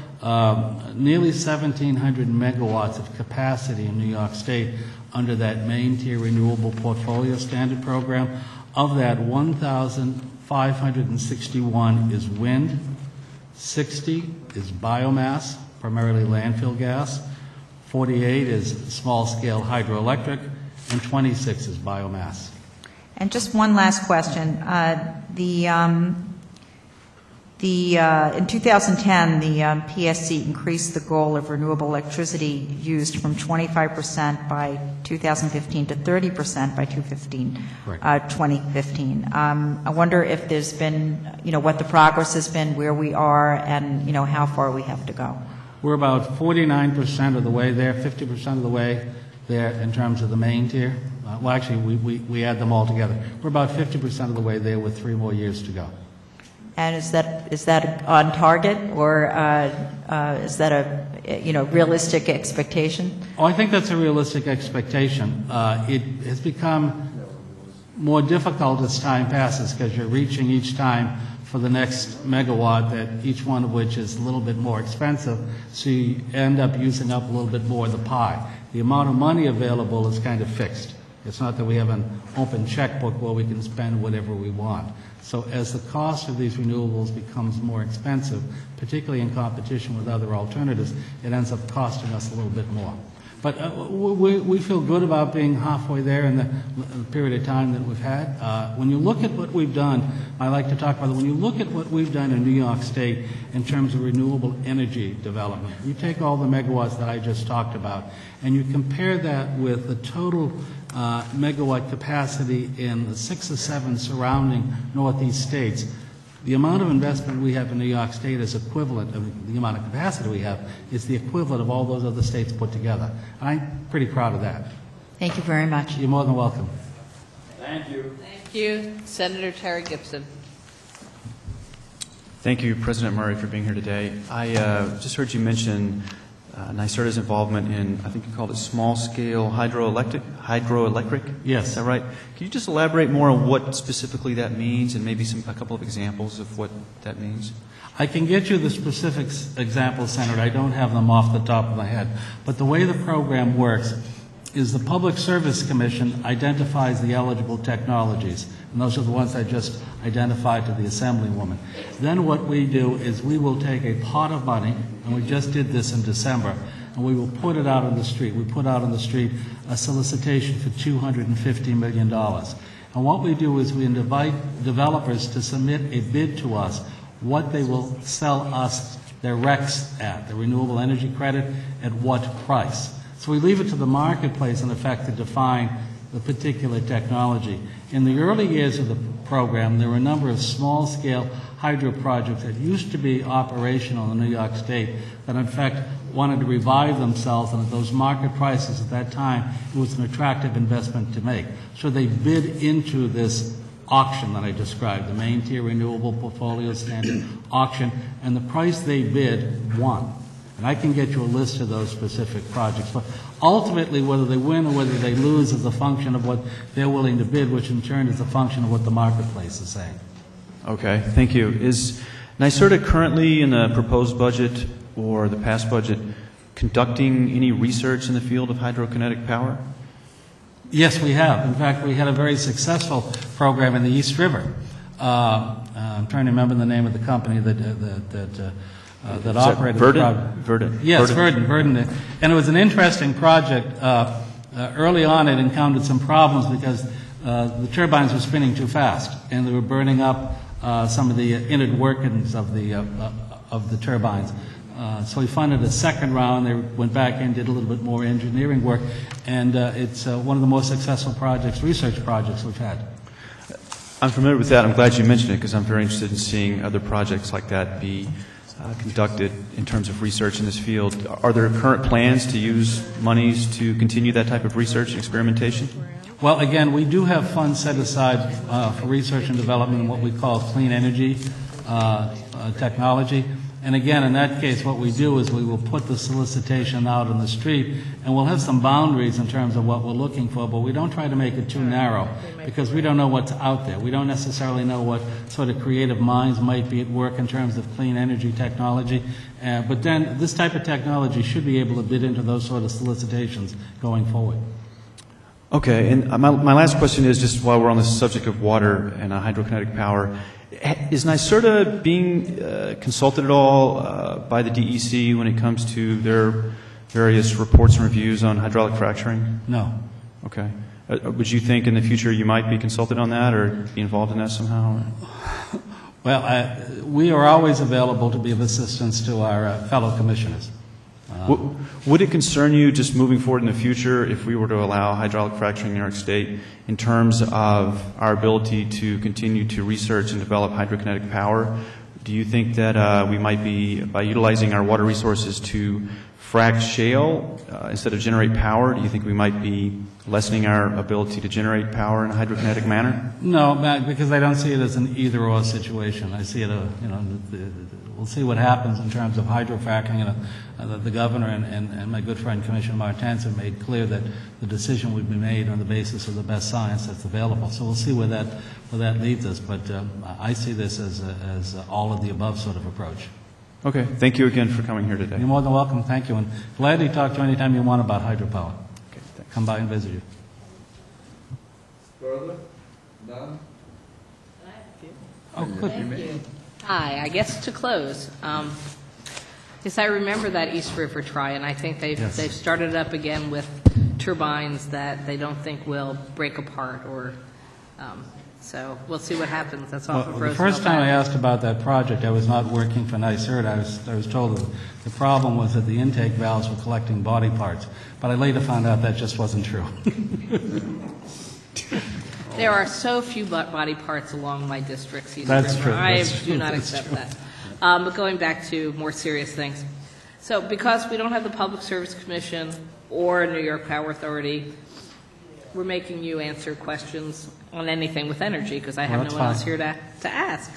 nearly 1,700 megawatts of capacity in New York State under that main tier Renewable Portfolio Standard Program. Of that, 1,561 is wind, 60 is biomass, primarily landfill gas, 48 is small-scale hydroelectric, and 26 is biomass.
And just one last question. In 2010, the PSC increased the goal of renewable electricity used from 25% by 2015 to 30% by 2015. I wonder if there's been, what the progress has been, where we are, and, how far we have to go.
We're about 49% of the way there, 50% of the way there in terms of the main tier. Well, actually, we add them all together. We're about 50% of the way there with 3 more years to go.
And is that on target, or is that a realistic expectation?
Oh, I think that's a realistic expectation. It has become more difficult as time passes because you're reaching each time for the next megawatt, that each one of which is a little bit more expensive, so you end up using up a little bit more of the pie. The amount of money available is kind of fixed. It's not that we have an open checkbook where we can spend whatever we want. So as the cost of these renewables becomes more expensive, particularly in competition with other alternatives, it ends up costing us a little bit more. But we feel good about being halfway there in the period of time that we've had. When you look at what we've done, I like to talk about it, when you look at what we've done in New York State in terms of renewable energy development, you take all the megawatts that I just talked about, and you compare that with the total megawatt capacity in the 6 or 7 surrounding Northeast states, the amount of investment we have in New York State is equivalent, the amount of capacity we have is the equivalent of all those other states put together. And I'm pretty proud of that.
Thank you very much.
You're more than welcome.
Thank you.
Thank you. Senator Terry Gibson.
Thank you, President Murray, for being here today. I just heard you mention NYSERDA's involvement in, I think you called it small-scale hydroelectric?
Yes.
Is that right? Can you just elaborate more on what specifically that means and maybe a couple of examples of what that means?
I can get you the specific examples, Senator. I don't have them off the top of my head. But the way the program works is the Public Service Commission identifies the eligible technologies, and those are the ones I just identified to the Assemblywoman. Then what we do is we will take a pot of money, and we just did this in December, and we will put it out on the street. We put out on the street a solicitation for $250 million. And what we do is we invite developers to submit a bid to us, what they will sell us their RECs at, the renewable energy credit, at what price. So we leave it to the marketplace, in effect, to define the particular technology. In the early years of the program, there were a number of small-scale hydro projects that used to be operational in New York State that, in fact, wanted to revive themselves, and at those market prices at that time, it was an attractive investment to make. So they bid into this auction that I described, the main tier renewable portfolio standard auction, and the price they bid won. And I can get you a list of those specific projects. But ultimately, whether they win or whether they lose is a function of what they're willing to bid, which in turn is a function of what the marketplace is saying.
Okay, thank you. Is NYSERDA currently in the proposed budget or the past budget conducting any research in the field of hydrokinetic power?
Yes, we have. In fact, we had a very successful program in the East River. I'm trying to remember the name of the company that operated the project.
Verdant.
Yes, Verdant. And it was an interesting project. Early on, it encountered some problems because the turbines were spinning too fast, and they were burning up some of the inner workings of the turbines. So we funded a second round. They went back in, did a little bit more engineering work, and it's one of the most successful research projects we've had.
I'm familiar with that. I'm glad you mentioned it because I'm very interested in seeing other projects like that be conducted in terms of research in this field. Are there current plans to use monies to continue that type of research and experimentation?
Well, again, we do have funds set aside for research and development in what we call clean energy technology. And again, in that case, what we do is we will put the solicitation out on the street, and we'll have some boundaries in terms of what we're looking for, but we don't try to make it too narrow because we don't know what's out there. We don't necessarily know what sort of creative minds might be at work in terms of clean energy technology. But then this type of technology should be able to bid into those sort of solicitations going forward.
Okay, and my last question is, just while we're on the subject of water and hydrokinetic power, is NYSERDA being consulted at all by the DEC when it comes to their various reports and reviews on hydraulic fracturing?
No.
Okay. Would you think in the future you might be consulted on that or be involved in that somehow?
Well, we are always available to be of assistance to our fellow commissioners.
Would it concern you just moving forward in the future if we were to allow hydraulic fracturing in New York State in terms of our ability to continue to research and develop hydrokinetic power? Do you think that we might be, by utilizing our water resources to frack shale instead of generate power, do you think we might be lessening our ability to generate power in a hydrokinetic manner?
No, Matt, because I don't see it as an either-or situation. I see it, we'll see what happens in terms of hydrofracking. The governor and my good friend Commissioner Martens have made clear that the decision would be made on the basis of the best science that's available. So we'll see where that leads us. But I see this as all of the above sort of approach.
Okay. Thank you again for coming here today.
You're more than welcome. Thank you. And glad to talk to you anytime you want about hydropower.
Okay, thanks.
Come by and visit you.
Further? None?
Oh, good.
Thank you. Hi. I guess to close, yes, I remember that East River try, and I think they've started it up again with turbines that they don't think will break apart, or so we'll see what happens. That's off of Roosevelt.
The first time I asked about that project, I was not working for NYSERDA. I was told that the problem was that the intake valves were collecting body parts, but I later found out that just wasn't true.
There are so few body parts along my district's East
That's
River.
true.
I
That's
do
true.
not
That's
accept
true.
that. But going back to more serious things. So because we don't have the Public Service Commission or New York Power Authority, we're making you answer questions on anything with energy because I have no one else here to ask.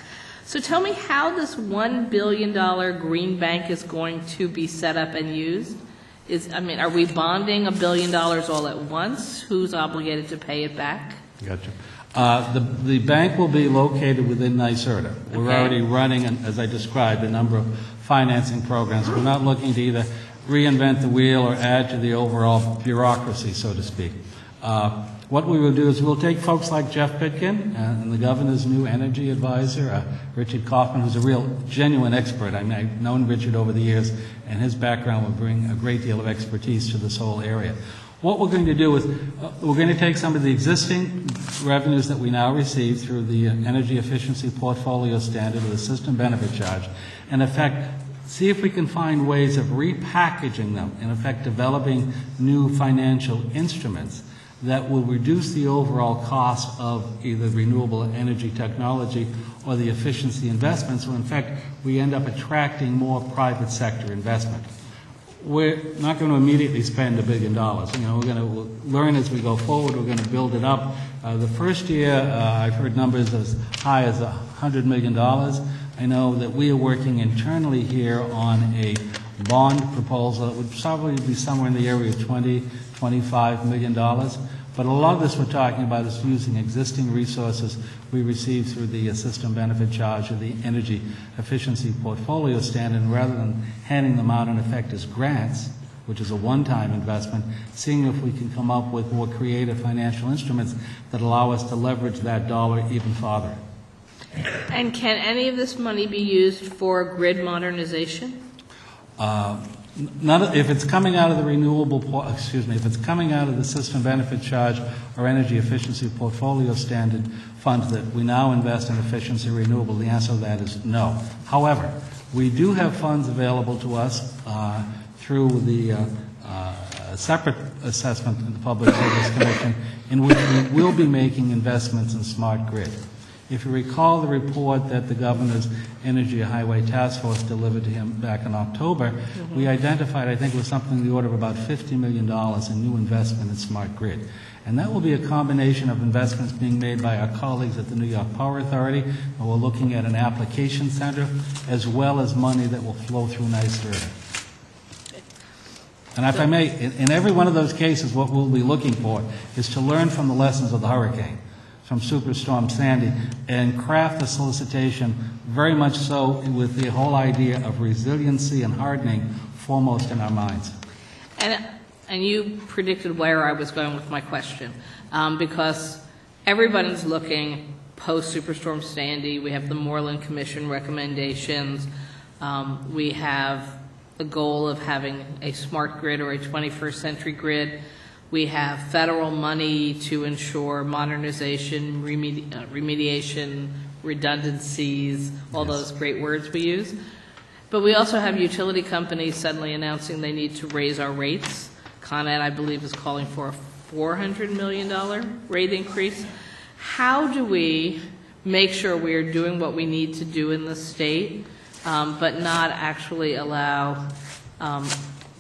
So tell me how this $1 billion green bank is going to be set up and used. Are we bonding $1 billion all at once? Who's obligated to pay it back?
Gotcha. The bank will be located within NYSERDA. We're already running, as I described, a number of financing programs. We're not looking to either reinvent the wheel or add to the overall bureaucracy, so to speak. What we will do is we'll take folks like Jeff Pitkin and the governor's new energy advisor, Richard Kaufman, who's a real, genuine expert. I mean, I've known Richard over the years, and his background will bring a great deal of expertise to this whole area. What we're going to do is we're going to take some of the existing revenues that we now receive through the energy efficiency portfolio standard or the system benefit charge, and in effect, see if we can find ways of repackaging them, in effect developing new financial instruments that will reduce the overall cost of either renewable energy technology or the efficiency investments, so in fact we end up attracting more private sector investment. We're not going to immediately spend $1 billion. You know, we'll learn as we go forward. We're going to build it up. The first year, I've heard numbers as high as $100 million. I know that we are working internally here on a bond proposal that would probably be somewhere in the area of $20–25 million. But a lot of this we're talking about is using existing resources we receive through the system benefit charge or the energy efficiency portfolio standard, and rather than handing them out in effect as grants, which is a one-time investment, seeing if we can come up with more creative financial instruments that allow us to leverage that dollar even farther.
And can any of this money be used for grid modernization?
If it's coming out of the if it's coming out of the system benefit charge or energy efficiency portfolio standard funds that we now invest in efficiency renewable, the answer to that is no. However, we do have funds available to us through the separate assessment in the Public Service Commission, in which we will be making investments in smart grid. If you recall the report that the governor's Energy Highway Task Force delivered to him back in October, we identified, I think it was something in the order of about $50 million in new investment in smart grid. And that will be a combination of investments being made by our colleagues at the New York Power Authority, and we're looking at an application center, as well as money that will flow through NYS. And if I may, in every one of those cases, what we'll be looking for is to learn from the lessons of the hurricane, from Superstorm Sandy, and craft the solicitation very much so with the whole idea of resiliency and hardening foremost in our minds.
And you predicted where I was going with my question, because everybody's looking post-Superstorm Sandy. We have the Moreland Commission recommendations. We have the goal of having a smart grid or a 21st century grid. We have federal money to ensure modernization, remediation, redundancies, all those great words we use. But we also have utility companies suddenly announcing they need to raise our rates. Con Ed, I believe, is calling for a $400 million rate increase. How do we make sure we are doing what we need to do in the state, but not actually allow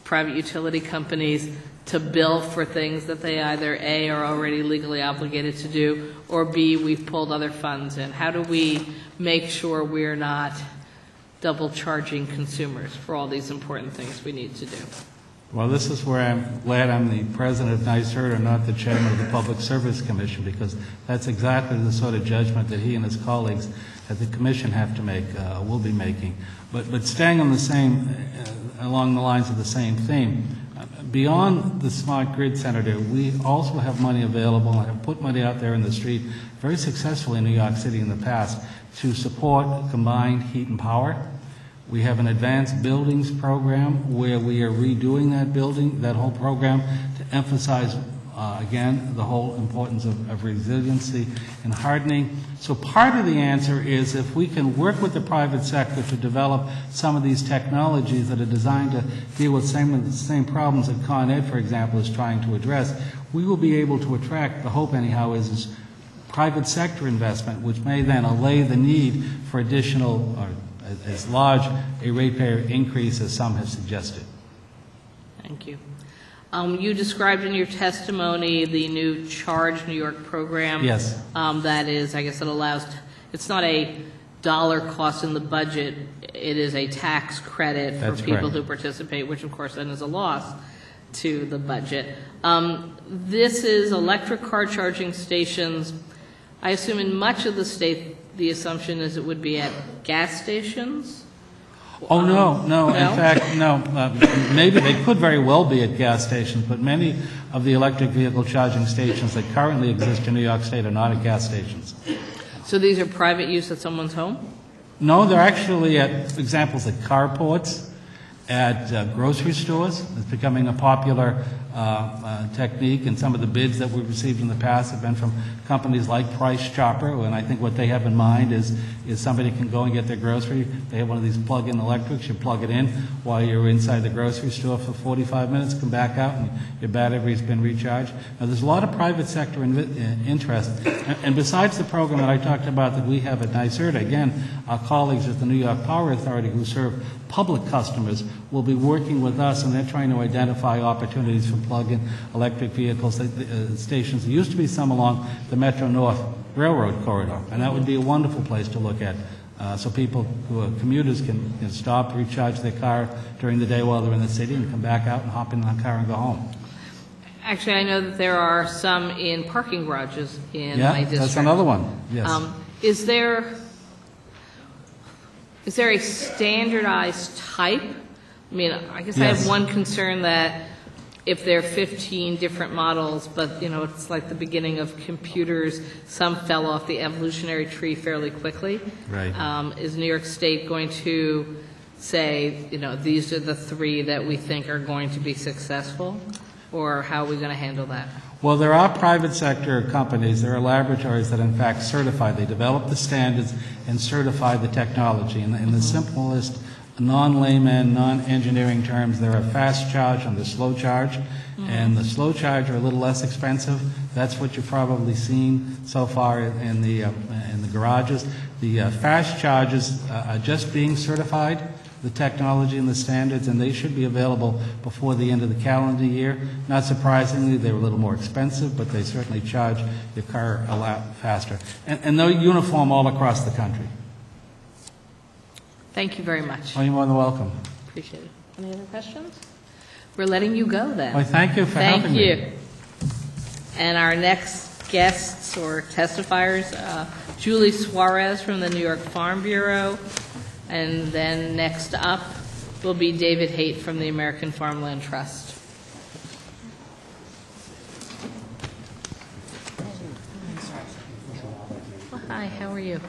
private utility companies to bill for things that they either A, are already legally obligated to do, or B, we've pulled other funds in? How do we make sure we're not double charging consumers for all these important things we need to do?
Well, this is where I'm glad I'm the president of NYSERDA, not the chairman of the Public Service Commission, because that's exactly the sort of judgment that he and his colleagues at the commission have to make, will be making. But staying on the same, along the lines of the same theme, beyond the smart grid, Senator, we also have money available, and have put money out there in the street very successfully in New York City in the past to support combined heat and power. We have an advanced buildings program where we are redoing that whole program to emphasize, again, the whole importance of resiliency and hardening. So part of the answer is if we can work with the private sector to develop some of these technologies that are designed to deal with the same problems that Con Ed, for example, is trying to address, we will be able to attract, the hope anyhow, is private sector investment, which may then allay the need for additional, or as large a ratepayer increase as some have suggested.
Thank you. You described in your testimony the new Charge New York program.
Yes.
That is, I guess it allows, it's not a dollar cost in the budget, it is a tax credit for people who participate, which of course then is a loss to the budget. This is electric car charging stations. I assume in much of the state, the assumption is it would be at gas stations?
Oh, no. In fact, no. Maybe they could very well be at gas stations, but many of the electric vehicle charging stations that currently exist in New York State are not at gas stations.
So these are private use at someone's home?
No, they're actually at examples at carports, at grocery stores. It's becoming a popular technique, and some of the bids that we've received in the past have been from companies like Price Chopper, and I think what they have in mind is somebody can go and get their grocery. They have one of these plug-in electrics. You plug it in while you're inside the grocery store for 45 minutes, come back out, and your battery's been recharged. Now, there's a lot of private sector interest, and besides the program that I talked about that we have at NYSERDA, again, our colleagues at the New York Power Authority who serve public customers will be working with us, and they're trying to identify opportunities for plug-in electric vehicles stations. There used to be some along the Metro North Railroad corridor, and that would be a wonderful place to look at. So people who are commuters can stop, recharge their car during the day while they're in the city, and come back out and hop in the car and go home.
Actually, I know that there are some in parking garages in my district.
Yeah, that's another one, yes.
Is there a standardized type? I mean, I guess I have one concern that if there are 15 different models, but, it's like the beginning of computers, some fell off the evolutionary tree fairly quickly.
Right.
Is New York State going to say, these are the 3 that we think are going to be successful? Or how are we going to handle that?
Well, there are private sector companies, there are laboratories that in fact certify. They develop the standards and certify the technology. In the simplest, non-layman, non-engineering terms, there are fast charge and the slow charge. And the slow charge are a little less expensive. That's what you've probably seen so far in the garages. The fast charges are just being certified, the technology and the standards, and they should be available before the end of the calendar year. Not surprisingly, they're a little more expensive, but they certainly charge your car a lot faster. And they're uniform all across the country.
Thank you very much.
Oh, you're more than welcome.
Appreciate it. Any other questions? We're letting you go then.
Well, thank you for having me.
Thank you. And our next guests or testifiers, Julie Suarez from the New York Farm Bureau, and then next up will be David Haight from the American Farmland Trust. Well, hi, how are you?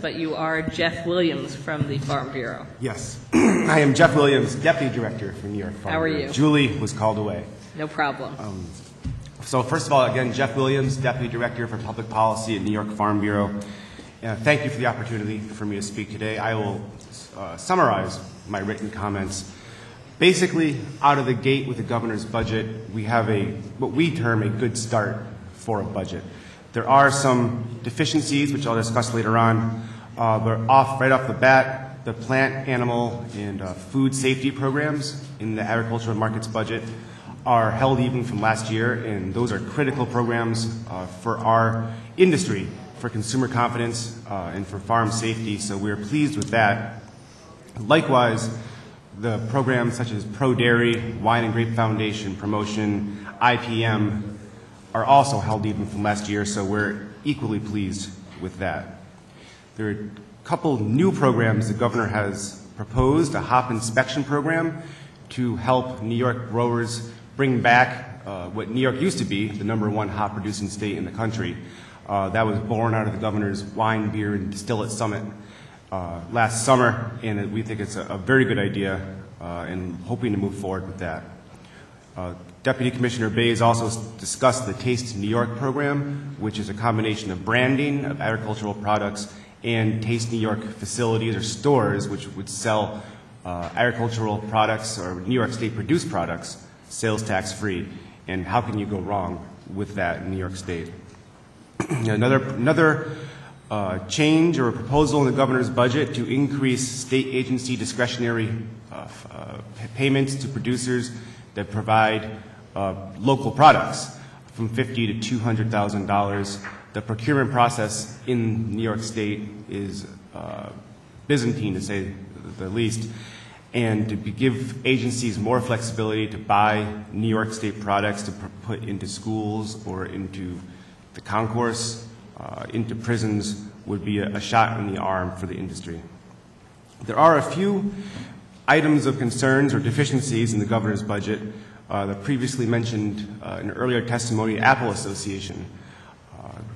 But you are Jeff Williams from the Farm Bureau.
Yes. I am Jeff Williams, Deputy Director for New York Farm
How are
Bureau.
you?
Julie was called away.
No problem.
So first of all, again, Jeff Williams, Deputy Director for Public Policy at New York Farm Bureau. Thank you for the opportunity for me to speak today. I will summarize my written comments. Basically, out of the gate with the governor's budget, we have what we term a good start for a budget. There are some deficiencies, which I'll discuss later on, but right off the bat, the plant, animal, and food safety programs in the agricultural markets budget are held even from last year, and those are critical programs for our industry, for consumer confidence, and for farm safety, so we're pleased with that. Likewise, the programs such as Pro Dairy, Wine and Grape Foundation, Promotion, IPM, are also held even from last year, so we're equally pleased with that. There are a couple new programs the governor has proposed, a hop inspection program to help New York growers bring back what New York used to be, the #1 hop producing state in the country. That was born out of the governor's wine, beer, and distillate summit last summer, and we think it's a very good idea and hoping to move forward with that. Deputy Commissioner Bays also discussed the Taste New York program, which is a combination of branding of agricultural products and Taste New York facilities or stores which would sell agricultural products or New York State produced products sales tax free. And how can you go wrong with that in New York State? Another change or a proposal in the governor's budget to increase state agency discretionary payments to producers that provide local products from $50,000 to $200,000. The procurement process in New York State is Byzantine, to say the least, and to give agencies more flexibility to buy New York State products to put into schools or into the concourse, into prisons, would be a shot in the arm for the industry. There are a few items of concerns or deficiencies in the governor's budget. The previously mentioned in earlier testimony, Apple Association.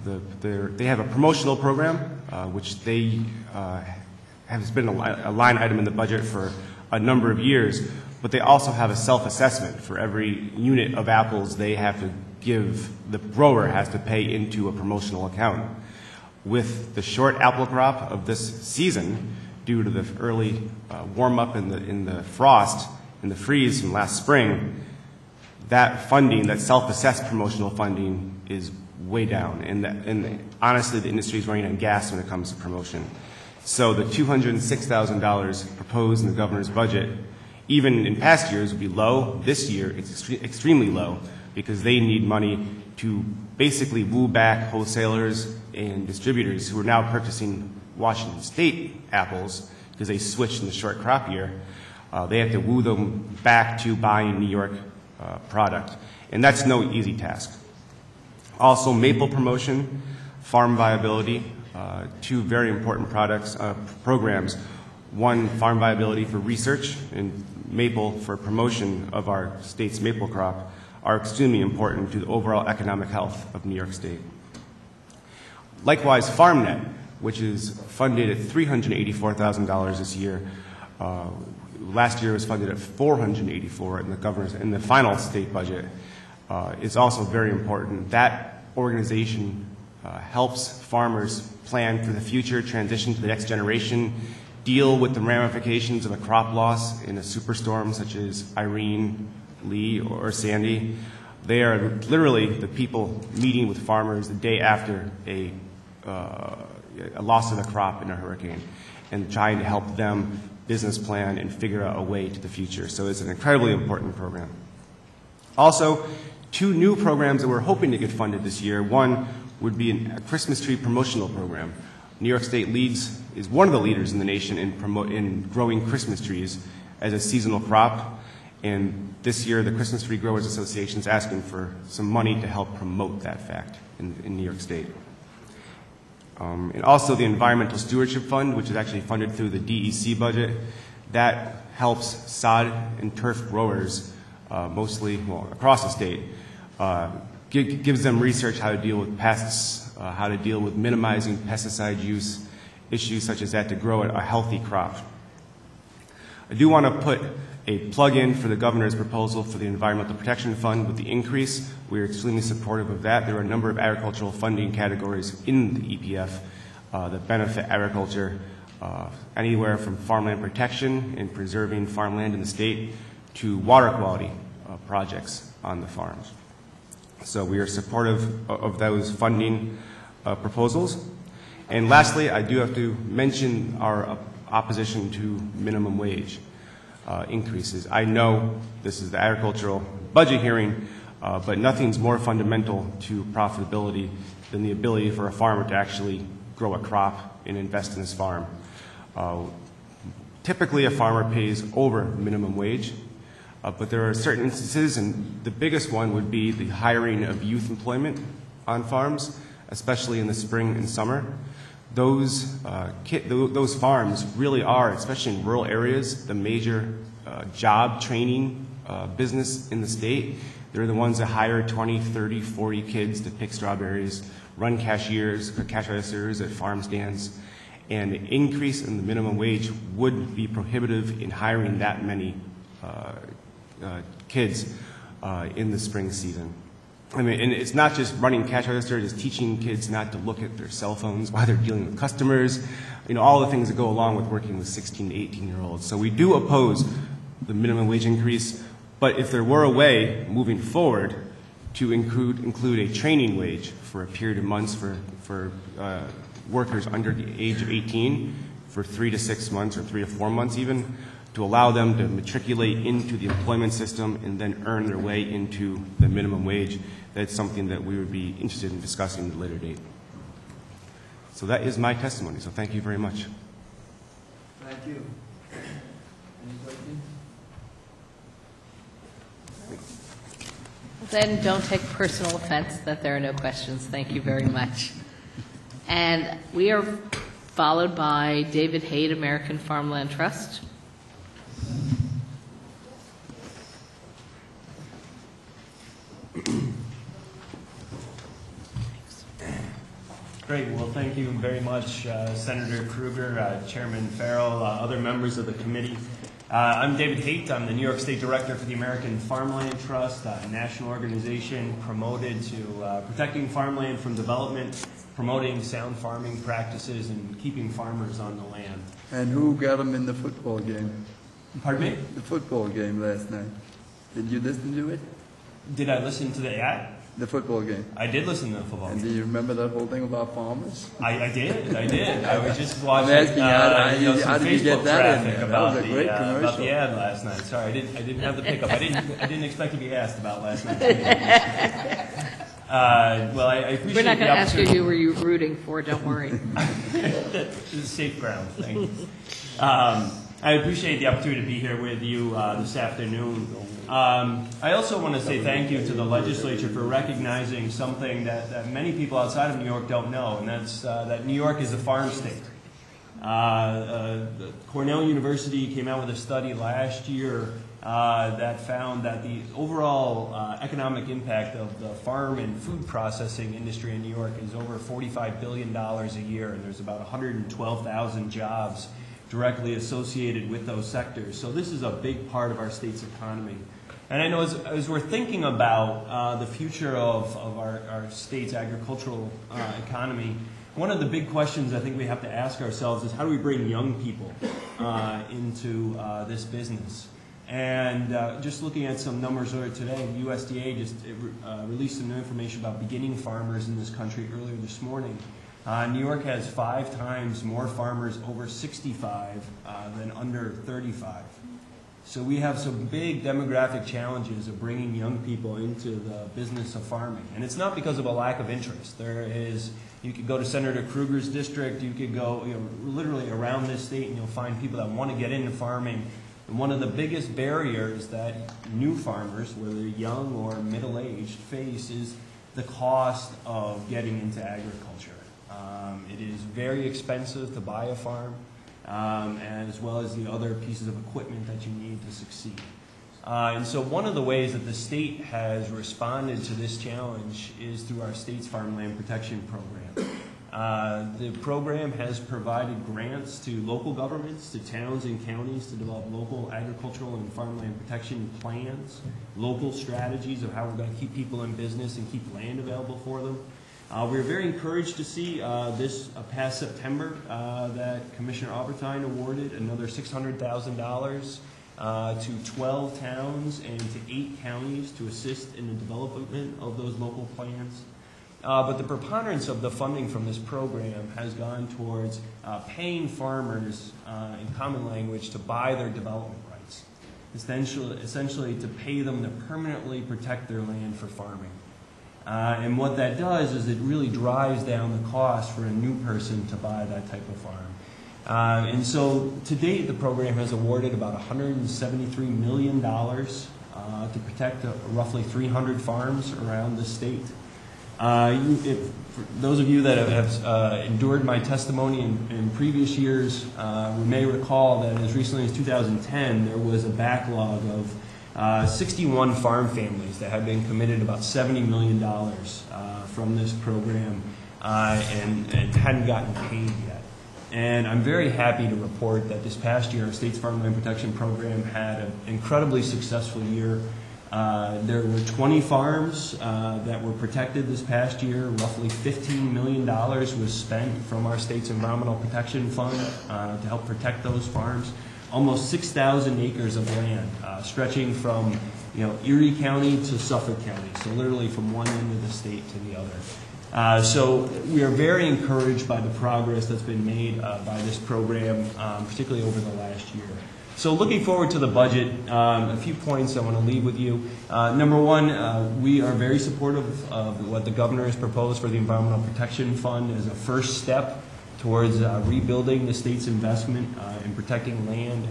They have a promotional program, which they has been a line item in the budget for a number of years, but they also have a self-assessment for every unit of apples they have to give, the grower has to pay into a promotional account. With the short apple crop of this season, due to the early warm-up in the frost, in the freeze from last spring, that funding, that self-assessed promotional funding, is way down. And honestly, the industry is running on gas when it comes to promotion. So the $206,000 proposed in the governor's budget, even in past years, would be low. This year, it's extremely low because they need money to basically woo back wholesalers and distributors who are now purchasing Washington State apples because they switched in the short crop year. They have to woo them back to buying New York product. And that's no easy task. Also, maple promotion, farm viability, two very important programs. One, farm viability for research, and maple for promotion of our state's maple crop, are extremely important to the overall economic health of New York State. Likewise, FarmNet, which is funded at $384,000 this year. Last year it was funded at $484,000 in the final state budget. Is also very important. That organization helps farmers plan for the future, transition to the next generation, deal with the ramifications of a crop loss in a superstorm such as Irene, Lee, or Sandy. They are literally the people meeting with farmers the day after a loss of a crop in a hurricane and trying to help them business plan and figure out a way to the future. So it's an incredibly important program. Also, two new programs that we're hoping to get funded this year. One would be a Christmas tree promotional program. New York State is one of the leaders in the nation in growing Christmas trees as a seasonal crop. And this year, the Christmas Tree Growers Association is asking for some money to help promote that fact in New York State. And also the Environmental Stewardship Fund, which is actually funded through the DEC budget, that helps sod and turf growers mostly, well, across the state, gives them research how to deal with pests, how to deal with minimizing pesticide use, issues such as that to grow a healthy crop. I do want to put a plug-in for the governor's proposal for the Environmental Protection Fund with the increase. We are extremely supportive of that. There are a number of agricultural funding categories in the EPF that benefit agriculture, anywhere from farmland protection and preserving farmland in the state to water quality projects on the farms. So we are supportive of those funding proposals. And lastly, I do have to mention our opposition to minimum wage increases. I know this is the agricultural budget hearing, but nothing's more fundamental to profitability than the ability for a farmer to actually grow a crop and invest in his farm. Typically, a farmer pays over minimum wage, but there are certain instances, and the biggest one would be the hiring of youth employment on farms, especially in the spring and summer. Those farms really are, especially in rural areas, the major job training business in the state. They're the ones that hire 20, 30, 40 kids to pick strawberries, run cash registers at farm stands, and the increase in the minimum wage would be prohibitive in hiring that many kids in the spring season. I mean, and it's not just running cash register, it's teaching kids not to look at their cell phones while they're dealing with customers, all the things that go along with working with 16 to 18-year-olds. So we do oppose the minimum wage increase, but if there were a way moving forward to include a training wage for a period of months for workers under the age of 18 for 3 to 6 months or 3 to 4 months even, to allow them to matriculate into the employment system and then earn their way into the minimum wage, that's something that we would be interested in discussing at a later date. So that is my testimony, so thank you very much.
Thank you. Any questions?
Then don't take personal offense that there are no questions. Thank you very much. And we are followed by David Haight, American Farmland Trust.
Great. Well, thank you very much, Senator Krueger, Chairman Farrell, other members of the committee. I'm David Haight. I'm the New York State Director for the American Farmland Trust, a national organization promoted to protecting farmland from development, promoting sound farming practices, and keeping farmers on the land.
And who got them in the football game?
Pardon me?
The football game last night. Did you listen to it?
Did I listen to the ad?
The football game.
I did listen to the football game.
And do you remember that whole thing about farmers?
I did. I was just watching
how did you get that in there? That
about
was a great commercial.
about the ad last night. Sorry, I didn't have the pickup. I didn't expect to be asked about last night. Well, I appreciate.
We're not going to ask you who were you rooting for. Don't worry.
This is safe ground. Thank you. I appreciate the opportunity to be here with you this afternoon. I also want to say thank you to the legislature for recognizing something that many people outside of New York don't know, and that's that New York is a farm state. Cornell University came out with a study last year that found that the overall economic impact of the farm and food processing industry in New York is over $45 billion a year, and there's about 112,000 jobs directly associated with those sectors. So this is a big part of our state's economy. And I know as we're thinking about the future of our state's agricultural economy, one of the big questions I think we have to ask ourselves is how do we bring young people into this business? And just looking at some numbers earlier today, the USDA just released some new information about beginning farmers in this country earlier this morning. New York has 5 times more farmers over 65 than under 35. So we have some big demographic challenges of bringing young people into the business of farming. And it's not because of a lack of interest. You could go to Senator Krueger's district, you could go literally around this state and you'll find people that want to get into farming. And one of the biggest barriers that new farmers, whether young or middle-aged, face is the cost of getting into agriculture. It is very expensive to buy a farm, as well as the other pieces of equipment that you need to succeed. And so one of the ways that the state has responded to this challenge is through our state's farmland protection program. The program has provided grants to local governments, to towns and counties to develop local agricultural and farmland protection plans, local strategies of how we're going to keep people in business and keep land available for them. We were very encouraged to see this past September that Commissioner Albertine awarded another $600,000 to 12 towns and to 8 counties to assist in the development of those local plans. But the preponderance of the funding from this program has gone towards paying farmers, in common language, to buy their development rights, essentially to pay them to permanently protect their land for farming. And what that does is it really drives down the cost for a new person to buy that type of farm. And so to date, the program has awarded about $173 million to protect roughly 300 farms around the state. For those of you that have endured my testimony in previous years, we may recall that as recently as 2010, there was a backlog of 61 farm families that had been committed about $70 million from this program and hadn't gotten paid yet. And I'm very happy to report that this past year, our state's farmland protection program had an incredibly successful year. There were 20 farms that were protected this past year. Roughly $15 million was spent from our state's Environmental Protection Fund to help protect those farms. Almost 6,000 acres of land, stretching from Erie County to Suffolk County, so literally from one end of the state to the other. So we are very encouraged by the progress that's been made by this program, particularly over the last year. So looking forward to the budget, a few points I want to leave with you. Number one, we are very supportive of what the governor has proposed for the Environmental Protection Fund as a first step towards rebuilding the state's investment in protecting land,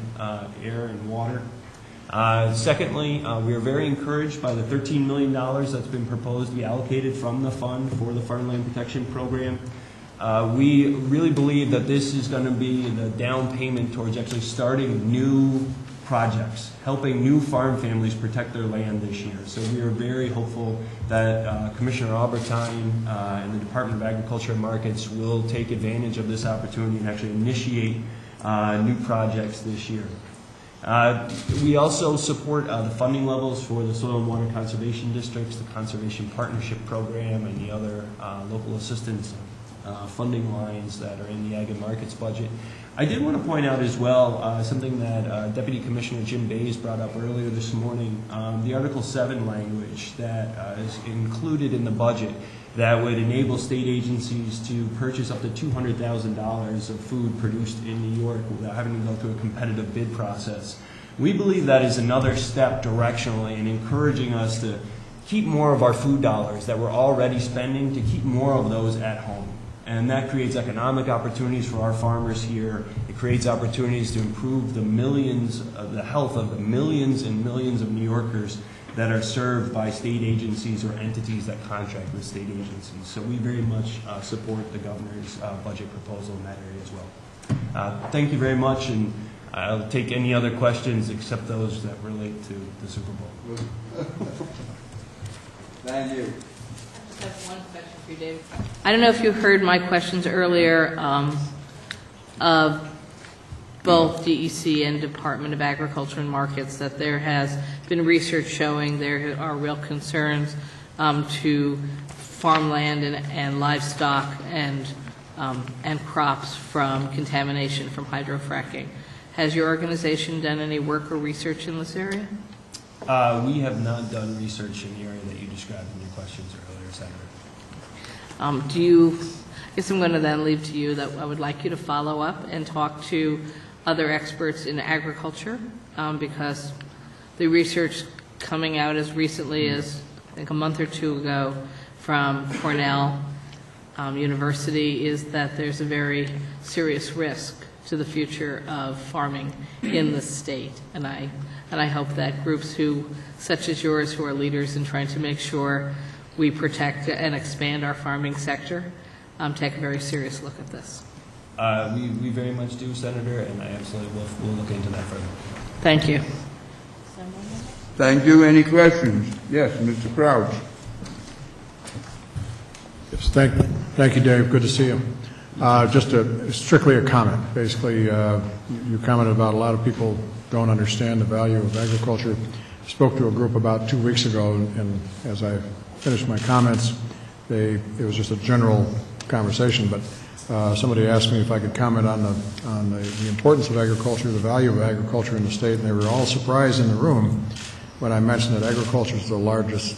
air, and water. Secondly, we are very encouraged by the $13 million that's been proposed to be allocated from the fund for the Farmland Protection Program. We really believe that this is going to be the down payment towards actually starting new projects, helping new farm families protect their land this year. So we are very hopeful that Commissioner Albertine and the Department of Agriculture and Markets will take advantage of this opportunity and actually initiate new projects this year. We also support the funding levels for the Soil and Water Conservation Districts, the Conservation Partnership Program, and the other local assistance funding lines that are in the Ag and Markets budget. I did want to point out as well something that Deputy Commissioner Jim Bays brought up earlier this morning, the Article 7 language that is included in the budget that would enable state agencies to purchase up to $200,000 of food produced in New York without having to go through a competitive bid process. We believe that is another step directionally in encouraging us to keep more of our food dollars that we're already spending, to keep more of those at home. And that creates economic opportunities for our farmers here. It creates opportunities to improve the health of the millions and millions of New Yorkers that are served by state agencies or entities that contract with state agencies. So we very much support the governor's budget proposal in that area as well. Thank you very much, and I'll take any other questions except those that relate to the Super Bowl.
Thank you.
I have one question for you, David. I don't know if you heard my questions earlier of both DEC and Department of Agriculture and Markets, that there has been research showing there are real concerns to farmland and livestock and crops from contamination from hydrofracking. Has your organization done any work or research in this area?
We have not done research in the area that you described in your questions earlier, Senator.
I guess I'm going to then leave to you that I would like you to follow up and talk to other experts in agriculture, because the research coming out as recently as, I think, a month or two ago from Cornell University is that there's a very serious risk to the future of farming in the state. And I hope that groups such as yours, who are leaders in trying to make sure we protect and expand our farming sector, take a very serious look at this.
We very much do, Senator, and I absolutely will look into that further.
Thank you.
Thank you. Any questions? Yes, Mr. Crouch.
Yes, thank you, Dave. Good to see you. Just strictly a comment. Basically, you commented about a lot of people don't understand the value of agriculture. I spoke to a group about 2 weeks ago, and as I finished my comments, it was just a general conversation, but somebody asked me if I could comment on the importance of agriculture, the value of agriculture in the state, and they were all surprised in the room when I mentioned that agriculture is the largest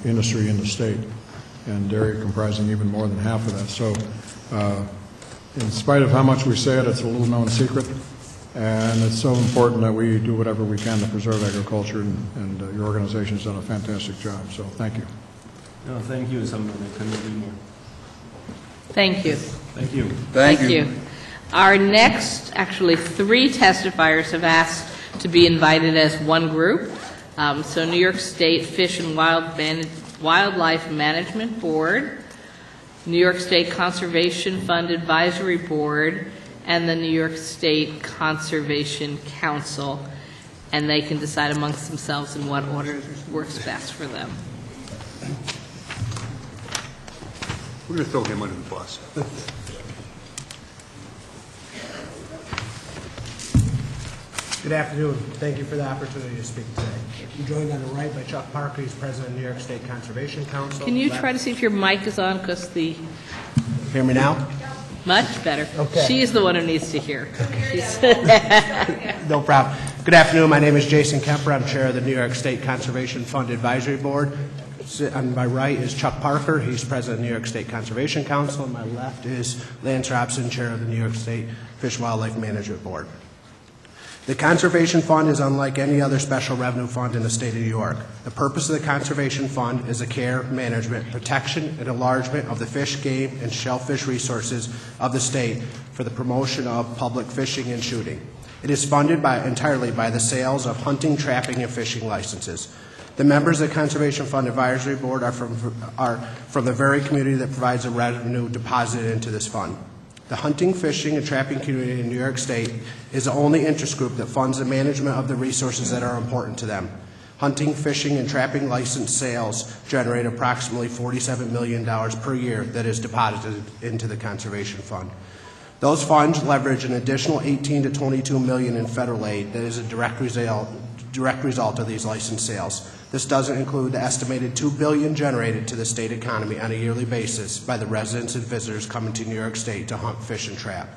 industry in the state, and dairy comprising even more than half of that. So in spite of how much we say it, it's a little known secret, and it's so important that we do whatever we can to preserve agriculture, and your organization has done a fantastic job, so thank you.
No, thank you. Someone I couldn't agree more.
Thank you.
Thank you.
Thank you.
Our next, actually 3 testifiers have asked to be invited as one group. So New York State Fish and Wildlife Management Board, New York State Conservation Fund Advisory Board, and the New York State Conservation Council. And they can decide amongst themselves in what order works best for them.
We're going to throw him under the bus.
Good afternoon. Thank you for the opportunity to speak today. I'm joined on the right by Chuck Parker. He's president of New York State Conservation Council.
Can you try to see if your mic is on? Because the...
Hear me now?
Much better.
Okay.
She's the one who needs to hear.
No problem. Good afternoon. My name is Jason Kemper. I'm chair of the New York State Conservation Fund Advisory Board. On my right is Chuck Parker. He's president of the New York State Conservation Council. On my left is Lance Robson, chair of the New York State Fish and Wildlife Management Board. The Conservation Fund is unlike any other special revenue fund in the state of New York. The purpose of the Conservation Fund is the care, management, protection, and enlargement of the fish, game, and shellfish resources of the state for the promotion of public fishing and shooting. It is funded entirely by the sales of hunting, trapping, and fishing licenses. The members of the Conservation Fund Advisory Board are from the very community that provides the revenue deposited into this fund. The hunting, fishing, and trapping community in New York State is the only interest group that funds the management of the resources that are important to them. Hunting, fishing, and trapping license sales generate approximately $47 million per year that is deposited into the Conservation Fund. Those funds leverage an additional $18 to $22 million in federal aid that is a direct result of these license sales. This doesn't include the estimated $2 billion generated to the state economy on a yearly basis by the residents and visitors coming to New York State to hunt, fish, and trap.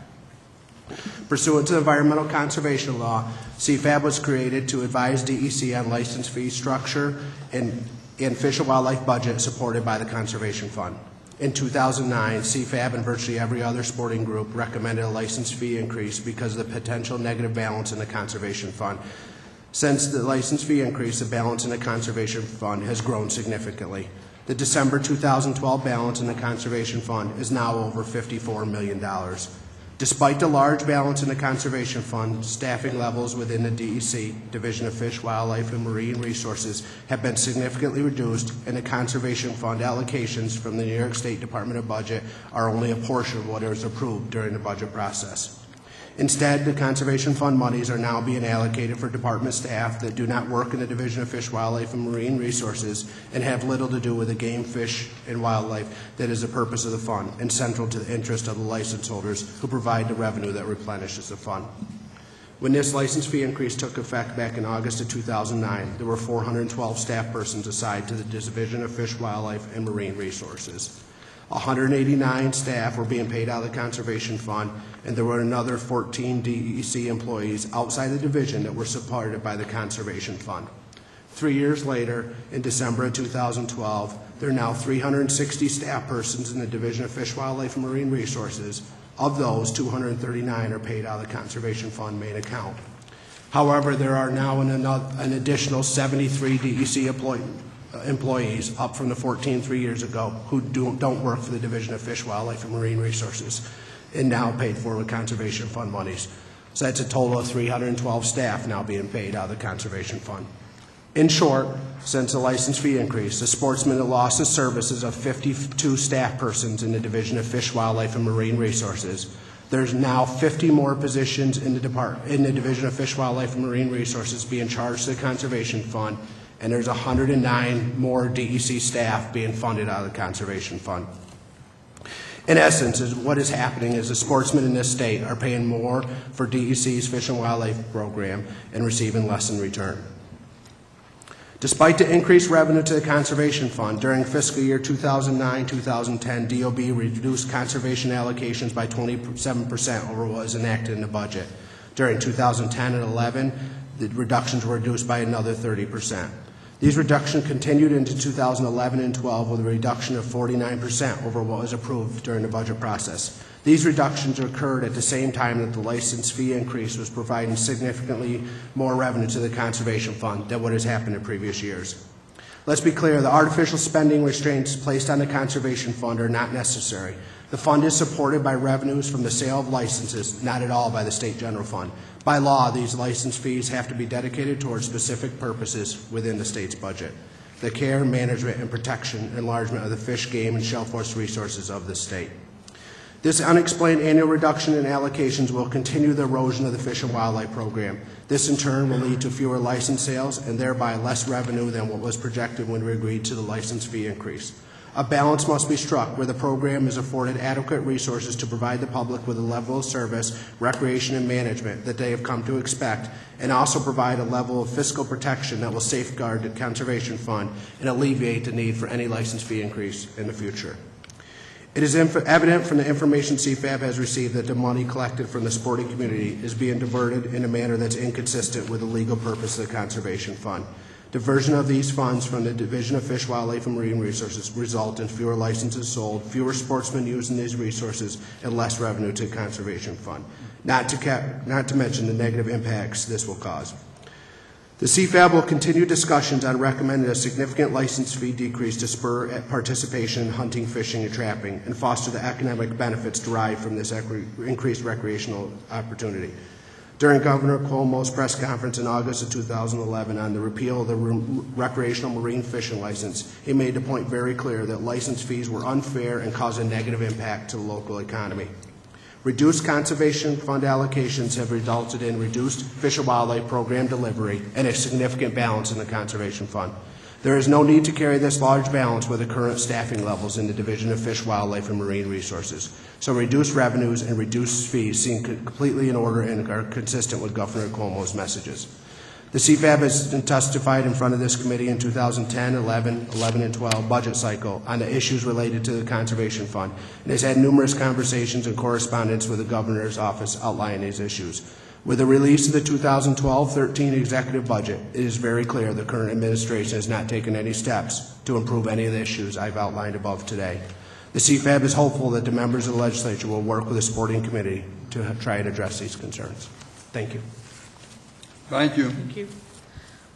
Pursuant to the environmental conservation law, CFAB was created to advise DEC on license fee structure and fish and wildlife budget supported by the Conservation Fund. In 2009, CFAB and virtually every other sporting group recommended a license fee increase because of the potential negative balance in the Conservation Fund. Since the license fee increase, the balance in the Conservation Fund has grown significantly. The December 2012 balance in the Conservation Fund is now over $54 million. Despite the large balance in the Conservation Fund, staffing levels within the DEC, Division of Fish, Wildlife, and Marine Resources, have been significantly reduced, and the Conservation Fund allocations from the New York State Department of Budget are only a portion of what is approved during the budget process. Instead, the Conservation Fund monies are now being allocated for department staff that do not work in the Division of Fish, Wildlife, and Marine Resources and have little to do with the game, fish, and wildlife that is the purpose of the fund and central to the interest of the license holders who provide the revenue that replenishes the fund. When this license fee increase took effect back in August of 2009, there were 412 staff persons assigned to the Division of Fish, Wildlife, and Marine Resources. 189 staff were being paid out of the Conservation Fund, and there were another 14 DEC employees outside the division that were supported by the Conservation Fund. 3 years later, in December of 2012, there are now 360 staff persons in the Division of Fish, Wildlife, and Marine Resources. Of those, 239 are paid out of the Conservation Fund main account. However, there are now an additional 73 DEC employees, up from the 14 3 years ago, who don't work for the Division of Fish, Wildlife, and Marine Resources, and now paid for with Conservation Fund monies. So that's a total of 312 staff now being paid out of the Conservation Fund. In short, since the license fee increase, the sportsmen have lost the services of 52 staff persons in the Division of Fish, Wildlife, and Marine Resources. There's now 50 more positions in the Division of Fish, Wildlife, and Marine Resources being charged to the Conservation Fund, and there's 109 more DEC staff being funded out of the Conservation Fund. In essence, what is happening is the sportsmen in this state are paying more for DEC's Fish and Wildlife program and receiving less in return. Despite the increased revenue to the Conservation Fund, during fiscal year 2009-2010, DOB reduced conservation allocations by 27% over what was enacted in the budget. During 2010 and 11, the reductions were reduced by another 30%. These reductions continued into 2011 and 12 with a reduction of 49% over what was approved during the budget process. These reductions occurred at the same time that the license fee increase was providing significantly more revenue to the Conservation Fund than what has happened in previous years. Let's be clear, the artificial spending restraints placed on the Conservation Fund are not necessary. The fund is supported by revenues from the sale of licenses, not at all by the State General Fund. By law, these license fees have to be dedicated towards specific purposes within the state's budget: the care, management, and protection, enlargement of the fish, game, and shellfish resources of the state. This unexplained annual reduction in allocations will continue the erosion of the Fish and Wildlife Program. This in turn will lead to fewer license sales and thereby less revenue than what was projected when we agreed to the license fee increase. A balance must be struck where the program is afforded adequate resources to provide the public with a level of service, recreation, and management that they have come to expect, and also provide a level of fiscal protection that will safeguard the conservation fund and alleviate the need for any license fee increase in the future. It is evident from the information CFAB has received that the money collected from the sporting community is being diverted in a manner that's inconsistent with the legal purpose of the conservation fund. Diversion of these funds from the Division of Fish, Wildlife, and Marine Resources result in fewer licenses sold, fewer sportsmen using these resources, and less revenue to the Conservation Fund, not to mention the negative impacts this will cause. The CFAB will continue discussions on recommending a significant license fee decrease to spur participation in hunting, fishing, and trapping, and foster the economic benefits derived from this increased recreational opportunity. During Governor Cuomo's press conference in August of 2011 on the repeal of the recreational marine fishing license, he made the point very clear that license fees were unfair and caused a negative impact to the local economy. Reduced conservation fund allocations have resulted in reduced Fish and Wildlife program delivery and a significant balance in the conservation fund. There is no need to carry this large balance with the current staffing levels in the Division of Fish, Wildlife, and Marine Resources. So reduced revenues and reduced fees seem completely in order and are consistent with Governor Cuomo's messages. The CFAB has testified in front of this committee in 2010, 11, and 12 budget cycle on the issues related to the Conservation Fund and has had numerous conversations and correspondence with the Governor's office outlining these issues. With the release of the 2012-13 executive budget, it is very clear the current administration has not taken any steps to improve any of the issues I've outlined above today. The CFAB is hopeful that the members of the legislature will work with the sporting committee to try and address these concerns. Thank you.
Thank you.
Thank you.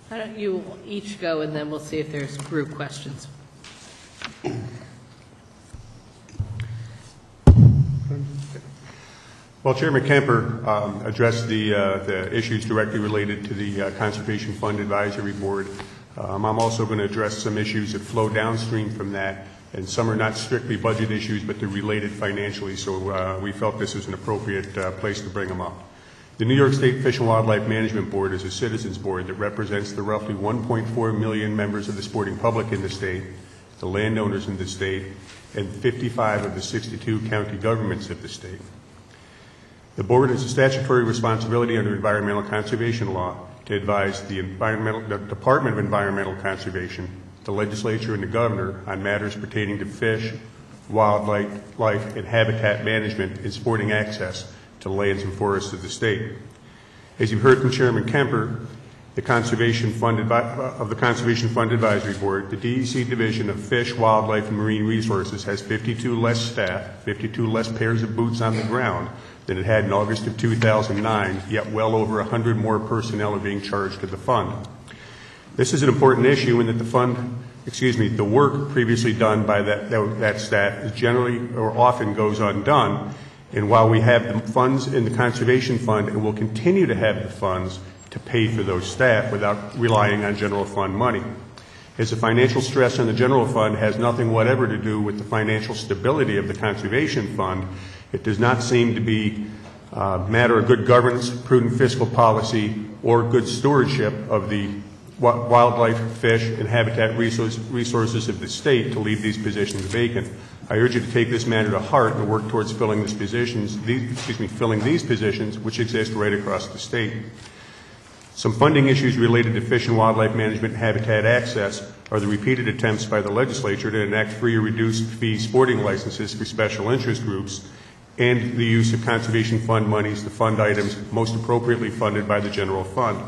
Why don't you each go, and then we'll see if there's group questions.
Well, Chairman Kemper addressed the issues directly related to the Conservation Fund Advisory Board. I'm also going to address some issues that flow downstream from that, and some are not strictly budget issues, but they're related financially, so we felt this was an appropriate place to bring them up. The New York State Fish and Wildlife Management Board is a citizens board that represents the roughly 1.4 million members of the sporting public in the state, the landowners in the state, and 55 of the 62 county governments of the state. The board has a statutory responsibility under environmental conservation law to advise the Department of Environmental Conservation, the legislature, and the governor on matters pertaining to fish, wildlife, life, and habitat management and sporting access to the lands and forests of the state. As you've heard from Chairman Kemper, the Conservation Fund Advisory Board, the DEC Division of Fish, Wildlife, and Marine Resources has 52 less staff, 52 less pairs of boots on the ground than it had in August of 2009, yet well over 100 more personnel are being charged to the fund. This is an important issue in that the work previously done by that staff is generally or often goes undone, and while we have the funds in the Conservation Fund and will continue to have the funds to pay for those staff without relying on general fund money. As the financial stress on the general fund has nothing whatever to do with the financial stability of the Conservation Fund, it does not seem to be a matter of good governance, prudent fiscal policy, or good stewardship of the wildlife, fish, and habitat resources of the state to leave these positions vacant. I urge you to take this matter to heart and work towards filling these positions, which exist right across the state. Some funding issues related to fish and wildlife management and habitat access are the repeated attempts by the legislature to enact free or reduced fee sporting licenses for special interest groups and the use of conservation fund monies to fund items most appropriately funded by the general fund.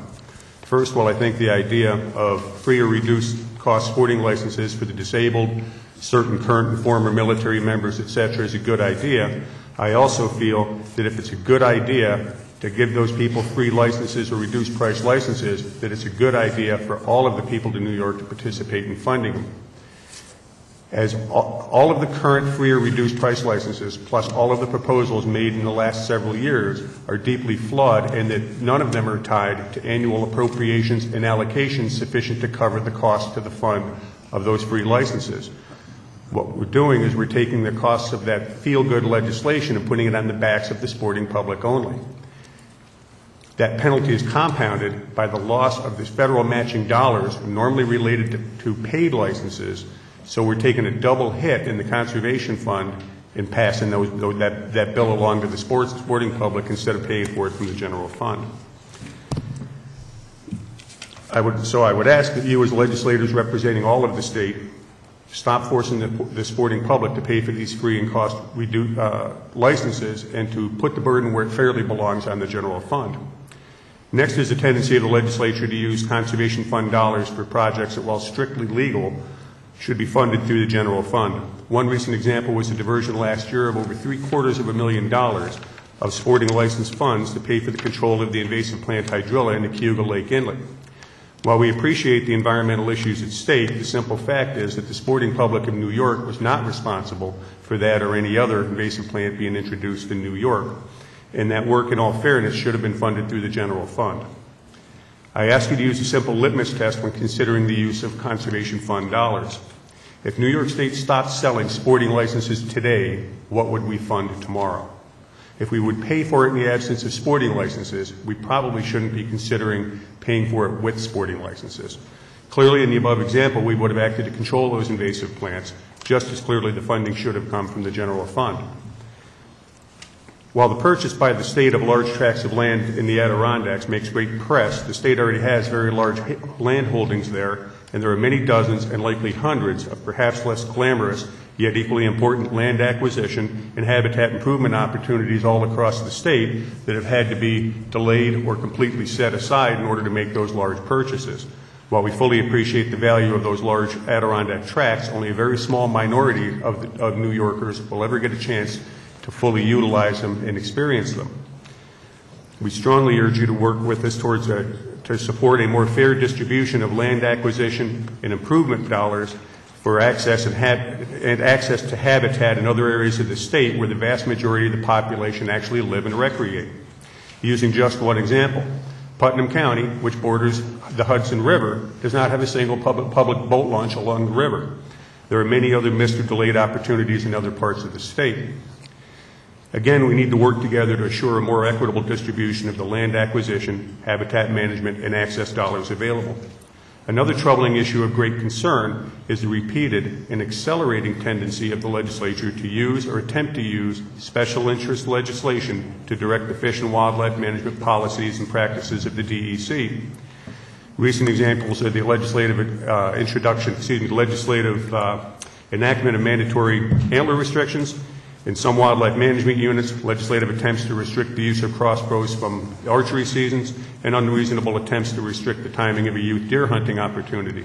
First, while I think the idea of free or reduced cost sporting licenses for the disabled, certain current and former military members, etc., is a good idea, I also feel that if it's a good idea to give those people free licenses or reduced price licenses, that it's a good idea for all of the people to New York to participate in funding them. As all of the current free or reduced price licenses, plus all of the proposals made in the last several years, are deeply flawed, and that none of them are tied to annual appropriations and allocations sufficient to cover the cost to the fund of those free licenses. What we're doing is we're taking the costs of that feel-good legislation and putting it on the backs of the sporting public only. That penalty is compounded by the loss of the federal matching dollars normally related to paid licenses So we're taking a double hit in the conservation fund and passing that bill along to the sporting public instead of paying for it from the general fund. I would ask that you as legislators representing all of the state stop forcing the sporting public to pay for these free and cost licenses and to put the burden where it fairly belongs on the general fund. Next is the tendency of the legislature to use conservation fund dollars for projects that, while strictly legal, should be funded through the general fund. One recent example was the diversion last year of over $750,000 of sporting license funds to pay for the control of the invasive plant hydrilla in the Cayuga Lake Inlet. While we appreciate the environmental issues at stake, the simple fact is that the sporting public of New York was not responsible for that or any other invasive plant being introduced in New York, and that work, in all fairness, should have been funded through the general fund. I ask you to use a simple litmus test when considering the use of conservation fund dollars. If New York State stopped selling sporting licenses today, what would we fund tomorrow? If we would pay for it in the absence of sporting licenses, we probably shouldn't be considering paying for it with sporting licenses. Clearly, in the above example, we would have acted to control those invasive plants. Just as clearly, the funding should have come from the general fund. While the purchase by the state of large tracts of land in the Adirondacks makes great press, the state already has very large land holdings there, and there are many dozens and likely hundreds of perhaps less glamorous yet equally important land acquisition and habitat improvement opportunities all across the state that have had to be delayed or completely set aside in order to make those large purchases. While we fully appreciate the value of those large Adirondack tracts, only a very small minority of New Yorkers will ever get a chance to fully utilize them and experience them. We strongly urge you to work with us to support a more fair distribution of land acquisition and improvement dollars for access and access to habitat in other areas of the state where the vast majority of the population actually live and recreate. Using just one example, Putnam County, which borders the Hudson River, does not have a single public boat launch along the river. There are many other missed or delayed opportunities in other parts of the state. Again, we need to work together to assure a more equitable distribution of the land acquisition, habitat management, and access dollars available. Another troubling issue of great concern is the repeated and accelerating tendency of the legislature to use or attempt to use special interest legislation to direct the fish and wildlife management policies and practices of the DEC. Recent examples are the legislative enactment of mandatory antler restrictions. In some wildlife management units, legislative attempts to restrict the use of crossbows from archery seasons and unreasonable attempts to restrict the timing of a youth deer hunting opportunity.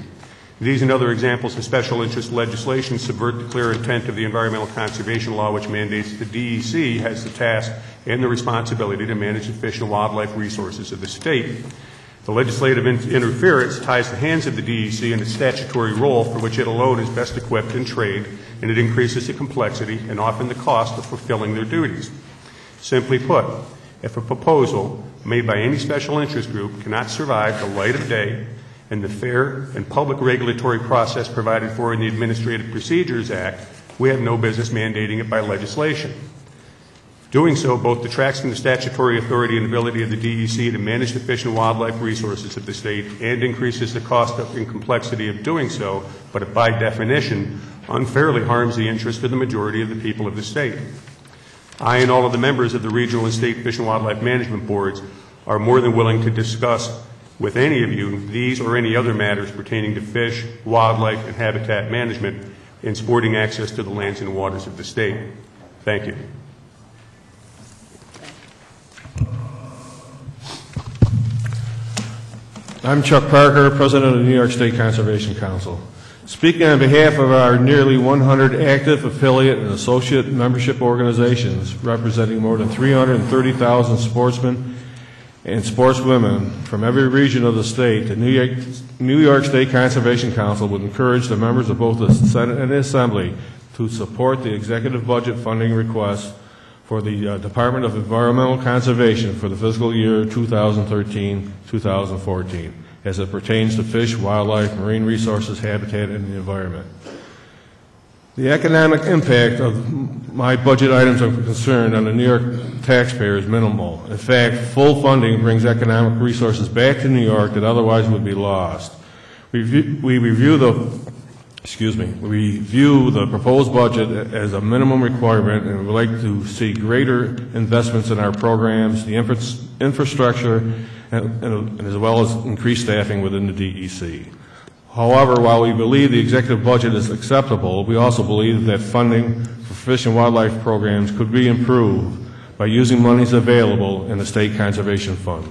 These and other examples of special interest legislation subvert the clear intent of the Environmental Conservation Law, which mandates the DEC has the task and the responsibility to manage the fish and wildlife resources of the state. The legislative interference ties the hands of the DEC in its statutory role for which it alone is best equipped in trade, and it increases the complexity and often the cost of fulfilling their duties. Simply put, if a proposal made by any special interest group cannot survive the light of day and the fair and public regulatory process provided for in the Administrative Procedures Act, we have no business mandating it by legislation. Doing so both detracts from the statutory authority and ability of the DEC to manage the fish and wildlife resources of the state and increases the cost and complexity of doing so, but it by definition unfairly harms the interest of the majority of the people of the state. I and all of the members of the regional and state fish and wildlife management boards are more than willing to discuss with any of you these or any other matters pertaining to fish, wildlife, and habitat management and sporting access to the lands and waters of the state. Thank you.
I'm Chuck Parker, President of the New York State Conservation Council. Speaking on behalf of our nearly 100 active affiliate and associate membership organizations representing more than 330,000 sportsmen and sportswomen from every region of the state, the New York State Conservation Council would encourage the members of both the Senate and the Assembly to support the executive budget funding request for the Department of Environmental Conservation for the fiscal year 2013-2014 as it pertains to fish, wildlife, marine resources, habitat, and the environment. The economic impact of my budget items of concern on the New York taxpayer is minimal. In fact, full funding brings economic resources back to New York that otherwise would be lost. We review the we view the proposed budget as a minimum requirement and would like to see greater investments in our programs, the infrastructure, and as well as increased staffing within the DEC. However, while we believe the executive budget is acceptable, we also believe that funding for fish and wildlife programs could be improved by using monies available in the State Conservation Fund.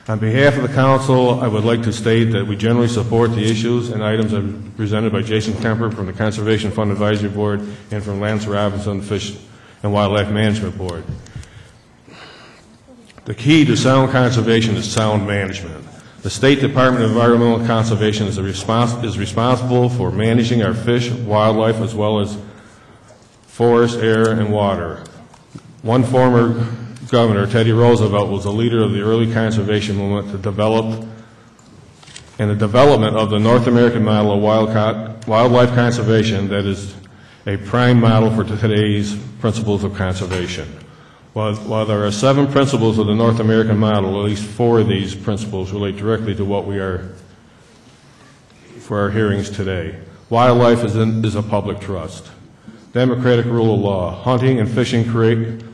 On behalf of the Council, I would like to state that we generally support the issues and items presented by Jason Kemper from the Conservation Fund Advisory Board and from Lance Robinson, Fish and Wildlife Management Board. The key to sound conservation is sound management. The State Department of Environmental Conservation is responsible for managing our fish, wildlife, as well as forest, air, and water. One former governor, Teddy Roosevelt, was a leader of the early conservation movement to develop and the development of the North American model of wildlife conservation that is a prime model for today's principles of conservation. While there are 7 principles of the North American model, at least 4 of these principles relate directly to what we are for our hearings today. Wildlife is a public trust. Democratic rule of law. Hunting and fishing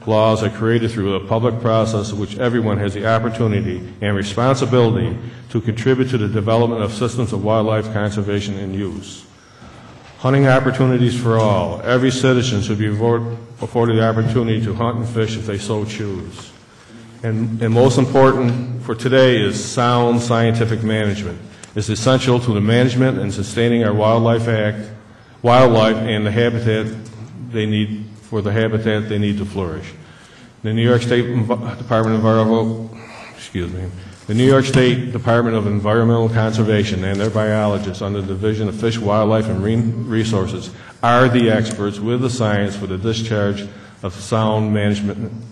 laws are created through a public process in which everyone has the opportunity and responsibility to contribute to the development of systems of wildlife conservation and use. Hunting opportunities for all. Every citizen should be afforded the opportunity to hunt and fish if they so choose. And most important for today is sound scientific management. It's essential to the management and sustaining our wildlife and the habitat they need to flourish. The New York State Department of Environmental Conservation and their biologists under the Division of Fish, Wildlife, and Marine Resources are the experts with the science for the discharge of sound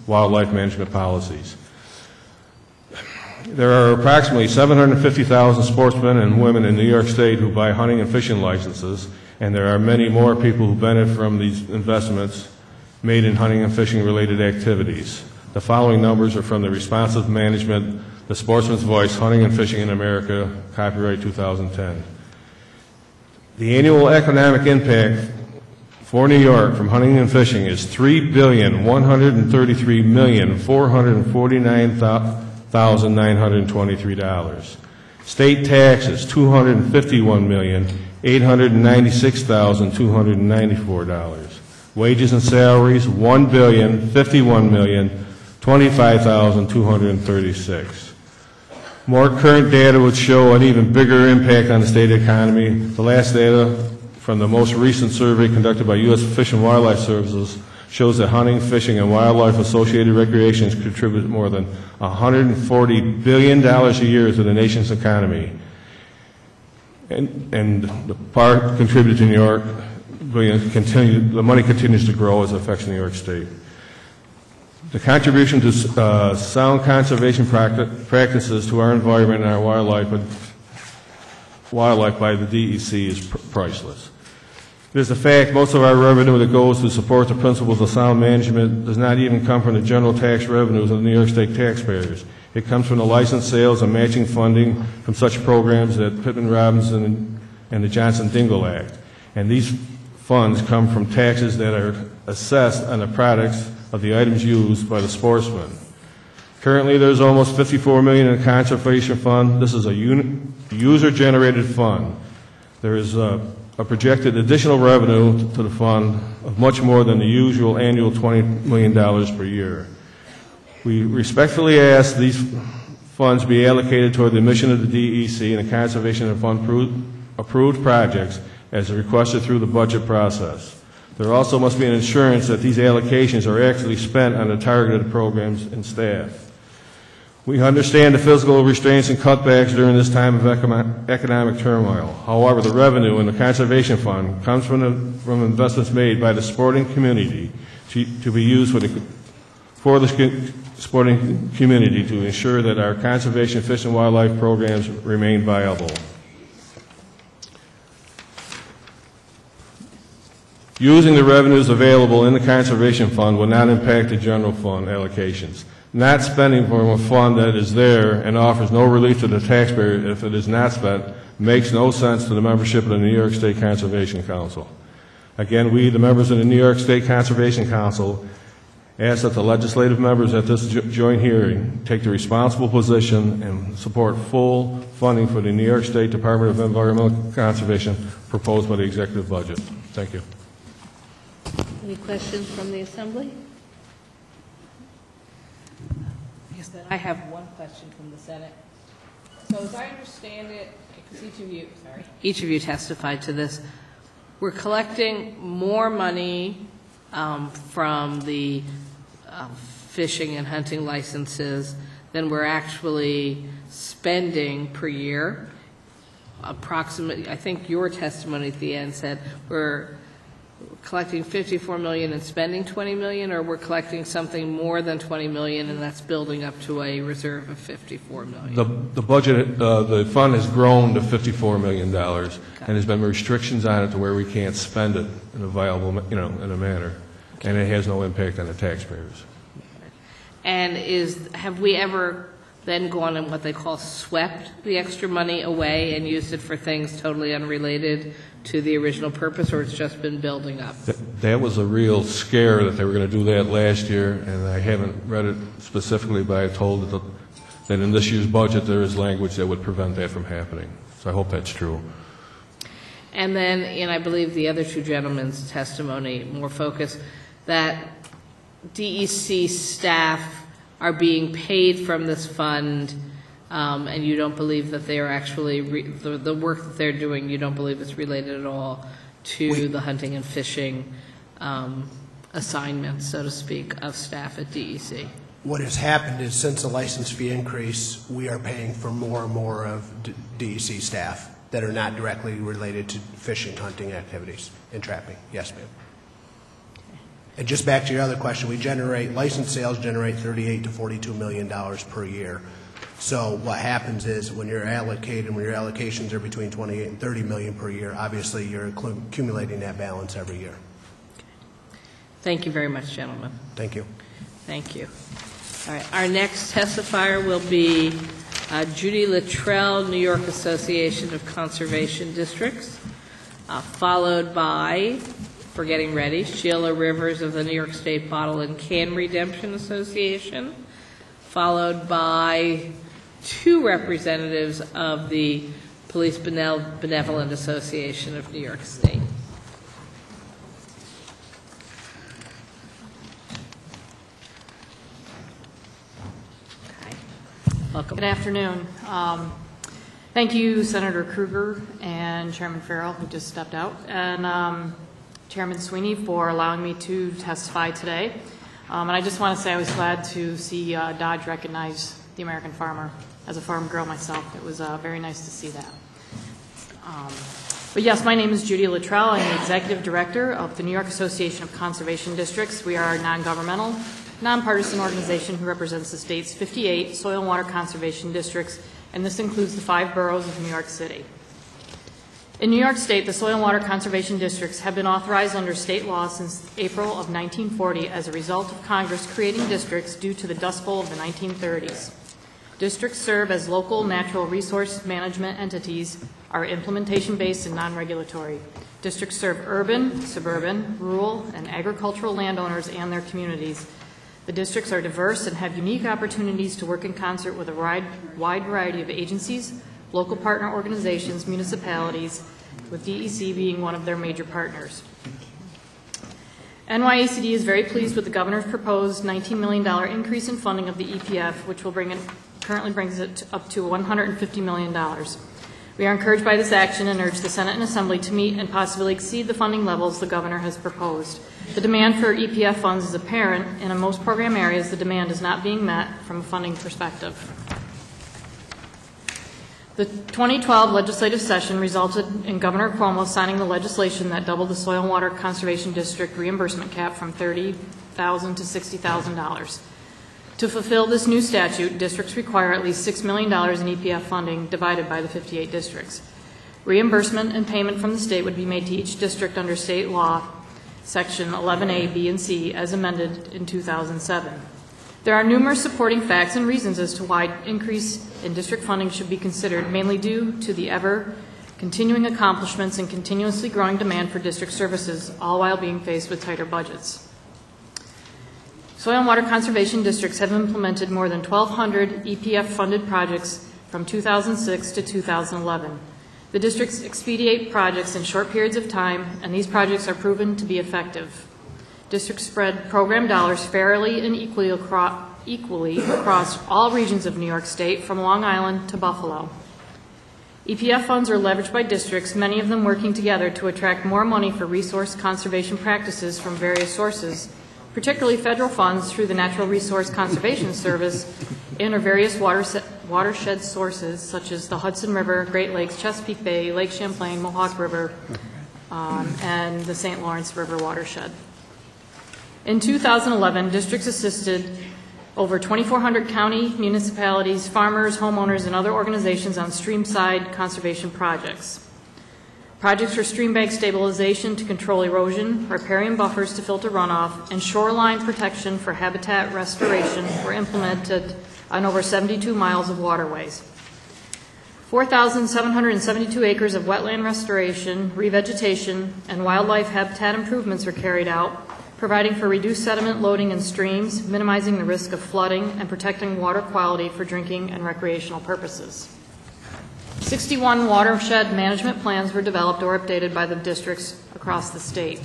wildlife management policies. There are approximately 750,000 sportsmen and women in New York State who buy hunting and fishing licenses, and there are many more people who benefit from these investments made in hunting and fishing related activities. The following numbers are from the Responsive Management, The Sportsman's Voice, Hunting and Fishing in America, copyright 2010. The annual economic impact for New York from hunting and fishing is $3,133,449,923. State taxes, $251,896,294. Wages and salaries, $1,051,025,236. More current data would show an even bigger impact on the state economy. The last data from the most recent survey conducted by U.S. Fish and Wildlife Services shows that hunting, fishing, and wildlife-associated recreations contribute more than $140 billion a year to the nation's economy. And the part contributed to New York, the money continues to grow as it affects New York State. The contribution to sound conservation practices to our environment and our wildlife by the DEC is priceless. It is a fact most of our revenue that goes to support the principles of sound management does not even come from the general tax revenues of the New York State taxpayers. It comes from the license sales and matching funding from such programs as Pittman-Robinson and the Johnson-Dingell Act. And these funds come from taxes that are assessed on the products of the items used by the sportsmen. Currently, there's almost $54 million in the conservation fund. This is a user-generated fund. There is a projected additional revenue to the fund of much more than the usual annual $20 million per year. We respectfully ask these funds be allocated toward the mission of the DEC and the conservation of approved projects as requested through the budget process. There also must be an assurance that these allocations are actually spent on the targeted programs and staff. We understand the physical restraints and cutbacks during this time of economic turmoil. However, the revenue in the Conservation Fund comes from investments made by the sporting community to be used for the sporting community to ensure that our conservation, fish, and wildlife programs remain viable. Using the revenues available in the Conservation Fund will not impact the general fund allocations. Not spending from a fund that is there and offers no relief to the taxpayer if it is not spent makes no sense to the membership of the New York State Conservation Council. Again, we, the members of the New York State Conservation Council, ask that the legislative members at this joint hearing take the responsible position and support full funding for the New York State Department of Environmental Conservation proposed by the executive budget. Thank you.
Any questions from the Assembly? Yes, then I have one question from the Senate. So as I understand it, because each of you testified to this, we're collecting more money from the fishing and hunting licenses than we're actually spending per year. Approximately, I think your testimony at the end said we're collecting $54 million and spending $20 million, or we're collecting something more than $20 million and that's building up to a reserve of $54 million.
The budget, the fund has grown to $54 million, and there's been restrictions on it to where we can't spend it in a viable, in a manner, and it has no impact on the taxpayers.
And have we ever then gone and what they call swept the extra money away and used it for things totally unrelated to the original purpose, or it's just been building up?
That was a real scare that they were going to do that last year, and I haven't read it specifically, but I told that in this year's budget there is language that would prevent that from happening. So I hope that's true.
And then, I believe the other two gentlemen's testimony more focused, that DEC staff are being paid from this fund, and you don't believe that they are actually, the work that they're doing, you don't believe it's related at all to the hunting and fishing assignments, so to speak, of staff at DEC.
What has happened is since the license fee increase, we are paying for more and more of DEC staff that are not directly related to fishing, hunting activities, and trapping. Yes, ma'am. And just back to your other question, license sales generate $38 to $42 million per year. So what happens is when your allocations are between 28 and 30 million per year, obviously you're accumulating that balance every year.
Thank you very much, gentlemen.
Thank you.
Thank you. All right, our next testifier will be Judy Luttrell, New York Association of Conservation Districts, followed by, for getting ready, Sheila Rivers of the New York State Bottle and Can Redemption Association, followed by two representatives of the Police Benevolent Association of New York State. Welcome.
Good afternoon. Thank you, Senator Krueger and Chairman Farrell, who just stepped out, and Chairman Sweeney for allowing me to testify today. And I just want to say I was glad to see Dodge recognize the American farmer. As a farm girl myself, it was very nice to see that. But yes, my name is Judy Luttrell. I'm the Executive Director of the New York Association of Conservation Districts. We are a non-governmental, nonpartisan organization who represents the state's 58 soil and water conservation districts, and this includes the 5 boroughs of New York City. In New York State, the soil and water conservation districts have been authorized under state law since April of 1940 as a result of Congress creating districts due to the Dust Bowl of the 1930s. Districts serve as local natural resource management entities, are implementation-based and non-regulatory. Districts serve urban, suburban, rural, and agricultural landowners and their communities. The districts are diverse and have unique opportunities to work in concert with a wide variety of agencies, local partner organizations, municipalities, with DEC being one of their major partners. NYACD is very pleased with the Governor's proposed $19 million increase in funding of the EPF, which will currently brings it up to $150 million. We are encouraged by this action and urge the Senate and Assembly to meet and possibly exceed the funding levels the Governor has proposed. The demand for EPF funds is apparent, and in most program areas the demand is not being met from a funding perspective. The 2012 legislative session resulted in Governor Cuomo signing the legislation that doubled the Soil and Water Conservation District reimbursement cap from $30,000 to $60,000. To fulfill this new statute, districts require at least $6 million in EPF funding divided by the 58 districts. Reimbursement and payment from the state would be made to each district under state law, Section 11A, B, and C, as amended in 2007. There are numerous supporting facts and reasons as to why increase in district funding should be considered, mainly due to the ever continuing accomplishments, and continuously growing demand for district services, all while being faced with tighter budgets. Soil and water conservation districts have implemented more than 1,200 EPF-funded projects from 2006 to 2011. The districts expedite projects in short periods of time, and these projects are proven to be effective. Districts spread program dollars fairly and equally across all regions of New York State, from Long Island to Buffalo. EPF funds are leveraged by districts, many of them working together to attract more money for resource conservation practices from various sources, particularly federal funds through the Natural Resource Conservation Service and or various watershed sources such as the Hudson River, Great Lakes, Chesapeake Bay, Lake Champlain, Mohawk River, and the St. Lawrence River watershed. In 2011, districts assisted over 2,400 county, municipalities, farmers, homeowners, and other organizations on streamside conservation projects. Projects for stream bank stabilization to control erosion, riparian buffers to filter runoff, and shoreline protection for habitat restoration were implemented on over 72 miles of waterways. 4,772 acres of wetland restoration, revegetation, and wildlife habitat improvements were carried out, providing for reduced sediment loading in streams, minimizing the risk of flooding, and protecting water quality for drinking and recreational purposes. 61 watershed management plans were developed or updated by the districts across the state.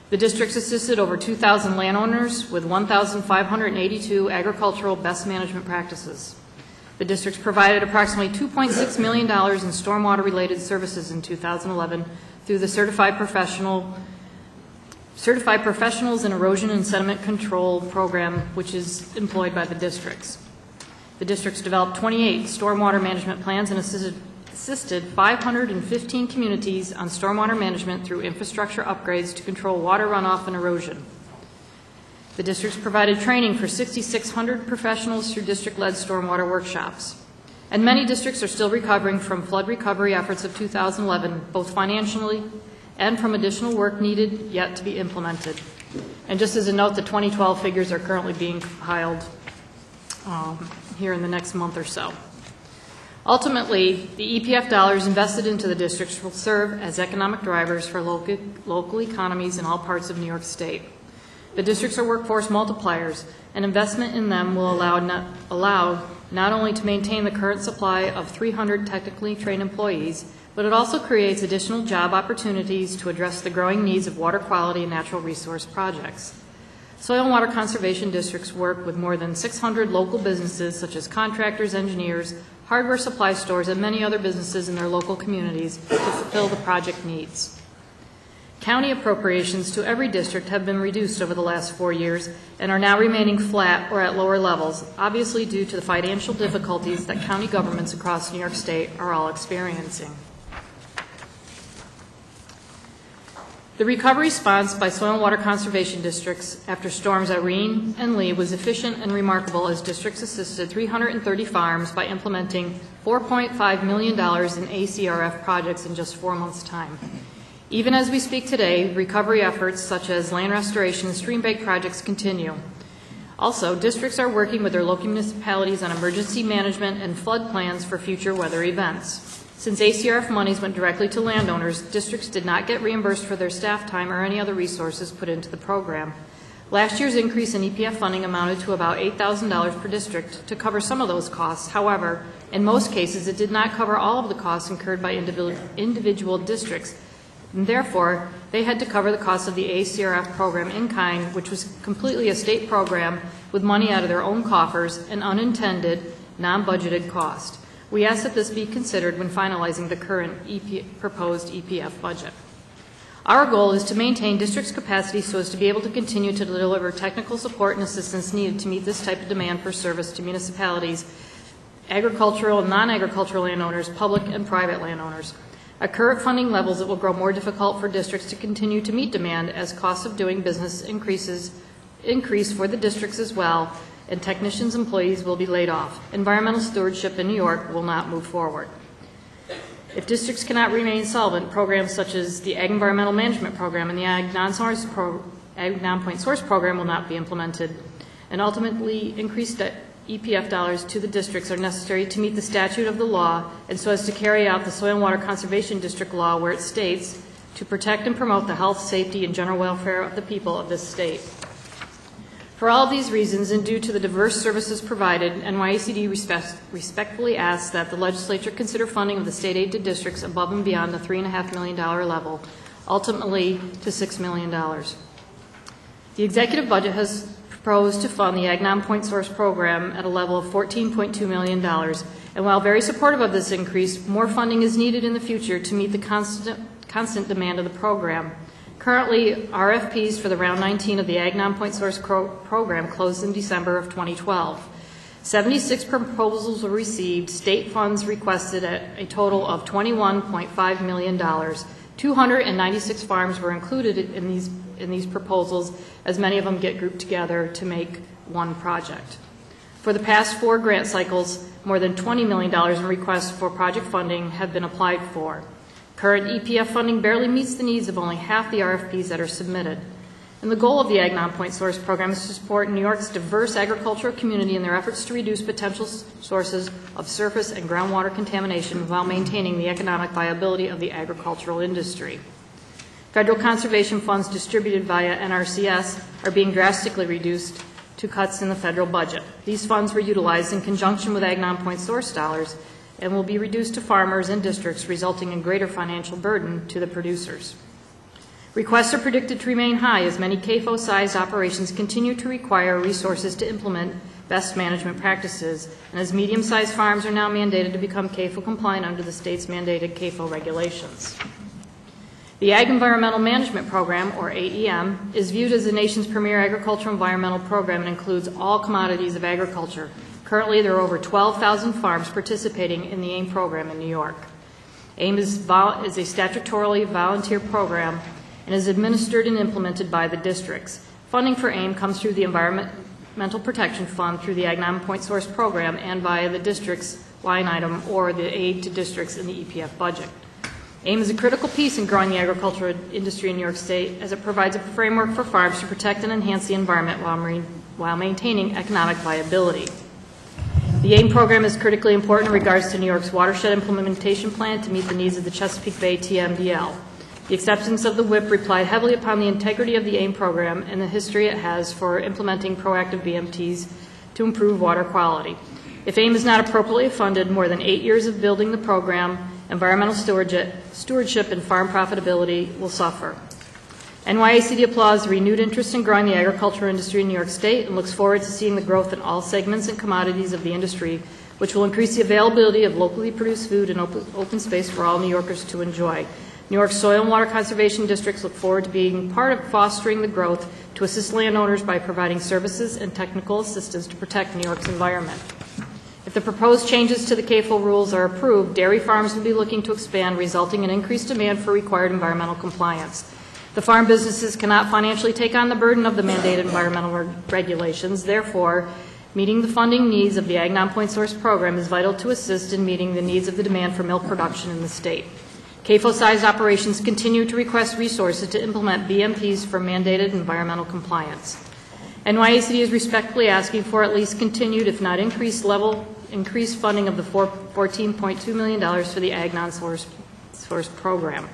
The districts assisted over 2,000 landowners with 1,582 agricultural best management practices. The districts provided approximately $2.6 million in stormwater-related services in 2011 through the Certified Professionals in Erosion and Sediment Control program, which is employed by the districts. The districts developed 28 stormwater management plans and assisted 515 communities on stormwater management through infrastructure upgrades to control water runoff and erosion. The districts provided training for 6,600 professionals through district-led stormwater workshops. And many districts are still recovering from flood recovery efforts of 2011, both financially and from additional work needed yet to be implemented. And just as a note, the 2012 figures are currently being compiled here in the next month or so. Ultimately, the EPF dollars invested into the districts will serve as economic drivers for local economies in all parts of New York State. The districts are workforce multipliers, and investment in them will allow not only to maintain the current supply of 300 technically trained employees, but it also creates additional job opportunities to address the growing needs of water quality and natural resource projects. Soil and water conservation districts work with more than 600 local businesses such as contractors, engineers, hardware supply stores, and many other businesses in their local communities to fulfill the project needs. County appropriations to every district have been reduced over the last 4 years and are now remaining flat or at lower levels, obviously due to the financial difficulties that county governments across New York State are all experiencing. The recovery response by soil and water conservation districts after storms Irene and Lee was efficient and remarkable, as districts assisted 330 farms by implementing $4.5 million in ACRF projects in just 4 months' time. Even as we speak today, recovery efforts such as land restoration and stream bank projects continue. Also, districts are working with their local municipalities on emergency management and flood plans for future weather events. Since ACRF monies went directly to landowners, districts did not get reimbursed for their staff time or any other resources put into the program. Last year's increase in EPF funding amounted to about $8,000 per district to cover some of those costs. However, in most cases, it did not cover all of the costs incurred by individual districts. And therefore, they had to cover the cost of the ACRF program in kind, which was completely a state program with money out of their own coffers and unintended, non-budgeted cost. We ask that this be considered when finalizing the current proposed EPF budget. Our goal is to maintain districts' capacity so as to be able to continue to deliver technical support and assistance needed to meet this type of demand for service to municipalities, agricultural and non-agricultural landowners, public and private landowners. At current funding levels, it will grow more difficult for districts to continue to meet demand as costs of doing business increase for the districts as well, and technicians' employees will be laid off. Environmental stewardship in New York will not move forward. If districts cannot remain solvent, programs such as the Ag Environmental Management Program and the Ag Non-Point Source Program will not be implemented, and ultimately increased EPF dollars to the districts are necessary to meet the statute of the law and so as to carry out the Soil and Water Conservation District law where it states to protect and promote the health, safety, and general welfare of the people of this state. For all of these reasons, and due to the diverse services provided, NYSD respectfully asks that the legislature consider funding of the state aid to districts above and beyond the $3.5 million level, ultimately to $6 million. The executive budget has proposed to fund the Ag Non-Point Source program at a level of $14.2 million, and while very supportive of this increase, more funding is needed in the future to meet the constant demand of the program. Currently, RFPs for the round 19 of the Ag Non-Point Source program closed in December of 2012. 76 proposals were received, state funds requested at a total of $21.5 million. 296 farms were included in these proposals, as many of them get grouped together to make one project. For the past 4 grant cycles, more than $20 million in requests for project funding have been applied for. Current EPF funding barely meets the needs of only half the RFPs that are submitted. And the goal of the Ag Non-Point Source program is to support New York's diverse agricultural community in their efforts to reduce potential sources of surface and groundwater contamination while maintaining the economic viability of the agricultural industry. Federal conservation funds distributed via NRCS are being drastically reduced to cuts in the federal budget. These funds were utilized in conjunction with Ag Non-Point Source dollars and will be reduced to farmers and districts, resulting in greater financial burden to the producers. Requests are predicted to remain high as many CAFO-sized operations continue to require resources to implement best management practices, and as medium-sized farms are now mandated to become CAFO compliant under the state's mandated CAFO regulations. The Ag Environmental Management Program, or AEM, is viewed as the nation's premier agricultural environmental program and includes all commodities of agriculture. Currently, there are over 12,000 farms participating in the AIM program in New York. AIM is a statutorily volunteer program and is administered and implemented by the districts. Funding for AIM comes through the Environmental Protection Fund through the Ag Non-Point Source program and via the district's line item or the aid to districts in the EPF budget. AIM is a critical piece in growing the agricultural industry in New York State as it provides a framework for farms to protect and enhance the environment while maintaining economic viability. The AIM program is critically important in regards to New York's watershed implementation plan to meet the needs of the Chesapeake Bay TMDL. The acceptance of the WIP relied heavily upon the integrity of the AIM program and the history it has for implementing proactive BMTs to improve water quality. If AIM is not appropriately funded, more than 8 years of building the program, environmental stewardship, and farm profitability will suffer. NYACD applauds the renewed interest in growing the agricultural industry in New York State and looks forward to seeing the growth in all segments and commodities of the industry, which will increase the availability of locally produced food and open space for all New Yorkers to enjoy. New York's Soil and Water Conservation Districts look forward to being part of fostering the growth to assist landowners by providing services and technical assistance to protect New York's environment. If the proposed changes to the CAFO rules are approved, dairy farms will be looking to expand, resulting in increased demand for required environmental compliance. The farm businesses cannot financially take on the burden of the mandated environmental regulations. Therefore, meeting the funding needs of the Ag Non-Point Source program is vital to assist in meeting the needs of the demand for milk production in the state. CAFO-sized operations continue to request resources to implement BMPs for mandated environmental compliance. NYACD is respectfully asking for at least continued, if not increased funding of the $14.2 million for the Ag Non-Source program.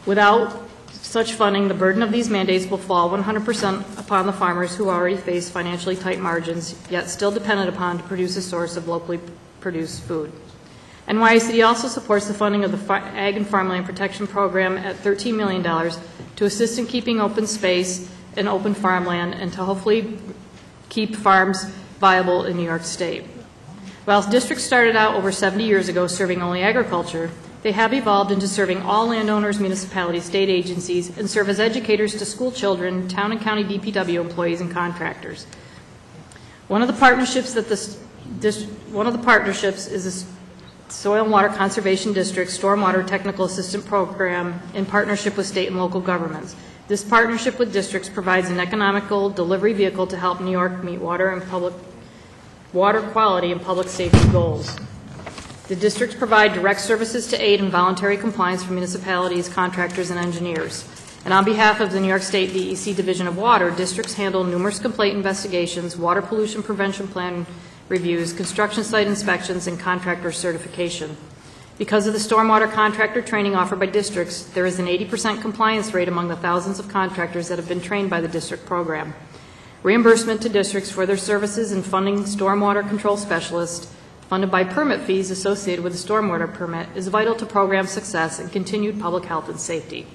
Without such funding, the burden of these mandates will fall 100% upon the farmers who already face financially tight margins, yet still dependent upon to produce a source of locally produced food. NYACD also supports the funding of the Ag and Farmland Protection Program at $13 million to assist in keeping open space and open farmland and to hopefully keep farms viable in New York State. While districts started out over 70 years ago serving only agriculture, they have evolved into serving all landowners, municipalities, state agencies, and serve as educators to school children, town and county DPW employees, and contractors. One of the partnerships is the Soil and Water Conservation District Stormwater Technical Assistant Program in partnership with state and local governments. This partnership with districts provides an economical delivery vehicle to help New York meet water quality and public safety goals. The districts provide direct services to aid in voluntary compliance for municipalities, contractors, and engineers. And on behalf of the New York State DEC Division of Water, districts handle numerous complaint investigations, water pollution prevention plan reviews, construction site inspections, and contractor certification. Because of the stormwater contractor training offered by districts, there is an 80% compliance rate among the thousands of contractors that have been trained by the district program. Reimbursement to districts for their services in funding stormwater control specialists, funded by permit fees associated with the stormwater permit, is vital to program success and continued public health and safety.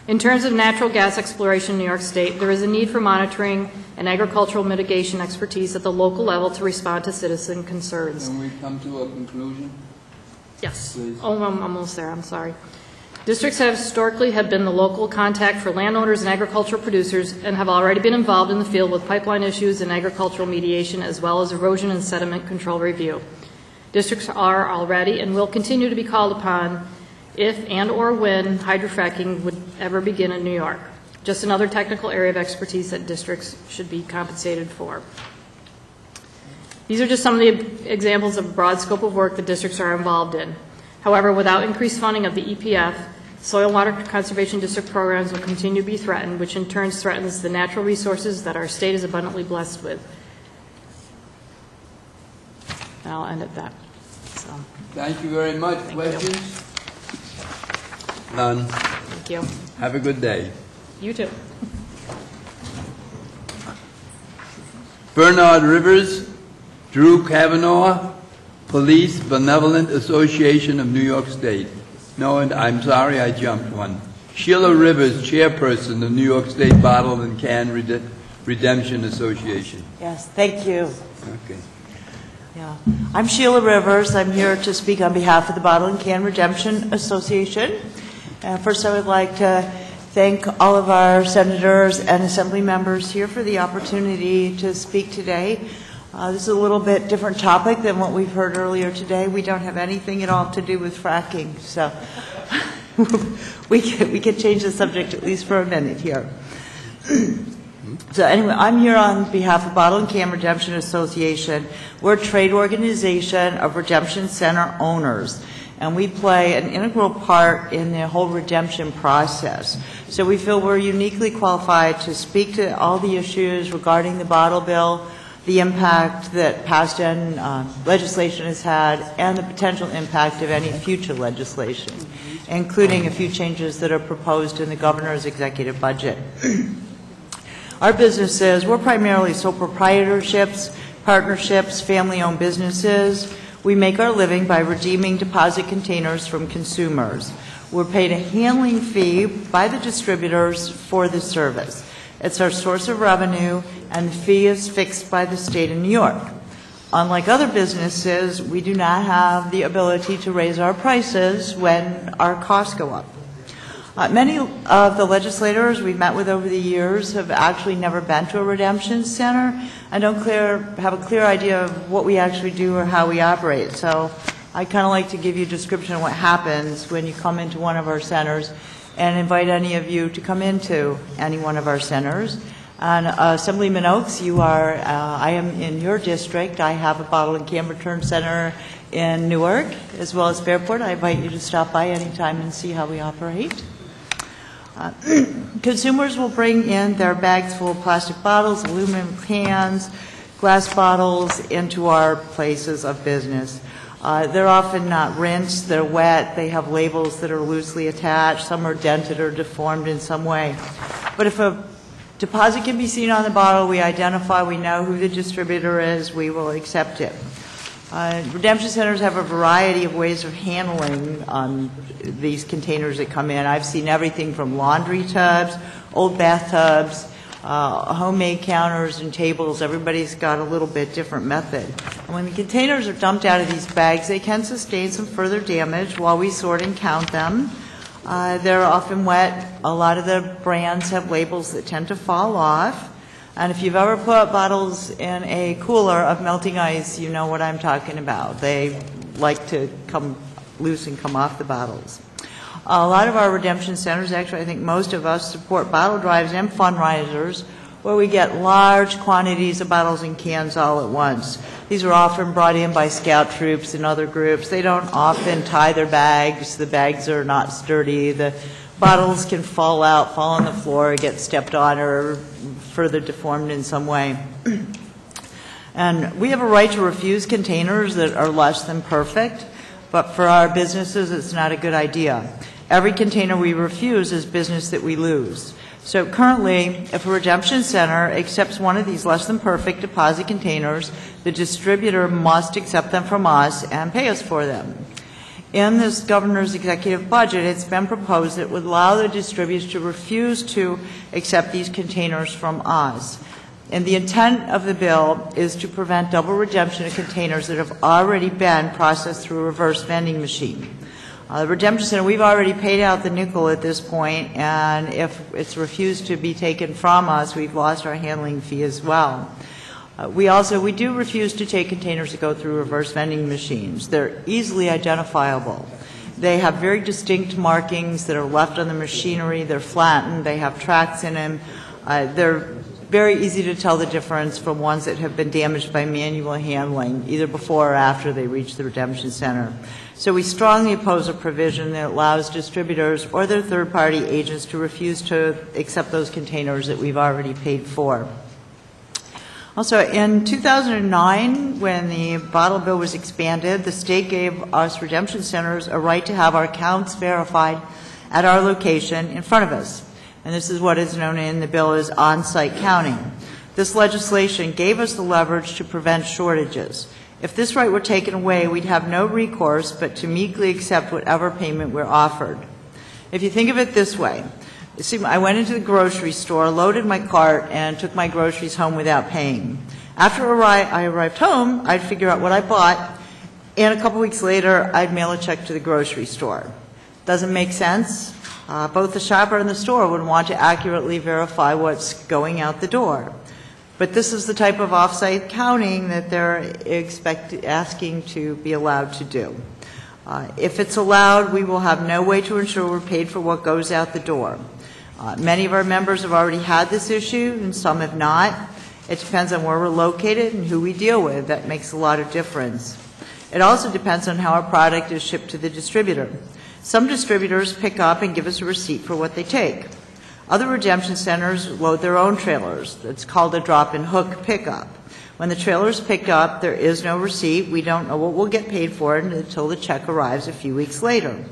In terms of natural gas exploration in New York State, there is a need for monitoring and agricultural mitigation expertise at the local level to respond to citizen concerns.
Can we come to a conclusion?
Yes.
Please.
Oh, I'm almost there. I'm sorry. Districts have historically been the local contact for landowners and agricultural producers and have already been involved in the field with pipeline issues and agricultural mediation, as well as erosion and sediment control review. Districts are already and will continue to be called upon if and or when hydrofracking would ever begin in New York. Just another technical area of expertise that districts should be compensated for. These are just some of the examples of broad scope of work that districts are involved in. However, without increased funding of the EPF, soil and water conservation district programs will continue to be threatened, which in turn threatens the natural resources that our state is abundantly blessed with. And I'll end at that. So,
Thank you very much. Questions? None.
thank you.
Have a good day.
You too.
Bernard Rivers, Drew Kavanaugh, Police Benevolent Association of New York State. No, and I'm sorry I jumped one. Sheila Rivers, Chairperson of New York State Bottled and Can Redemption Association.
Yes, thank you.
Okay.
Yeah. I'm Sheila Rivers. I'm here to speak on behalf of the Bottle and Can Redemption Association. First, I would like to thank all of our senators and assembly members here for the opportunity to speak today. This is a little bit different topic than what we've heard earlier today. We don't have anything at all to do with fracking, so we can change the subject at least for a minute here. So anyway, I'm here on behalf of Bottle and Can Redemption Association. We're a trade organization of redemption center owners, and we play an integral part in the whole redemption process. So we feel we're uniquely qualified to speak to all the issues regarding the bottle bill, the impact that past legislation has had, and the potential impact of any future legislation, including a few changes that are proposed in the governor's executive budget. Our businesses, we're primarily sole proprietorships, partnerships, family-owned businesses. We make our living by redeeming deposit containers from consumers. We're paid a handling fee by the distributors for the service. It's our source of revenue, and the fee is fixed by the state of New York. Unlike other businesses, we do not have the ability to raise our prices when our costs go up. Many of the legislators we've met with over the years have actually never been to a redemption center and don't have a clear idea of what we actually do or how we operate. So I kind of like to give you a description of what happens when you come into one of our centers and invite any of you to come into any one of our centers. And Assemblyman Oaks, I am in your district. I have a bottle and can return center in Newark, as well as Fairport. I invite you to stop by anytime and see how we operate. Consumers will bring in their bags full of plastic bottles, aluminum cans, glass bottles into our places of business. They're often not rinsed, they're wet, they have labels that are loosely attached, some are dented or deformed in some way. But if a deposit can be seen on the bottle, we identify, we know who the distributor is, we will accept it. Redemption centers have a variety of ways of handling these containers that come in. I've seen everything from laundry tubs, old bathtubs, homemade counters and tables. Everybody's got a little bit different method. And when the containers are dumped out of these bags, they can sustain some further damage while we sort and count them. They're often wet. A lot of the brands have labels that tend to fall off. And if you've ever put bottles in a cooler of melting ice, you know what I'm talking about. They like to come loose and come off the bottles. A lot of our redemption centers, actually I think most of us, support bottle drives and fundraisers where we get large quantities of bottles and cans all at once. These are often brought in by scout troops and other groups. They don't often tie their bags. The bags are not sturdy. The bottles can fall out, fall on the floor, get stepped on, or further deformed in some way. And we have a right to refuse containers that are less than perfect, but for our businesses, it's not a good idea. Every container we refuse is business that we lose. So currently, if a redemption center accepts one of these less than perfect deposit containers, the distributor must accept them from us and pay us for them. In this governor's executive budget, it's been proposed that it would allow the distributors to refuse to accept these containers from us. And the intent of the bill is to prevent double redemption of containers that have already been processed through a reverse vending machine. The redemption center, we've already paid out the nickel at this point, and if it's refused to be taken from us, we've lost our handling fee as well. We do refuse to take containers that go through reverse vending machines. They're easily identifiable. They have very distinct markings that are left on the machinery. They're flattened. They have tracks in them. They're very easy to tell the difference from ones that have been damaged by manual handling, either before or after they reach the redemption center. So we strongly oppose a provision that allows distributors or their third-party agents to refuse to accept those containers that we've already paid for. Also, in 2009, when the bottle bill was expanded, the state gave us redemption centers a right to have our counts verified at our location in front of us. And this is what is known in the bill as on-site counting. This legislation gave us the leverage to prevent shortages. If this right were taken away, we'd have no recourse but to meekly accept whatever payment we're offered. If you think of it this way, see, I went into the grocery store, loaded my cart, and took my groceries home without paying. After I arrived home, I'd figure out what I bought, and a couple weeks later, I'd mail a check to the grocery store. Doesn't make sense? Both the shopper and the store would want to accurately verify what's going out the door. But this is the type of off-site counting that they're asking to be allowed to do. If it's allowed, we will have no way to ensure we're paid for what goes out the door. Many of our members have already had this issue, and some have not. It depends on where we're located and who we deal with. That makes a lot of difference. It also depends on how our product is shipped to the distributor. Some distributors pick up and give us a receipt for what they take. Other redemption centers load their own trailers. It's called a drop-and hook pickup. When the trailer is picked up, there is no receipt. We don't know what we'll get paid for it until the check arrives a few weeks later.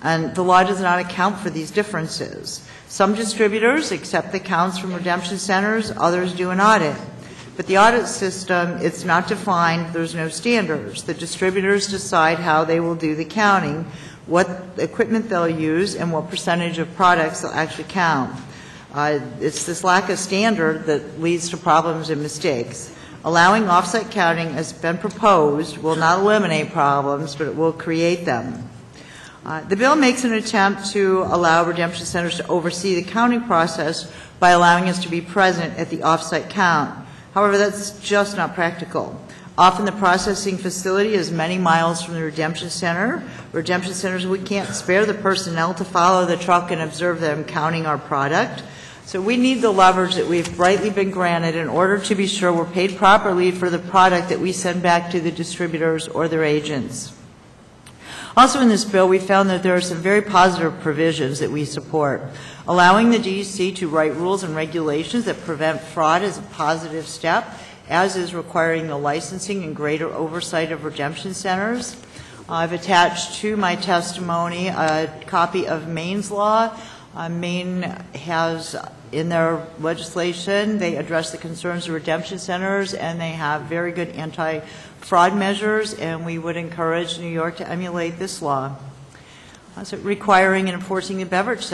And the law does not account for these differences. Some distributors accept the counts from redemption centers, others do an audit. But the audit system, it's not defined, there's no standards. The distributors decide how they will do the counting, what equipment they'll use, and what percentage of products they'll actually count. It's this lack of standard that leads to problems and mistakes. Allowing off-site counting, as been proposed, will not eliminate problems, but it will create them. The bill makes an attempt to allow redemption centers to oversee the counting process by allowing us to be present at the off-site count. However, that's just not practical. Often the processing facility is many miles from the redemption center. Redemption centers, we can't spare the personnel to follow the truck and observe them counting our product. So we need the leverage that we've rightly been granted in order to be sure we're paid properly for the product that we send back to the distributors or their agents. Also in this bill, we found that there are some very positive provisions that we support. Allowing the DEC to write rules and regulations that prevent fraud is a positive step, as is requiring the licensing and greater oversight of redemption centers. I've attached to my testimony a copy of Maine's law. Maine has, in their legislation, they address the concerns of redemption centers, and they have very good anti-fraud measures, and we would encourage New York to emulate this law. Also, requiring and enforcing the beverage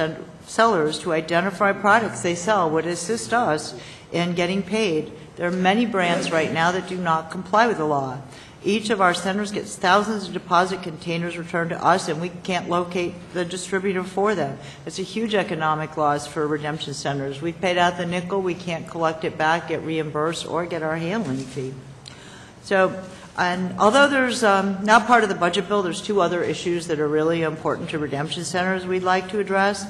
sellers to identify products they sell would assist us in getting paid. There are many brands right now that do not comply with the law. Each of our centers gets thousands of deposit containers returned to us, and we can't locate the distributor for them. It's a huge economic loss for redemption centers. We've paid out the nickel, we can't collect it back, get reimbursed, or get our handling fee. So, and although there's not part of the budget bill, there's two other issues that are really important to redemption centers we'd like to address.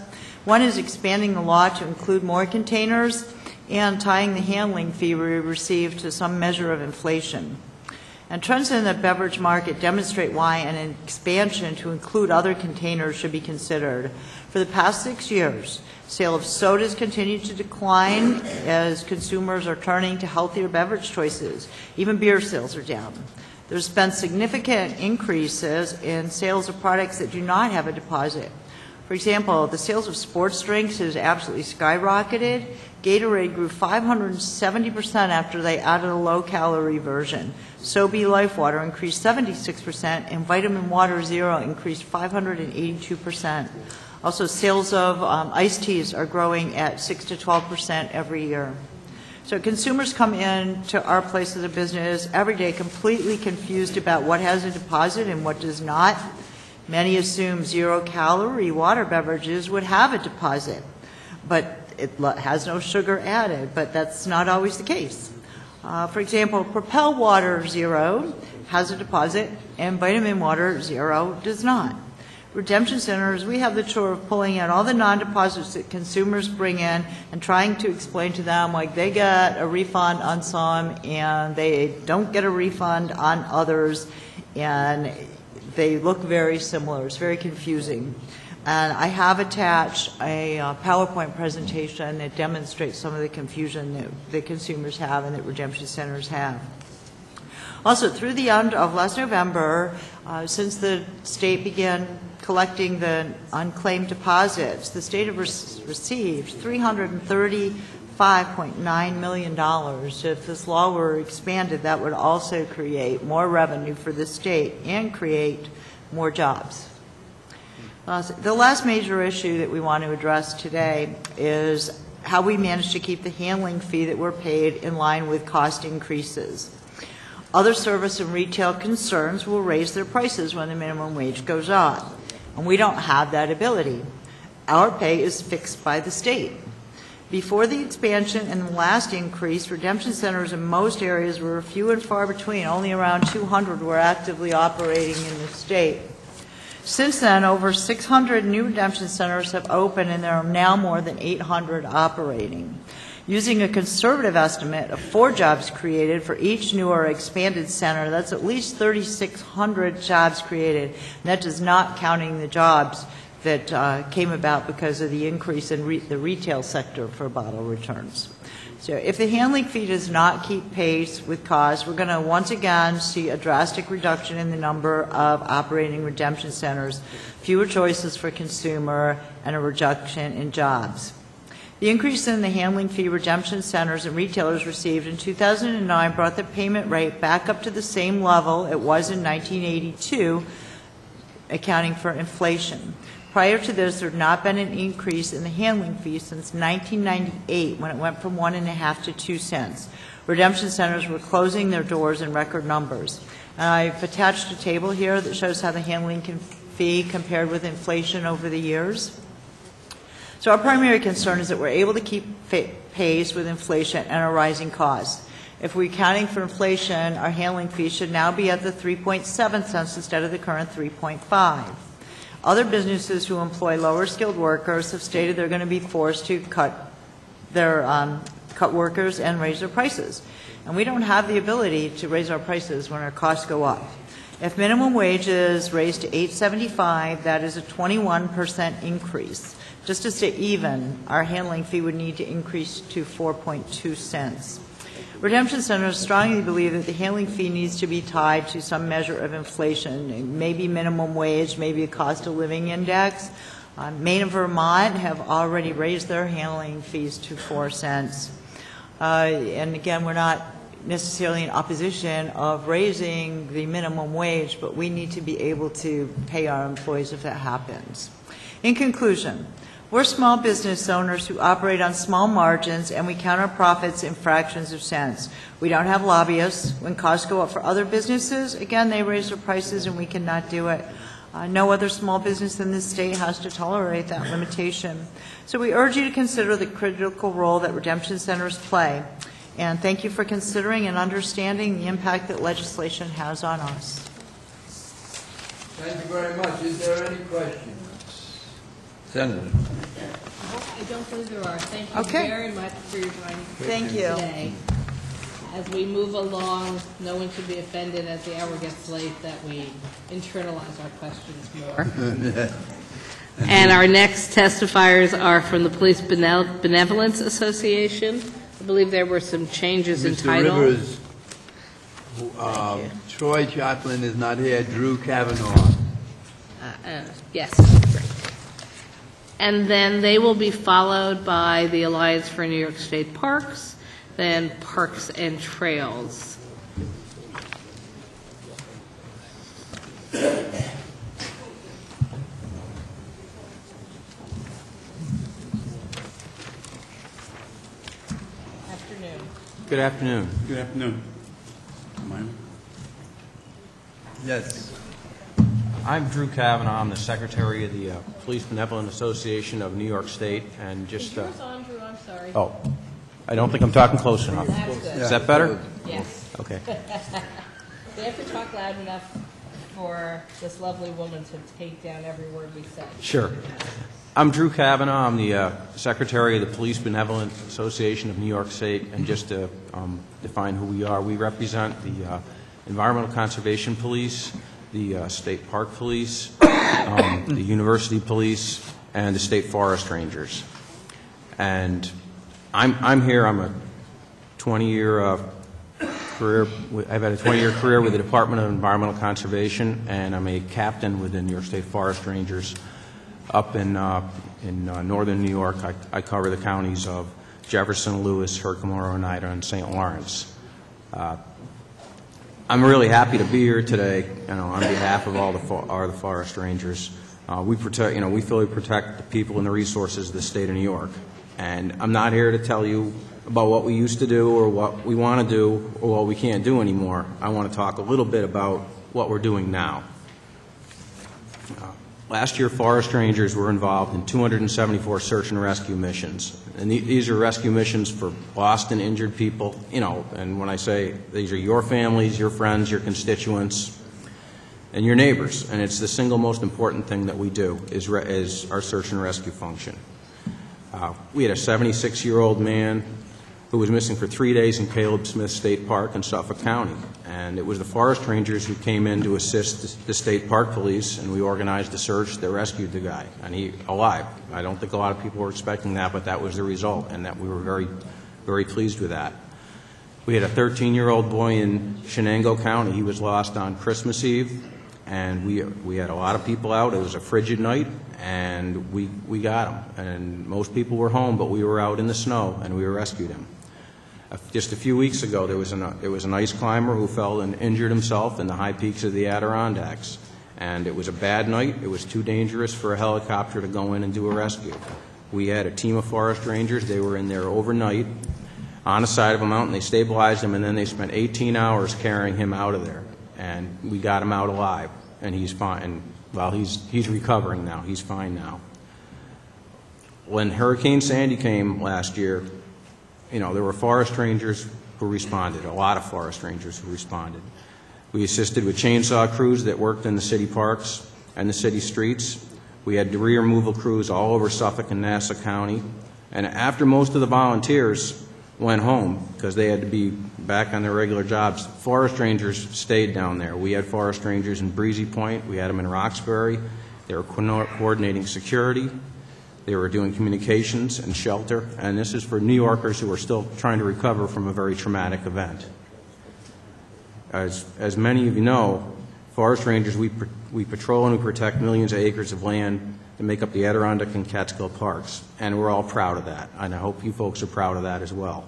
One is expanding the law to include more containers and tying the handling fee we receive to some measure of inflation. And trends in the beverage market demonstrate why an expansion to include other containers should be considered. For the past 6 years, sale of sodas continued to decline as consumers are turning to healthier beverage choices. Even beer sales are down. There's been significant increases in sales of products that do not have a deposit. For example, the sales of sports drinks has absolutely skyrocketed. Gatorade grew 570% after they added a low-calorie version. Sobe Life Water increased 76%, and Vitamin Water Zero increased 582%. Also, sales of iced teas are growing at 6 to 12% every year. So consumers come in to our places of business every day completely confused about what has a deposit and what does not. Many assume zero-calorie water beverages would have a deposit, but it has no sugar added, but that's not always the case. For example, Propel Water Zero has a deposit, and Vitamin Water Zero does not. Redemption centers, we have the chore of pulling out all the non-deposits that consumers bring in and trying to explain to them like they get a refund on some and they don't get a refund on others, and they look very similar. It's very confusing. And I have attached a PowerPoint presentation that demonstrates some of the confusion that consumers have and that redemption centers have. Also, through the end of last November, since the state began collecting the unclaimed deposits, the state has received $335.9 million. If this law were expanded, that would also create more revenue for the state and create more jobs. The last major issue that we want to address today is how we manage to keep the handling fee that we're paid in line with cost increases. Other service and retail concerns will raise their prices when the minimum wage goes up, and we don't have that ability. Our pay is fixed by the state. Before the expansion and the last increase, redemption centers in most areas were few and far between. Only around 200 were actively operating in the state. Since then, over 600 new redemption centers have opened, and there are now more than 800 operating. Using a conservative estimate of 4 jobs created for each new or expanded center, that's at least 3,600 jobs created. And that does not counting the jobs that came about because of the increase in the retail sector for bottle returns. So if the handling fee does not keep pace with costs, we're going to once again see a drastic reduction in the number of operating redemption centers, fewer choices for consumer, and a reduction in jobs. The increase in the handling fee redemption centers and retailers received in 2009 brought the payment rate back up to the same level it was in 1982, accounting for inflation. Prior to this, there had not been an increase in the handling fee since 1998, when it went from 1.5 to 2 cents. Redemption centers were closing their doors in record numbers. And I've attached a table here that shows how the handling fee compared with inflation over the years. So our primary concern is that we're able to keep pace with inflation and our rising costs. If we're accounting for inflation, our handling fee should now be at the 3.7 cents instead of the current 3.5. Other businesses who employ lower skilled workers have stated they're going to be forced to cut workers and raise their prices. And we don't have the ability to raise our prices when our costs go up. If minimum wage is raised to $8.75, that is a 21% increase. Just to stay even, our handling fee would need to increase to 4.2 cents. Redemption centers strongly believe that the handling fee needs to be tied to some measure of inflation, maybe minimum wage, maybe a cost of living index. Maine and Vermont have already raised their handling fees to 4 cents. And again, we're not necessarily in opposition of raising the minimum wage, but we need to be able to pay our employees if that happens. In conclusion, we're small business owners who operate on small margins, and we count our profits in fractions of cents. We don't have lobbyists. When costs go up for other businesses, again, they raise their prices and we cannot do it. No other small business in this state has to tolerate that limitation. So we urge you to consider the critical role that redemption centers play. And thank you for considering and understanding the impact that legislation has on us.
Thank you very much. Is there any questions? Senator.
I don't believe there are. Thank you very much for your joining
Thank you.
today. as we move along, no one should be offended as the hour gets late that we internalize our questions more. And our next testifiers are from the Police Benevolence Association. I believe there were some changes in title.
Rivers, Troy Chaplin is not here. Drew Kavanaugh.
Yes. And then they will be followed by the Alliance for New York State Parks, then Parks and Trails.
Good afternoon.
Good afternoon.
Yes.
I'm Drew Kavanaugh. I'm the Secretary of the Police Benevolent Association of New York State, and just.
Is yours on, Drew? I'm sorry.
Oh, I don't think I'm talking close enough.
That's good.
Is that better?
Yes.
Okay.
We have to talk loud enough for this lovely woman to take down every word we say.
Sure. I'm Drew Kavanaugh. I'm the Secretary of the Police Benevolent Association of New York State, and just to define who we are, we represent the Environmental Conservation Police, the State Park Police, the University Police, and the State Forest Rangers. And I'm here. I'm a 20-year career. I've had a 20-year career with the Department of Environmental Conservation, and I'm a captain with the New York State Forest Rangers. Up in northern New York, I cover the counties of Jefferson, Lewis, Herkimer, Oneida, and St. Lawrence. I'm really happy to be here today, on behalf of all the forest rangers. We protect, we fully protect the people and the resources of the state of New York. And I'm not here to tell you about what we used to do or what we want to do or what we can't do anymore. I want to talk a little bit about what we're doing now. Last year, forest rangers were involved in 274 search and rescue missions. And these are rescue missions for lost and injured people, and when I say these are your families, your friends, your constituents, and your neighbors. And it's the single most important thing that we do is our search and rescue function. We had a 76-year-old man who was missing for 3 days in Caleb Smith State Park in Suffolk County. And it was the forest rangers who came in to assist the state park police, and we organized a search that rescued the guy, and he alive. I don't think a lot of people were expecting that, but that was the result, and that we were very, very pleased with that. We had a 13-year-old boy in Shenango County. He was lost on Christmas Eve, and we had a lot of people out. It was a frigid night, and we got him. And most people were home, but we were out in the snow, and we rescued him. Just a few weeks ago, there was an ice climber who fell and injured himself in the high peaks of the Adirondacks. And it was a bad night. It was too dangerous for a helicopter to go in and do a rescue. We had a team of forest rangers. They were in there overnight on the side of a mountain. They stabilized him, and then they spent 18 hours carrying him out of there. And we got him out alive, and he's fine. Well, he's recovering now. He's fine now. When Hurricane Sandy came last year, there were forest rangers who responded, a lot of forest rangers who responded. We assisted with chainsaw crews that worked in the city parks and the city streets. We had debris removal crews all over Suffolk and Nassau County. And after most of the volunteers went home because they had to be back on their regular jobs, forest rangers stayed down there. We had forest rangers in Breezy Point. We had them in Roxbury. They were coordinating security. They were doing communications and shelter, and this is for New Yorkers who are still trying to recover from a very traumatic event. As many of you know, forest rangers, we patrol and we protect millions of acres of land that make up the Adirondack and Catskill parks, and we're all proud of that, and I hope you folks are proud of that as well.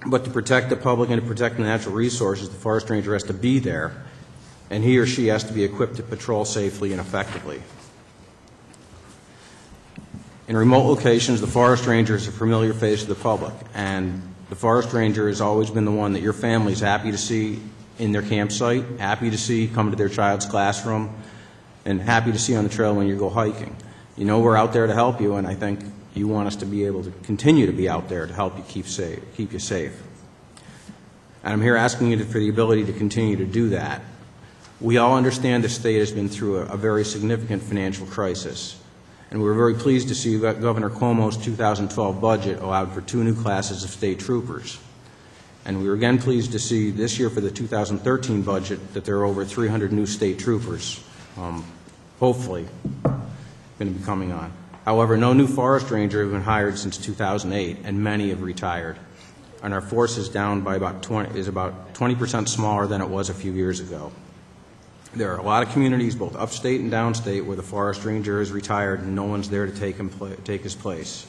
But to protect the public and to protect the natural resources, the forest ranger has to be there, and he or she has to be equipped to patrol safely and effectively. In remote locations, the forest ranger is a familiar face to the public, and the forest ranger has always been the one that your family is happy to see in their campsite, happy to see come to their child's classroom, and happy to see on the trail when you go hiking. We're out there to help you, and I think you want us to be able to continue to be out there to help you keep you safe. And I'm here asking you for the ability to continue to do that. We all understand the state has been through a very significant financial crisis. And we're very pleased to see Governor Cuomo's 2012 budget allowed for 2 new classes of state troopers.
And we were again pleased to see this year for the 2013 budget that there are over 300 new state troopers, hopefully going to be coming on. However, no new forest ranger have been hired since 2008, and many have retired. And our force is down by about 20% smaller than it was a few years ago. There are a lot of communities, both upstate and downstate, where the forest ranger is retired and no one's there to take his place.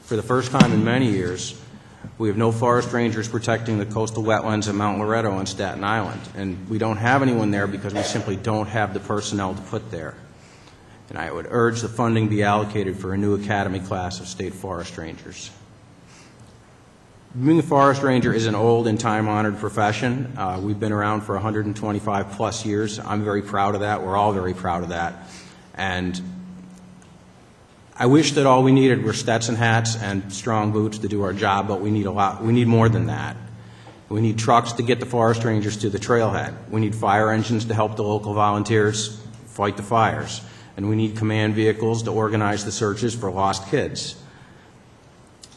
For the first time in many years, we have no forest rangers protecting the coastal wetlands of Mount Loretto on Staten Island, and we don't have anyone there because we simply don't have the personnel to put there. And I would urge the funding be allocated for a new academy class of state forest rangers. Being a forest ranger is an old and time-honored profession. We've been around for 125 plus years. I'm very proud of that. We're all very proud of that. And I wish that all we needed were Stetson hats and strong boots to do our job, but we need a lot. We need more than that. We need trucks to get the forest rangers to the trailhead. We need fire engines to help the local volunteers fight the fires. And we need command vehicles to organize the searches for lost kids.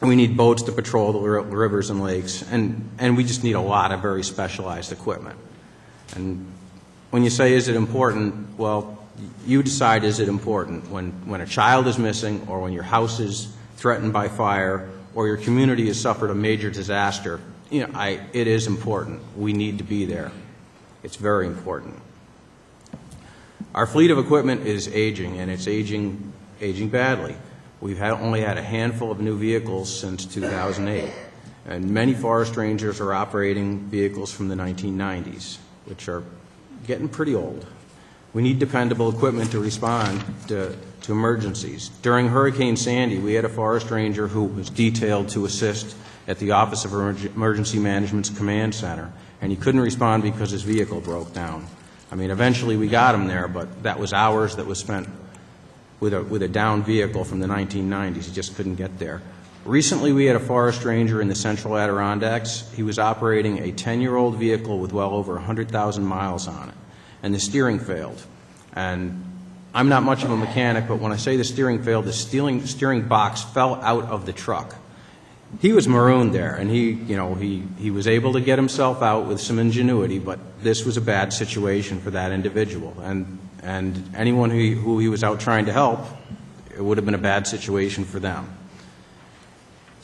And we need boats to patrol the rivers and lakes. And we just need a lot of very specialized equipment. And when you say, is it important? Well, you decide, is it important? When a child is missing, or when your house is threatened by fire, or your community has suffered a major disaster, you know, it is important. We need to be there. It's very important. Our fleet of equipment is aging, and it's aging badly. We've only had a handful of new vehicles since 2008, and many forest rangers are operating vehicles from the 1990s, which are getting pretty old. We need dependable equipment to respond to emergencies. During Hurricane Sandy, we had a forest ranger who was detailed to assist at the Office of Emergency Management's command center, and he couldn't respond because his vehicle broke down. I mean, eventually we got him there, but that was hours that was spent with a down vehicle from the 1990s. He just couldn't get there. Recently, we had a forest ranger in the Central Adirondacks. He was operating a 10-year-old vehicle with well over 100,000 miles on it, and the steering failed. And I'm not much of a mechanic, but when I say the steering failed, the steering box fell out of the truck. He was marooned there, and he was able to get himself out with some ingenuity, but this was a bad situation for that individual. And anyone who he was out trying to help, it would have been a bad situation for them.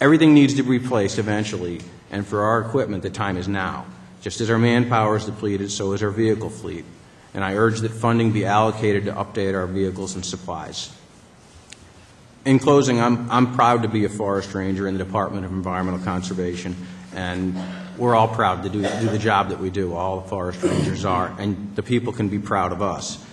Everything needs to be replaced eventually, and for our equipment, the time is now. Just as our manpower is depleted, so is our vehicle fleet. And I urge that funding be allocated to update our vehicles and supplies. In closing, I'm proud to be a forest ranger in the Department of Environmental Conservation, and we're all proud to do the job that we do. All the forest rangers are, and the people can be proud of us.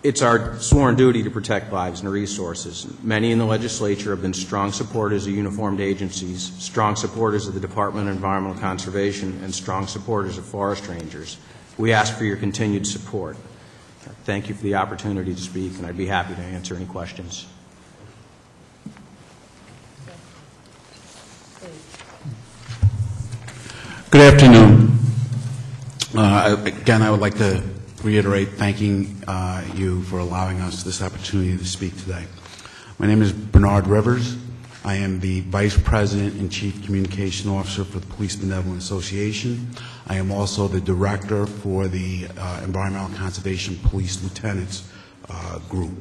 It's our sworn duty to protect lives and resources. Many in the legislature have been strong supporters of uniformed agencies, strong supporters of the Department of Environmental Conservation, and strong supporters of forest rangers. We ask for your continued support. Thank you for the opportunity to speak, and I'd be happy to answer any questions.
Good afternoon. Again, I would like to reiterate thanking you for allowing us this opportunity to speak today. My name is Bernard Rivers. I am the Vice President and Chief Communication Officer for the Police Benevolent Association. I am also the Director for the Environmental Conservation Police Lieutenants Group.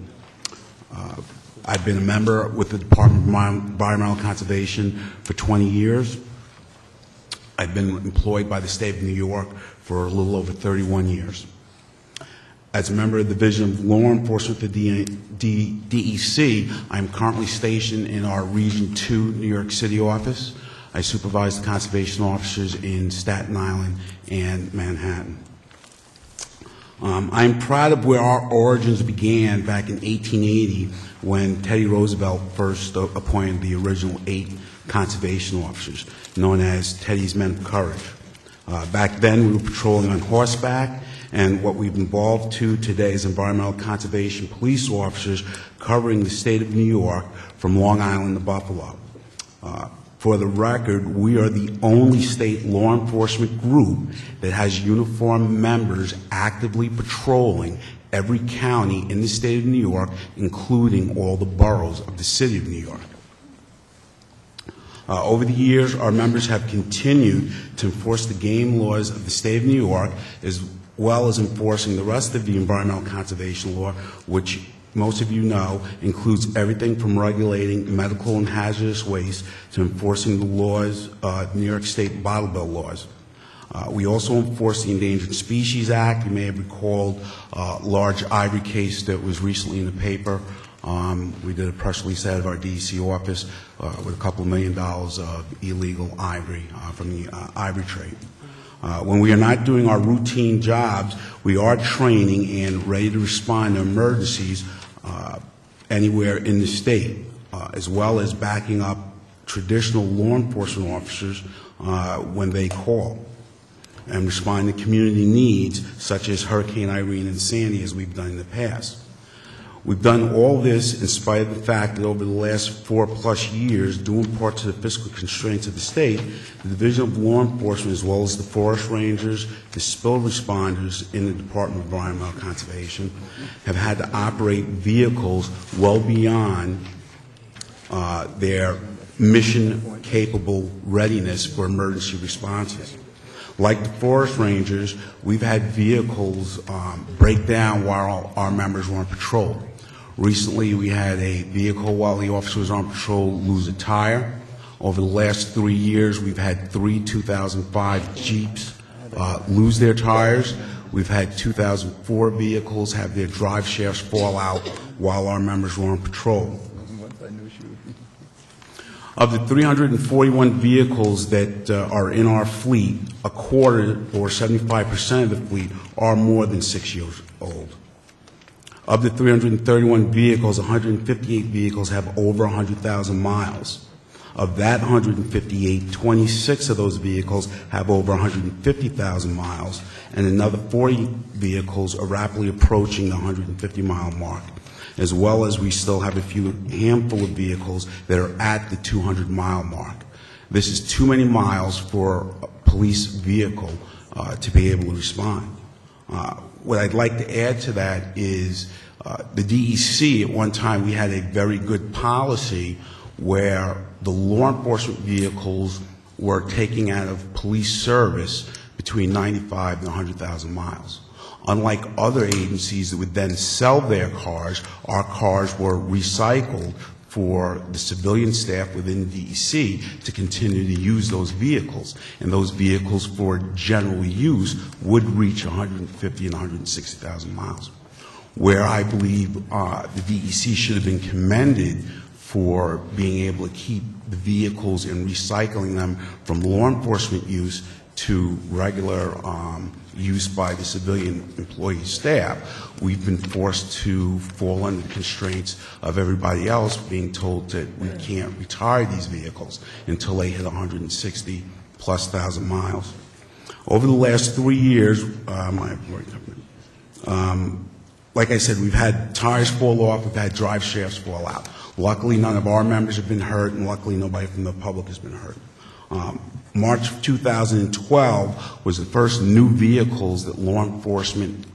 I've been a member with the Department of Environmental Conservation for 20 years. I've been employed by the State of New York for a little over 31 years. As a member of the Division of Law Enforcement at the DEC, I'm currently stationed in our Region 2 New York City office. I supervise the conservation officers in Staten Island and Manhattan. I'm proud of where our origins began back in 1880 when Teddy Roosevelt first appointed the original 8 conservation officers, known as Teddy's Men of Courage. Back then, we were patrolling on horseback, and what we've evolved to today is environmental conservation police officers covering the state of New York from Long Island to Buffalo. For the record, we are the only state law enforcement group that has uniformed members actively patrolling every county in the state of New York, including all the boroughs of the city of New York. Over the years, our members have continued to enforce the game laws of the state of New York, as well as enforcing the rest of the environmental conservation law, which most of you know includes everything from regulating medical and hazardous waste to enforcing the laws, New York State bottle bill laws. We also enforce the Endangered Species Act. You may have recalled a large ivory case that was recently in the paper. We did a press release out of our DEC office with a couple $1 million of illegal ivory from the ivory trade. When we are not doing our routine jobs, we are training and ready to respond to emergencies anywhere in the state, as well as backing up traditional law enforcement officers when they call, and respond to community needs such as Hurricane Irene and Sandy, as we've done in the past. We've done all this in spite of the fact that over the last 4+ years, due in part to the fiscal constraints of the state, the Division of Law Enforcement, as well as the forest rangers, the spill responders in the Department of Environmental Conservation, have had to operate vehicles well beyond their mission-capable readiness for emergency responses. Like the forest rangers, we've had vehicles break down while our members were on patrol. Recently, we had a vehicle while the officer was on patrol lose a tire. Over the last 3 years, we've had 3 2005 Jeeps lose their tires. We've had 2004 vehicles have their drive shafts fall out while our members were on patrol. Of the 341 vehicles that are in our fleet, a quarter or 75% of the fleet are more than 6 years old. Of the 331 vehicles, 158 vehicles have over 100,000 miles. Of that 158, 26 of those vehicles have over 150,000 miles, and another 40 vehicles are rapidly approaching the 150-mile mark, as well as we still have a handful of vehicles that are at the 200-mile mark. This is too many miles for a police vehicle to be able to respond. What I'd like to add to that is the DEC, at one time, we had a very good policy where the law enforcement vehicles were taking out of police service between 95 and 100,000 miles. Unlike other agencies that would then sell their cars, our cars were recycled for the civilian staff within the DEC to continue to use those vehicles. And those vehicles for general use would reach 150 and 160,000 miles. Where I believe the DEC should have been commended for being able to keep the vehicles and recycling them from law enforcement use to regular use by the civilian employee staff, we've been forced to fall under the constraints of everybody else being told that we can't retire these vehicles until they hit 160,000+ miles. Over the last 3 years, like I said, we've had tires fall off, we've had drive shafts fall out. Luckily, none of our members have been hurt, and luckily nobody from the public has been hurt. March of 2012 was the first new vehicles that law enforcement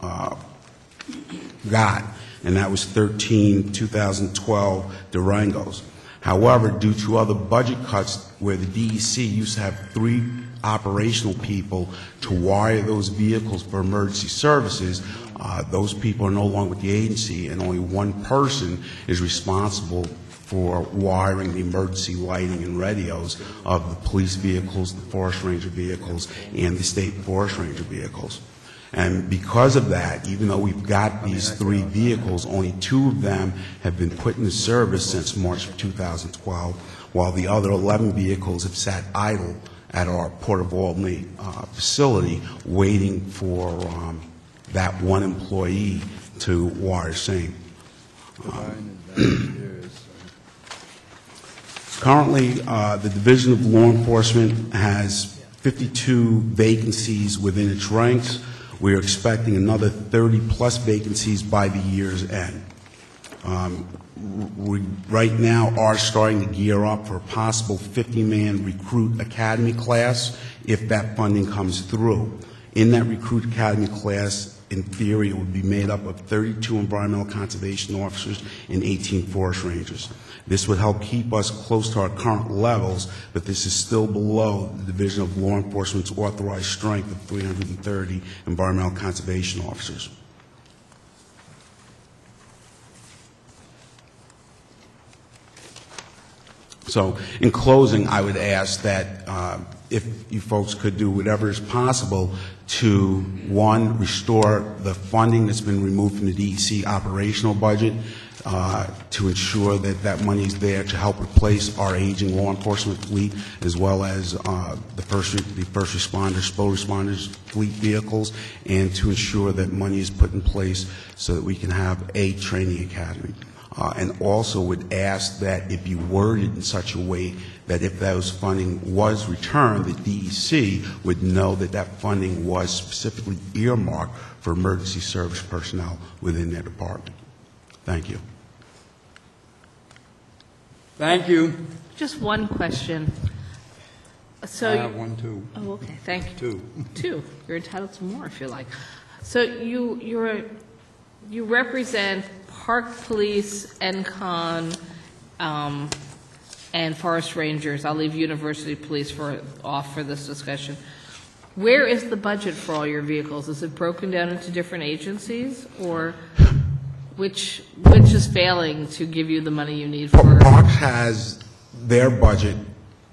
got, and that was 13 2012 Durangos. However, due to other budget cuts where the DEC used to have 3 operational people to wire those vehicles for emergency services, those people are no longer with the agency, and only one person is responsible for wiring the emergency lighting and radios of the police vehicles, the forest ranger vehicles, and the state forest ranger vehicles. And because of that, even though we've got these 3 vehicles, only 2 of them have been put into service since March of 2012, while the other 11 vehicles have sat idle at our Port of Albany facility waiting for that one employee to wire same. Currently, the Division of Law Enforcement has 52 vacancies within its ranks. We are expecting another 30+ vacancies by the year's end. We right now are starting to gear up for a possible 50-man recruit academy class if that funding comes through. In that recruit academy class, in theory, it would be made up of 32 environmental conservation officers and 18 forest rangers. This would help keep us close to our current levels, but this is still below the Division of Law Enforcement's authorized strength of 330 environmental conservation officers. So, in closing, I would ask that if you folks could do whatever is possible to, one, restore the funding that's been removed from the DEC operational budget, to ensure that that money is there to help replace our aging law enforcement fleet, as well as the first responders, slow responders fleet vehicles, and to ensure that money is put in place so that we can have a training academy. And also would ask that it be worded in such a way that if those funding was returned, the DEC would know that that funding was specifically earmarked for emergency service personnel within their department. Thank you.
Thank you.
Just one question. So
I have one, too.
Oh, okay. Thank you.
Two.
Two. You're entitled to more if you like. So you represent Park Police, NCON, and Forest Rangers. I'll leave University Police off for this discussion. Where is the budget for all your vehicles? Is it broken down into different agencies, or which is failing to give you the money you need for?
Parks has their budget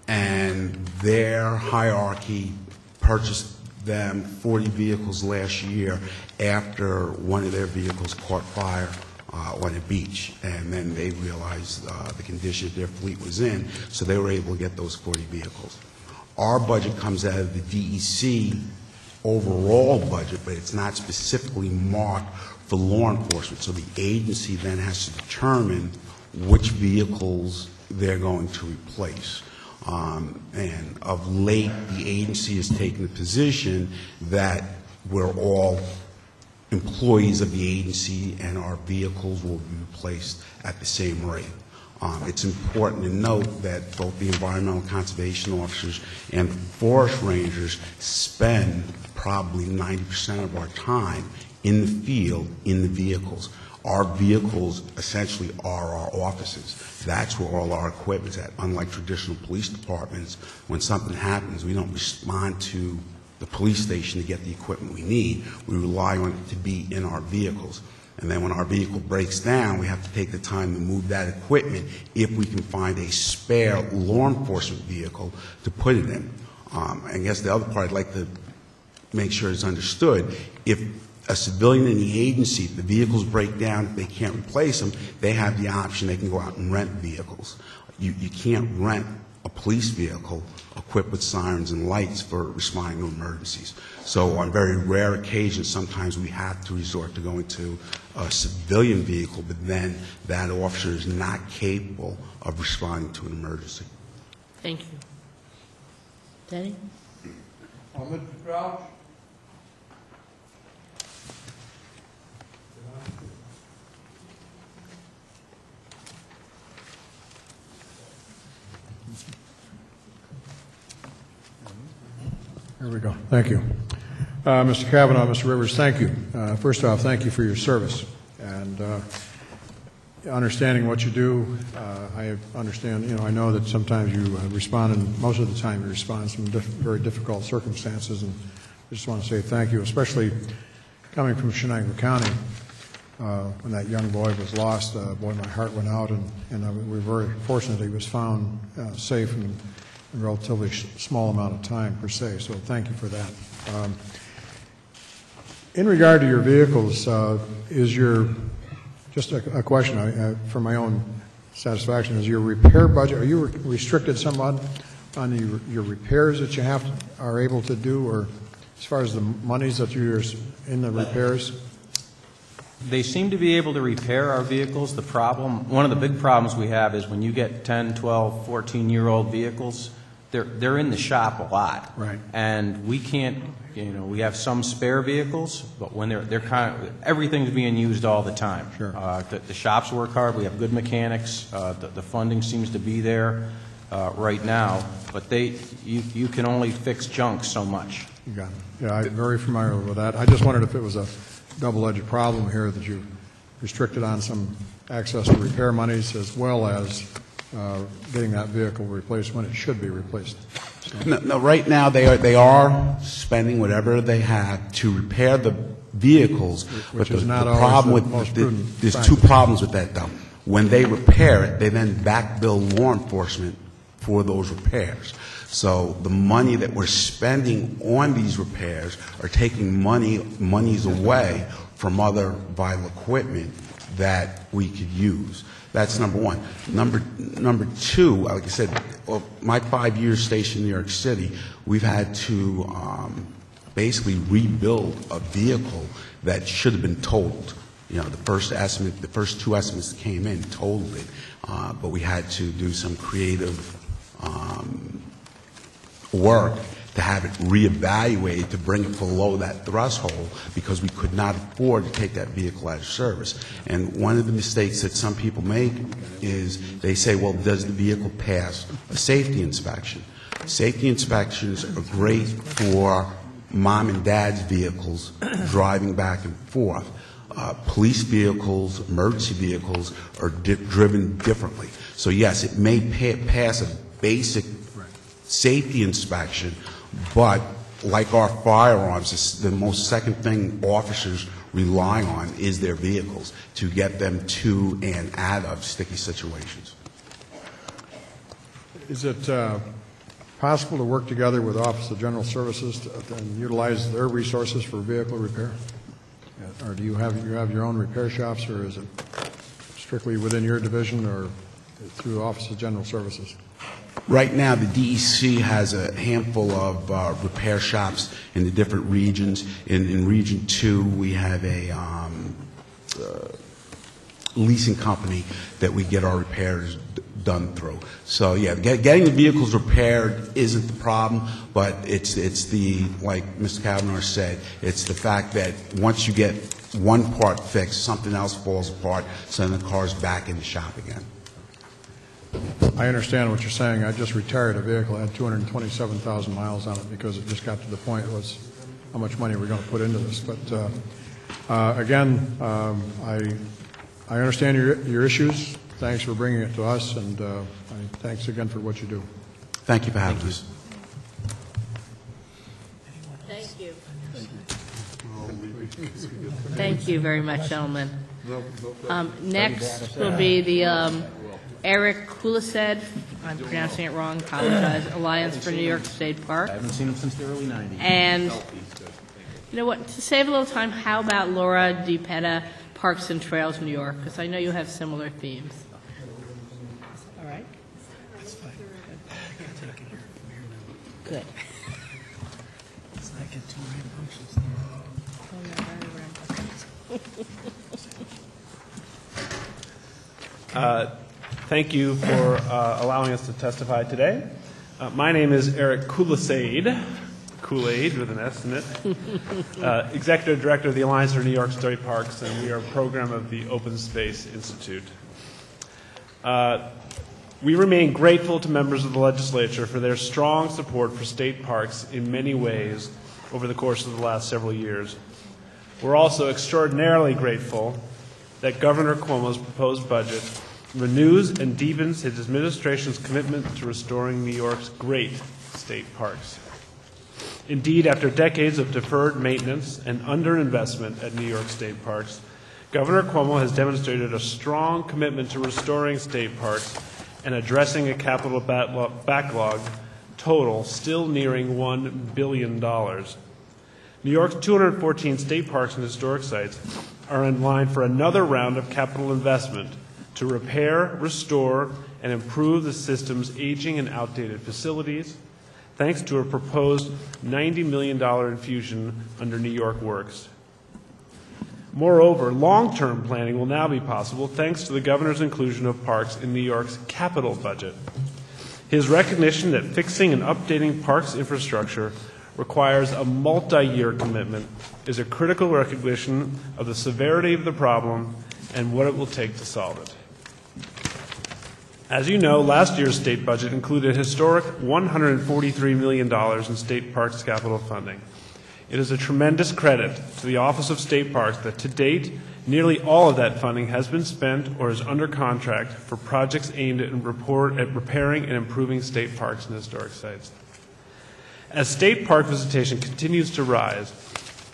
and their hierarchy purchased them 40 vehicles last year after one of their vehicles caught fire on a beach, and then they realized the condition their fleet was in, so they were able to get those 40 vehicles. Our budget comes out of the DEC overall budget, but it's not specifically marked for law enforcement, so the agency then has to determine which vehicles they're going to replace. And of late, the agency has taken the position that we're all employees of the agency and our vehicles will be replaced at the same rate. It's important to note that both the environmental conservation officers and forest rangers spend probably 90% of our time in the field, in the vehicles. Our vehicles essentially are our offices. That's where all our equipment's at. Unlike traditional police departments, when something happens, we don't respond to the police station to get the equipment we need. We rely on it to be in our vehicles. And then when our vehicle breaks down, we have to take the time to move that equipment if we can find a spare law enforcement vehicle to put it in. I guess the other part I'd like to make sure is understood, if a civilian in the agency, if the vehicles break down, if they can't replace them, they have the option, they can go out and rent vehicles. You can't rent a police vehicle equipped with sirens and lights for responding to emergencies. So on very rare occasions, sometimes we have to resort to going to a civilian vehicle, but then that officer is not capable of responding to an emergency.
Thank you.
Danny?
Mr. Crouch?
Here we go. Thank you. Mr. Kavanaugh, Mr. Rivers, thank you. First off, thank you for your service. And understanding what you do, I understand, I know that sometimes you respond, and most of the time you respond in some very difficult circumstances, and I just want to say thank you, especially coming from Shenango County. When that young boy was lost, boy, my heart went out, and we were very fortunate he was found safe in a relatively small amount of time, per se, so thank you for that. In regard to your vehicles, is your, just a question for my own satisfaction, is your repair budget, are you restricted somewhat on your repairs that you are able to do, or as far as the monies that you're in the repairs?
They seem to be able to repair our vehicles. The problem, one of the big problems we have is when you get 10, 12, 14-year-old vehicles, they're in the shop a lot.
Right.
And we can't, we have some spare vehicles, but when they're kind of, everything's being used all the time.
Sure.
The shops work hard. We have good mechanics. The funding seems to be there right now, but you can only fix junk so much.
You got it. Yeah, I'm very familiar with that. I just wondered if it was a double-edged problem here that you've restricted on some access to repair monies as well as getting that vehicle replaced when it should be replaced. So.
No, right now they are spending whatever they have to repair the vehicles.
Which
but
is not
the
always
problem
the
with
most prudent
there's
practice.
two problems with that though. When they repair it, they then back bill law enforcement for those repairs. So the money that we're spending on these repairs are taking monies away from other vital equipment that we could use. That's number one. Number two, like I said, my 5 years stationed in New York City, we've had to basically rebuild a vehicle that should have been totaled. You know, the first two estimates that came in totaled it, but we had to do some creative work to have it reevaluated to bring it below that threshold because we could not afford to take that vehicle out of service. And one of the mistakes that some people make is they say, well, does the vehicle pass a safety inspection? Safety inspections are great for mom and dad's vehicles driving back and forth. Police vehicles, emergency vehicles are driven differently. So yes, it may pass a basic safety inspection, but like our firearms, the most second thing officers rely on is their vehicles to get them to and out of sticky situations.
Is it possible to work together with Office of General Services to utilize their resources for vehicle repair? Or do you have your own repair shops, or is it strictly within your division or through Office of General Services?
Right now, the DEC has a handful of repair shops in the different regions. In Region 2, we have a leasing company that we get our repairs done through. So, yeah, getting the vehicles repaired isn't the problem, but it's the, like Mr. Kavanaugh said, it's the fact that once you get one part fixed, something else falls apart, so then the car's back in the shop again.
I understand what you're saying. I just retired a vehicle. I had 227,000 miles on it because it just got to the point it was how much money we're going to put into this. But again, I understand your issues. Thanks for bringing it to us, and thanks again for what you do.
Thank you for having us.
Thank you. Thank you very much, gentlemen. Next will be the Eric Kulised, I'm pronouncing it wrong, apologize, Alliance for New York State Park.
I haven't seen him since the early 90s.
And you know what, to save a little time, how about Laura DiPetta, Parks and Trails New York, because I know you have similar themes. All right?
That's fine. I can take it here from here now.
Good.
Let's not get too rambunctious.
Thank you for allowing us to testify today. My name is Eric Kulised, Kool-Aid with an S in it, Executive Director of the Alliance for New York State Parks, and we are a program of the Open Space Institute. We remain grateful to members of the legislature for their strong support for state parks in many ways over the course of the last several years. We're also extraordinarily grateful that Governor Cuomo's proposed budget renews and deepens his administration's commitment to restoring New York's great state parks. Indeed, after decades of deferred maintenance and underinvestment at New York state parks, Governor Cuomo has demonstrated a strong commitment to restoring state parks and addressing a capital backlog total still nearing $1 billion. New York's 214 state parks and historic sites are in line for another round of capital investment to repair, restore, and improve the system's aging and outdated facilities, thanks to a proposed $90 million infusion under New York Works. Moreover, long-term planning will now be possible thanks to the governor's inclusion of parks in New York's capital budget. His recognition that fixing and updating parks infrastructure requires a multi-year commitment is a critical recognition of the severity of the problem and what it will take to solve it. As you know, last year's state budget included a historic $143 million in state parks capital funding.
It is a tremendous credit to the Office of State Parks that to date, nearly all of that funding has been spent or is under contract for projects aimed at repairing and improving state parks and historic sites. As state park visitation continues to rise,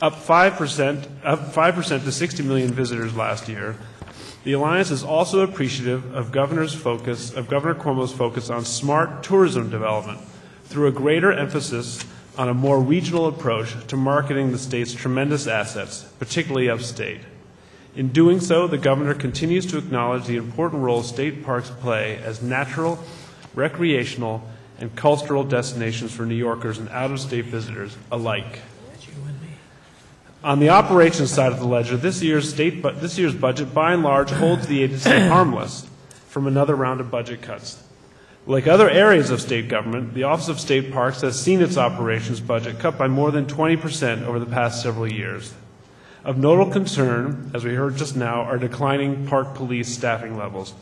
up 5% to 60 million visitors last year, the Alliance is also appreciative of Governor Cuomo's focus on smart tourism development through a greater emphasis on a more regional approach to marketing the state's tremendous assets, particularly upstate. In doing so, the Governor continues to acknowledge the important role state parks play as natural, recreational, and cultural destinations for New Yorkers and out-of-state visitors alike. On the operations side of the ledger, this year's budget, by and large, holds the agency harmless from another round of budget cuts. Like other areas of state government, the Office of State Parks has seen its operations budget cut by more than 20% over the past several years. Of notable concern, as we heard just now, are declining park police staffing levels.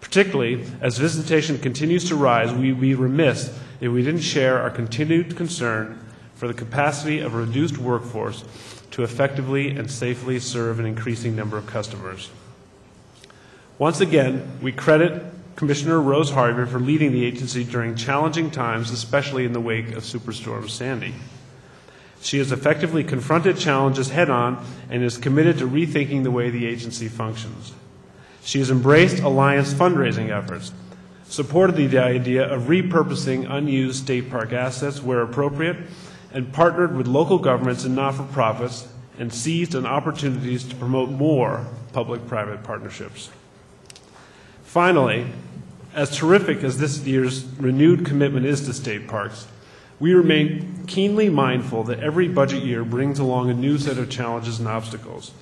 Particularly, as visitation continues to rise, we'd be remiss if we didn't share our continued concern for the capacity of a reduced workforce to effectively and safely serve an increasing number of customers. Once again, we credit Commissioner Rose Harvey for leading the agency during challenging times, especially in the wake of Superstorm Sandy. She has effectively confronted challenges head-on and is committed to rethinking the way the agency functions. She has embraced Alliance fundraising efforts, supported the idea of repurposing unused state park assets where appropriate, and partnered with local governments and not-for-profits and seized on opportunities to promote more public-private partnerships. Finally, as terrific as this year's renewed commitment is to state parks, we remain keenly mindful that every budget year brings along a new set of challenges and obstacles.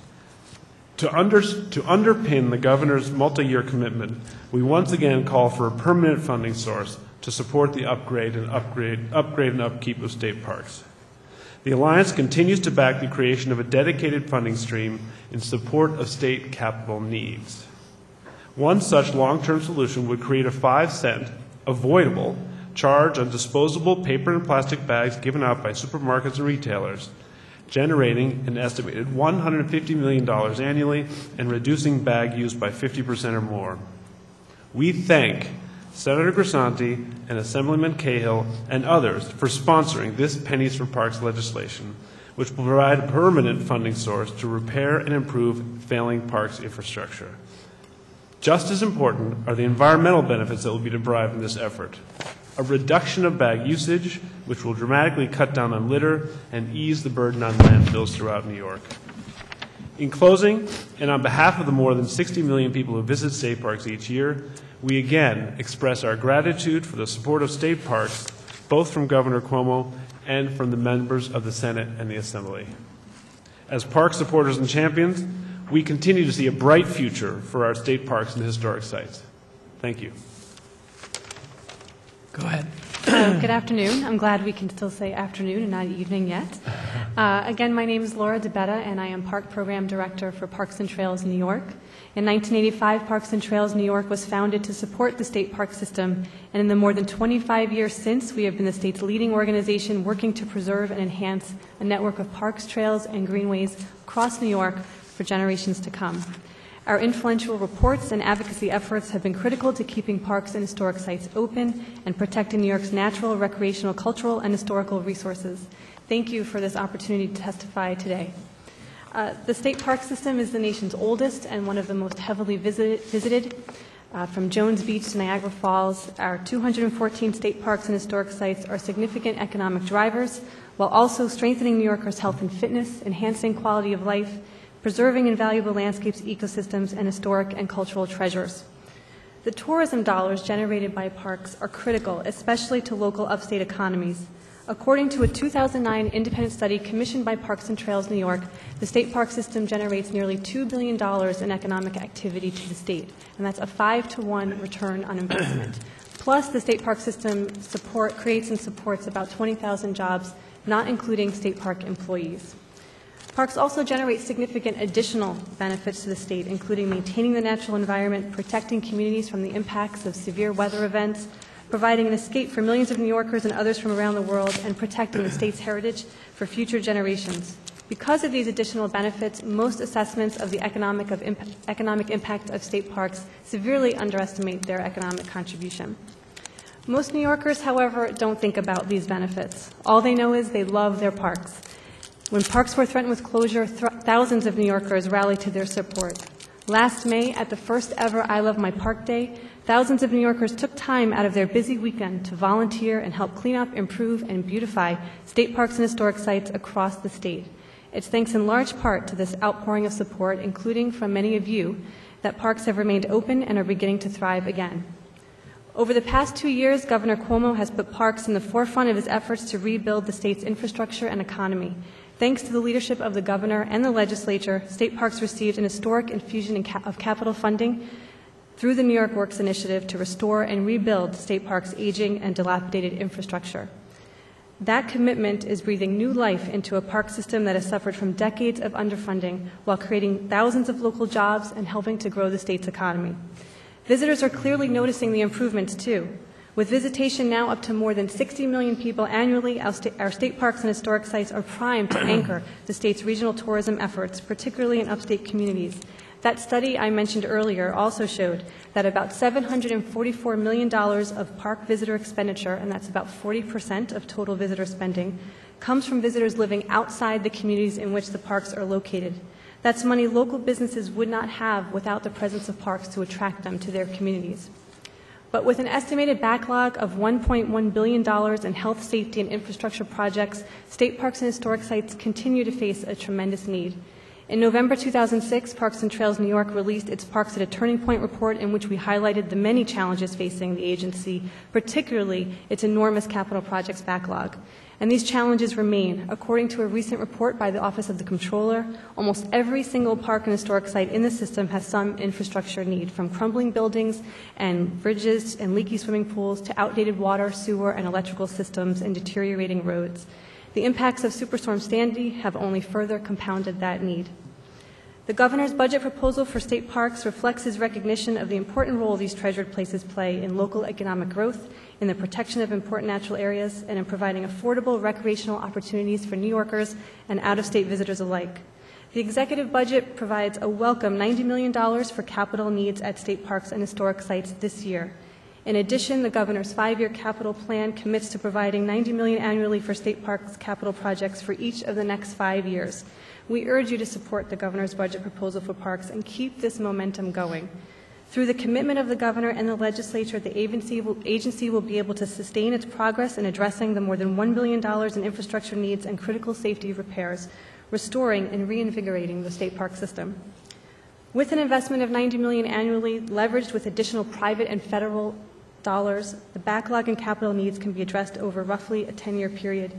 To underpin the Governor's multi-year commitment, we once again call for a permanent funding source to support the upgrade and upkeep of state parks. The Alliance continues to back the creation of a dedicated funding stream in support of state capital needs. One such long-term solution would create a 5-cent avoidable charge on disposable paper and plastic bags given out by supermarkets and retailers, generating an estimated $150 million annually and reducing bag use by 50% or more. We thank Senator Grisanti and Assemblyman Cahill and others for sponsoring this Pennies for Parks legislation, which will provide a permanent funding source to repair and improve failing parks infrastructure. Just as important are the environmental benefits that will be derived from this effort. A reduction of bag usage, which will dramatically cut down on litter and ease the burden on landfills throughout New York. In closing, and on behalf of the more than 60 million people who visit state parks each year, we again express our gratitude for the support of state parks, both from Governor Cuomo and from the members of the Senate and the Assembly. As park supporters and champions, we continue to see a bright future for our state parks and historic sites. Thank you.
Go ahead. Good afternoon. I'm glad we can still say afternoon and not evening yet. Again, my name is Laura DeBetta, and I am Park Program Director for Parks and Trails New York. In 1985, Parks and Trails New York was founded to support the state park system, and in the more than 25 years since, we have been the state's leading organization working to preserve and enhance a network of parks, trails, and greenways across New York for generations to come. Our influential reports and advocacy efforts have been critical to keeping parks and historic sites open and protecting New York's natural, recreational, cultural, and historical resources. Thank you for this opportunity to testify today. The state park system is the nation's oldest and one of the most heavily visited. From Jones Beach to Niagara Falls, our 214 state parks and historic sites are significant economic drivers, while also strengthening New Yorkers' health and fitness, enhancing quality of life, preserving invaluable landscapes, ecosystems, and historic and cultural treasures. The tourism dollars generated by parks are critical, especially to local upstate economies. According to a 2009 independent study commissioned by Parks and Trails New York, the state park system generates nearly $2 billion in economic activity to the state, and that's a 5-to-1 return on investment. Plus, the state park system creates and supports about 20,000 jobs, not including state park employees. Parks also generate significant additional benefits to the state, including maintaining the natural environment, protecting communities from the impacts of severe weather events, providing an escape for millions of New Yorkers and others from around the world, and protecting the state's heritage for future generations. Because of these additional benefits, most assessments of the economic impact of state parks severely underestimate their economic contribution. Most New Yorkers, however, don't think about these benefits. All they know is they love their parks. When parks were threatened with closure, thousands of New Yorkers rallied to their support. Last May, at the first ever I Love My Park Day, thousands of New Yorkers took time out of their busy weekend to volunteer and help clean up, improve, and beautify state parks and historic sites across the state. It's thanks in large part to this outpouring of support, including from many of you, that parks have remained open and are beginning to thrive again. Over the past 2 years, Governor Cuomo has put parks in the forefront of his efforts to rebuild the state's infrastructure and economy. Thanks to the leadership of the governor and the legislature, state parks received an historic infusion of capital funding through the New York Works initiative to restore and rebuild state parks' aging and dilapidated infrastructure. That commitment is breathing new life into a park system that has suffered from decades of underfunding while creating thousands of local jobs and helping to grow the state's economy. Visitors are clearly noticing the improvements, too. With visitation now up to more than 60 million people annually, our state parks and historic sites are primed to anchor the state's regional tourism efforts, particularly in upstate communities. That study I mentioned earlier also showed that about $744 million of park visitor expenditure, and that's about 40% of total visitor spending, comes from visitors living outside the communities in which the parks are located. That's money local businesses would not have without the presence of parks to attract them to their communities. But with an estimated backlog of $1.1 billion in health, safety, and infrastructure projects, state parks and historic sites continue to face a tremendous need. In November 2006, Parks and Trails New York released its Parks at a Turning Point report, in which we highlighted the many challenges facing the agency, particularly its enormous capital projects backlog. And these challenges remain. According to a recent report by the Office of the Comptroller, almost every single park and historic site in the system has some infrastructure need, from crumbling buildings and bridges and leaky swimming pools to outdated water, sewer, and electrical systems and deteriorating roads. The impacts of Superstorm Sandy have only further compounded that need. The governor's budget proposal for state parks reflects his recognition of the important role these treasured places play in local economic growth, in the protection of important natural areas, and in providing affordable recreational opportunities for New Yorkers and out-of-state visitors alike. The executive budget provides a welcome $90 million for capital needs at state parks and historic sites this year. In addition, the governor's 5-year capital plan commits to providing $90 million annually for state parks capital projects for each of the next 5 years. We urge you to support the governor's budget proposal for parks and keep this momentum going. Through the commitment of the governor and the legislature, the agency will be able to sustain its progress in addressing the more than $1 billion in infrastructure needs and critical safety repairs, restoring and reinvigorating the state park system. With an investment of $90 million annually, leveraged with additional private and federal dollars, the backlog in capital needs can be addressed over roughly a 10-year period.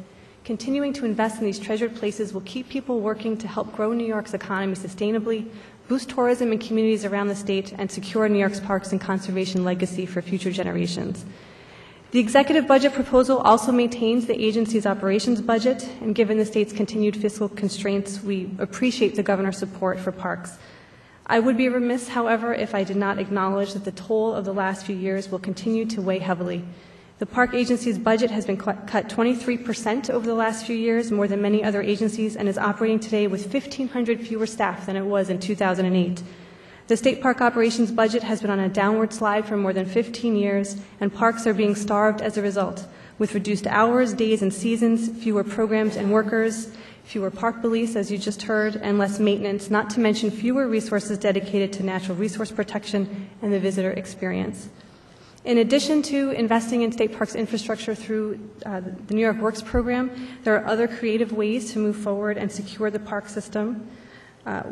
Continuing to invest in these treasured places will keep people working to help grow New York's economy sustainably, boost tourism in communities around the state, and secure New York's parks and conservation legacy for future generations. The executive budget proposal also maintains the agency's operations budget, and given the state's continued fiscal constraints, we appreciate the governor's support for parks. I would be remiss, however, if I did not acknowledge that the toll of the last few years will continue to weigh heavily. The park agency's budget has been cut 23% over the last few years, more than many other agencies, and is operating today with 1,500 fewer staff than it was in 2008. The state park operations budget has been on a downward slide for more than 15 years, and parks are being starved as a result, with reduced hours, days, and seasons, fewer programs and workers, fewer park police, as you just heard, and less maintenance, not to mention fewer resources dedicated to natural resource protection and the visitor experience. In addition to investing in state parks infrastructure through the New York Works program, there are other creative ways to move forward and secure the park system.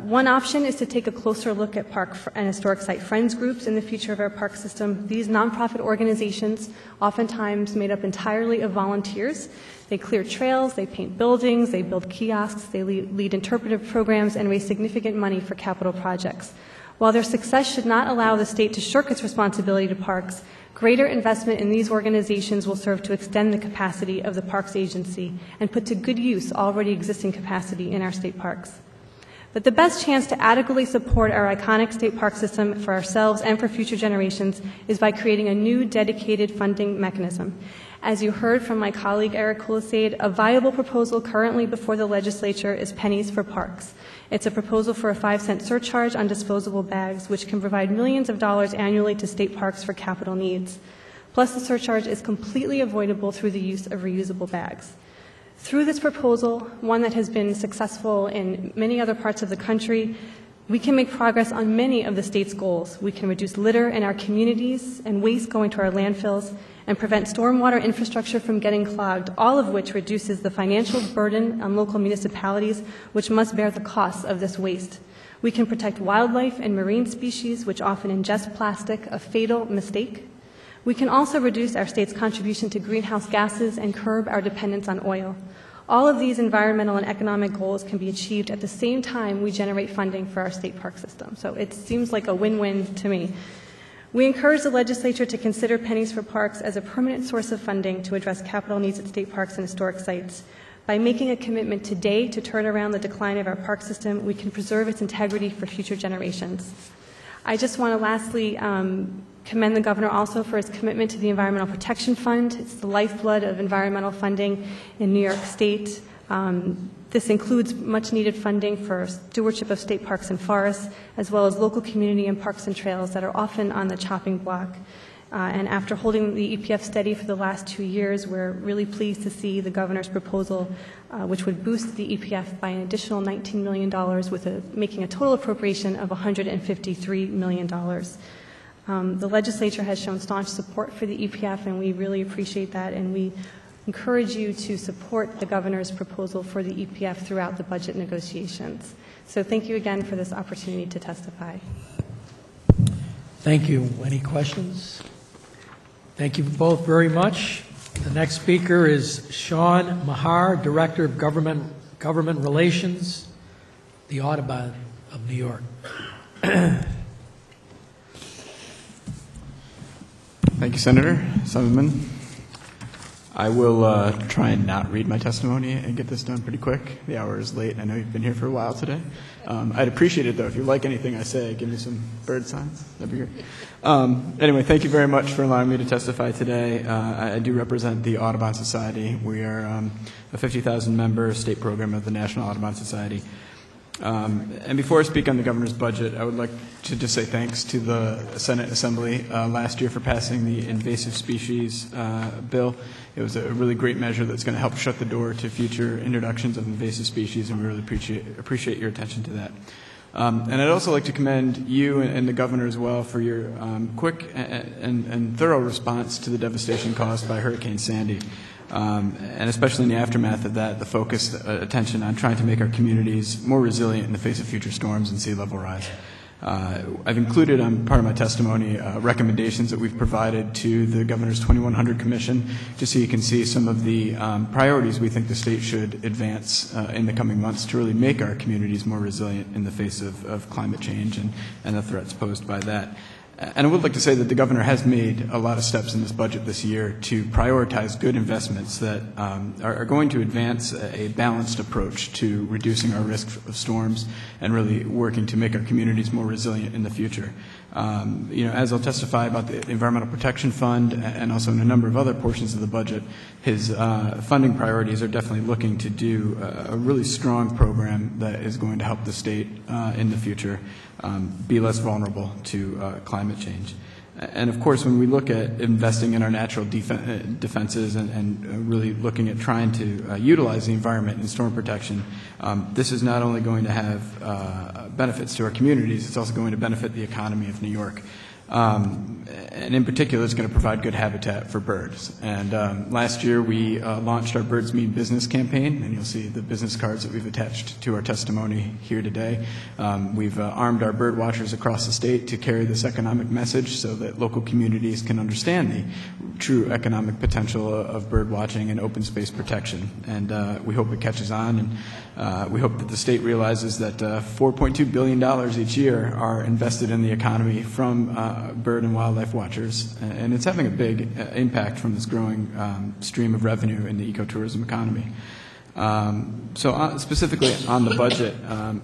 One option is to take a closer look at park and historic site friends groups in the future of our park system. These nonprofit organizations, oftentimes made up entirely of volunteers, they clear trails, they paint buildings, they build kiosks, they lead interpretive programs, and raise significant money for capital projects. While their success should not allow the state to shirk its responsibility to parks, greater investment in these organizations will serve to extend the capacity of the Parks Agency and put to good use already existing capacity in our state parks. But the best chance to adequately support our iconic state park system for ourselves and for future generations is by creating a new dedicated funding mechanism. As you heard from my colleague Eric Kulisade, a viable proposal currently before the legislature is Pennies for Parks. It's a proposal for a 5-cent surcharge on disposable bags, which can provide millions of dollars annually to state parks for capital needs. Plus, the surcharge is completely avoidable through the use of reusable bags. Through this proposal, one that has been successful in many other parts of the country, we can make progress on many of the state's goals. We can reduce litter in our communities and waste going to our landfills and prevent stormwater infrastructure from getting clogged, all of which reduces the financial burden on local municipalities, which must bear the costs of this waste. We can protect wildlife and marine species, which often ingest plastic, a fatal mistake. We can also reduce our state's contribution to greenhouse gases and curb our dependence on oil. All of these environmental and economic goals can be achieved at the same time we generate funding for our state park system. So it seems like a win-win to me. We encourage the legislature to consider Pennies for Parks as a permanent source of funding to address capital needs at state parks and historic sites. By making a commitment today to turn around the decline of our park system, we can preserve its integrity for future generations. I just want to lastly commend the governor also for his commitment to the Environmental Protection Fund. It's the lifeblood of environmental funding in New York State. This includes much needed funding for stewardship of state parks and forests, as well as local community and parks and trails that are often on the chopping block. And after holding the EPF steady for the last 2 years, we're really pleased to see the governor's proposal, which would boost the EPF by an additional $19 million, making a total appropriation of $153 million. The legislature has shown staunch support for the EPF, and we really appreciate that, and we encourage you to support the governor's proposal for the EPF throughout the budget negotiations. So thank you again for this opportunity to testify.
Thank you. Any questions? Thank you both very much. The next speaker is Sean Mahar, Director of Government Relations, the Audubon of New York.
Thank you, Senator Summerman. I will try and not read my testimony and get this done pretty quick. The hour is late. I know you've been here for a while today. I'd appreciate it, though, if you like anything I say, give me some bird signs. That'd be great. Anyway, thank you very much for allowing me to testify today. I do represent the Audubon Society. We are a 50,000-member state program of the National Audubon Society. And before I speak on the governor's budget, I would like to just say thanks to the Senate Assembly last year for passing the invasive species bill. It was a really great measure that's going to help shut the door to future introductions of invasive species, and we really appreciate your attention to that. And I'd also like to commend you and the governor as well for your quick and thorough response to the devastation caused by Hurricane Sandy. And especially in the aftermath of that, the focused attention on trying to make our communities more resilient in the face of future storms and sea level rise. I've included on part of my testimony recommendations that we've provided to the Governor's 2100 Commission, just so you can see some of the priorities we think the state should advance in the coming months to really make our communities more resilient in the face of climate change and the threats posed by that. And I would like to say that the governor has made a lot of steps in this budget this year to prioritize good investments that are going to advance a balanced approach to reducing our risk of storms and really working to make our communities more resilient in the future. As I'll testify about the Environmental Protection Fund and also in a number of other portions of the budget, his funding priorities are definitely looking to do a really strong program that is going to help the state in the future be less vulnerable to climate change. And of course, when we look at investing in our natural defenses and really looking at trying to utilize the environment in storm protection, this is not only going to have benefits to our communities, it's also going to benefit the economy of New York. And in particular, it's going to provide good habitat for birds. And last year, we launched our Birds Mean Business campaign, and you'll see the business cards that we've attached to our testimony here today. We've armed our bird watchers across the state to carry this economic message so that local communities can understand the true economic potential of bird watching and open space protection. And we hope it catches on, and we hope that the state realizes that $4.2 billion each year are invested in the economy from bird and wildlife watchers, and it's having a big impact from this growing stream of revenue in the ecotourism economy. Specifically on the budget,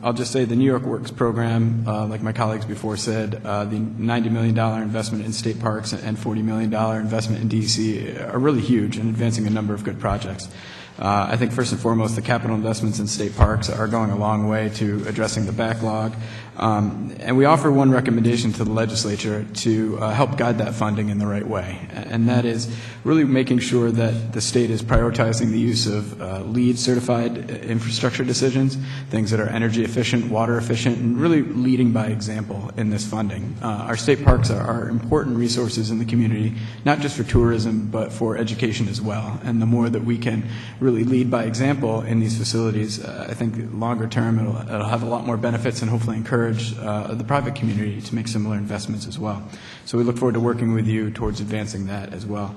I'll just say the New York Works program, like my colleagues before said, the $90 million investment in state parks and $40 million investment in DEC are really huge in advancing a number of good projects. I think first and foremost, the capital investments in state parks are going a long way to addressing the backlog. And we offer one recommendation to the legislature to help guide that funding in the right way, and that is really making sure that the state is prioritizing the use of LEED certified infrastructure decisions, things that are energy efficient, water efficient, and really leading by example in this funding. Our state parks are important resources in the community, not just for tourism, but for education as well. And the more that we can really lead by example in these facilities, I think longer term it'll have a lot more benefits and hopefully encourage the private community to make similar investments as well. So we look forward to working with you towards advancing that as well.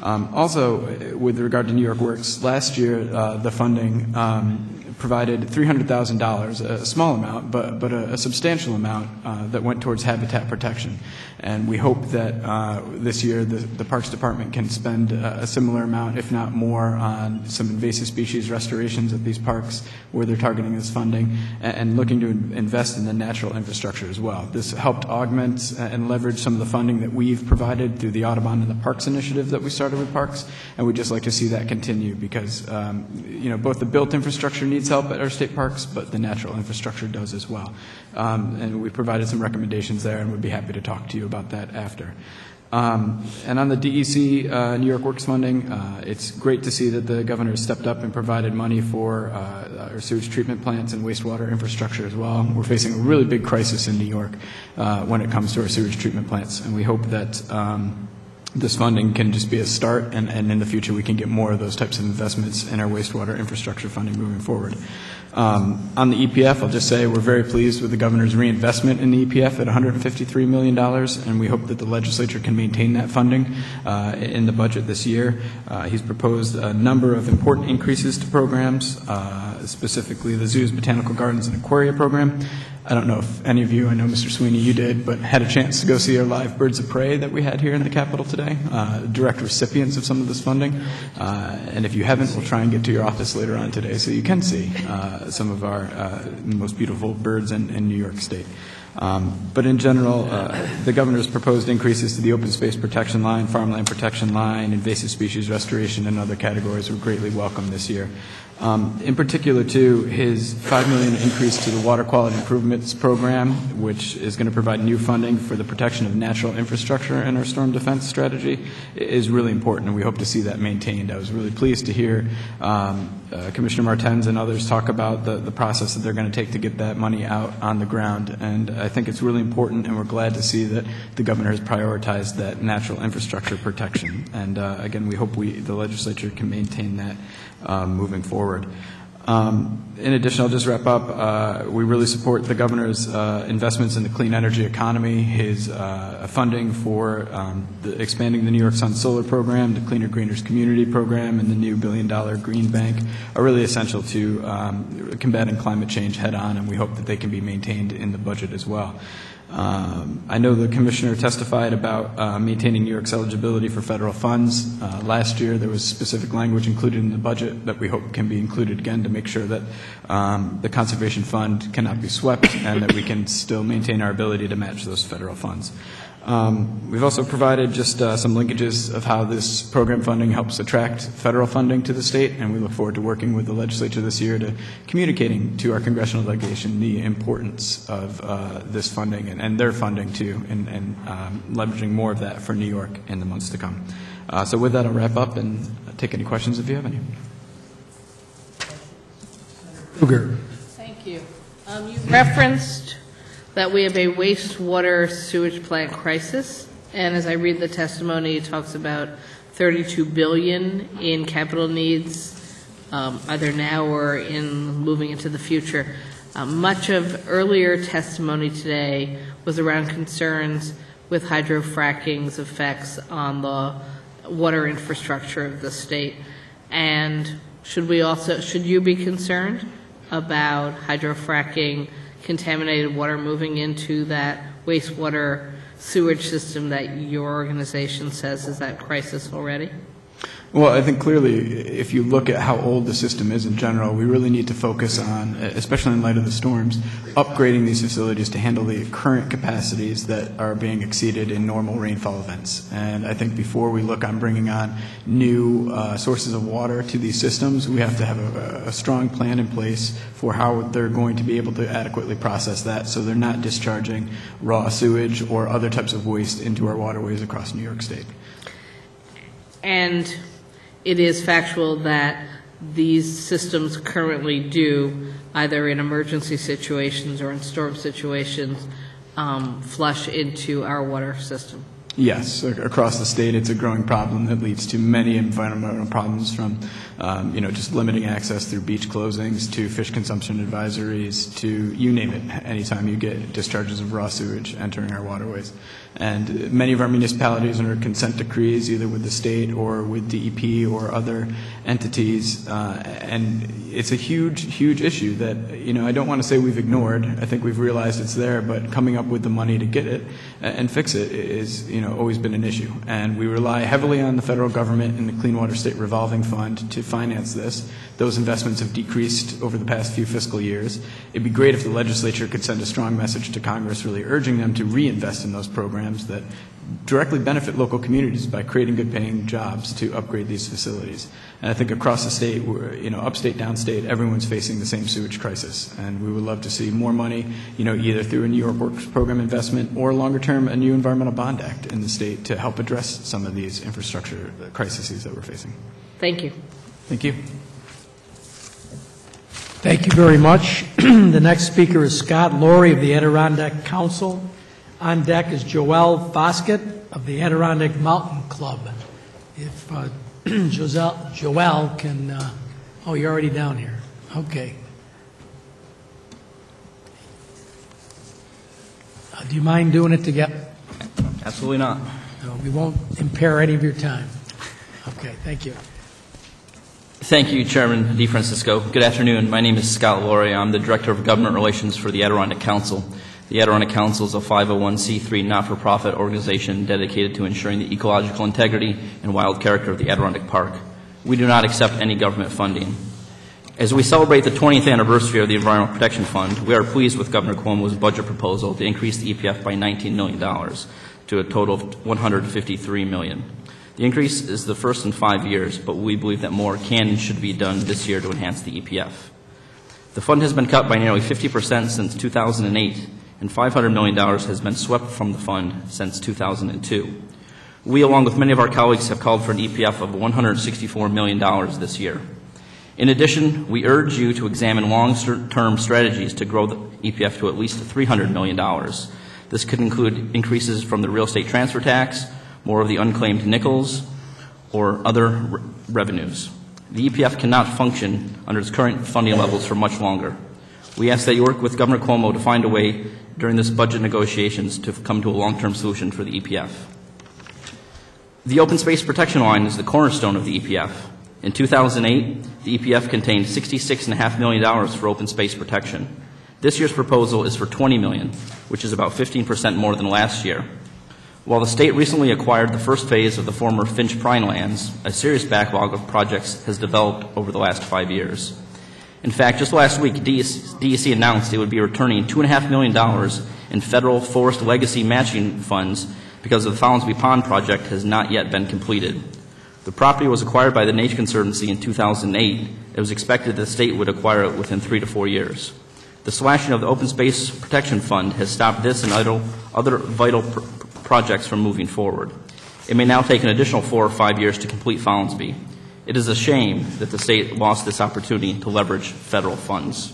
Also, with regard to New York Works, last year the funding provided $300,000, a small amount, but a substantial amount that went towards habitat protection. And we hope that this year the Parks Department can spend a similar amount, if not more, on some invasive species restorations at these parks where they're targeting this funding and looking to invest in the natural infrastructure as well. This helped augment and leverage some of the funding that we've provided through the Audubon and the Parks initiative that we started with parks, and we'd just like to see that continue because both the built infrastructure needs help at our state parks, but the natural infrastructure does as well. And we provided some recommendations there, and we'd be happy to talk to you about that after. And on the DEC New York Works funding, it's great to see that the governor has stepped up and provided money for our sewage treatment plants and wastewater infrastructure as well. We're facing a really big crisis in New York when it comes to our sewage treatment plants, and we hope that this funding can just be a start, and in the future we can get more of those types of investments in our wastewater infrastructure funding moving forward. On the EPF, I'll just say we're very pleased with the governor's reinvestment in the EPF at $153 million, and we hope that the legislature can maintain that funding in the budget this year. He's proposed a number of important increases to programs, specifically the Zoo's Botanical Gardens and Aquaria program. I don't know if any of you, I know Mr. Sweeney, you did, but had a chance to go see our live birds of prey that we had here in the Capitol today, direct recipients of some of this funding. And if you haven't, we'll try and get to your office later on today so you can see some of our most beautiful birds in New York State. But in general, the governor's proposed increases to the open space protection line, farmland protection line, invasive species restoration, and other categories were greatly welcome this year. In particular, too, his $5 million increase to the Water Quality Improvements Program, which is going to provide new funding for the protection of natural infrastructure in our storm defense strategy, is really important, and we hope to see that maintained. I was really pleased to hear Commissioner Martens and others talk about the process that they're going to take to get that money out on the ground, and I think it's really important, and we're glad to see that the governor has prioritized that natural infrastructure protection. And again, we hope the legislature can maintain that moving forward. In addition, I'll just wrap up. We really support the governor's investments in the clean energy economy, his funding for expanding the New York Sun Solar Program, the Cleaner Greeners Community Program, and the new $1 billion Green Bank are really essential to combating climate change head on, and we hope that they can be maintained in the budget as well. I know the Commissioner testified about maintaining New York's eligibility for federal funds. Last year there was specific language included in the budget that we hope can be included again to make sure that the Conservation Fund cannot be swept and that we can still maintain our ability to match those federal funds. We've also provided just some linkages of how this program funding helps attract federal funding to the state, and we look forward to working with the legislature this year to communicating to our congressional delegation the importance of this funding and their funding too, and leveraging more of that for New York in the months to come. So with that, I'll wrap up and take any questions if you have any.
Kruger.
Thank you. You referenced that we have a wastewater sewage plant crisis, and as I read the testimony, it talks about $32 billion in capital needs, either now or in moving into the future. Much of earlier testimony today was around concerns with hydrofracking's effects on the water infrastructure of the state. And should you be concerned about hydrofracking contaminated water moving into that wastewater sewage system that your organization says is at crisis already?
Well, I think clearly, if you look at how old the system is in general, we really need to focus on, especially in light of the storms, upgrading these facilities to handle the current capacities that are being exceeded in normal rainfall events. And I think before we look on bringing on new sources of water to these systems, we have to have a strong plan in place for how they're going to be able to adequately process that so they're not discharging raw sewage or other types of waste into our waterways across New York State.
And it is factual that these systems currently do, either in emergency situations or in storm situations, flush into our water system.
Yes, across the state, it's a growing problem that leads to many environmental problems, from just limiting access through beach closings to fish consumption advisories to you name it. Anytime you get discharges of raw sewage entering our waterways, and many of our municipalities are under consent decrees, either with the state or with DEP or other entities, and it's a huge issue that I don't want to say we've ignored. I think we've realized it's there, but coming up with the money to get it and fix it is always been an issue. And we rely heavily on the federal government and the Clean Water State Revolving Fund to finance this. Those investments have decreased over the past few fiscal years. It'd be great if the legislature could send a strong message to Congress really urging them to reinvest in those programs that directly benefit local communities by creating good-paying jobs to upgrade these facilities. And I think across the state, upstate, downstate, everyone's facing the same sewage crisis. And we would love to see more money, either through a New York Works program investment or longer term, a new environmental bond act in the state to help address some of these infrastructure crises that we're facing.
Thank you.
Thank you.
Thank you very much. The next speaker is Scott Laurie of the Adirondack Council. On deck is Joelle Foskett of the Adirondack Mountain Club. If Joelle can, oh, you're already down here. Okay. Do you mind doing it together?
Absolutely not.
No, we won't impair any of your time. Okay, thank you.
Thank you, Chairman DeFrancisco. Good afternoon. My name is Scott Laurie. I'm the Director of Government Relations for the Adirondack Council. The Adirondack Council is a 501c3 not-for-profit organization dedicated to ensuring the ecological integrity and wild character of the Adirondack Park. We do not accept any government funding. As we celebrate the 20th anniversary of the Environmental Protection Fund, we are pleased with Governor Cuomo's budget proposal to increase the EPF by $19 million to a total of $153 million. The increase is the first in 5 years, but we believe that more can and should be done this year to enhance the EPF. The fund has been cut by nearly 50% since 2008, and $500 million has been swept from the fund since 2002. We, along with many of our colleagues, have called for an EPF of $164 million this year. In addition, we urge you to examine long-term strategies to grow the EPF to at least $300 million. This could include increases from the real estate transfer tax, more of the unclaimed nickels, or other revenues. The EPF cannot function under its current funding levels for much longer. We ask that you work with Governor Cuomo to find a way during this budget negotiations to come to a long-term solution for the EPF. The Open Space Protection Line is the cornerstone of the EPF. In 2008, the EPF contained $66.5 million for open space protection. This year's proposal is for $20 million, which is about 15% more than last year. While the state recently acquired the first phase of the former Finch Prine lands, a serious backlog of projects has developed over the last 5 years. In fact, just last week, DEC announced it would be returning $2.5 million in federal forest legacy matching funds because the Fallonsby Pond project has not yet been completed. The property was acquired by the Nature Conservancy in 2008. It was expected the state would acquire it within 3 to 4 years. The slashing of the Open Space Protection Fund has stopped this and other vital projects from moving forward. It may now take an additional 4 or 5 years to complete Fallonsby. It is a shame that the state lost this opportunity to leverage federal funds.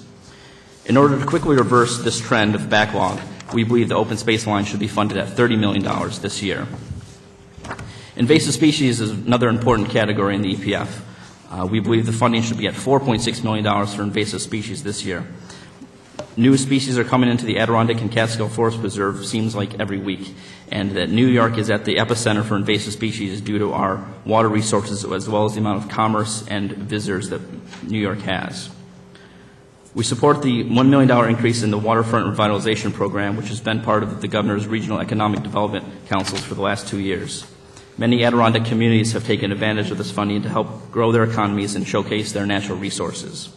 In order to quickly reverse this trend of backlog, we believe the open space line should be funded at $30 million this year. Invasive species is another important category in the EPF. We believe the funding should be at $4.6 million for invasive species this year. New species are coming into the Adirondack and Catskill Forest Preserve seems like every week, and that New York is at the epicenter for invasive species due to our water resources as well as the amount of commerce and visitors that New York has. We support the $1 million increase in the Waterfront Revitalization Program, which has been part of the Governor's Regional Economic Development Councils for the last 2 years. Many Adirondack communities have taken advantage of this funding to help grow their economies and showcase their natural resources.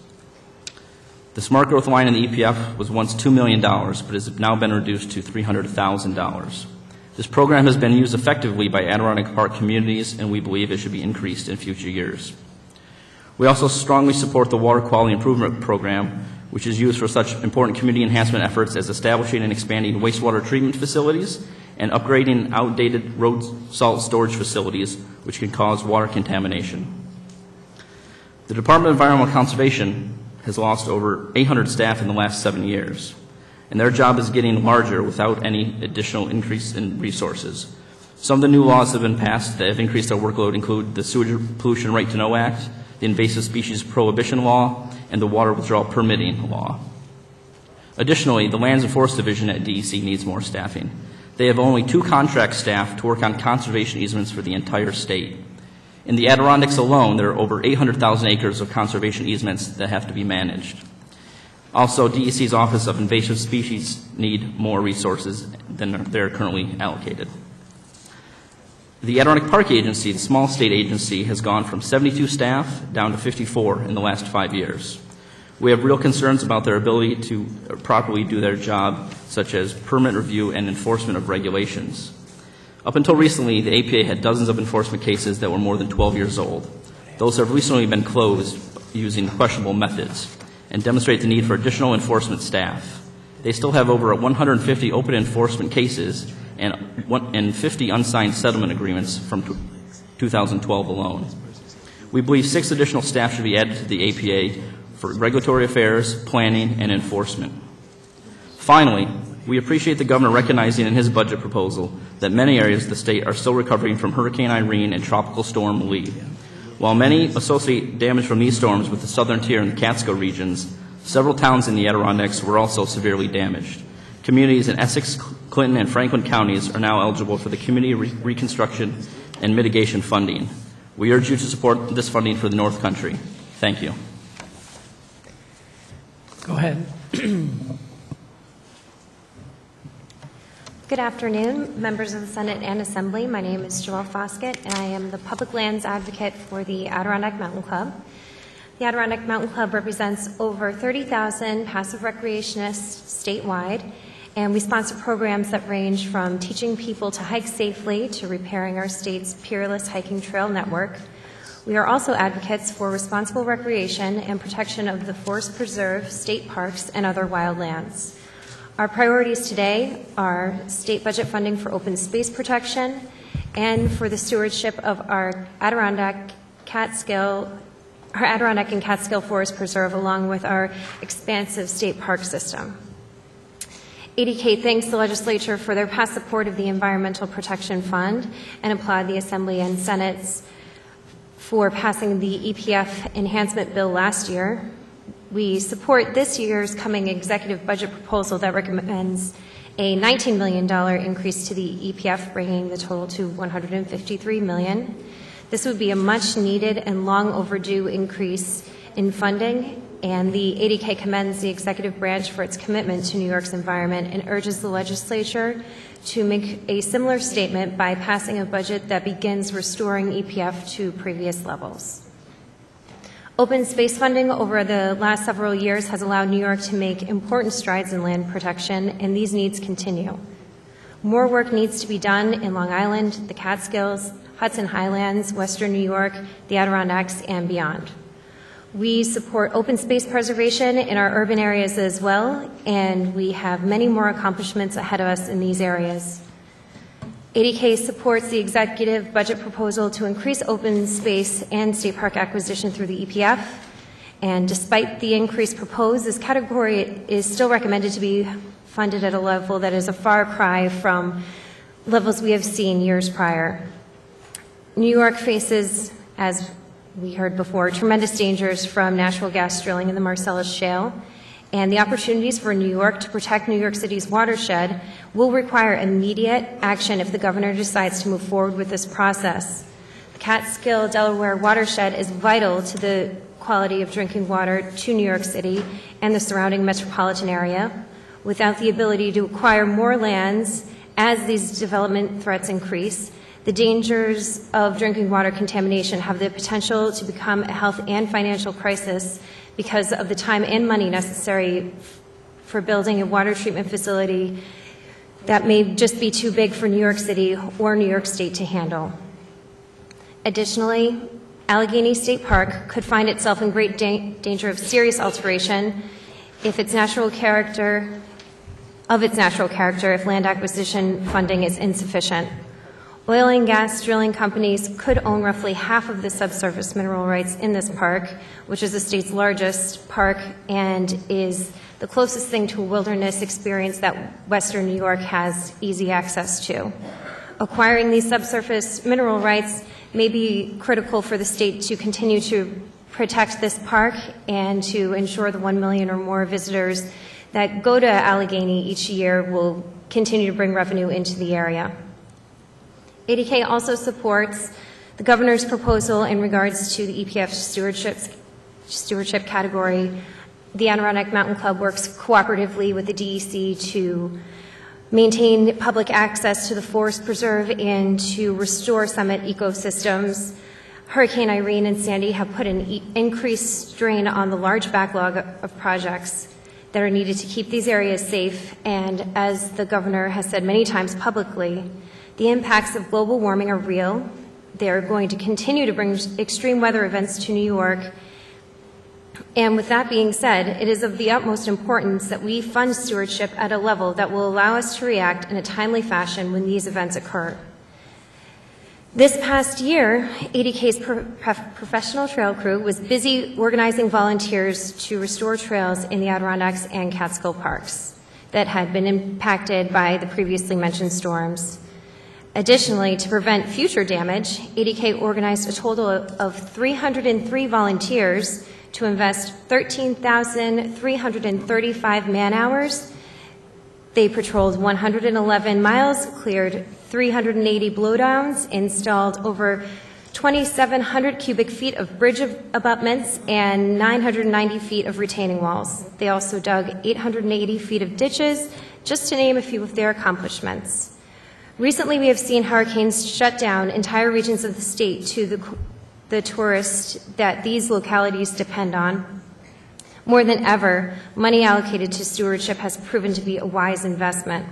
The smart growth line in the EPF was once $2 million, but has now been reduced to $300,000. This program has been used effectively by Adirondack Park communities, and we believe it should be increased in future years. We also strongly support the Water Quality Improvement Program, which is used for such important community enhancement efforts as establishing and expanding wastewater treatment facilities and upgrading outdated road salt storage facilities, which can cause water contamination. The Department of Environmental Conservation has lost over 800 staff in the last 7 years, and their job is getting larger without any additional increase in resources. Some of the new laws that have been passed that have increased their workload include the Sewage Pollution Right to Know Act, the Invasive Species Prohibition Law, and the Water Withdrawal Permitting Law. Additionally, the Lands and Forest Division at DEC needs more staffing. They have only 2 contract staff to work on conservation easements for the entire state. In the Adirondacks alone, there are over 800,000 acres of conservation easements that have to be managed. Also, DEC's Office of Invasive Species need more resources than they're currently allocated. The Adirondack Park Agency, the small state agency, has gone from 72 staff down to 54 in the last 5 years. We have real concerns about their ability to properly do their job, such as permit review and enforcement of regulations. Up until recently, the APA had dozens of enforcement cases that were more than 12 years old. Those have recently been closed using questionable methods and demonstrate the need for additional enforcement staff. They still have over 150 open enforcement cases and 50 unsigned settlement agreements from 2012 alone. We believe 6 additional staff should be added to the APA for regulatory affairs, planning, and enforcement. Finally, we appreciate the governor recognizing in his budget proposal that many areas of the state are still recovering from Hurricane Irene and Tropical Storm Lee. While many associate damage from these storms with the southern tier and the Catskill regions, several towns in the Adirondacks were also severely damaged. Communities in Essex, Clinton, and Franklin counties are now eligible for the community reconstruction and mitigation funding. We urge you to support this funding for the North Country. Thank you.
Go ahead.
Good afternoon, members of the Senate and Assembly. My name is Joelle Foskett, and I am the Public Lands Advocate for the Adirondack Mountain Club. The Adirondack Mountain Club represents over 30,000 passive recreationists statewide, and we sponsor programs that range from teaching people to hike safely to repairing our state's peerless hiking trail network. We are also advocates for responsible recreation and protection of the forest preserve, state parks, and other wildlands. Our priorities today are state budget funding for open space protection and for the stewardship of our Adirondack and Catskill Forest Preserve, along with our expansive state park system. ADK thanks the legislature for their past support of the Environmental Protection Fund and applaud the Assembly and Senate's for passing the EPF enhancement bill last year. We support this year's coming executive budget proposal that recommends a $19 million increase to the EPF, bringing the total to $153 million. This would be a much needed and long overdue increase in funding, and the ADK commends the executive branch for its commitment to New York's environment and urges the legislature to make a similar statement by passing a budget that begins restoring EPF to previous levels. Open space funding over the last several years has allowed New York to make important strides in land protection, and these needs continue. More work needs to be done in Long Island, the Catskills, Hudson Highlands, Western New York, the Adirondacks, and beyond. We support open space preservation in our urban areas as well, and we have many more accomplishments ahead of us in these areas. ADK supports the executive budget proposal to increase open space and state park acquisition through the EPF. And despite the increase proposed, this category is still recommended to be funded at a level that is a far cry from levels we have seen years prior. New York faces, as we heard before, tremendous dangers from natural gas drilling in the Marcellus Shale. And the opportunities for New York to protect New York City's watershed will require immediate action if the governor decides to move forward with this process. The Catskill Delaware watershed is vital to the quality of drinking water to New York City and the surrounding metropolitan area. Without the ability to acquire more lands as these development threats increase, The dangers of drinking water contamination have the potential to become a health and financial crisis because of the time and money necessary for building a water treatment facility that may just be too big for New York City or New York State to handle. Additionally, Allegheny State Park could find itself in great danger of serious alteration if its natural character, if land acquisition funding is insufficient. Oil and gas drilling companies could own roughly half of the subsurface mineral rights in this park, which is the state's largest park and is the closest thing to a wilderness experience that Western New York has easy access to. Acquiring these subsurface mineral rights may be critical for the state to continue to protect this park and to ensure the 1 million or more visitors that go to Allegheny each year will continue to bring revenue into the area. ADK also supports the governor's proposal in regards to the EPF stewardship category. The Adirondack Mountain Club works cooperatively with the DEC to maintain public access to the forest preserve and to restore summit ecosystems. Hurricane Irene and Sandy have put an increased strain on the large backlog of projects that are needed to keep these areas safe, and as the governor has said many times publicly, the impacts of global warming are real. They're going to continue to bring extreme weather events to New York. And with that being said, it is of the utmost importance that we fund stewardship at a level that will allow us to react in a timely fashion when these events occur. This past year, ADK's professional trail crew was busy organizing volunteers to restore trails in the Adirondacks and Catskill parks that had been impacted by the previously mentioned storms. Additionally, to prevent future damage, ADK organized a total of 303 volunteers to invest 13,335 man-hours. They patrolled 111 miles, cleared 380 blowdowns, installed over 2,700 cubic feet of bridge abutments, and 990 feet of retaining walls. They also dug 880 feet of ditches, just to name a few of their accomplishments. Recently, we have seen hurricanes shut down entire regions of the state to the tourists that these localities depend on. More than ever, money allocated to stewardship has proven to be a wise investment.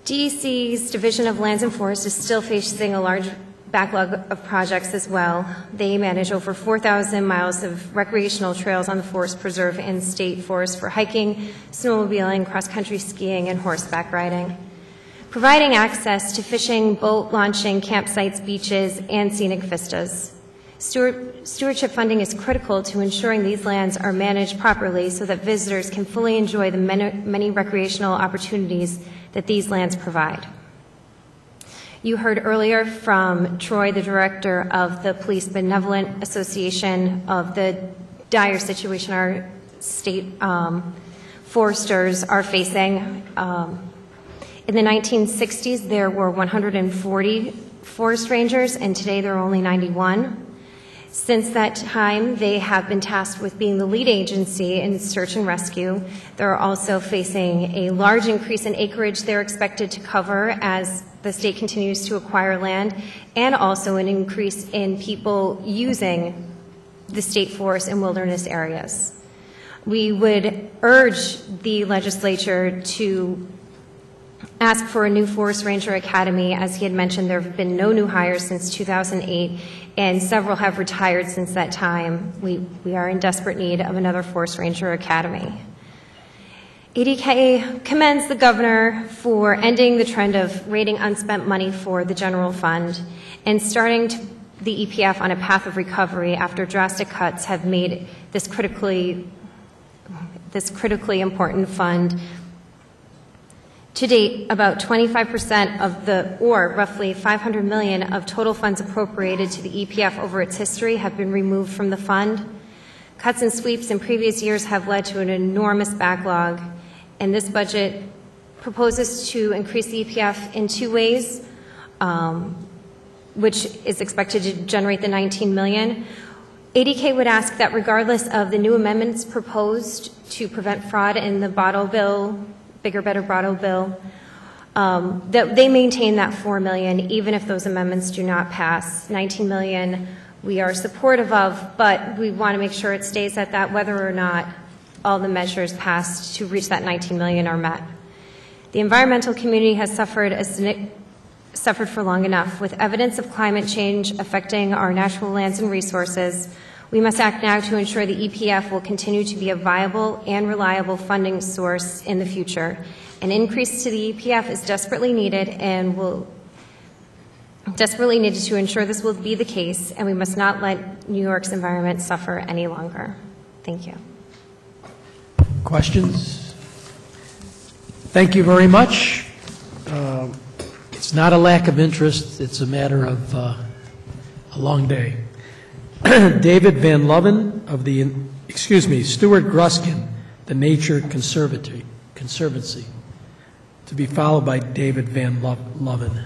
DEC's Division of Lands and Forests is still facing a large backlog of projects as well. They manage over 4,000 miles of recreational trails on the forest preserve and state forest for hiking, snowmobiling, cross-country skiing, and horseback riding. Providing access to fishing, boat launching, campsites, beaches, and scenic vistas. Stewardship funding is critical to ensuring these lands are managed properly so that visitors can fully enjoy the many recreational opportunities that these lands provide. You heard earlier from Troy, the director of the Police Benevolent Association, of the dire situation our state foresters are facing. In the 1960s, there were 140 forest rangers, and today there are only 91. Since that time, they have been tasked with being the lead agency in search and rescue. They're also facing a large increase in acreage they're expected to cover as the state continues to acquire land, and also an increase in people using the state forest and wilderness areas. We would urge the legislature to ask for a new Forest Ranger Academy. As he had mentioned, there have been no new hires since 2008, and several have retired since that time. We are in desperate need of another Forest Ranger Academy. ADK commends the governor for ending the trend of raiding unspent money for the general fund and starting the EPF on a path of recovery after drastic cuts have made this critically important fund. To date, about 25% of or roughly $500 million of total funds appropriated to the EPF over its history have been removed from the fund. Cuts and sweeps in previous years have led to an enormous backlog, and this budget proposes to increase the EPF in two ways, which is expected to generate the $19 million. ADK would ask that regardless of the new amendments proposed to prevent fraud in the bottle bill, Bigger, Better Bottle bill, that they maintain that $4 million, even if those amendments do not pass. $19 million we are supportive of, but we want to make sure it stays at that, whether or not all the measures passed to reach that $19 million are met. The environmental community has suffered for long enough. With evidence of climate change affecting our natural lands and resources, we must act now to ensure the EPF will continue to be a viable and reliable funding source in the future. An increase to the EPF is desperately needed to ensure this will be the case, and we must not let New York's environment suffer any longer. Thank you.
Questions? Thank you very much. It's not a lack of interest. It's a matter of a long day. David Van Loven of Stuart Gruskin, the Nature Conservancy, to be followed by David Van Loven.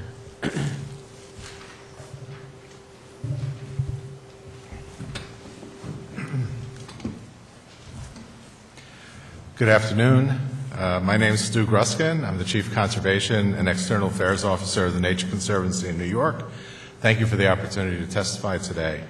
Good afternoon. My name is Stu Gruskin. I'm the Chief Conservation and External Affairs Officer of the Nature Conservancy in New York. Thank you for the opportunity to testify today.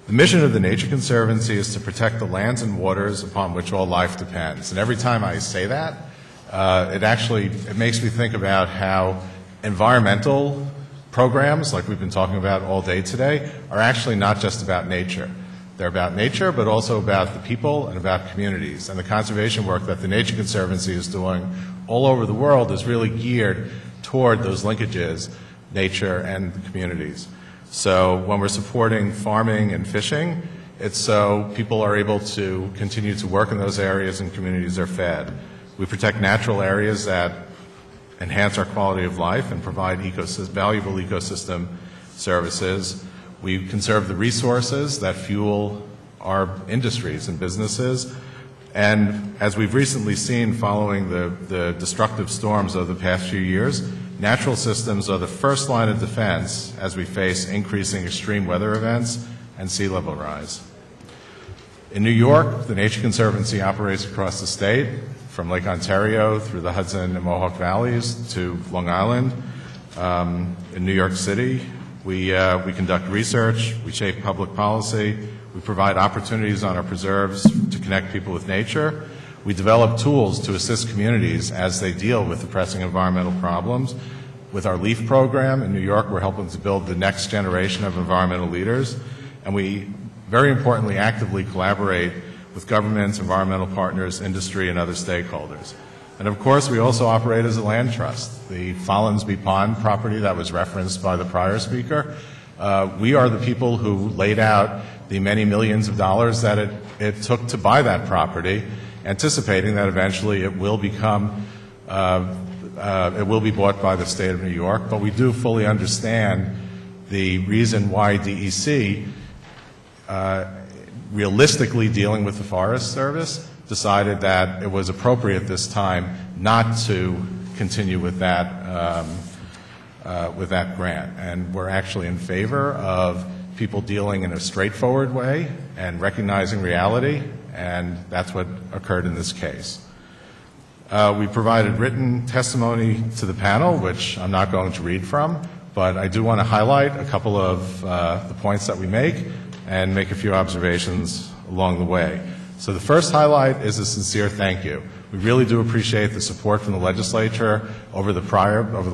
The mission of the Nature Conservancy is to protect the lands and waters upon which all life depends. And every time I say that, it makes me think about how environmental programs, like we've been talking about all day today, are actually not just about nature. They're about nature, but also about the people and about communities. And the conservation work that the Nature Conservancy is doing all over the world is really geared toward those linkages, nature and the communities. So when we're supporting farming and fishing, it's so people are able to continue to work in those areas and communities are fed. We protect natural areas that enhance our quality of life and provide valuable ecosystem services. We conserve the resources that fuel our industries and businesses. And as we've recently seen following the destructive storms of the past few years, natural systems are the first line of defense as we face increasing extreme weather events and sea level rise. In New York, the Nature Conservancy operates across the state, from Lake Ontario through the Hudson and Mohawk Valleys to Long Island. In New York City, we conduct research, we shape public policy, we provide opportunities on our preserves to connect people with nature. We develop tools to assist communities as they deal with the pressing environmental problems. With our LEAF program in New York, we're helping to build the next generation of environmental leaders. And we, very importantly, actively collaborate with governments, environmental partners, industry, and other stakeholders. And of course, we also operate as a land trust. The Follinsby Pond property that was referenced by the prior speaker, we are the people who laid out the many millions of dollars that it took to buy that property, anticipating that eventually it will become, it will be bought by the state of New York. But we do fully understand the reason why DEC, realistically dealing with the Forest Service, decided that it was appropriate this time not to continue with that grant. And we're actually in favor of people dealing in a straightforward way and recognizing reality, and that's what occurred in this case. We provided written testimony to the panel, which I'm not going to read from, but I do want to highlight a couple of the points that we make and make a few observations along the way. So the first highlight is a sincere thank you. We really do appreciate the support from the legislature over the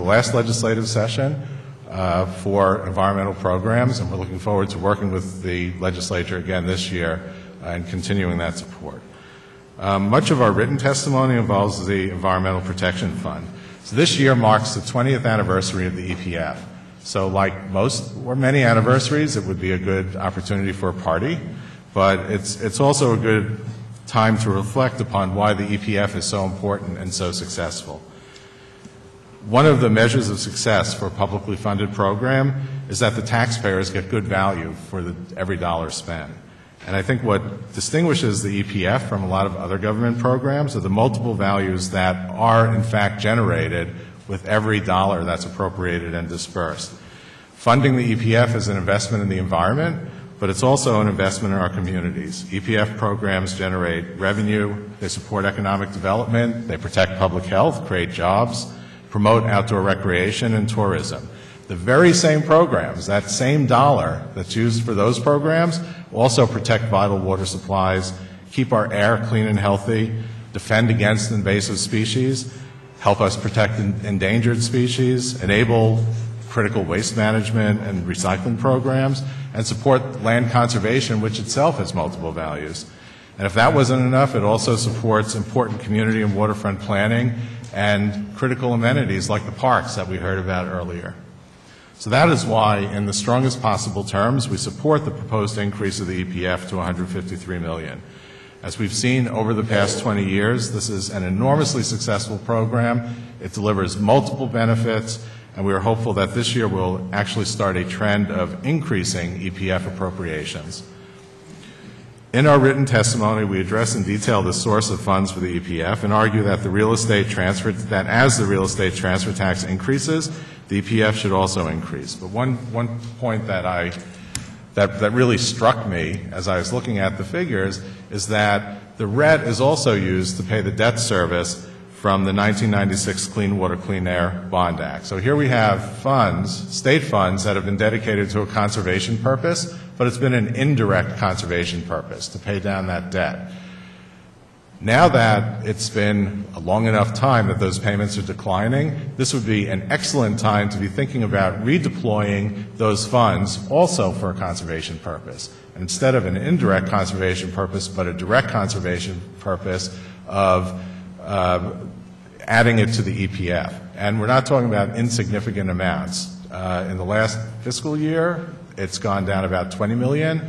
last legislative session for environmental programs, and we're looking forward to working with the legislature again this year and continuing that support. Much of our written testimony involves the Environmental Protection Fund. So this year marks the 20th anniversary of the EPF. So like most or many anniversaries, it would be a good opportunity for a party, but it's also a good time to reflect upon why the EPF is so important and so successful. One of the measures of success for a publicly funded program is that the taxpayers get good value for every dollar spent. And I think what distinguishes the EPF from a lot of other government programs are the multiple values that are in fact generated with every dollar that's appropriated and dispersed. Funding the EPF is an investment in the environment, but it's also an investment in our communities. EPF programs generate revenue, they support economic development, they protect public health, create jobs, promote outdoor recreation and tourism. The very same programs, that same dollar that's used for those programs, also protect vital water supplies, keep our air clean and healthy, defend against invasive species, help us protect endangered species, enable critical waste management and recycling programs, and support land conservation, which itself has multiple values. And if that wasn't enough, it also supports important community and waterfront planning and critical amenities like the parks that we heard about earlier. So that is why, in the strongest possible terms, we support the proposed increase of the EPF to $153 million. As we've seen over the past 20 years, this is an enormously successful program. It delivers multiple benefits, and we are hopeful that this year will actually start a trend of increasing EPF appropriations. In our written testimony, we address in detail the source of funds for the EPF and argue that as the real estate transfer tax increases, the EPF should also increase. But one point that really struck me as I was looking at the figures is that the RET is also used to pay the debt service from the 1996 Clean Water, Clean Air Bond Act. So here we have funds, state funds, that have been dedicated to a conservation purpose, but it's been an indirect conservation purpose to pay down that debt. Now that it's been a long enough time that those payments are declining, this would be an excellent time to be thinking about redeploying those funds also for a conservation purpose. And instead of an indirect conservation purpose, but a direct conservation purpose of adding it to the EPF. And we're not talking about insignificant amounts. In the last fiscal year, it's gone down about $20 million.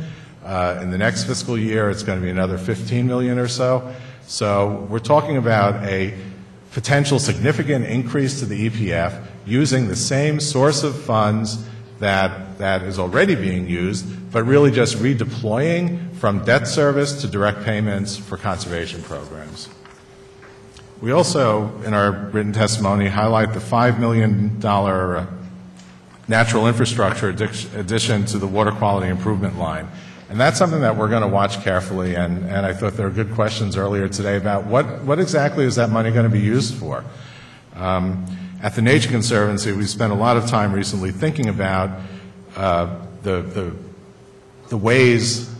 In the next fiscal year, it's going to be another $15 million or so. So we're talking about a potential significant increase to the EPF using the same source of funds that is already being used, but really just redeploying from debt service to direct payments for conservation programs. We also, in our written testimony, highlight the $5 million natural infrastructure addition to the water quality improvement line. And that's something that we're going to watch carefully, and I thought there were good questions earlier today about what exactly is that money going to be used for. At the Nature Conservancy, we spent a lot of time recently thinking about the ways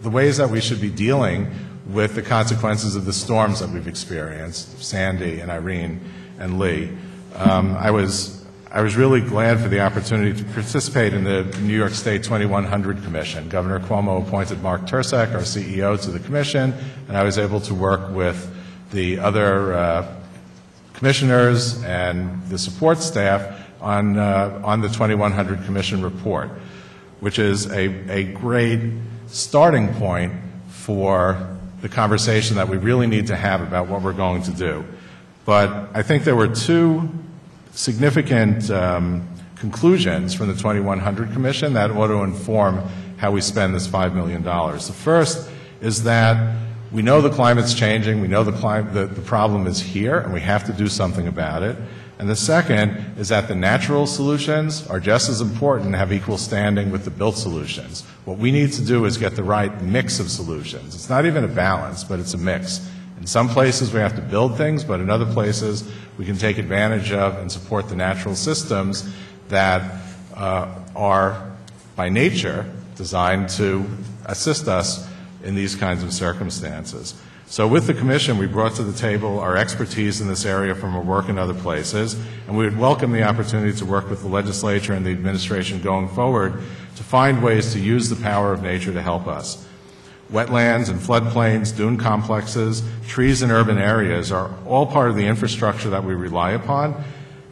that we should be dealing with the consequences of the storms that we've experienced, Sandy and Irene and Lee. I was really glad for the opportunity to participate in the New York State 2100 Commission. Governor Cuomo appointed Mark Tursek, our CEO, to the commission, and I was able to work with the other commissioners and the support staff on the 2100 Commission report, which is a great starting point for the conversation that we really need to have about what we're going to do. But I think there were two significant conclusions from the 2100 Commission that ought to inform how we spend this $5 million. The first is that we know the climate's changing, we know the problem is here, and we have to do something about it. And the second is that the natural solutions are just as important and have equal standing with the built solutions. What we need to do is get the right mix of solutions. It's not even a balance, but it's a mix. In some places we have to build things, but in other places we can take advantage of and support the natural systems that are by nature designed to assist us in these kinds of circumstances. So with the Commission, we brought to the table our expertise in this area from our work in other places, and we would welcome the opportunity to work with the legislature and the administration going forward to find ways to use the power of nature to help us. Wetlands and floodplains, dune complexes, trees in urban areas are all part of the infrastructure that we rely upon,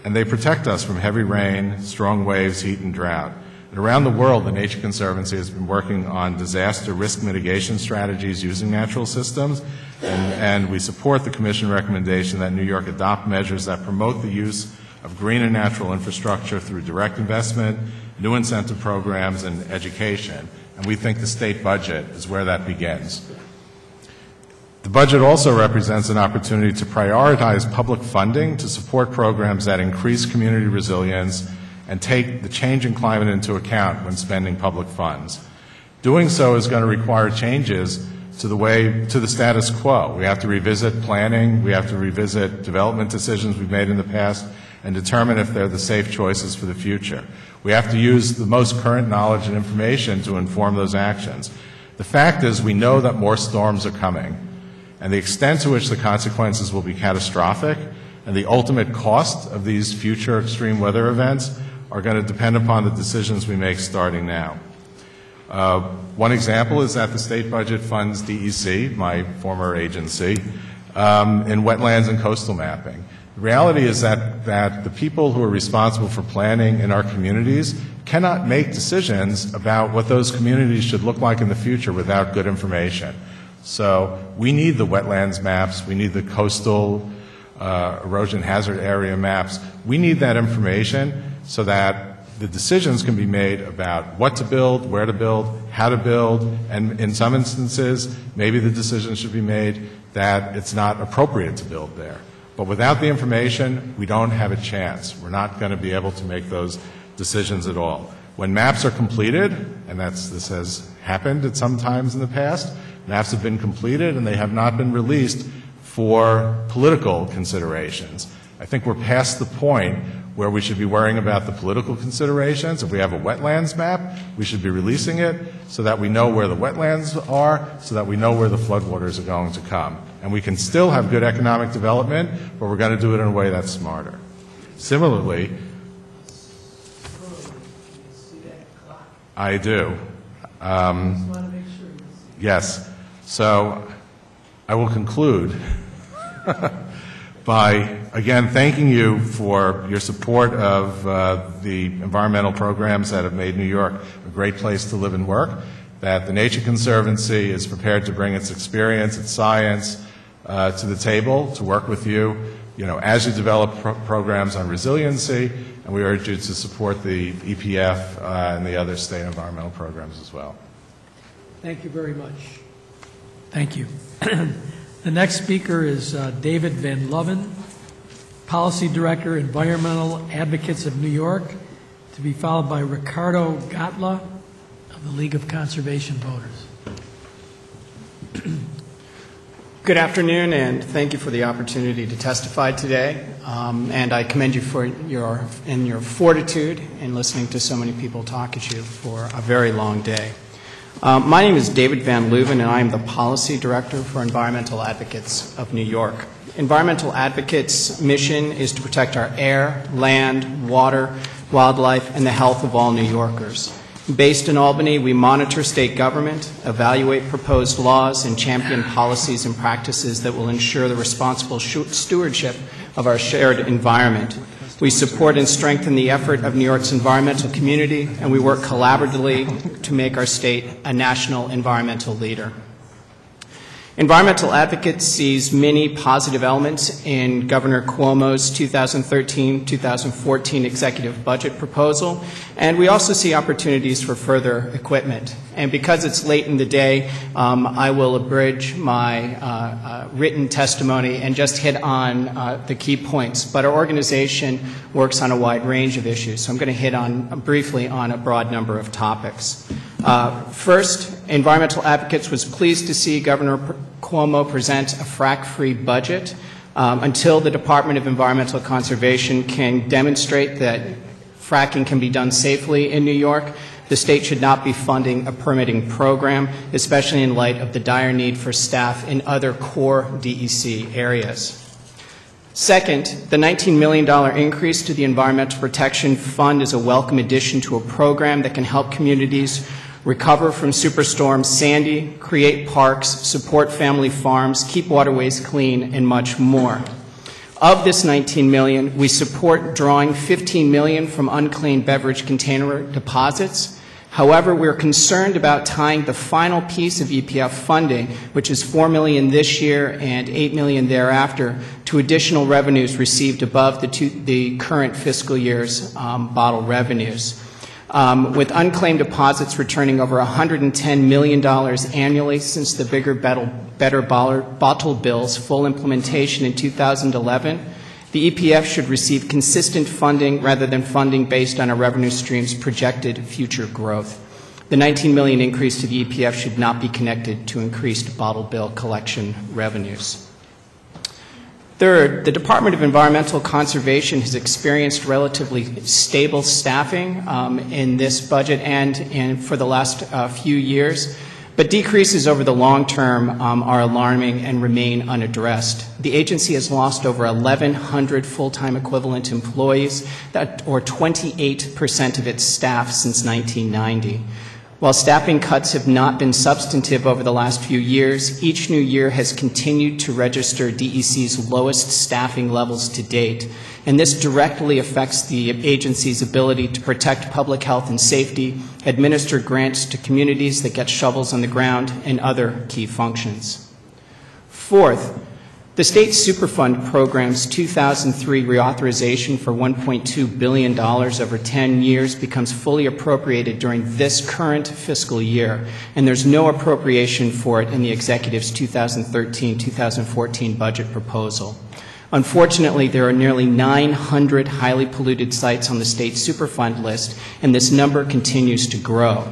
and they protect us from heavy rain, strong waves, heat, and drought. And around the world, the Nature Conservancy has been working on disaster risk mitigation strategies using natural systems, and we support the Commission recommendation that New York adopt measures that promote the use of green and natural infrastructure through direct investment, new incentive programs, and education. And we think the state budget is where that begins. The budget also represents an opportunity to prioritize public funding to support programs that increase community resilience and take the changing climate into account when spending public funds. Doing so is going to require changes to the status quo. We have to revisit planning, we have to revisit development decisions we've made in the past, and determine if they're the safe choices for the future. We have to use the most current knowledge and information to inform those actions. The fact is, we know that more storms are coming, and the extent to which the consequences will be catastrophic and the ultimate cost of these future extreme weather events are going to depend upon the decisions we make starting now. One example is that the state budget funds DEC, my former agency, in wetlands and coastal mapping. The reality is that the people who are responsible for planning in our communities cannot make decisions about what those communities should look like in the future without good information. So we need the wetlands maps, we need the coastal erosion hazard area maps. We need that information so that the decisions can be made about what to build, where to build, how to build, and in some instances, maybe the decision should be made that it's not appropriate to build there. But without the information, we don't have a chance. We're not going to be able to make those decisions at all. When maps are completed, and this has happened at some times in the past, maps have been completed and they have not been released for political considerations. I think we're past the point where we should be worrying about the political considerations. If we have a wetlands map, we should be releasing it so that we know where the wetlands are, so that we know where the floodwaters are going to come. And we can still have good economic development, but we're going to do it in a way that's smarter. Similarly, I do. Yes. So I will conclude by, again, thanking you for your support of the environmental programs that have made New York a great place to live and work, that the Nature Conservancy is prepared to bring its experience, its science to the table to work with you, as you develop programs on resiliency, and we urge you to support the EPF and the other state environmental programs as well.
Thank you very much. Thank you. The next speaker is David Van Loven, Policy Director, Environmental Advocates of New York, to be followed by Ricardo Gatla of the League of Conservation Voters.
Good afternoon, and thank you for the opportunity to testify today. And I commend you for your fortitude in listening to so many people talk at you for a very long day. My name is David Van Leuven, and I am the Policy Director for Environmental Advocates of New York. Environmental Advocates' mission is to protect our air, land, water, wildlife, and the health of all New Yorkers. Based in Albany, we monitor state government, evaluate proposed laws, and champion policies and practices that will ensure the responsible stewardship of our shared environment. We support and strengthen the effort of New York's environmental community, and we work collaboratively to make our state a national environmental leader. Environmental Advocates sees many positive elements in Governor Cuomo's 2013-2014 executive budget proposal, and we also see opportunities for further equipment. And because it's late in the day, I will abridge my written testimony and just hit on the key points. But our organization works on a wide range of issues, so I'm going to hit on briefly on a broad number of topics. First, Environmental Advocates was pleased to see Governor Cuomo present a frac-free budget. Until the Department of Environmental Conservation can demonstrate that fracking can be done safely in New York, the state should not be funding a permitting program, especially in light of the dire need for staff in other core DEC areas. Second, the $19 million increase to the Environmental Protection Fund is a welcome addition to a program that can help communities recover from Superstorm Sandy, create parks, support family farms, keep waterways clean, and much more. Of this $19 million, we support drawing $15 million from unclaimed beverage container deposits. However, we're concerned about tying the final piece of EPF funding, which is $4 million this year and $8 million thereafter, to additional revenues received above the current fiscal year's bottle revenues. With unclaimed deposits returning over $110 million annually since the Bigger, Better Bottle Bill's full implementation in 2011, the EPF should receive consistent funding rather than funding based on a revenue stream's projected future growth. The $19 million increase to the EPF should not be connected to increased bottle bill collection revenues. Third, the Department of Environmental Conservation has experienced relatively stable staffing in this budget and for the last few years, but decreases over the long term are alarming and remain unaddressed. The agency has lost over 1,100 full-time equivalent employees, or 28% of its staff since 1990. While staffing cuts have not been substantive over the last few years, each new year has continued to register DEC's lowest staffing levels to date, and this directly affects the agency's ability to protect public health and safety, administer grants to communities that get shovels on the ground, and other key functions. Fourth, the State Superfund program's 2003 reauthorization for $1.2 billion over 10 years becomes fully appropriated during this current fiscal year, and there's no appropriation for it in the Executive's 2013-2014 budget proposal. Unfortunately, there are nearly 900 highly polluted sites on the State Superfund list, and this number continues to grow.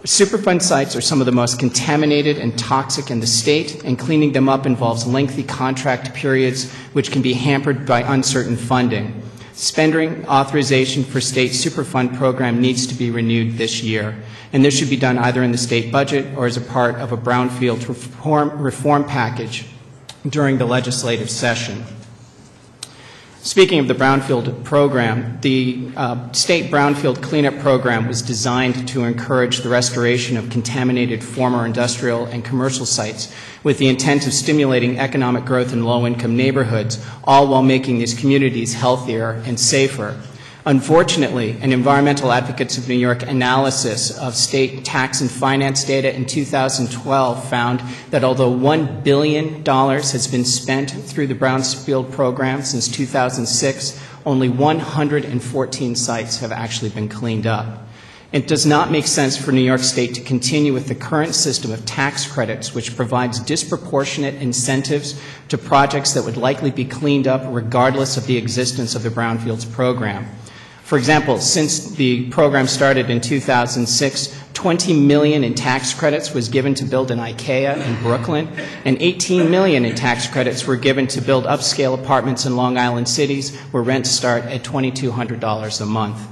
Superfund sites are some of the most contaminated and toxic in the state, and cleaning them up involves lengthy contract periods which can be hampered by uncertain funding. Spending authorization for state Superfund program needs to be renewed this year, and this should be done either in the state budget or as a part of a brownfield reform package during the legislative session. Speaking of the brownfield program, the state brownfield cleanup program was designed to encourage the restoration of contaminated former industrial and commercial sites with the intent of stimulating economic growth in low-income neighborhoods, all while making these communities healthier and safer. Unfortunately, an Environmental Advocates of New York analysis of state tax and finance data in 2012 found that although $1 billion has been spent through the brownfield program since 2006, only 114 sites have actually been cleaned up. It does not make sense for New York State to continue with the current system of tax credits, which provides disproportionate incentives to projects that would likely be cleaned up regardless of the existence of the brownfields program. For example, since the program started in 2006, $20 million in tax credits was given to build an IKEA in Brooklyn, and $18 million in tax credits were given to build upscale apartments in Long Island cities where rents start at $2,200 a month.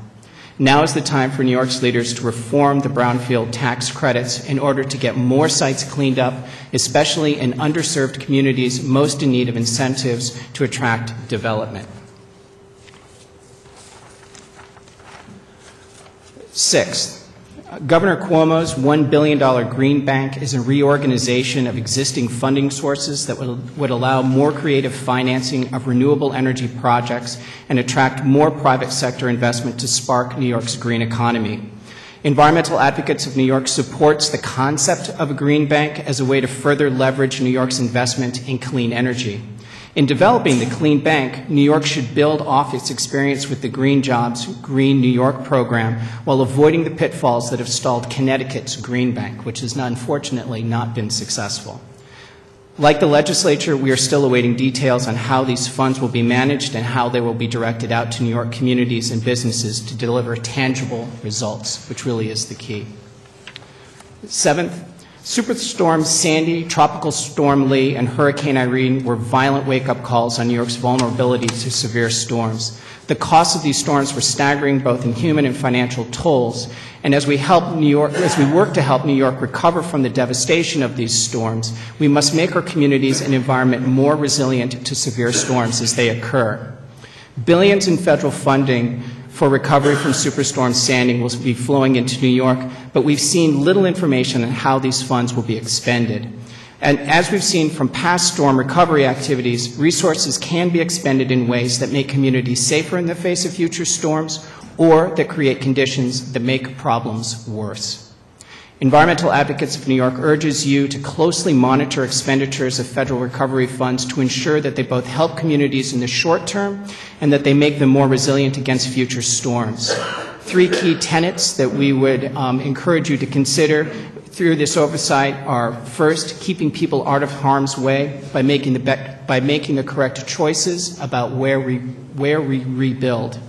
Now is the time for New York's leaders to reform the brownfield tax credits in order to get more sites cleaned up, especially in underserved communities most in need of incentives to attract development. Sixth, Governor Cuomo's $1 billion Green Bank is a reorganization of existing funding sources that would allow more creative financing of renewable energy projects and attract more private sector investment to spark New York's green economy. Environmental Advocates of New York supports the concept of a green bank as a way to further leverage New York's investment in clean energy. In developing the Clean Bank, New York should build off its experience with the Green Jobs, Green New York program while avoiding the pitfalls that have stalled Connecticut's Green Bank, which has unfortunately not been successful. Like the legislature, we are still awaiting details on how these funds will be managed and how they will be directed out to New York communities and businesses to deliver tangible results, which really is the key. Seventh, Superstorm Sandy, Tropical Storm Lee, and Hurricane Irene were violent wake-up calls on New York's vulnerability to severe storms. The costs of these storms were staggering, both in human and financial tolls. And as we work to help New York recover from the devastation of these storms, we must make our communities and environment more resilient to severe storms as they occur. Billions in federal funding for recovery from Superstorm Sandy will be flowing into New York, but we've seen little information on how these funds will be expended. And as we've seen from past storm recovery activities, resources can be expended in ways that make communities safer in the face of future storms or that create conditions that make problems worse. Environmental Advocates of New York urges you to closely monitor expenditures of federal recovery funds to ensure that they both help communities in the short term and that they make them more resilient against future storms. Three key tenets that we would encourage you to consider through this oversight are, first, keeping people out of harm's way by making the correct choices about where we rebuild.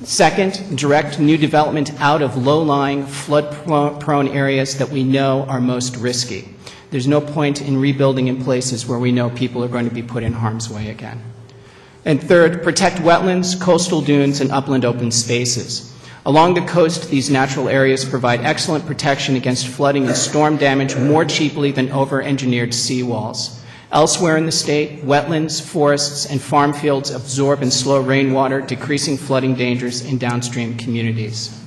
Second, direct new development out of low-lying, flood-prone areas that we know are most risky. There's no point in rebuilding in places where we know people are going to be put in harm's way again. And third, protect wetlands, coastal dunes, and upland open spaces. Along the coast, these natural areas provide excellent protection against flooding and storm damage more cheaply than over-engineered seawalls. Elsewhere in the state, wetlands, forests, and farm fields absorb and slow rainwater, decreasing flooding dangers in downstream communities.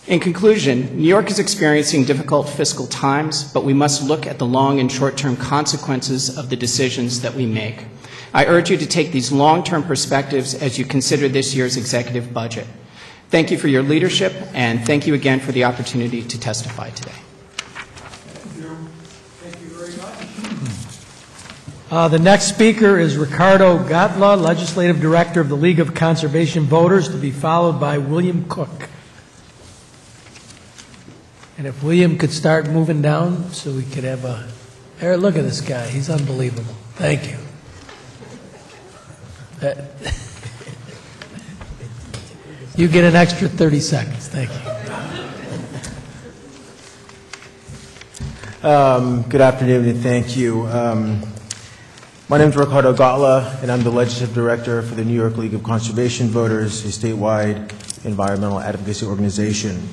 In conclusion, New York is experiencing difficult fiscal times, but we must look at the long and short-term consequences of the decisions that we make. I urge you to take these long-term perspectives as you consider this year's executive budget. Thank you for your leadership, and thank you again for the opportunity to testify today.
Thank you very much. The next speaker is Ricardo Gatla, Legislative Director of the League of Conservation Voters, to be followed by William Cook. And if William could start moving down so we could have a... There, look at this guy. He's unbelievable. Thank you. You get an extra 30 seconds. Thank you.
Good afternoon and thank you. My name is Ricardo Gatla, and I'm the Legislative Director for the New York League of Conservation Voters, a statewide environmental advocacy organization.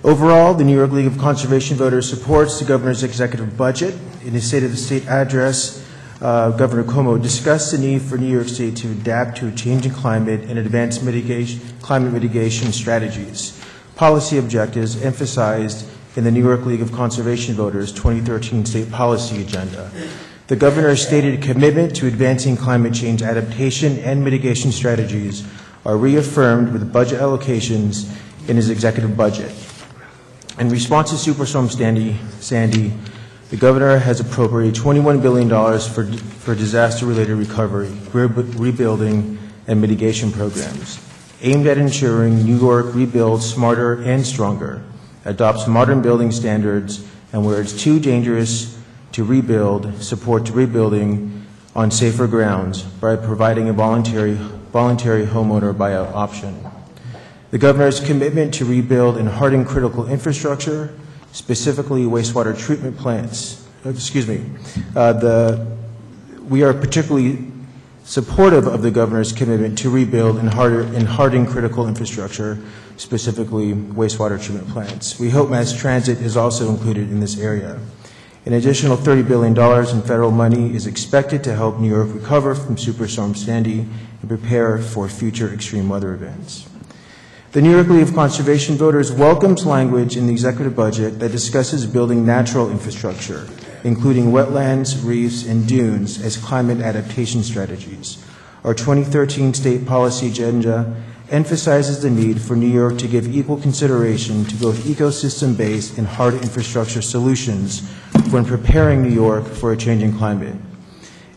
Overall, the New York League of Conservation Voters supports the Governor's executive budget. In his State of the State address, Governor Cuomo discussed the need for New York State to adapt to a changing climate and advance climate mitigation strategies. Policy objectives emphasized in the New York League of Conservation Voters 2013 State Policy Agenda. The Governor's stated commitment to advancing climate change adaptation and mitigation strategies are reaffirmed with budget allocations in his executive budget. In response to Superstorm Sandy, the Governor has appropriated $21 billion for disaster-related recovery, rebuilding, and mitigation programs, aimed at ensuring New York rebuilds smarter and stronger, adopts modern building standards, and where it's too dangerous to rebuild, support rebuilding on safer grounds by providing a voluntary homeowner buyout option. The Governor's commitment to rebuild and harden critical infrastructure, specifically wastewater treatment plants. We are particularly supportive of the Governor's commitment to rebuild and harden critical infrastructure, specifically wastewater treatment plants. We hope mass transit is also included in this area. An additional $30 billion in federal money is expected to help New York recover from Superstorm Sandy and prepare for future extreme weather events. The New York League of Conservation Voters welcomes language in the executive budget that discusses building natural infrastructure, including wetlands, reefs, and dunes as climate adaptation strategies. Our 2013 State Policy Agenda emphasizes the need for New York to give equal consideration to both ecosystem-based and hard infrastructure solutions when preparing New York for a changing climate.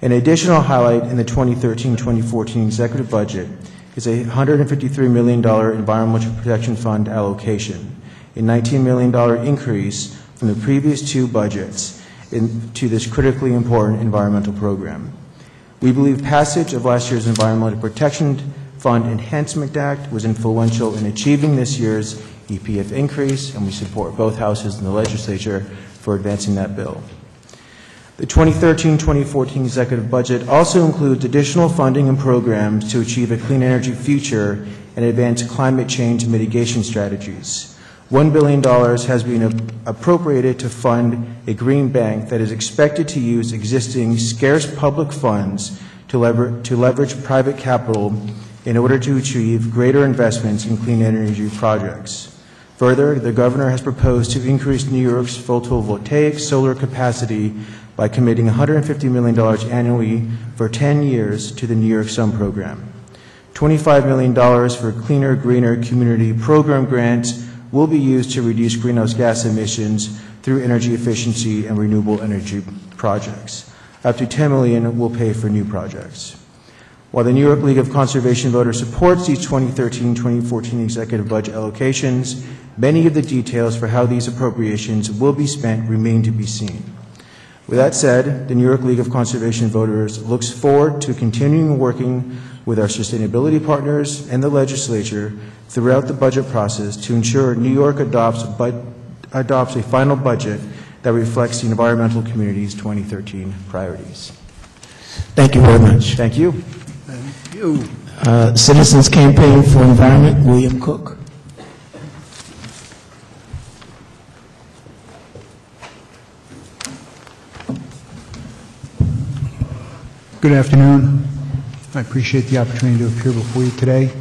An additional highlight in the 2013-2014 executive budget is a $153 million Environmental Protection Fund allocation, a $19 million increase from the previous two budgets to this critically important environmental program. We believe passage of last year's Environmental Protection Fund Enhancement Act was influential in achieving this year's EPF increase, and we support both houses in the legislature for advancing that bill. The 2013-2014 executive budget also includes additional funding and programs to achieve a clean energy future and advance climate change mitigation strategies. $1 billion has been appropriated to fund a green bank that is expected to use existing scarce public funds to leverage private capital in order to achieve greater investments in clean energy projects. Further, the Governor has proposed to increase New York's photovoltaic solar capacity by committing $150 million annually for 10 years to the New York Sun program. $25 million for Cleaner, Greener Community Program grants will be used to reduce greenhouse gas emissions through energy efficiency and renewable energy projects. Up to $10 million will pay for new projects. While the New York League of Conservation Voters supports these 2013-2014 executive budget allocations, many of the details for how these appropriations will be spent remain to be seen. With that said, the New York League of Conservation Voters looks forward to continuing working with our sustainability partners and the legislature throughout the budget process to ensure New York adopts a final budget that reflects the environmental community's 2013 priorities.
Thank you very much.
Thank you.
Thank you.
Citizens Campaign for Environment, William Cook.
Good afternoon. I appreciate the opportunity to appear before you today.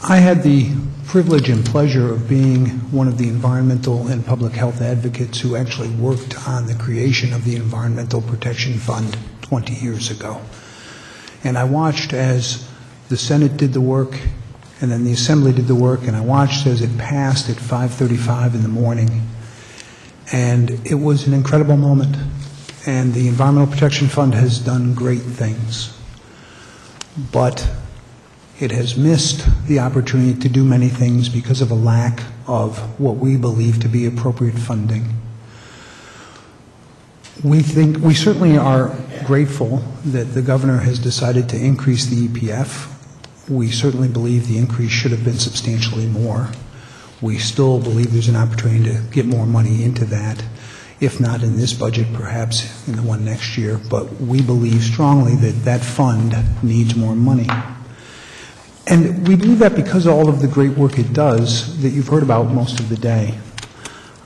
I had the privilege and pleasure of being one of the environmental and public health advocates who actually worked on the creation of the Environmental Protection Fund 20 years ago. And I watched as the Senate did the work and then the Assembly did the work, and I watched as it passed at 5:35 in the morning. And it was an incredible moment. And the Environmental Protection Fund has done great things. But it has missed the opportunity to do many things because of a lack of what we believe to be appropriate funding. We certainly are grateful that the governor has decided to increase the EPF. We certainly believe the increase should have been substantially more. We still believe there's an opportunity to get more money into that, if not in this budget, perhaps in the one next year. But we believe strongly that that fund needs more money. And we believe that because of all of the great work it does that you've heard about most of the day.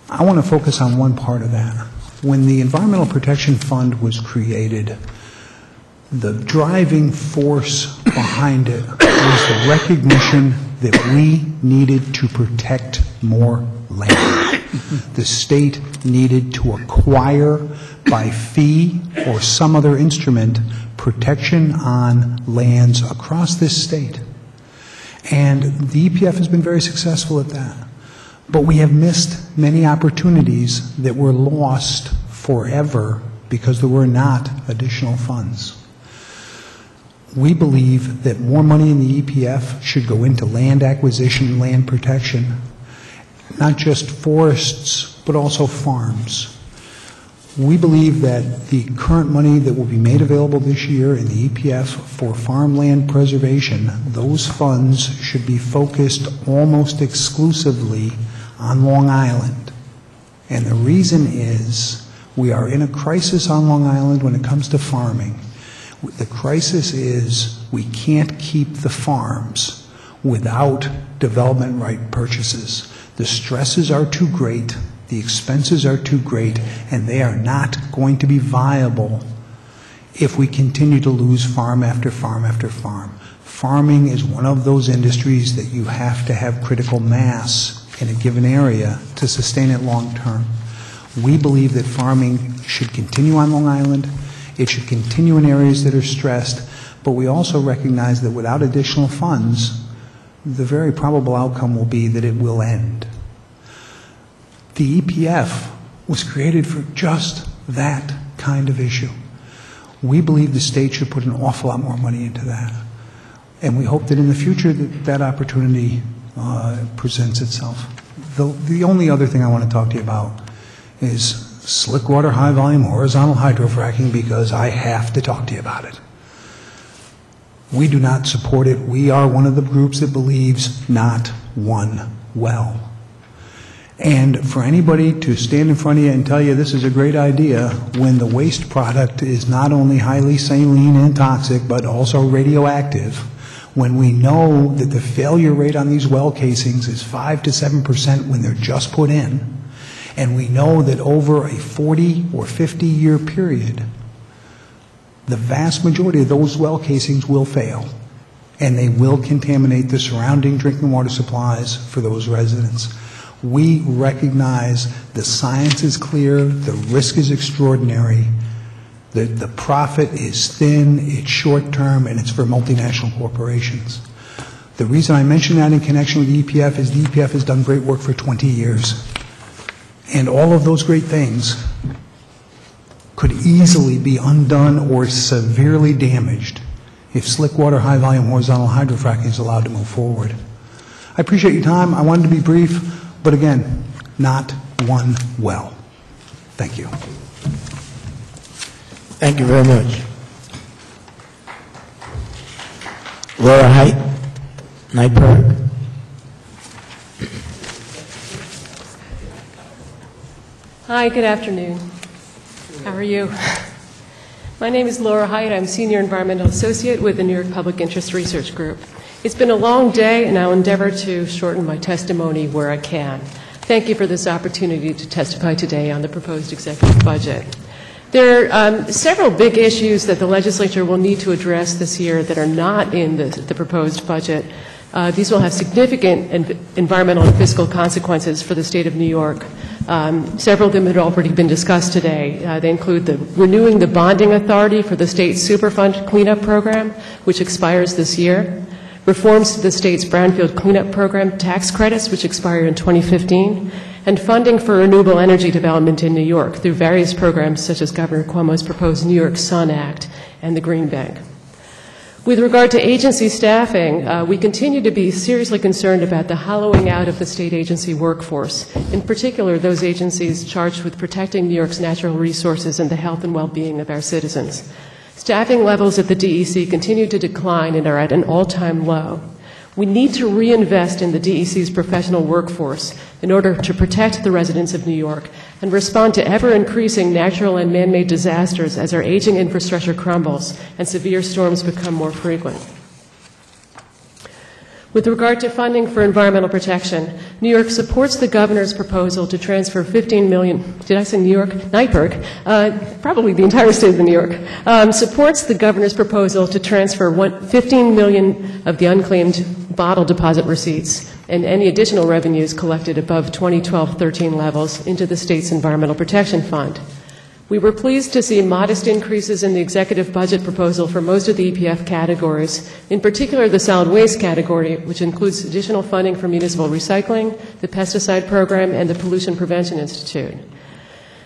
I want to focus on one part of that. When the Environmental Protection Fund was created, the driving force behind it was the recognition that we needed to protect more land. The state needed to acquire by fee or some other instrument protection on lands across this state. And the EPF has been very successful at that. But we have missed many opportunities that were lost forever because there were not additional funds. We believe that more money in the EPF should go into land acquisition and land protection, not just forests, but also farms. We believe that the current money that will be made available this year in the EPF for farmland preservation, those funds should be focused almost exclusively on Long Island. And the reason is we are in a crisis on Long Island when it comes to farming. The crisis is we can't keep the farms without development right purchases. The stresses are too great, the expenses are too great, and they are not going to be viable if we continue to lose farm after farm after farm. Farming is one of those industries that you have to have critical mass in a given area to sustain it long term. We believe that farming should continue on Long Island. It should continue in areas that are stressed, but we also recognize that without additional funds, the very probable outcome will be that it will end. The EPF was created for just that kind of issue. We believe the state should put an awful lot more money into that. And we hope that in the future that opportunity presents itself. The only other thing I want to talk to you about is slick water, high volume, horizontal hydrofracking, because I have to talk to you about it. We do not support it. We are one of the groups that believes not one well. And for anybody to stand in front of you and tell you this is a great idea when the waste product is not only highly saline and toxic, but also radioactive, when we know that the failure rate on these well casings is 5 to 7% when they're just put in, and we know that over a 40 or 50-year period, the vast majority of those well casings will fail, and they will contaminate the surrounding drinking water supplies for those residents. We recognize the science is clear, the risk is extraordinary, the profit is thin, it's short-term, and it's for multinational corporations. The reason I mention that in connection with the EPF is the EPF has done great work for 20 years. And all of those great things could easily be undone or severely damaged if slick water, high volume, horizontal hydrofracking is allowed to move forward. I appreciate your time. I wanted to be brief, but again, not one well. Thank you.
Thank you very much. Laura Height, Night Park.
Hi, good afternoon. How are you? My name is Laura Haidt. I'm Senior Environmental Associate with the New York Public Interest Research Group. It's been a long day, and I'll endeavor to shorten my testimony where I can. Thank you for this opportunity to testify today on the proposed executive budget. There are several big issues that the legislature will need to address this year that are not in the proposed budget. These will have significant environmental and fiscal consequences for the state of New York. Several of them had already been discussed today. They include renewing the bonding authority for the state Superfund cleanup program, which expires this year, reforms to the state's brownfield cleanup program tax credits, which expire in 2015, and funding for renewable energy development in New York through various programs such as Governor Cuomo's proposed New York Sun Act and the Green Bank. With regard to agency staffing, we continue to be seriously concerned about the hollowing out of the state agency workforce, in particular those agencies charged with protecting New York's natural resources and the health and well-being of our citizens. Staffing levels at the DEC continue to decline and are at an all-time low. We need to reinvest in the DEC's professional workforce in order to protect the residents of New York and respond to ever-increasing natural and man-made disasters as our aging infrastructure crumbles and severe storms become more frequent. With regard to funding for environmental protection, New York supports the governor's proposal to transfer $15 million, did I say New York? NYPIRG, probably the entire state of New York, supports the governor's proposal to transfer $15 million of the unclaimed bottle deposit receipts and any additional revenues collected above 2012-13 levels into the state's Environmental Protection Fund. We were pleased to see modest increases in the executive budget proposal for most of the EPF categories, in particular the solid waste category, which includes additional funding for municipal recycling, the pesticide program, and the Pollution Prevention Institute.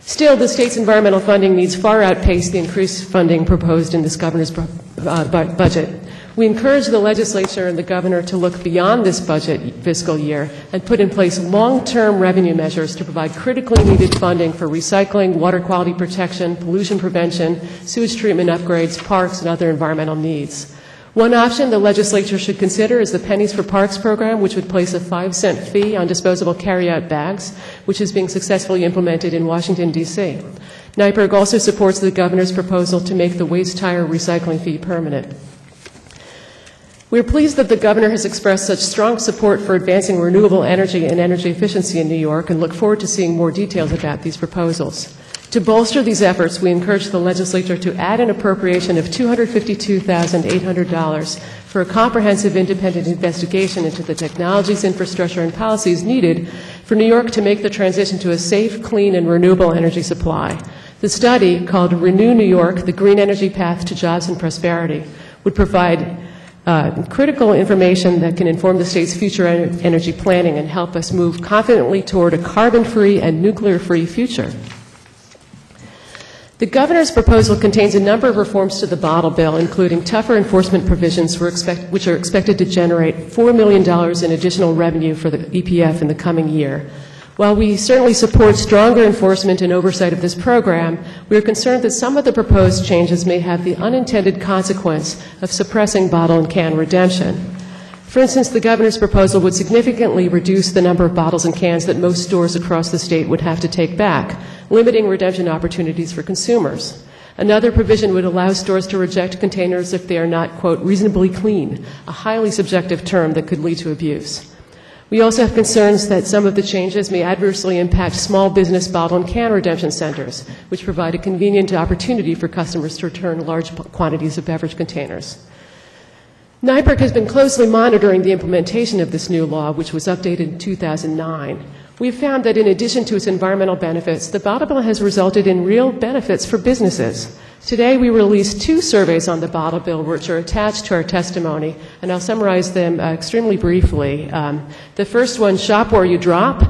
Still, the state's environmental funding needs far outpace the increased funding proposed in this governor's budget. We encourage the legislature and the governor to look beyond this budget fiscal year and put in place long-term revenue measures to provide critically needed funding for recycling, water quality protection, pollution prevention, sewage treatment upgrades, parks, and other environmental needs. One option the legislature should consider is the Pennies for Parks program, which would place a 5-cent fee on disposable carry-out bags, which is being successfully implemented in Washington, D.C. NYPIRG also supports the governor's proposal to make the waste tire recycling fee permanent. We are pleased that the governor has expressed such strong support for advancing renewable energy and energy efficiency in New York and look forward to seeing more details about these proposals. To bolster these efforts, we encourage the legislature to add an appropriation of $252,800 for a comprehensive independent investigation into the technologies, infrastructure, and policies needed for New York to make the transition to a safe, clean, and renewable energy supply. The study, called Renew New York, the Green Energy Path to Jobs and Prosperity, would provide critical information that can inform the state's future energy planning and help us move confidently toward a carbon-free and nuclear-free future. The governor's proposal contains a number of reforms to the bottle bill, including tougher enforcement provisions which are expected to generate $4 million in additional revenue for the EPF in the coming year. While we certainly support stronger enforcement and oversight of this program, we are concerned that some of the proposed changes may have the unintended consequence of suppressing bottle and can redemption. For instance, the governor's proposal would significantly reduce the number of bottles and cans that most stores across the state would have to take back, limiting redemption opportunities for consumers. Another provision would allow stores to reject containers if they are not, quote, reasonably clean, a highly subjective term that could lead to abuse. We also have concerns that some of the changes may adversely impact small business bottle and can redemption centers, which provide a convenient opportunity for customers to return large quantities of beverage containers. NYPIRG has been closely monitoring the implementation of this new law, which was updated in 2009. We have found that in addition to its environmental benefits, the bottle bill has resulted in real benefits for businesses. Today, we released 2 surveys on the bottle bill, which are attached to our testimony, and I'll summarize them extremely briefly. The first one, Shop Where You Drop,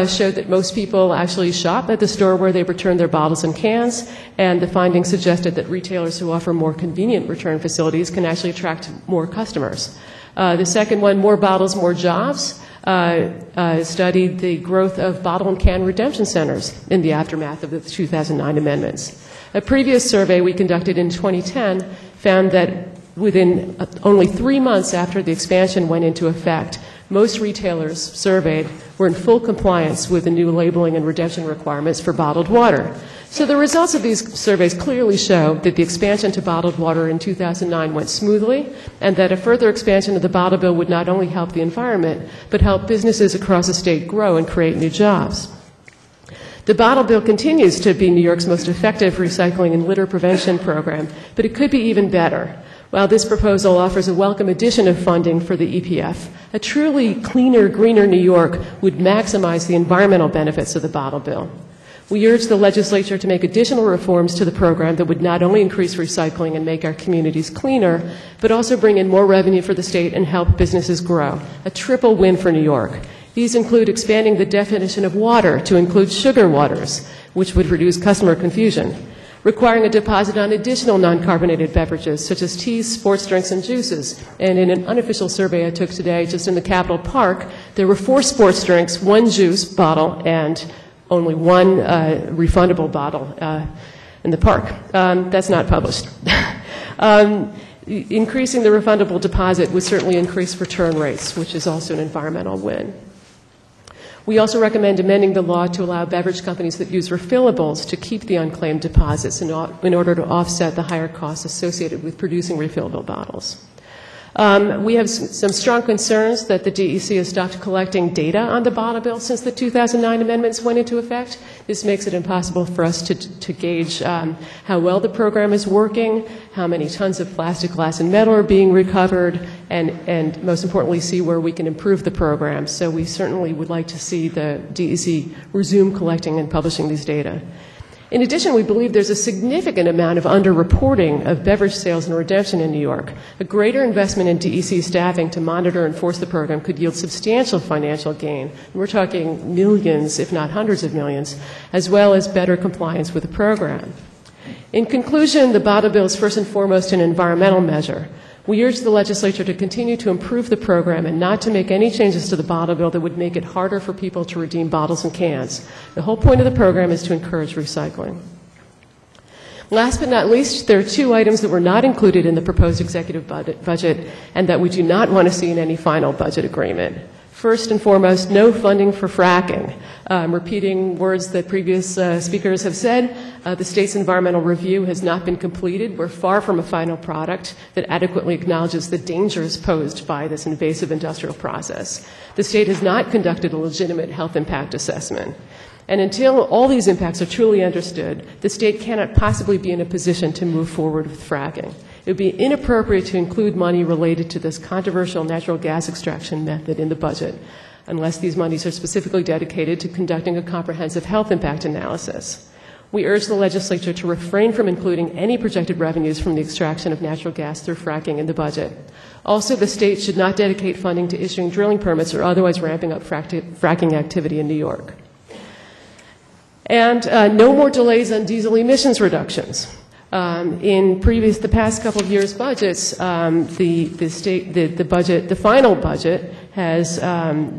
showed that most people actually shop at the store where they return their bottles and cans, and the findings suggested that retailers who offer more convenient return facilities can actually attract more customers. The second one, More Bottles, More Jobs, studied the growth of bottle and can redemption centers in the aftermath of the 2009 amendments. A previous survey we conducted in 2010 found that within only 3 months after the expansion went into effect, Most retailers surveyed were in full compliance with the new labeling and redemption requirements for bottled water. So the results of these surveys clearly show that the expansion to bottled water in 2009 went smoothly, and that a further expansion of the bottle bill would not only help the environment, but help businesses across the state grow and create new jobs. The bottle bill continues to be New York's most effective recycling and litter prevention program, but it could be even better. While this proposal offers a welcome addition of funding for the EPF, a truly cleaner, greener New York would maximize the environmental benefits of the bottle bill. We urge the legislature to make additional reforms to the program that would not only increase recycling and make our communities cleaner, but also bring in more revenue for the state and help businesses grow. A triple win for New York. These include expanding the definition of water to include sugar waters, which would reduce customer confusion, requiring a deposit on additional non-carbonated beverages such as teas, sports drinks, and juices. And in an unofficial survey I took today just in the Capitol Park, there were 4 sports drinks, 1 juice bottle, and only 1 refundable bottle in the park. That's not published. Increasing the refundable deposit would certainly increase return rates, which is also an environmental win. We also recommend amending the law to allow beverage companies that use refillables to keep the unclaimed deposits in order to offset the higher costs associated with producing refillable bottles. We have some strong concerns that the DEC has stopped collecting data on the bottle bill since the 2009 amendments went into effect. This makes it impossible for us to gauge how well the program is working, how many tons of plastic, glass, and metal are being recovered, and most importantly, see where we can improve the program. So we certainly would like to see the DEC resume collecting and publishing these data. In addition, we believe there's a significant amount of underreporting of beverage sales and redemption in New York. A greater investment in DEC staffing to monitor and enforce the program could yield substantial financial gain. We're talking millions, if not hundreds of millions, as well as better compliance with the program. In conclusion, the bottle bill is first and foremost an environmental measure. We urge the legislature to continue to improve the program and not to make any changes to the bottle bill that would make it harder for people to redeem bottles and cans. The whole point of the program is to encourage recycling. Last but not least, there are 2 items that were not included in the proposed executive budget and that we do not want to see in any final budget agreement. First and foremost, no funding for fracking. Repeating words that previous speakers have said, the state's environmental review has not been completed. We're far from a final product that adequately acknowledges the dangers posed by this invasive industrial process. The state has not conducted a legitimate health impact assessment. And until all these impacts are truly understood, the state cannot possibly be in a position to move forward with fracking. It would be inappropriate to include money related to this controversial natural gas extraction method in the budget, unless these monies are specifically dedicated to conducting a comprehensive health impact analysis. We urge the legislature to refrain from including any projected revenues from the extraction of natural gas through fracking in the budget. Also, the state should not dedicate funding to issuing drilling permits or otherwise ramping up fracking activity in New York. And no more delays on diesel emissions reductions. In the past couple of years' budgets, the final budget has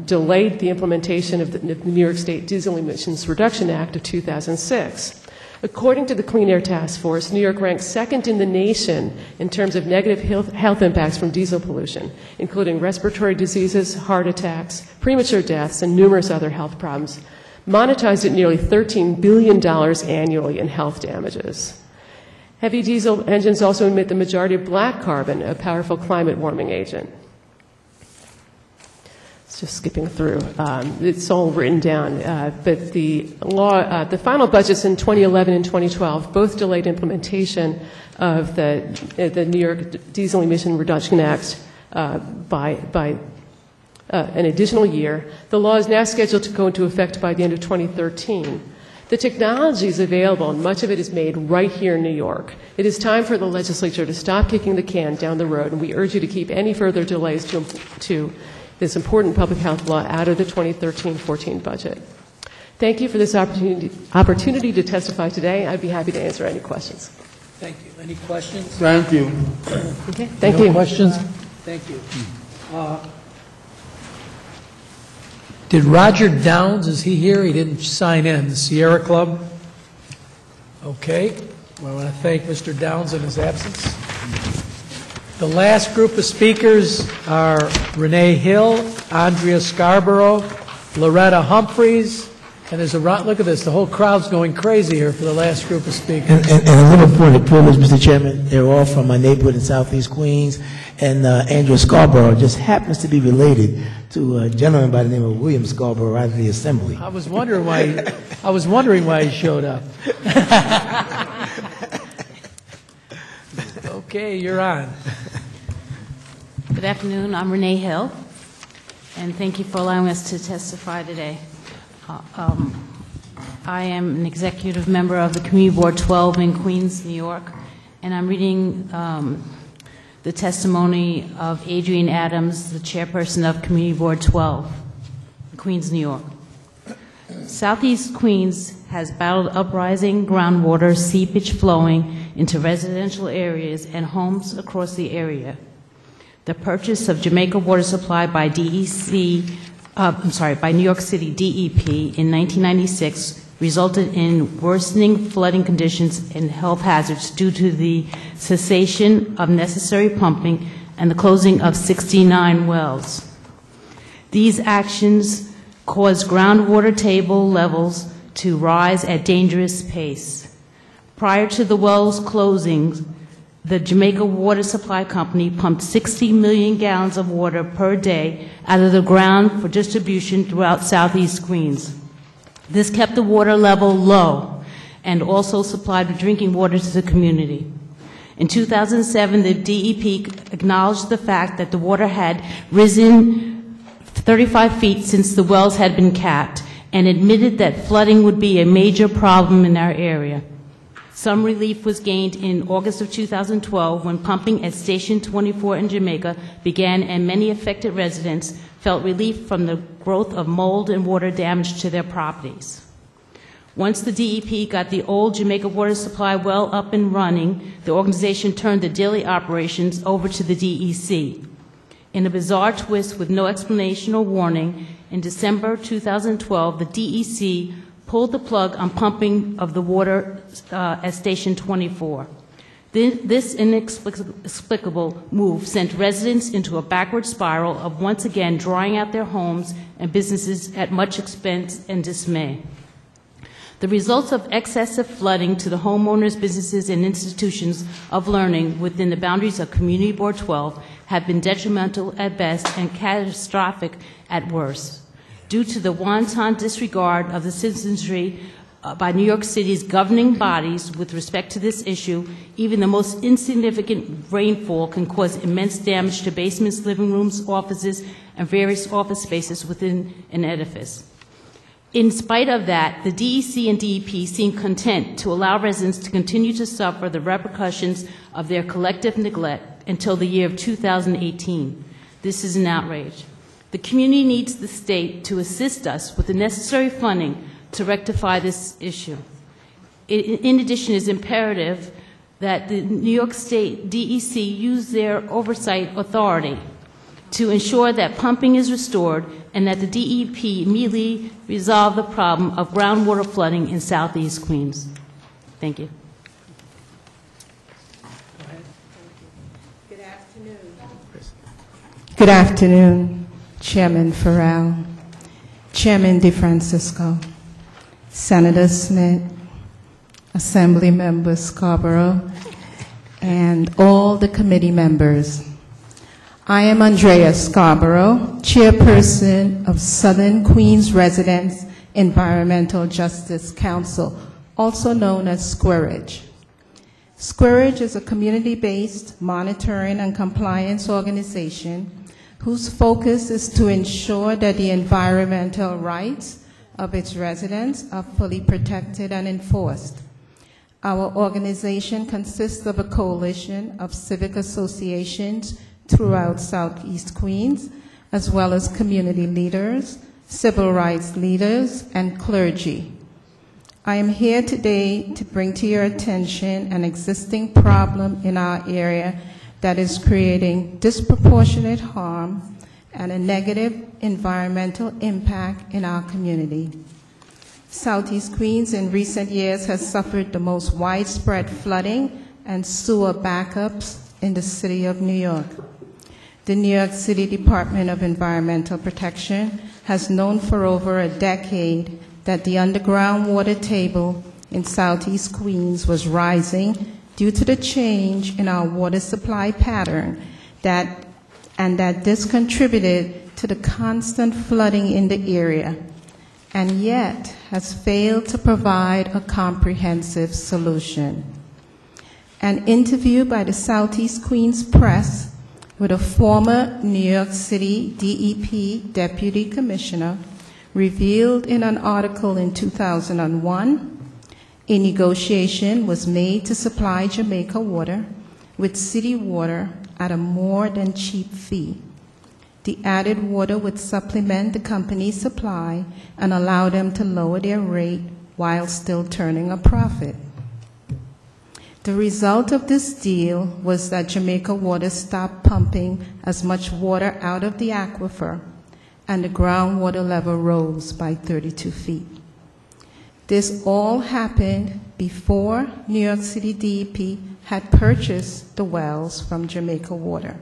delayed the implementation of the New York State Diesel Emissions Reduction Act of 2006. According to the Clean Air Task Force, New York ranks second in the nation in terms of negative health impacts from diesel pollution, including respiratory diseases, heart attacks, premature deaths, and numerous other health problems, monetized at nearly $13 billion annually in health damages. Heavy diesel engines also emit the majority of black carbon, a powerful climate warming agent. It's just skipping through. It's all written down. But the final budgets in 2011 and 2012 both delayed implementation of the New York Diesel Emission Reduction Act by an additional year. The law is now scheduled to go into effect by the end of 2013. The technology is available, and much of it is made right here in New York. It is time for the legislature to stop kicking the can down the road, and we urge you to keep any further delays to this important public health law out of the 2013-14 budget. Thank you for this opportunity to testify today. I'd be happy to answer any questions.
Thank you. Any questions?
Thank you.
Okay, thank you.
Questions? Thank you. Did Roger Downs, is he here? He didn't sign in. The Sierra Club? Okay. Well, I want to thank Mr. Downs in his absence. The last group of speakers are Renee Hill, Andrea Scarborough, Loretta Humphreys, and there's a look at this, the whole crowd's going crazy here for the last group of speakers.
And a little point of privilege, Mr. Chairman, they're all from my neighborhood in Southeast Queens, and Andrea Scarborough just happens to be related to a gentleman by the name of William Scarborough out of the Assembly.
I was wondering why he showed up. Okay, you're on.
Good afternoon. I'm Renee Hill, and thank you for allowing us to testify today. I am an executive member of the Community Board 12 in Queens, New York, and I'm reading the testimony of Adrienne Adams, the chairperson of Community Board 12 in Queens, New York. Southeast Queens has battled uprising groundwater seepage flowing into residential areas and homes across the area. The purchase of Jamaica Water Supply by by New York City DEP in 1996 resulted in worsening flooding conditions and health hazards due to the cessation of necessary pumping and the closing of 69 wells. These actions caused groundwater table levels to rise at dangerous pace. Prior to the wells closing, the Jamaica Water Supply Company pumped 60 million gallons of water per day out of the ground for distribution throughout Southeast Queens. This kept the water level low and also supplied drinking water to the community. In 2007, the DEP acknowledged the fact that the water had risen 35 feet since the wells had been capped and admitted that flooding would be a major problem in our area. Some relief was gained in August of 2012 when pumping at Station 24 in Jamaica began and many affected residents felt relief from the growth of mold and water damage to their properties. Once the DEP got the old Jamaica Water Supply well up and running, the organization turned the daily operations over to the DEC. In a bizarre twist with no explanation or warning, in December 2012, the DEC pulled the plug on pumping of the water at Station 24. This inexplicable move sent residents into a backward spiral of once again drying out their homes and businesses at much expense and dismay. The results of excessive flooding to the homeowners, businesses, and institutions of learning within the boundaries of Community Board 12 have been detrimental at best and catastrophic at worst. Due to the wanton disregard of the citizenry by New York City's governing bodies with respect to this issue, even the most insignificant rainfall can cause immense damage to basements, living rooms, offices, and various office spaces within an edifice. In spite of that, the DEC and DEP seem content to allow residents to continue to suffer the repercussions of their collective neglect until the year of 2018. This is an outrage. The community needs the state to assist us with the necessary funding to rectify this issue. In addition, it is imperative that the New York State DEC use their oversight authority to ensure that pumping is restored and that the DEP immediately resolve the problem of groundwater flooding in Southeast Queens. Thank you.
Good afternoon. Good afternoon. Chairman Farrell, Chairman DeFrancisco, Senator Smith, Assembly Member Scarborough, and all the committee members. I am Andrea Scarborough, Chairperson of Southern Queens Residents Environmental Justice Council, also known as Squirrage. Squirrage is a community-based monitoring and compliance organization whose focus is to ensure that the environmental rights of its residents are fully protected and enforced. Our organization consists of a coalition of civic associations throughout Southeast Queens, as well as community leaders, civil rights leaders, and clergy. I am here today to bring to your attention an existing problem in our area that is creating disproportionate harm and a negative environmental impact in our community. Southeast Queens in recent years has suffered the most widespread flooding and sewer backups in the city of New York. the New York City Department of Environmental Protection has known for over a decade that the underground water table in Southeast Queens was rising due to the change in our water supply pattern and that this contributed to the constant flooding in the area, and yet has failed to provide a comprehensive solution. An interview by the Southeast Queens Press with a former New York City DEP Deputy Commissioner revealed in an article in 2001, a negotiation was made to supply Jamaica Water with city water at a more than cheap fee. The added water would supplement the company's supply and allow them to lower their rate while still turning a profit. The result of this deal was that Jamaica Water stopped pumping as much water out of the aquifer, and the groundwater level rose by 32 feet. This all happened before New York City DEP had purchased the wells from Jamaica Water,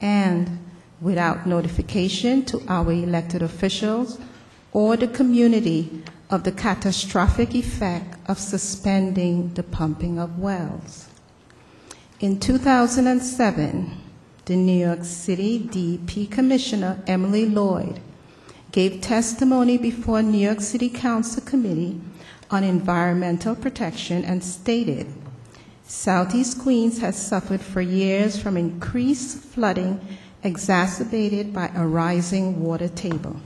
and without notification to our elected officials or the community of the catastrophic effect of suspending the pumping of wells. In 2007, the New York City DEP Commissioner, Emily Lloyd, gave testimony before New York City Council Committee on Environmental Protection and stated, Southeast Queens has suffered for years from increased flooding exacerbated by a rising water table.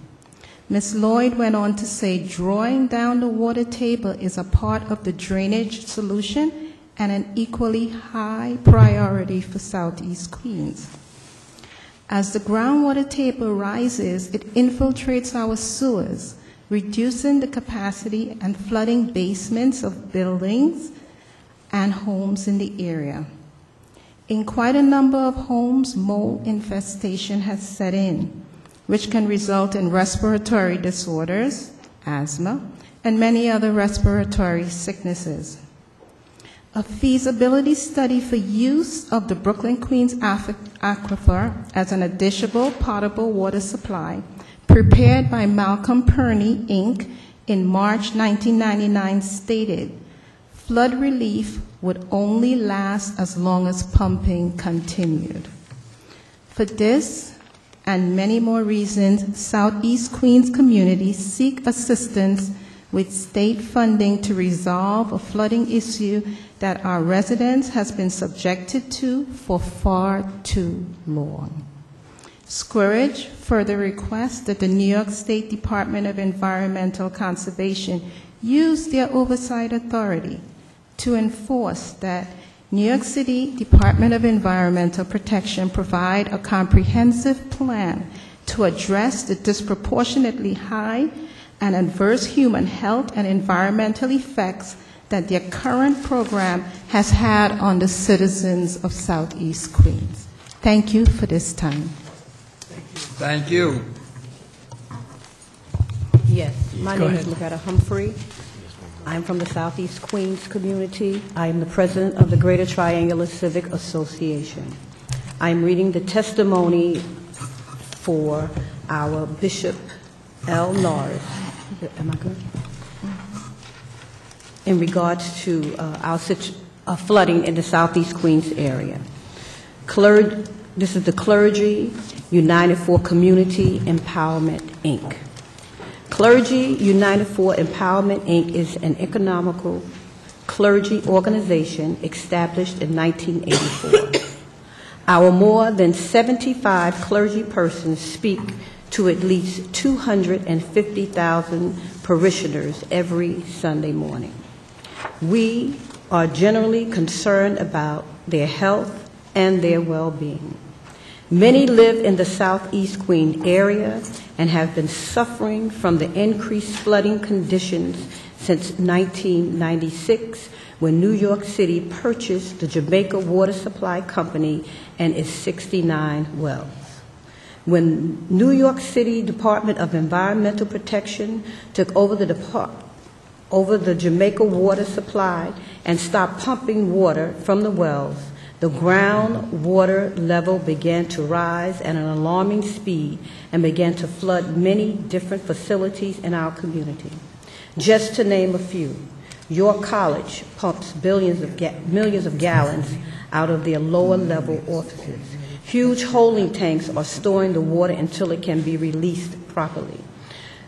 Ms. Lloyd went on to say drawing down the water table is a part of the drainage solution and an equally high priority for Southeast Queens. As the groundwater table rises, it infiltrates our sewers, reducing the capacity and flooding basements of buildings and homes in the area. In quite a number of homes, mold infestation has set in, which can result in respiratory disorders, asthma, and many other respiratory sicknesses. A feasibility study for use of the Brooklyn Queens aquifer as an additional potable water supply, prepared by Malcolm Perney, Inc., in March 1999 stated, flood relief would only last as long as pumping continued. For this and many more reasons, Southeast Queens communities seek assistance with state funding to resolve a flooding issue that our residents has been subjected to for far too long. Squirrage further requests that the New York State Department of Environmental Conservation use their oversight authority to enforce that New York City Department of Environmental Protection provide a comprehensive plan to address the disproportionately high and adverse human health and environmental effects that their current program has had on the citizens of Southeast Queens. Thank you for this time.
Thank you.
Yes, my name is Loretta Humphrey. I'm from the Southeast Queens community. I am the president of the Greater Triangular Civic Association. I'm reading the testimony for our Bishop L. Norris. Am I good? In regards to our flooding in the Southeast Queens area. This is the Clergy United for Community Empowerment, Inc. Clergy United for Empowerment, Inc. is an economical clergy organization established in 1984. Our more than 75 clergy persons speak to at least 250,000 parishioners every Sunday morning. We are generally concerned about their health and their well-being. Many live in the Southeast Queens area and have been suffering from the increased flooding conditions since 1996, when New York City purchased the Jamaica Water Supply Company and its 69 wells. When New York City Department of Environmental Protection took over the Jamaica Water Supply and stopped pumping water from the wells, The groundwater level began to rise at an alarming speed and began to flood many different facilities in our community. Just to name a few, York College pumps millions of gallons out of their lower level orifices. Huge holding tanks are storing the water until it can be released properly.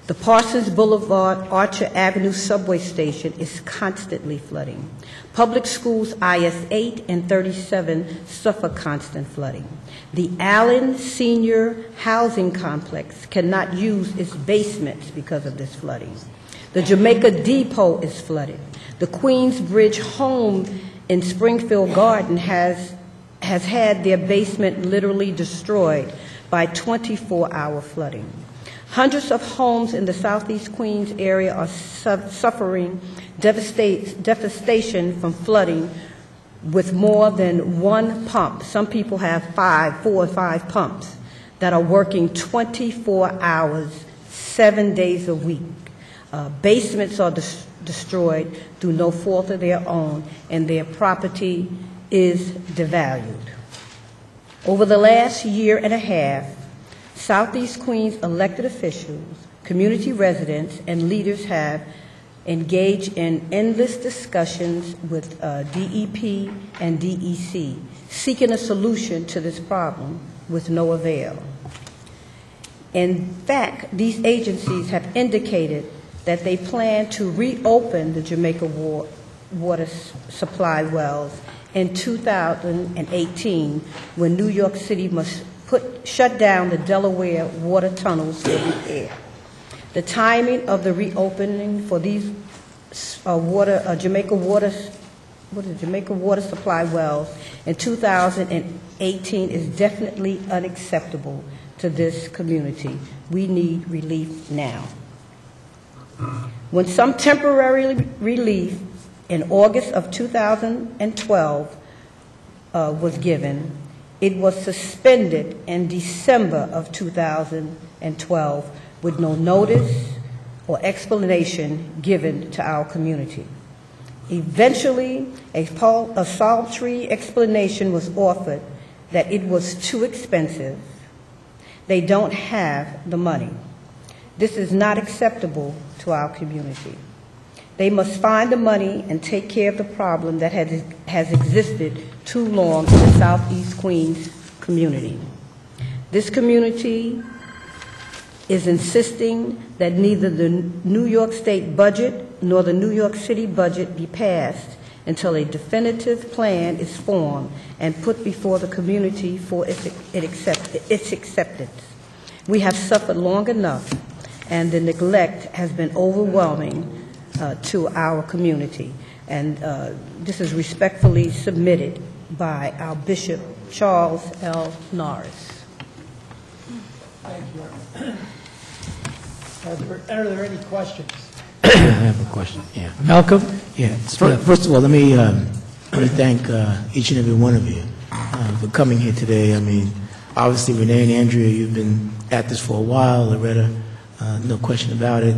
The Parsons Boulevard Archer Avenue subway station is constantly flooding. Public schools IS 8 and 37 suffer constant flooding. The Allen Senior Housing Complex cannot use its basements because of this flooding. The Jamaica Depot is flooded. The Queensbridge home in Springfield Garden has had their basement literally destroyed by 24-hour flooding. Hundreds of homes in the southeast Queens area are suffering devastation from flooding with more than one pump. Some people have 4 or 5 pumps that are working 24 hours, 7 days a week. Basements are destroyed through no fault of their own, and their property is devalued. Over the last year and a half, Southeast Queens elected officials, community residents, and leaders have engaged in endless discussions with DEP and DEC, seeking a solution to this problem with no avail. In fact, these agencies have indicated that they plan to reopen the Jamaica water supply wells in 2018, when New York City must shut down the Delaware water tunnels for repair. The timing of the reopening for these Jamaica water supply wells in 2018 is definitely unacceptable to this community. We need relief now. When some temporary relief in August of 2012 was given, it was suspended in December of 2012 with no notice or explanation given to our community. Eventually, a paltry explanation was offered that it was too expensive. They don't have the money. This is not acceptable to our community. They must find the money and take care of the problem that has existed too long in the Southeast Queens community. This community is insisting that neither the New York State budget nor the New York City budget be passed until a definitive plan is formed and put before the community for its acceptance. We have suffered long enough, and the neglect has been overwhelming to our community. And this is respectfully submitted by our Bishop Charles L. Norris.
Thank you. Are there any questions?
I have a question. Yeah.
Malcolm?
Yeah. First of all, let me thank each and every one of you for coming here today. I mean, obviously, Renee and Andrea, you've been at this for a while. Loretta, no question about it.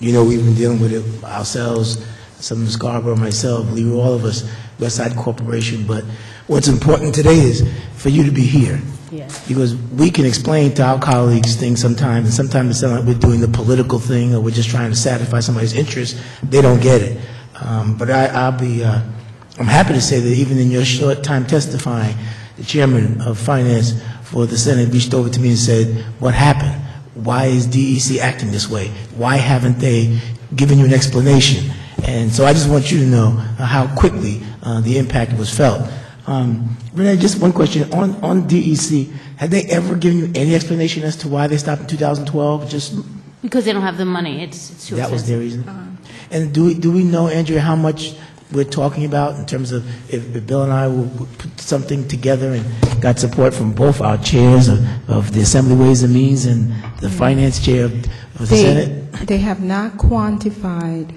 You know, we've been dealing with it ourselves, Senator Scarborough, myself, Leroy, all of us, Westside Corporation. But what's important today is for you to be here. Yes. Because we can explain to our colleagues things sometimes, and sometimes it sounds like we're doing the political thing or we're just trying to satisfy somebody's interest. They don't get it. But I'm happy to say that even in your short time testifying, the chairman of finance for the Senate reached over to me and said, what happened? Why is DEC acting this way? Why haven't they given you an explanation? And so I just want you to know how quickly the impact was felt. Renee, just one question. On DEC, had they ever given you any explanation as to why they stopped in 2012? Just
because they don't have the money. It's too expensive.
That was their reason? And do we know, Andrea, how much we're talking about in terms of if Bill and I will put something together and got support from both our chairs of the Assembly Ways and Means and the Finance Chair of the Senate?
They have not quantified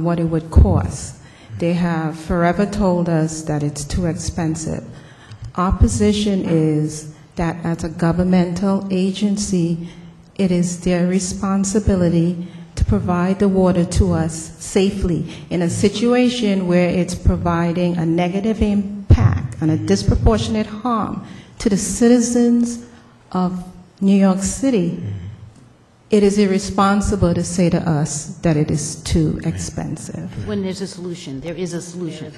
what it would cost. They have forever told us that it's too expensive. Our position is that as a governmental agency, it is their responsibility to provide the water to us safely in a situation where it's providing a negative impact and a disproportionate harm to the citizens of New York City, it is irresponsible to say to us that it is too expensive.
When there's a solution, there is a solution.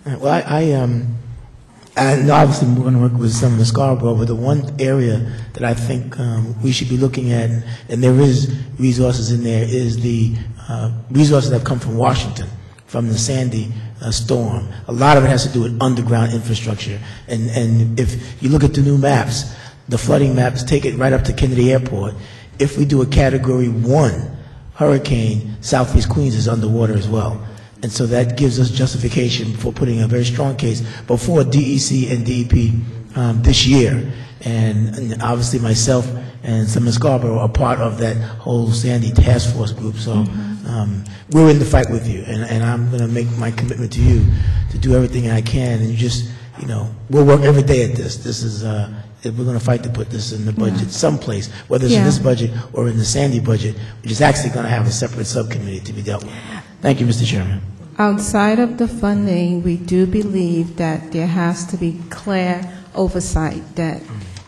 Well, and obviously we're going to work with some of the Scarborough, but the one area that I think we should be looking at, and there is resources in there, is the resources that come from Washington, from the Sandy storm. A lot of it has to do with underground infrastructure. And if you look at the new maps, the flooding maps take it right up to Kennedy Airport. If we do a Category 1 hurricane, Southeast Queens is underwater as well. And so that gives us justification for putting a very strong case before DEC and DEP this year. And obviously myself and some of Scarborough are part of that whole Sandy task force group. So we're in the fight with you. And I'm going to make my commitment to you to do everything I can. And you just, we'll work every day at this. This is, we're going to fight to put this in the budget someplace, whether it's in this budget or in the Sandy budget, which is actually going to have a separate subcommittee to be dealt with. Thank you, Mr. Chairman.
Outside of the funding, we do believe that there has to be clear oversight, that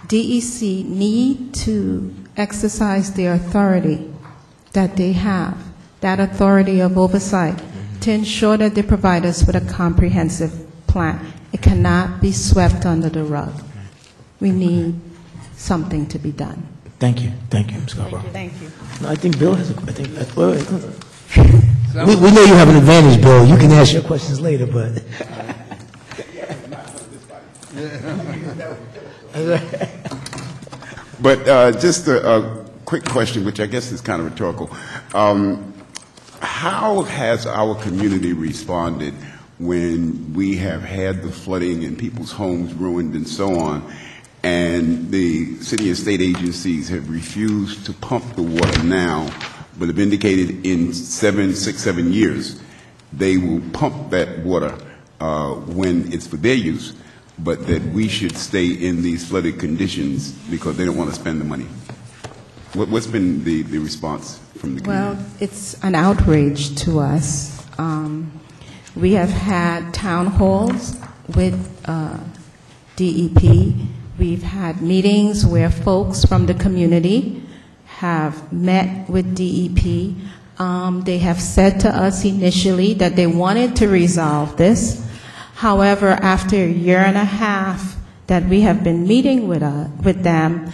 DEC need to exercise their authority that they have, that authority of oversight, to ensure that they provide us with a comprehensive plan. It cannot be swept under the rug. We need something to be done.
Thank you. Thank you, Ms. Scarborough.
Thank you.
No, I think Bill has a question. We know you have an advantage, Bill. You can ask your questions later, but...
But just a quick question, which I guess is kind of rhetorical. How has our community responded when we have had the flooding and people's homes ruined and so on, and the city and state agencies have refused to pump the water now, but have indicated in 7 years they will pump that water when it's for their use, but that we should stay in these flooded conditions because they don't want to spend the money? What's been the response from the community?
Well, it's an outrage to us. We have had town halls with DEP. We've had meetings where folks from the community have met with DEP. They have said to us initially that they wanted to resolve this. However, after a year and a half that we have been meeting with them,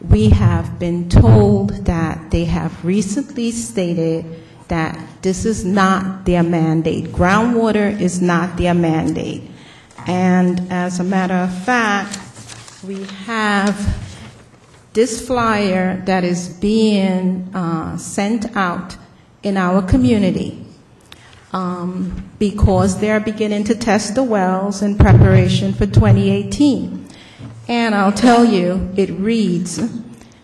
we have been told that they have recently stated that this is not their mandate. Groundwater is not their mandate. And as a matter of fact, we have this flyer that is being sent out in our community because they're beginning to test the wells in preparation for 2018. And I'll tell you, it reads,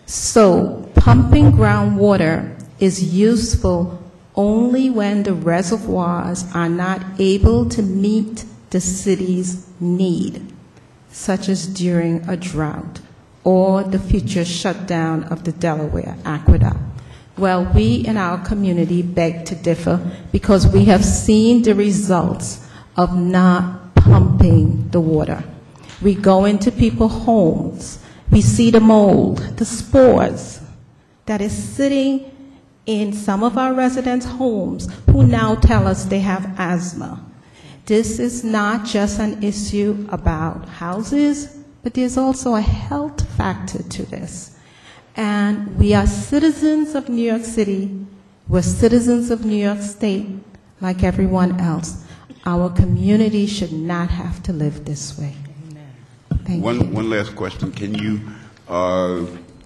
so pumping groundwater is useful only when the reservoirs are not able to meet the city's need, such as during a drought or the future shutdown of the Delaware Aqueduct. Well, we in our community beg to differ because we have seen the results of not pumping the water. We go into people's homes, we see the mold, the spores that is sitting in some of our residents' homes who now tell us they have asthma. This is not just an issue about houses, but there's also a health factor to this. And we are citizens of New York City. We're citizens of New York State like everyone else. Our community should not have to live this way. Thank you.
One last question. Can you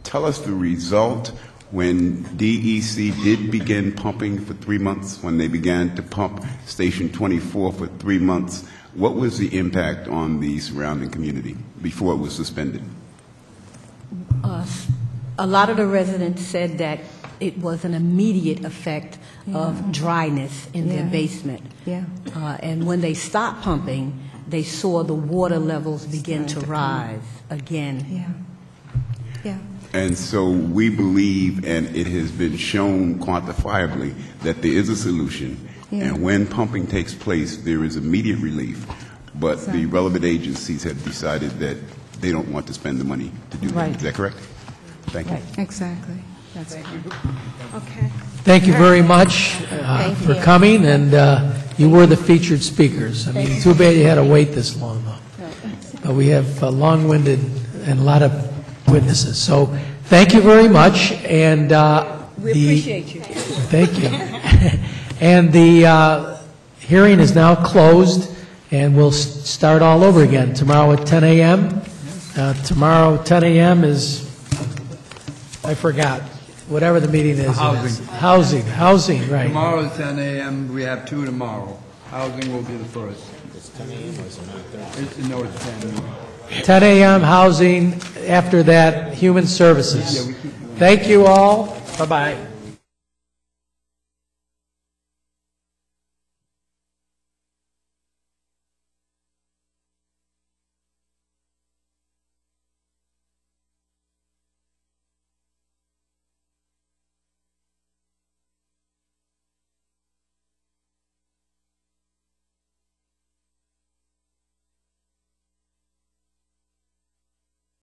tell us the result when DEC did begin pumping for 3 months, when they began to pump Station 24 for 3 months? What was the impact on the surrounding community before it was suspended?
A lot of the residents said that it was an immediate effect of dryness in their basement. And when they stopped pumping, they saw the water levels begin to rise again.
And so we believe, and it has been shown quantifiably, that there is a solution. And when pumping takes place, there is immediate relief. but the relevant agencies have decided that they don't want to spend the money to do that.
Right.
Is that correct? Thank you.
Exactly. That's
Okay.
Thank you very much for coming, and you were the featured speakers. I mean, too bad you had to wait this long, though. But we have long-winded and a lot of witnesses. So thank you very much, and
We appreciate you.
Thank you. And the hearing is now closed, and we'll start all over again tomorrow at 10 a.m. Tomorrow, 10 a.m. is, I forgot, whatever the meeting is. Housing, right.
Tomorrow is 10 a.m. We have 2 tomorrow. Housing will be the first.
It's 10 a.m. or is it 9:30?
No, it's 10.
10 a.m. housing, after that, human services. Thank you all. Bye-bye.